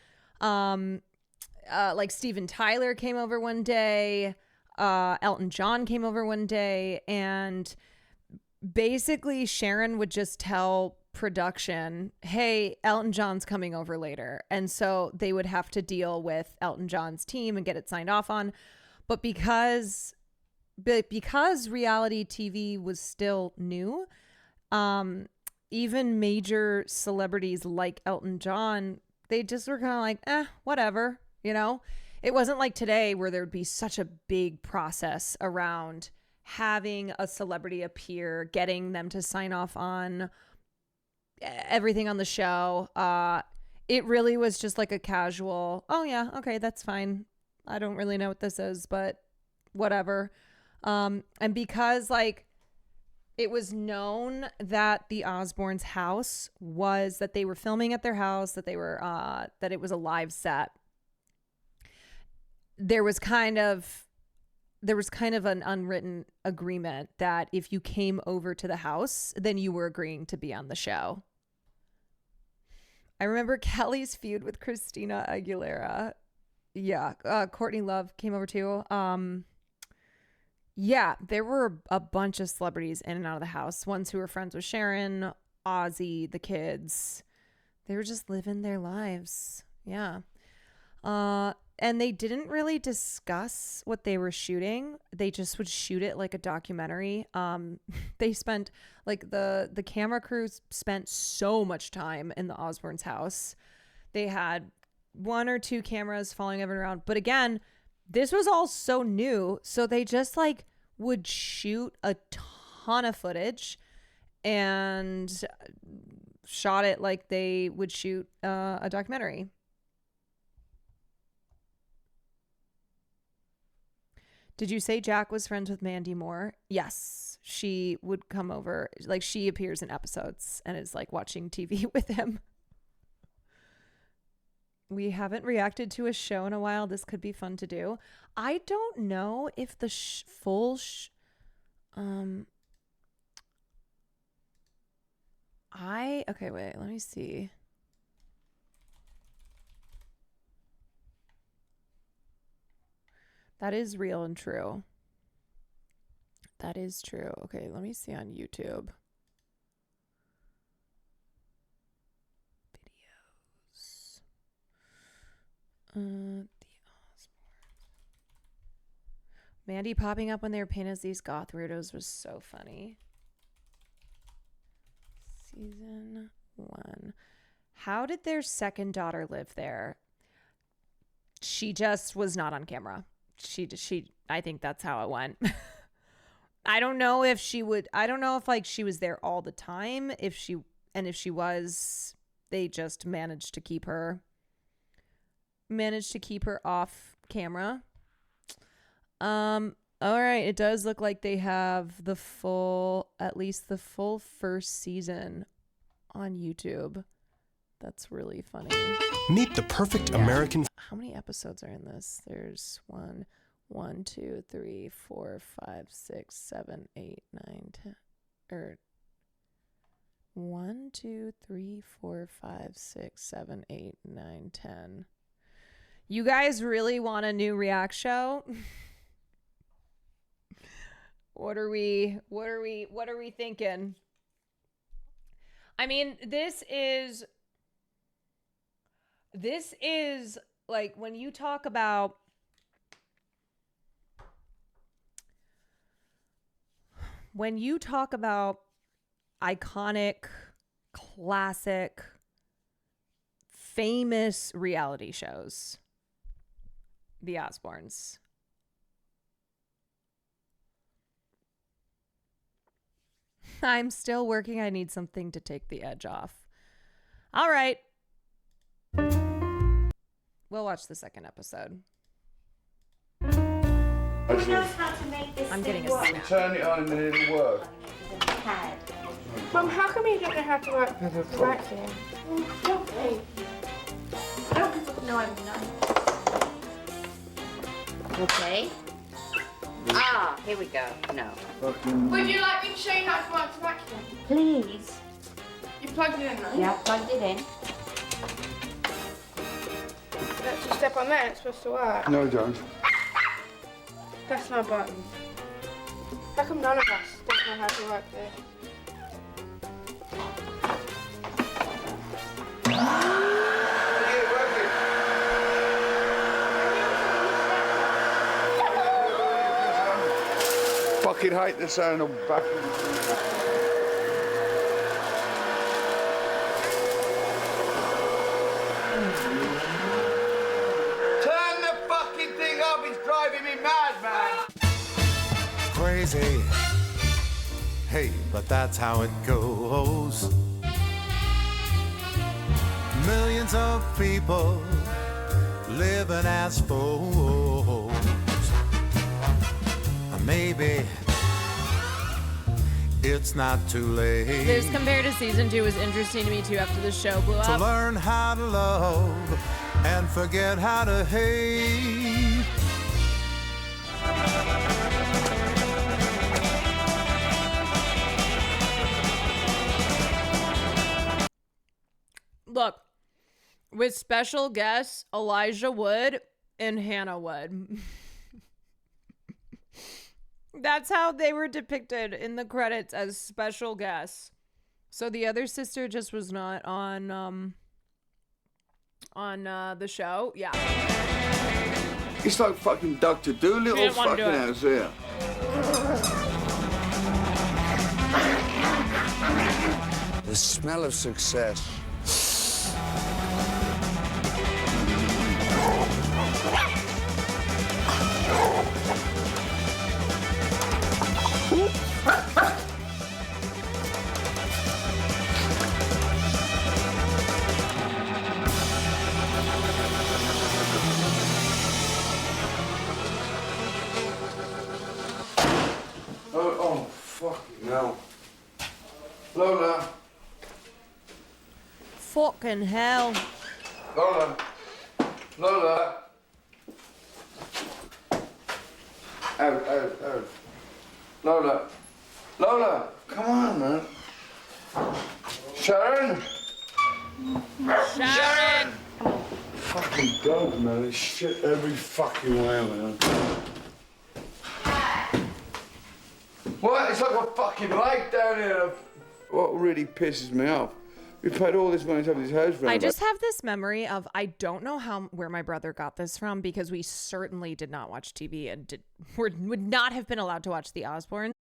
Like Steven Tyler came over one day, Elton John came over one day, and basically Sharon would just tell production, hey, Elton John's coming over later. And so they would have to deal with Elton John's team and get it signed off on. But because reality TV was still new, even major celebrities like Elton John, they just were kind of like, whatever. You know, it wasn't like today where there would be such a big process around having a celebrity appear, getting them to sign off on everything on the show. It really was just like a casual, oh yeah, okay, that's fine. I don't really know what this is, but whatever. And because like it was known that the Osbournes' house was, that they were filming at their house, that they were that it was a live set. There was kind of an unwritten agreement that if you came over to the house, then you were agreeing to be on the show. I remember Kelly's feud with Christina Aguilera. Yeah, Courtney Love came over too. Yeah, there were a bunch of celebrities in and out of the house. Ones who were friends with Sharon, Ozzy, the kids. They were just living their lives. Yeah. And they didn't really discuss what they were shooting. They just would shoot it like a documentary. They spent, like, the camera crews spent so much time in the Osbournes' house. They had 1 or 2 cameras following everyone around. But again, this was all so new. So they just like would shoot a ton of footage and shot it like they would shoot a documentary. Did you say Jack was friends with Mandy Moore? Yes. She would come over. Like, she appears in episodes and is like watching TV with him. We haven't reacted to a show in a while. This could be fun to do. I don't know if the okay, wait, let me see. That is real and true. That is true. Okay, let me see on YouTube. Videos. The Osbournes. Mandy popping up when they were painted as these goth weirdos was so funny. Season 1. How did their second daughter live there? She just was not on camera. I think that's how it went. I don't know if she like she was there all the time. If she was, they just managed to keep her off camera. All right. It does look like they have at least the full first season on YouTube. That's really funny. Meet the perfect American. How many episodes are in this? There's 1, 2, 3, 4, 5, 6, 7, 8, 9, 10. 1, 2, 3, 4, 5, 6, 7, 8, 9, 10. You guys really want a new React show? What are we thinking? I mean, this is like when you talk about iconic, classic, famous reality shows, the Osbournes. I'm still working. I need something to take the edge off. All right. We'll watch the second episode. Who knows how to make this I'm getting thing a work? snap. Turn it on and then it'll work. Mum, how come you don't know how to work the vacuum? Okay. I don't people know I'm not. Okay. Ah, here we go. No. Would you like me to show you how to work the vacuum? Please. You plugged it in, right? Yeah, plugged it in. Let's just step on there, it's supposed to work. No, don't. That's not a button. How come none of us don't know how to work this? Fucking hate the sound of back. Turn the fucking thing up, it's driving me mad, man. Crazy. Hey, but that's how it goes. Millions of people living as foes. Maybe it's not too late. This compared to season 2 was interesting to me too after the show blew to up. learn how to love and forget how to hate. Look, with special guests Elijah Wood and Hannah Wood. That's how they were depicted in the credits, as special guests. So the other sister just was not on the show. Yeah. It's like fucking Dr. Doolittle fucking house here. The smell of success Fucking hell. Lola. Lola. Out. Lola. Lola, come on, man. Sharon? Sharon! Fucking dog, man. It's shit every fucking way, man. What? It's like a fucking lake down here. What really pisses me off, we paid all this money to have this house renovated. I just have this memory of, I don't know where my brother got this from, because we certainly did not watch TV and would not have been allowed to watch the Osbournes.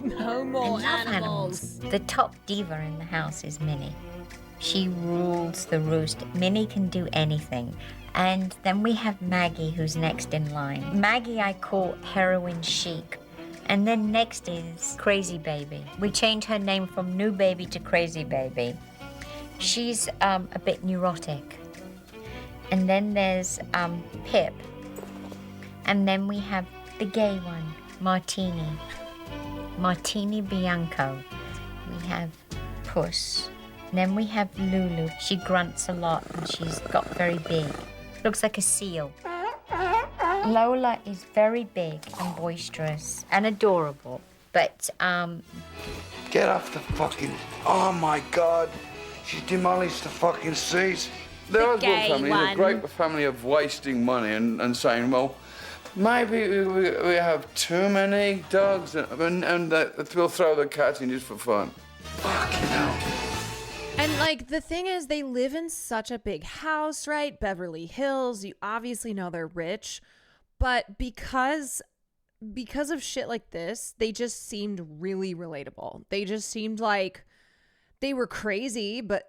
No more animals. The top diva in the house is Minnie. She rules the roost. Minnie can do anything. And then we have Maggie, who's next in line. Maggie I call Heroin Chic. And then next is Crazy Baby. We changed her name from New Baby to Crazy Baby. She's a bit neurotic. And then there's Pip. And then we have the gay one, Martini. Martini Bianco. We have Puss. Then we have Lulu. She grunts a lot and she's got very big. Looks like a seal. Lola is very big and boisterous and adorable, but Get off the fucking... Oh my God. She's demolished the fucking seat. The Osbourne family is a great family of wasting money and saying, well, maybe we have too many dogs and we'll throw the cats in just for fun. Fucking hell. And like the thing is, they live in such a big house, right? Beverly Hills. You obviously know they're rich, but because of shit like this, they just seemed really relatable. They just seemed like they were crazy, but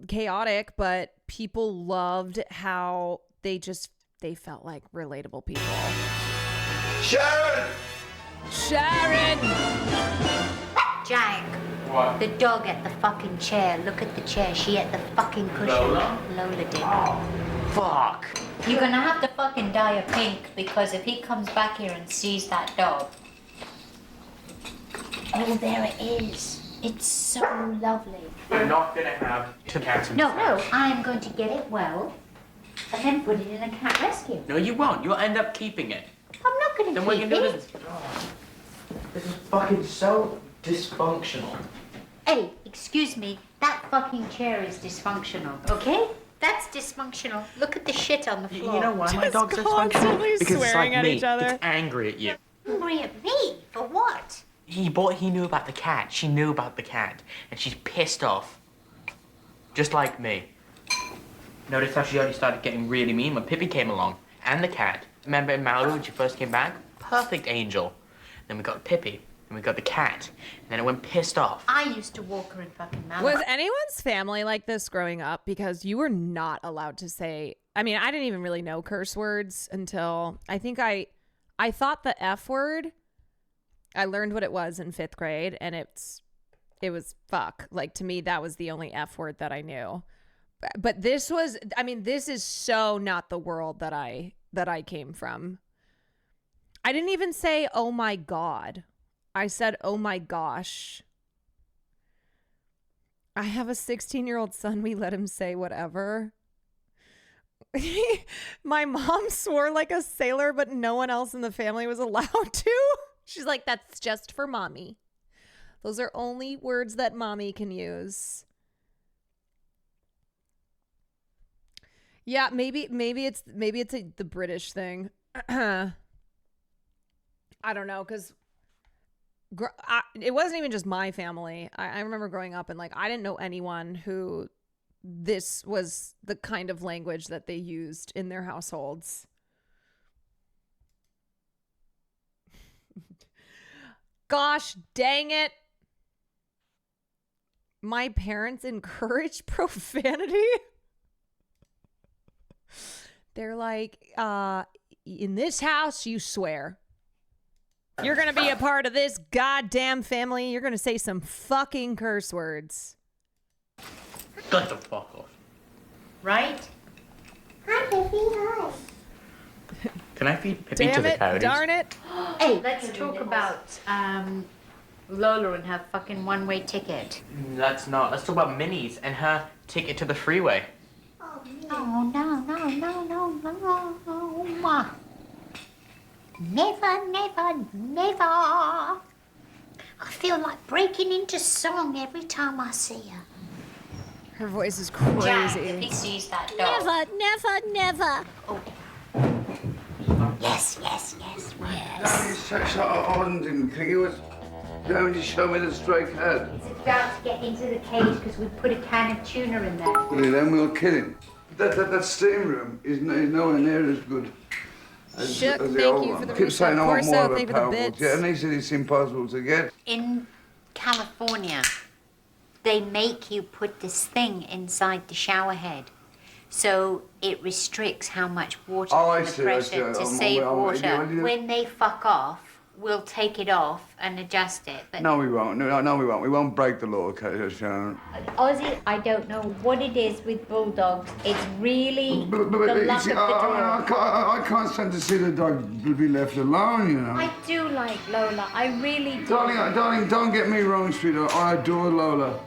chaotic, but people loved how they felt like relatable people. Sharon! Jack. What? The dog at the fucking chair. Look at the chair. She at the fucking cushion. Lola did. Oh, fuck. You're gonna have to fucking dye a pink because if he comes back here and sees that dog. Oh, there it is. It's so lovely. We're not gonna have two cats in No, the house. I am going to get it well and then put it in a cat rescue. No, you won't. You'll end up keeping it. I'm not gonna Then keep we're gonna do it. this. Oh, this is fucking so dysfunctional. Hey, excuse me. That fucking chair is dysfunctional, okay? That's dysfunctional. Look at the shit on the floor. You know why my Just dog's constantly dysfunctional? Because it's swearing like at me. each other. It's angry at you. Angry at me? For what? He knew about the cat. She knew about the cat. And she's pissed off. Just like me. Notice how she already started getting really mean when Pippi came along. And the cat. Remember in Maui when she first came back? Perfect angel. Then we got Pippi. And we got the cat. And then it went pissed off. I used to walk her in fucking mouth. Was anyone's family like this growing up? Because you were not allowed to say, I mean, I didn't even really know curse words until I think I thought the F word, I learned what it was in 5th grade, and it was fuck. Like, to me, that was the only F word that I knew. But this is so not the world that I came from. I didn't even say, oh my God. I said, oh my gosh. I have a 16-year-old son. We let him say whatever. My mom swore like a sailor, but no one else in the family was allowed to. She's like, that's just for mommy. Those are only words that mommy can use. Yeah, maybe it's the British thing. I don't know, because it wasn't even just my family. I remember growing up and I didn't know anyone who this was the kind of language that they used in their households. Gosh dang it. My parents encourage profanity. They're like, in this house, you swear. You're going to be a part of this goddamn family. You're going to say some fucking curse words. Shut the fuck off. Right? Hi, Pippi. Hi. Can I feed Pippi to the coyotes? Darn it. Hey, let's talk about Lola and her fucking one-way ticket. Let's not. Let's talk about Minnie's and her ticket to the freeway. Oh, no. Never. I feel like breaking into song every time I see her. Her voice is crazy. Jack, if he sees that dog. Never. Oh. Yes. Such on, didn't think it was going to show me the stray cat. It's about to get into the cage because we put a can of tuna in there. Well, then we'll kill him. That steam room is nowhere near as good as Shook, the thank old you one. for the I keep reset. saying I want Corso, more of a thank you for the powerful bits. jet, and he said it's impossible to get. In California, they make you put this thing inside the shower head. So it restricts how much water and the pressure to save water. When they fuck off, we'll take it off and adjust it. But No, we won't. No, we won't. We won't break the law, Sharon. Ozzy, I don't know what it is with bulldogs. It's really the luck of the draw. I can't stand to see the dog be left alone, you know. I do like Lola. I really do. Darling, don't get me wrong, sweetheart. I adore Lola.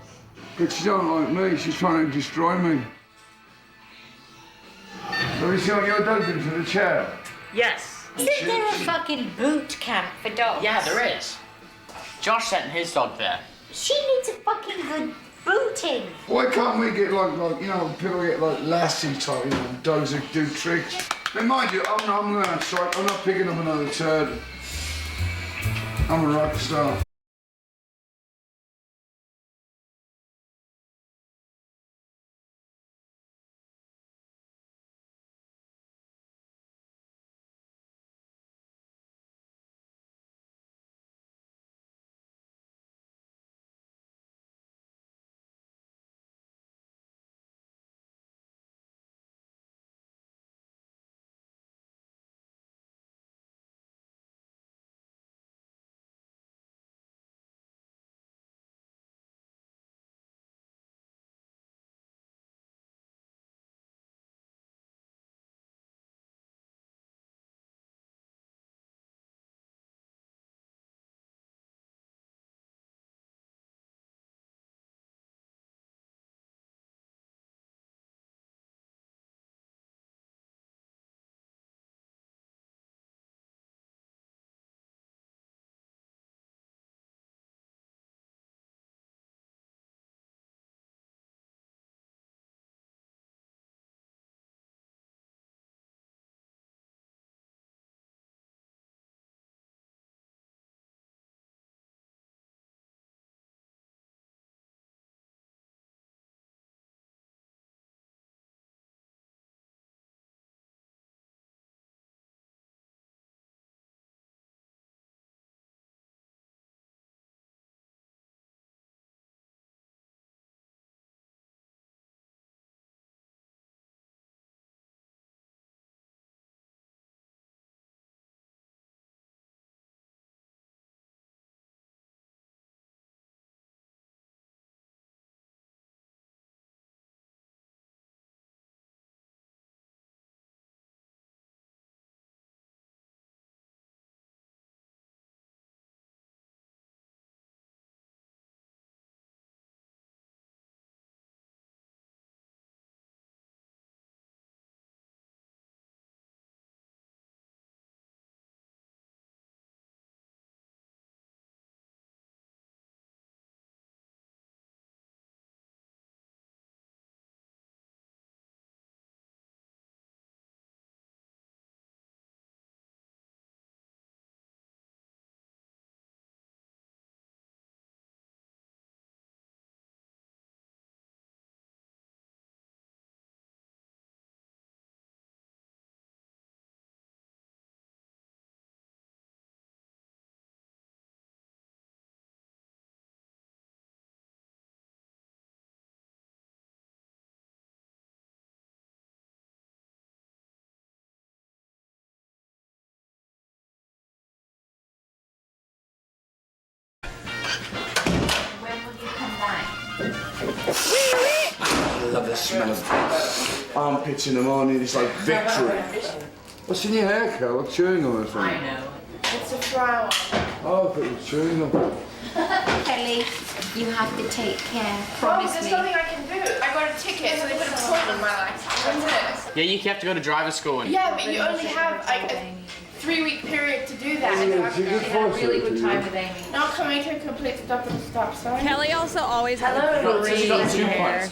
But she don't like me. She's trying to destroy me. Have you seen what your dog did to the chair? Yes. Isn't there a fucking boot camp for dogs? Yeah, there is. Josh sent his dog there. She needs a fucking good booting. Why can't we get people get lassie type, dogs that do tricks? But mind you, I'm not picking up another turd. I'm a rock star. I love the smell of armpits in the morning. It's like victory. What's in your hair, Carl? Chewing gum or something? I know. It's a flower. Oh, I thought it was chewing gum. Kelly, you have to take care. Well, Promise there's me. nothing I can do. I got a ticket, so they put a point on my license. That's it. Yeah, you have to go to driver school. And Yeah, but you only have like a 3-week period to do that. It's a good force really for good you. time with Amy. Not coming to a complete stop at the stop sign. Kelly also always had Hello. crazy hair.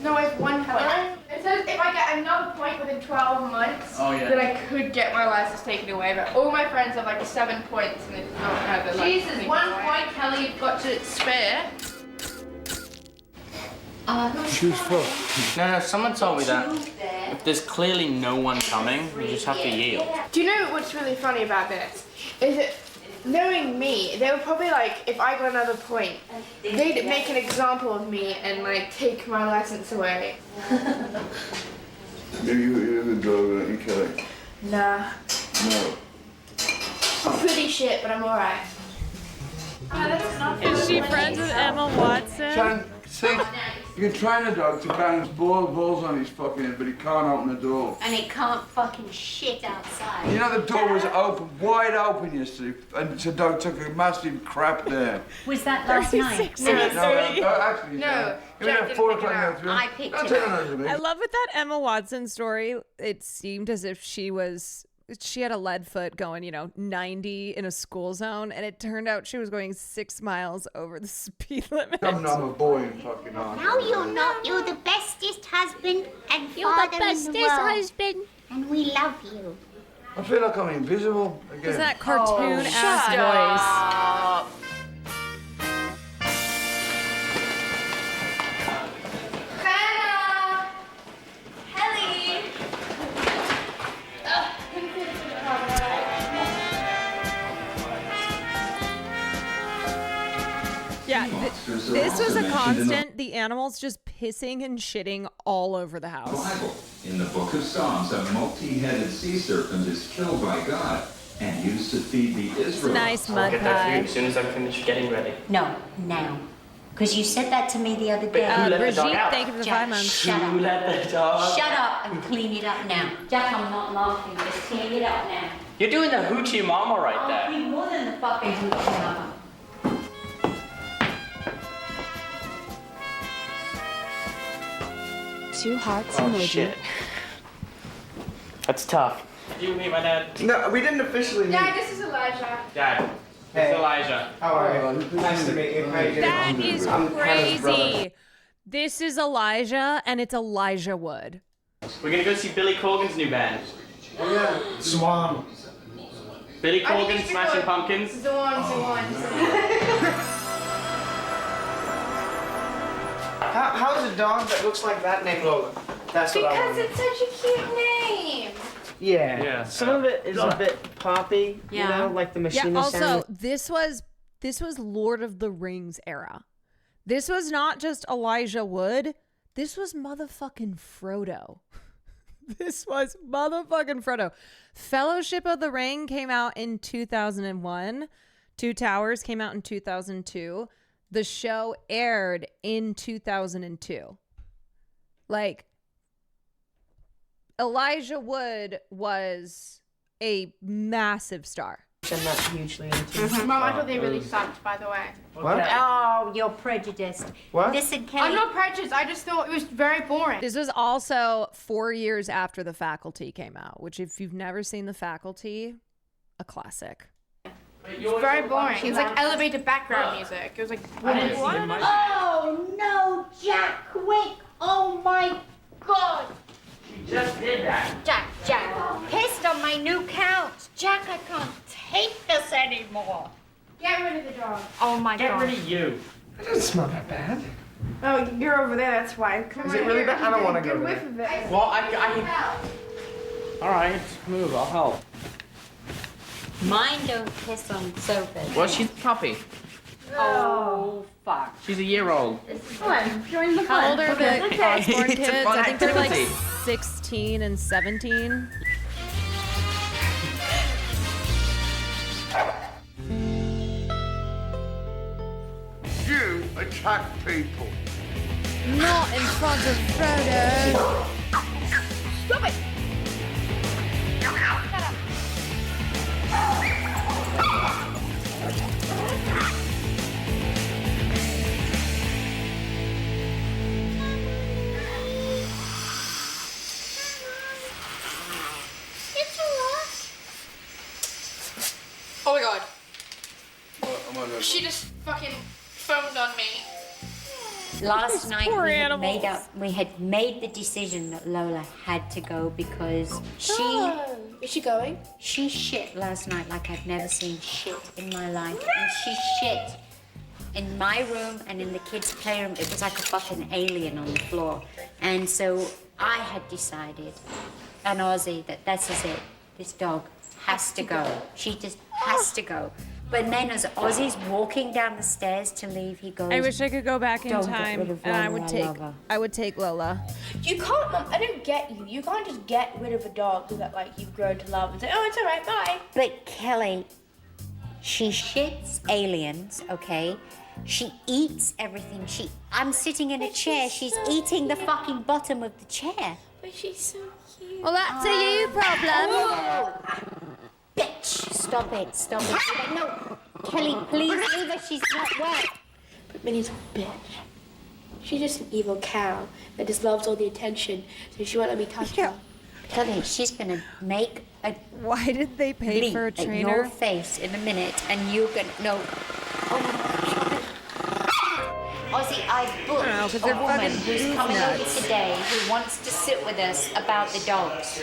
No, I have 1 point. It says if I get another point within 12 months, then I could get my license taken away. But all my friends have like 7 points and they don't have their license Jesus, taken 1 away. point, Kelly, you've got to spare. Choose fuck. No, someone told me that if there's clearly no one coming, you just have to yield. Do you know what's really funny about this? Is that knowing me, they were probably like, if I got another point, they'd make an example of me and like take my license away. You're the driver, aren't you, Kelly? Nah. No. I'm pretty shit, but I'm alright. Is she friends with Emma Watson? Shannon, see, you can train a dog to balance balls on his fucking head, but he can't open the door. And it can't fucking shit outside. You know the door was open, wide open yesterday, and the dog took a massive crap there. Was that last night? Actually, No. it was at 4 o'clock in the afternoon. I picked Don't it tell up. her to me. I love with that Emma Watson story. It seemed as if she had a lead foot going, 90 in a school zone, and it turned out she was going 6 miles over the speed limit. I'm not a boy in fucking arm. No, you're not. You're the bestest husband and father in the world. husband. And we love you. I feel like I'm invisible again. Is that cartoon ass voice? Yeah, this was a constant. The animals just pissing and shitting all over the house. Bible. In the book of Psalms, a multi-headed sea serpent is killed by God and used to feed the Israelites. Nice mud Get that pie. food as soon as I'm finished getting ready. No, now. Because you said that to me the other day. Who let the dog Brigitte, out? thank you for the Jack, 5 months. shut Who up. let the dog? Shut up and clean it up now. Jack, I'm not laughing. Just clean it up now. You're doing the hoochie mama right I'll there. be more than the fucking hoochie mama. Two hearts Oh emoji. shit. That's tough. Did you meet my dad? No, we didn't officially meet. Dad, this is Elijah. Dad, it's Elijah. How are you? Nice to meet you. How you doing? That is I'm Hannah's brother. crazy. This is Elijah, and it's Elijah Wood. We're gonna go see Billy Corgan's new band. Oh yeah, Swan. Billy I think Corgan, it's Smashing called Pumpkins. How's a dog that looks like that named Lola? That's what I Because want. it's such a cute name. Yeah. Some of it is a bit poppy, you Yeah. know, like the Yeah. machine Also, sound. this was Lord of the Rings era. This was not just Elijah Wood. This was motherfucking Frodo. This was motherfucking Frodo. Fellowship of the Ring came out in 2001. Two Towers came out in 2002. The show aired in 2002. Like, Elijah Wood was a massive star. I'm not hugely into. Mom, I thought they really sucked, by the way. What? Oh, you're prejudiced. What? Listen, Kelly. I'm not prejudiced. I just thought it was very boring. This was also 4 years after The Faculty came out, which if you've never seen The Faculty, a classic. It's very boring. It was like elevated background music. It was like, Oh, no, Jack, quick. Oh, my God. She just did that. Jack, pissed on my new couch. Jack, I can't take this anymore. Get rid of the dog. Oh, my Get God. rid of you. It doesn't smell that bad. Oh, you're over there, that's why. Come Is on it really here. bad? I don't wanna Good go whiff there. of it. Well, all right, move. I'll help. Mine don't piss on sofas. Well, she's a puppy. Oh, fuck. She's a year old. Fun. Join the How old are the Osbourne It's a kids? fun I think they're like activity. 16 and 17. you attack people? Not in front of Frodo. Stop it! Oh my god. What am I doing? She just fucking foamed on me. Last night poor we animals. had made the decision that Lola had to go because Is she going? she shit last night like I've never seen shit in my life. And she shit in my room and in the kids' playroom. It was like a fucking alien on the floor. And so I had decided, and Ozzy, that this is it. This dog has to go. She just has to go. But then as Ozzy's walking down the stairs to leave, he goes, I wish I could go back in "Don't get time, rid of and I Lola, would I take. love her." I would take Lola. You can't, Mum. I don't get you. You can't just get rid of a dog that like you've grown to love and say, oh, it's all right, bye. But Kelly, she shits aliens, okay? She eats everything. I'm sitting in a chair. She's eating the fucking bottom of the chair. But she's so cute. Well, that's a you problem. Bitch! Stop it! Stop it! No, Kelly, please leave her. She's not well. But Minnie's a bitch. She's just an evil cow that just loves all the attention, so she won't let me touch her. Kelly, she's gonna make a. Why did they pay for a at trainer? your face in a minute, and you're gonna no. Oh my God. Ozzy, I booked I don't know, 'cause a they're woman fucking who's goof coming nuts. over today who wants to sit with us about the dogs,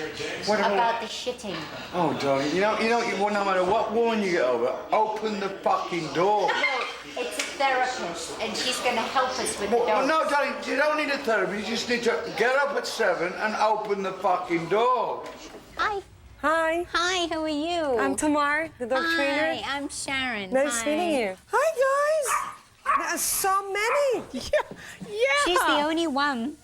about the shitting. Oh, darling, well, no matter what woman you get over, open the fucking door. No, it's a therapist, and she's gonna help us with the Well, dogs. no, darling, you don't need a therapy. You just need to get up at 7 and open the fucking door. Hi. Hi. Hi, how are you? I'm Tamar, the dog trainer. Hi, I'm Sharon. Nice Hi. meeting you. Hi, guys. There are so many. Yeah. She's the only one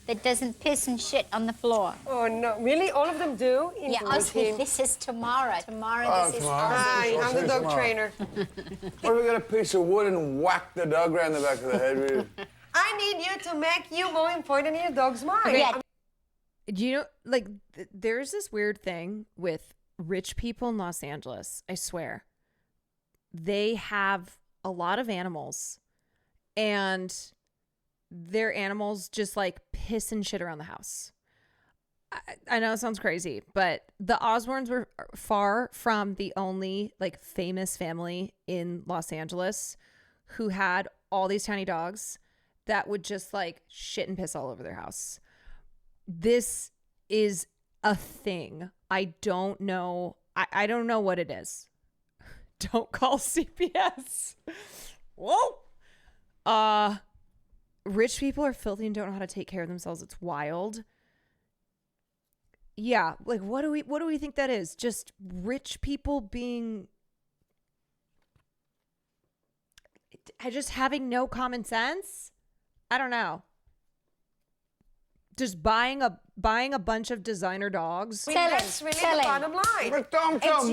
that doesn't piss and shit on the floor. Oh, no. Really? All of them do? Yeah, Ozzy, this is Tamara. Tamara, this is Ozzy. Hi, I'm the dog Tamara. trainer. What if we got a piece of wood and whack the dog around the back of the head with it? I need you to make you more important in your dog's mind. Okay. Do you know, like, there's this weird thing with rich people in Los Angeles. I swear, they have a lot of animals, and their animals just like piss and shit around the house. I know it sounds crazy, but the Osbournes were far from the only like famous family in Los Angeles who had all these tiny dogs that would just like shit and piss all over their house. This is a thing. I don't know. I don't know what it is. Don't call CPS. Whoa. Rich people are filthy and don't know how to take care of themselves. It's wild. Yeah, like what do we think that is? Just rich people being just having no common sense? I don't know. Just buying a bunch of designer dogs. That's really the bottom line. But don't tell me.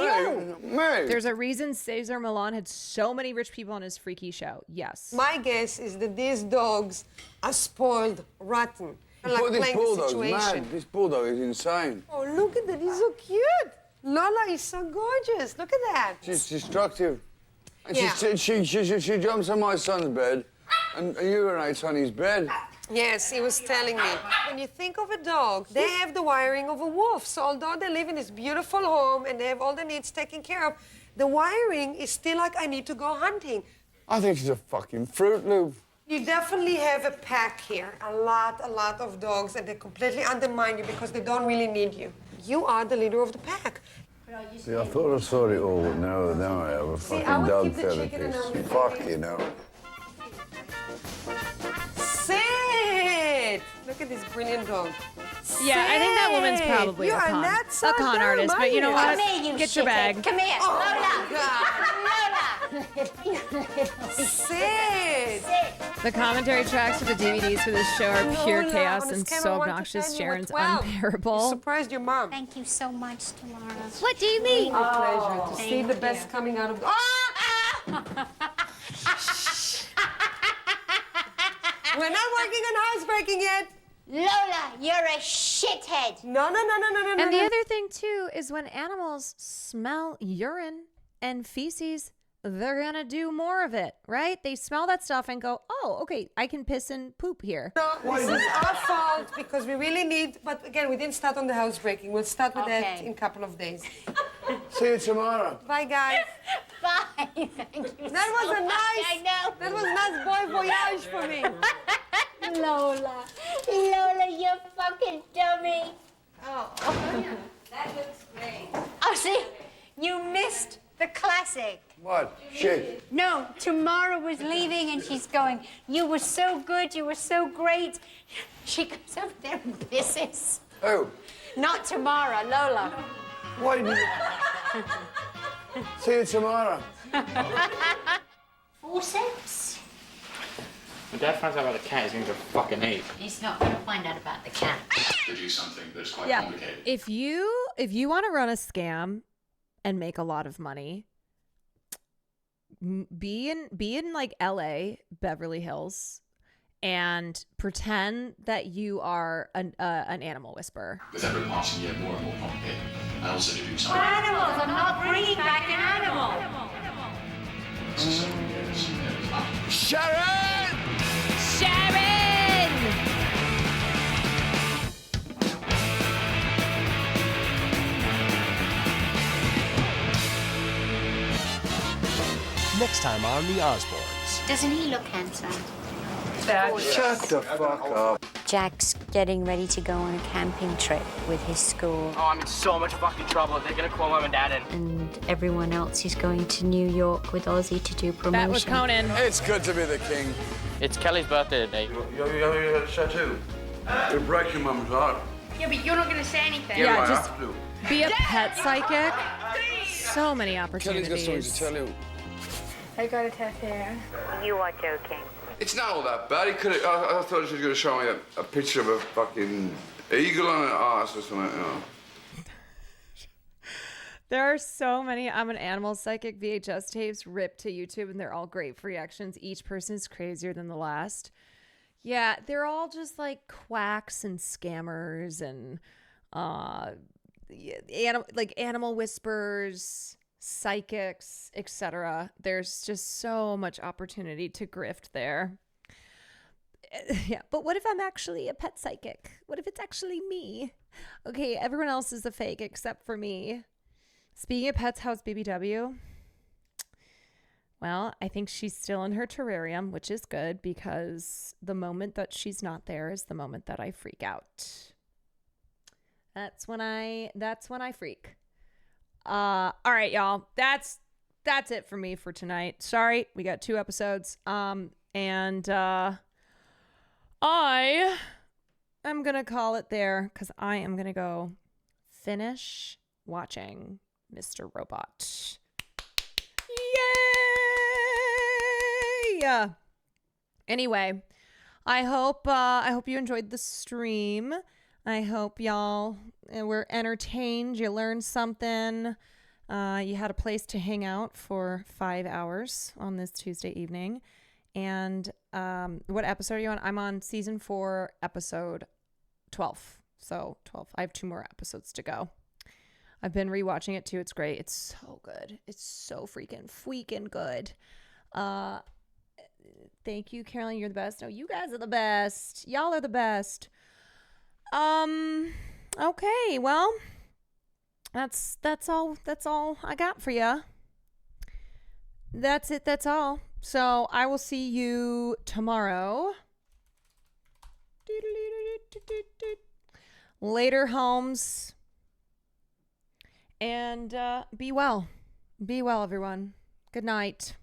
There's a reason Cesar Millan had so many rich people on his freaky show. Yes. My guess is that these dogs are spoiled rotten. Like Well, this playing the bulldog's situation. mad. This bulldog is insane. Oh, look at that. He's so cute. Lola is so gorgeous. Look at that. She's destructive. And Yeah. she jumps on my son's bed and urinates on his bed. Yes, he was telling me. When you think of a dog, they have the wiring of a wolf. So although they live in this beautiful home and they have all their needs taken care of, the wiring is still like, I need to go hunting. I think she's a fucking Fruit Loop. You definitely have a pack here. A lot of dogs, and they completely undermine you because they don't really need you. You are the leader of the pack. See, I thought I saw it all, but now I have a See, I fucking would dog keep the chicken and therapist. I'll Fuck, you know. Sit! Look at this brilliant dog. Yeah, I think that woman's probably You a are con, not so a con dumb, artist, are but you know you? what? Come here, you Get your shithead. bag. Come here, Lola. Sit! The commentary tracks for the DVDs for this show are pure Lola, chaos on this and camera, so I want to obnoxious. tell you Sharon's what, wow. unbearable. You surprised your mom. Thank you so much, Tamara. What do you mean? My pleasure to see thank the best coming out of. We're not working on housebreaking yet. Lola, you're a shithead. No. And the other thing, too, is when animals smell urine and feces, they're going to do more of it, right? They smell that stuff and go, oh, okay, I can piss and poop here. No, this is our fault because we really need, but again, we didn't start on the housebreaking. We'll start with that in a couple of days. See you tomorrow. Bye, guys. Bye. Thank you. That was a nice. I know. That was a nice bon voyage for me. Lola, you fucking dummy. Oh, that looks great. Oh, see, you missed the classic. What? Shit. No, Tamara was leaving and she's going, you were so good, you were so great. She goes over there and pisses. Oh. Not Tamara, Lola. What did you... See you tomorrow. Forceps? When Dad finds out about the cat, he's gonna go fucking ape. He's not going to find out about the cat. To do something that's quite Yeah. complicated. If you want to run a scam and make a lot of money, be in like LA, Beverly Hills, and pretend that you are an animal whisperer. With every passing year, more and more complicated. And also to do something. Animals, I'm not bringing back an animal. Sharon! Sharon! Next time on The Osbournes. Doesn't he look handsome? Shut the fuck up. Jack's getting ready to go on a camping trip with his school. Oh, I'm in so much fucking trouble. They're gonna call Mom and Dad in. And everyone else is going to New York with Ozzy to do promotion. That was Conan. It's good to be the king. It's Kelly's birthday today. You had a tattoo. It breaks your mum's heart. Yeah, but you're not going to say anything. Yeah, I just have to. be a pet psychic. So many Kelly's opportunities. got something to tell you. I got a tattoo. You are joking. It's not all that bad. I thought she was going to show me a picture of a fucking eagle on an arse or something, you know. There are so many I'm an Animal Psychic VHS tapes ripped to YouTube, and they're all great for reactions. Each person is crazier than the last. Yeah, they're all just like quacks and scammers and animal whisperers, psychics, etc. There's just so much opportunity to grift there. Yeah, but what if I'm actually a pet psychic? What if it's actually me? Okay, everyone else is a fake except for me. Speaking of pets, how's BBW? Well, I think she's still in her terrarium, which is good because the moment that she's not there is the moment that I freak out. That's when I freak. All right, y'all. That's it for me for tonight. Sorry, we got 2 episodes. I am gonna call it there because I am gonna go finish watching Mr. Robot. Yay! Anyway, I hope you enjoyed the stream. I hope y'all were entertained. You learned something. You had a place to hang out for 5 hours on this Tuesday evening. And what episode are you on? I'm on season 4, episode 12. So 12. I have 2 more episodes to go. I've been rewatching it too. It's great. It's so good. It's so freaking good. Thank you, Caroline. You're the best. No, you guys are the best. Y'all are the best. Okay. Well, that's all I got for you. That's it. That's all. So I will see you tomorrow. Later, Holmes. And be well. Be well, everyone. Good night.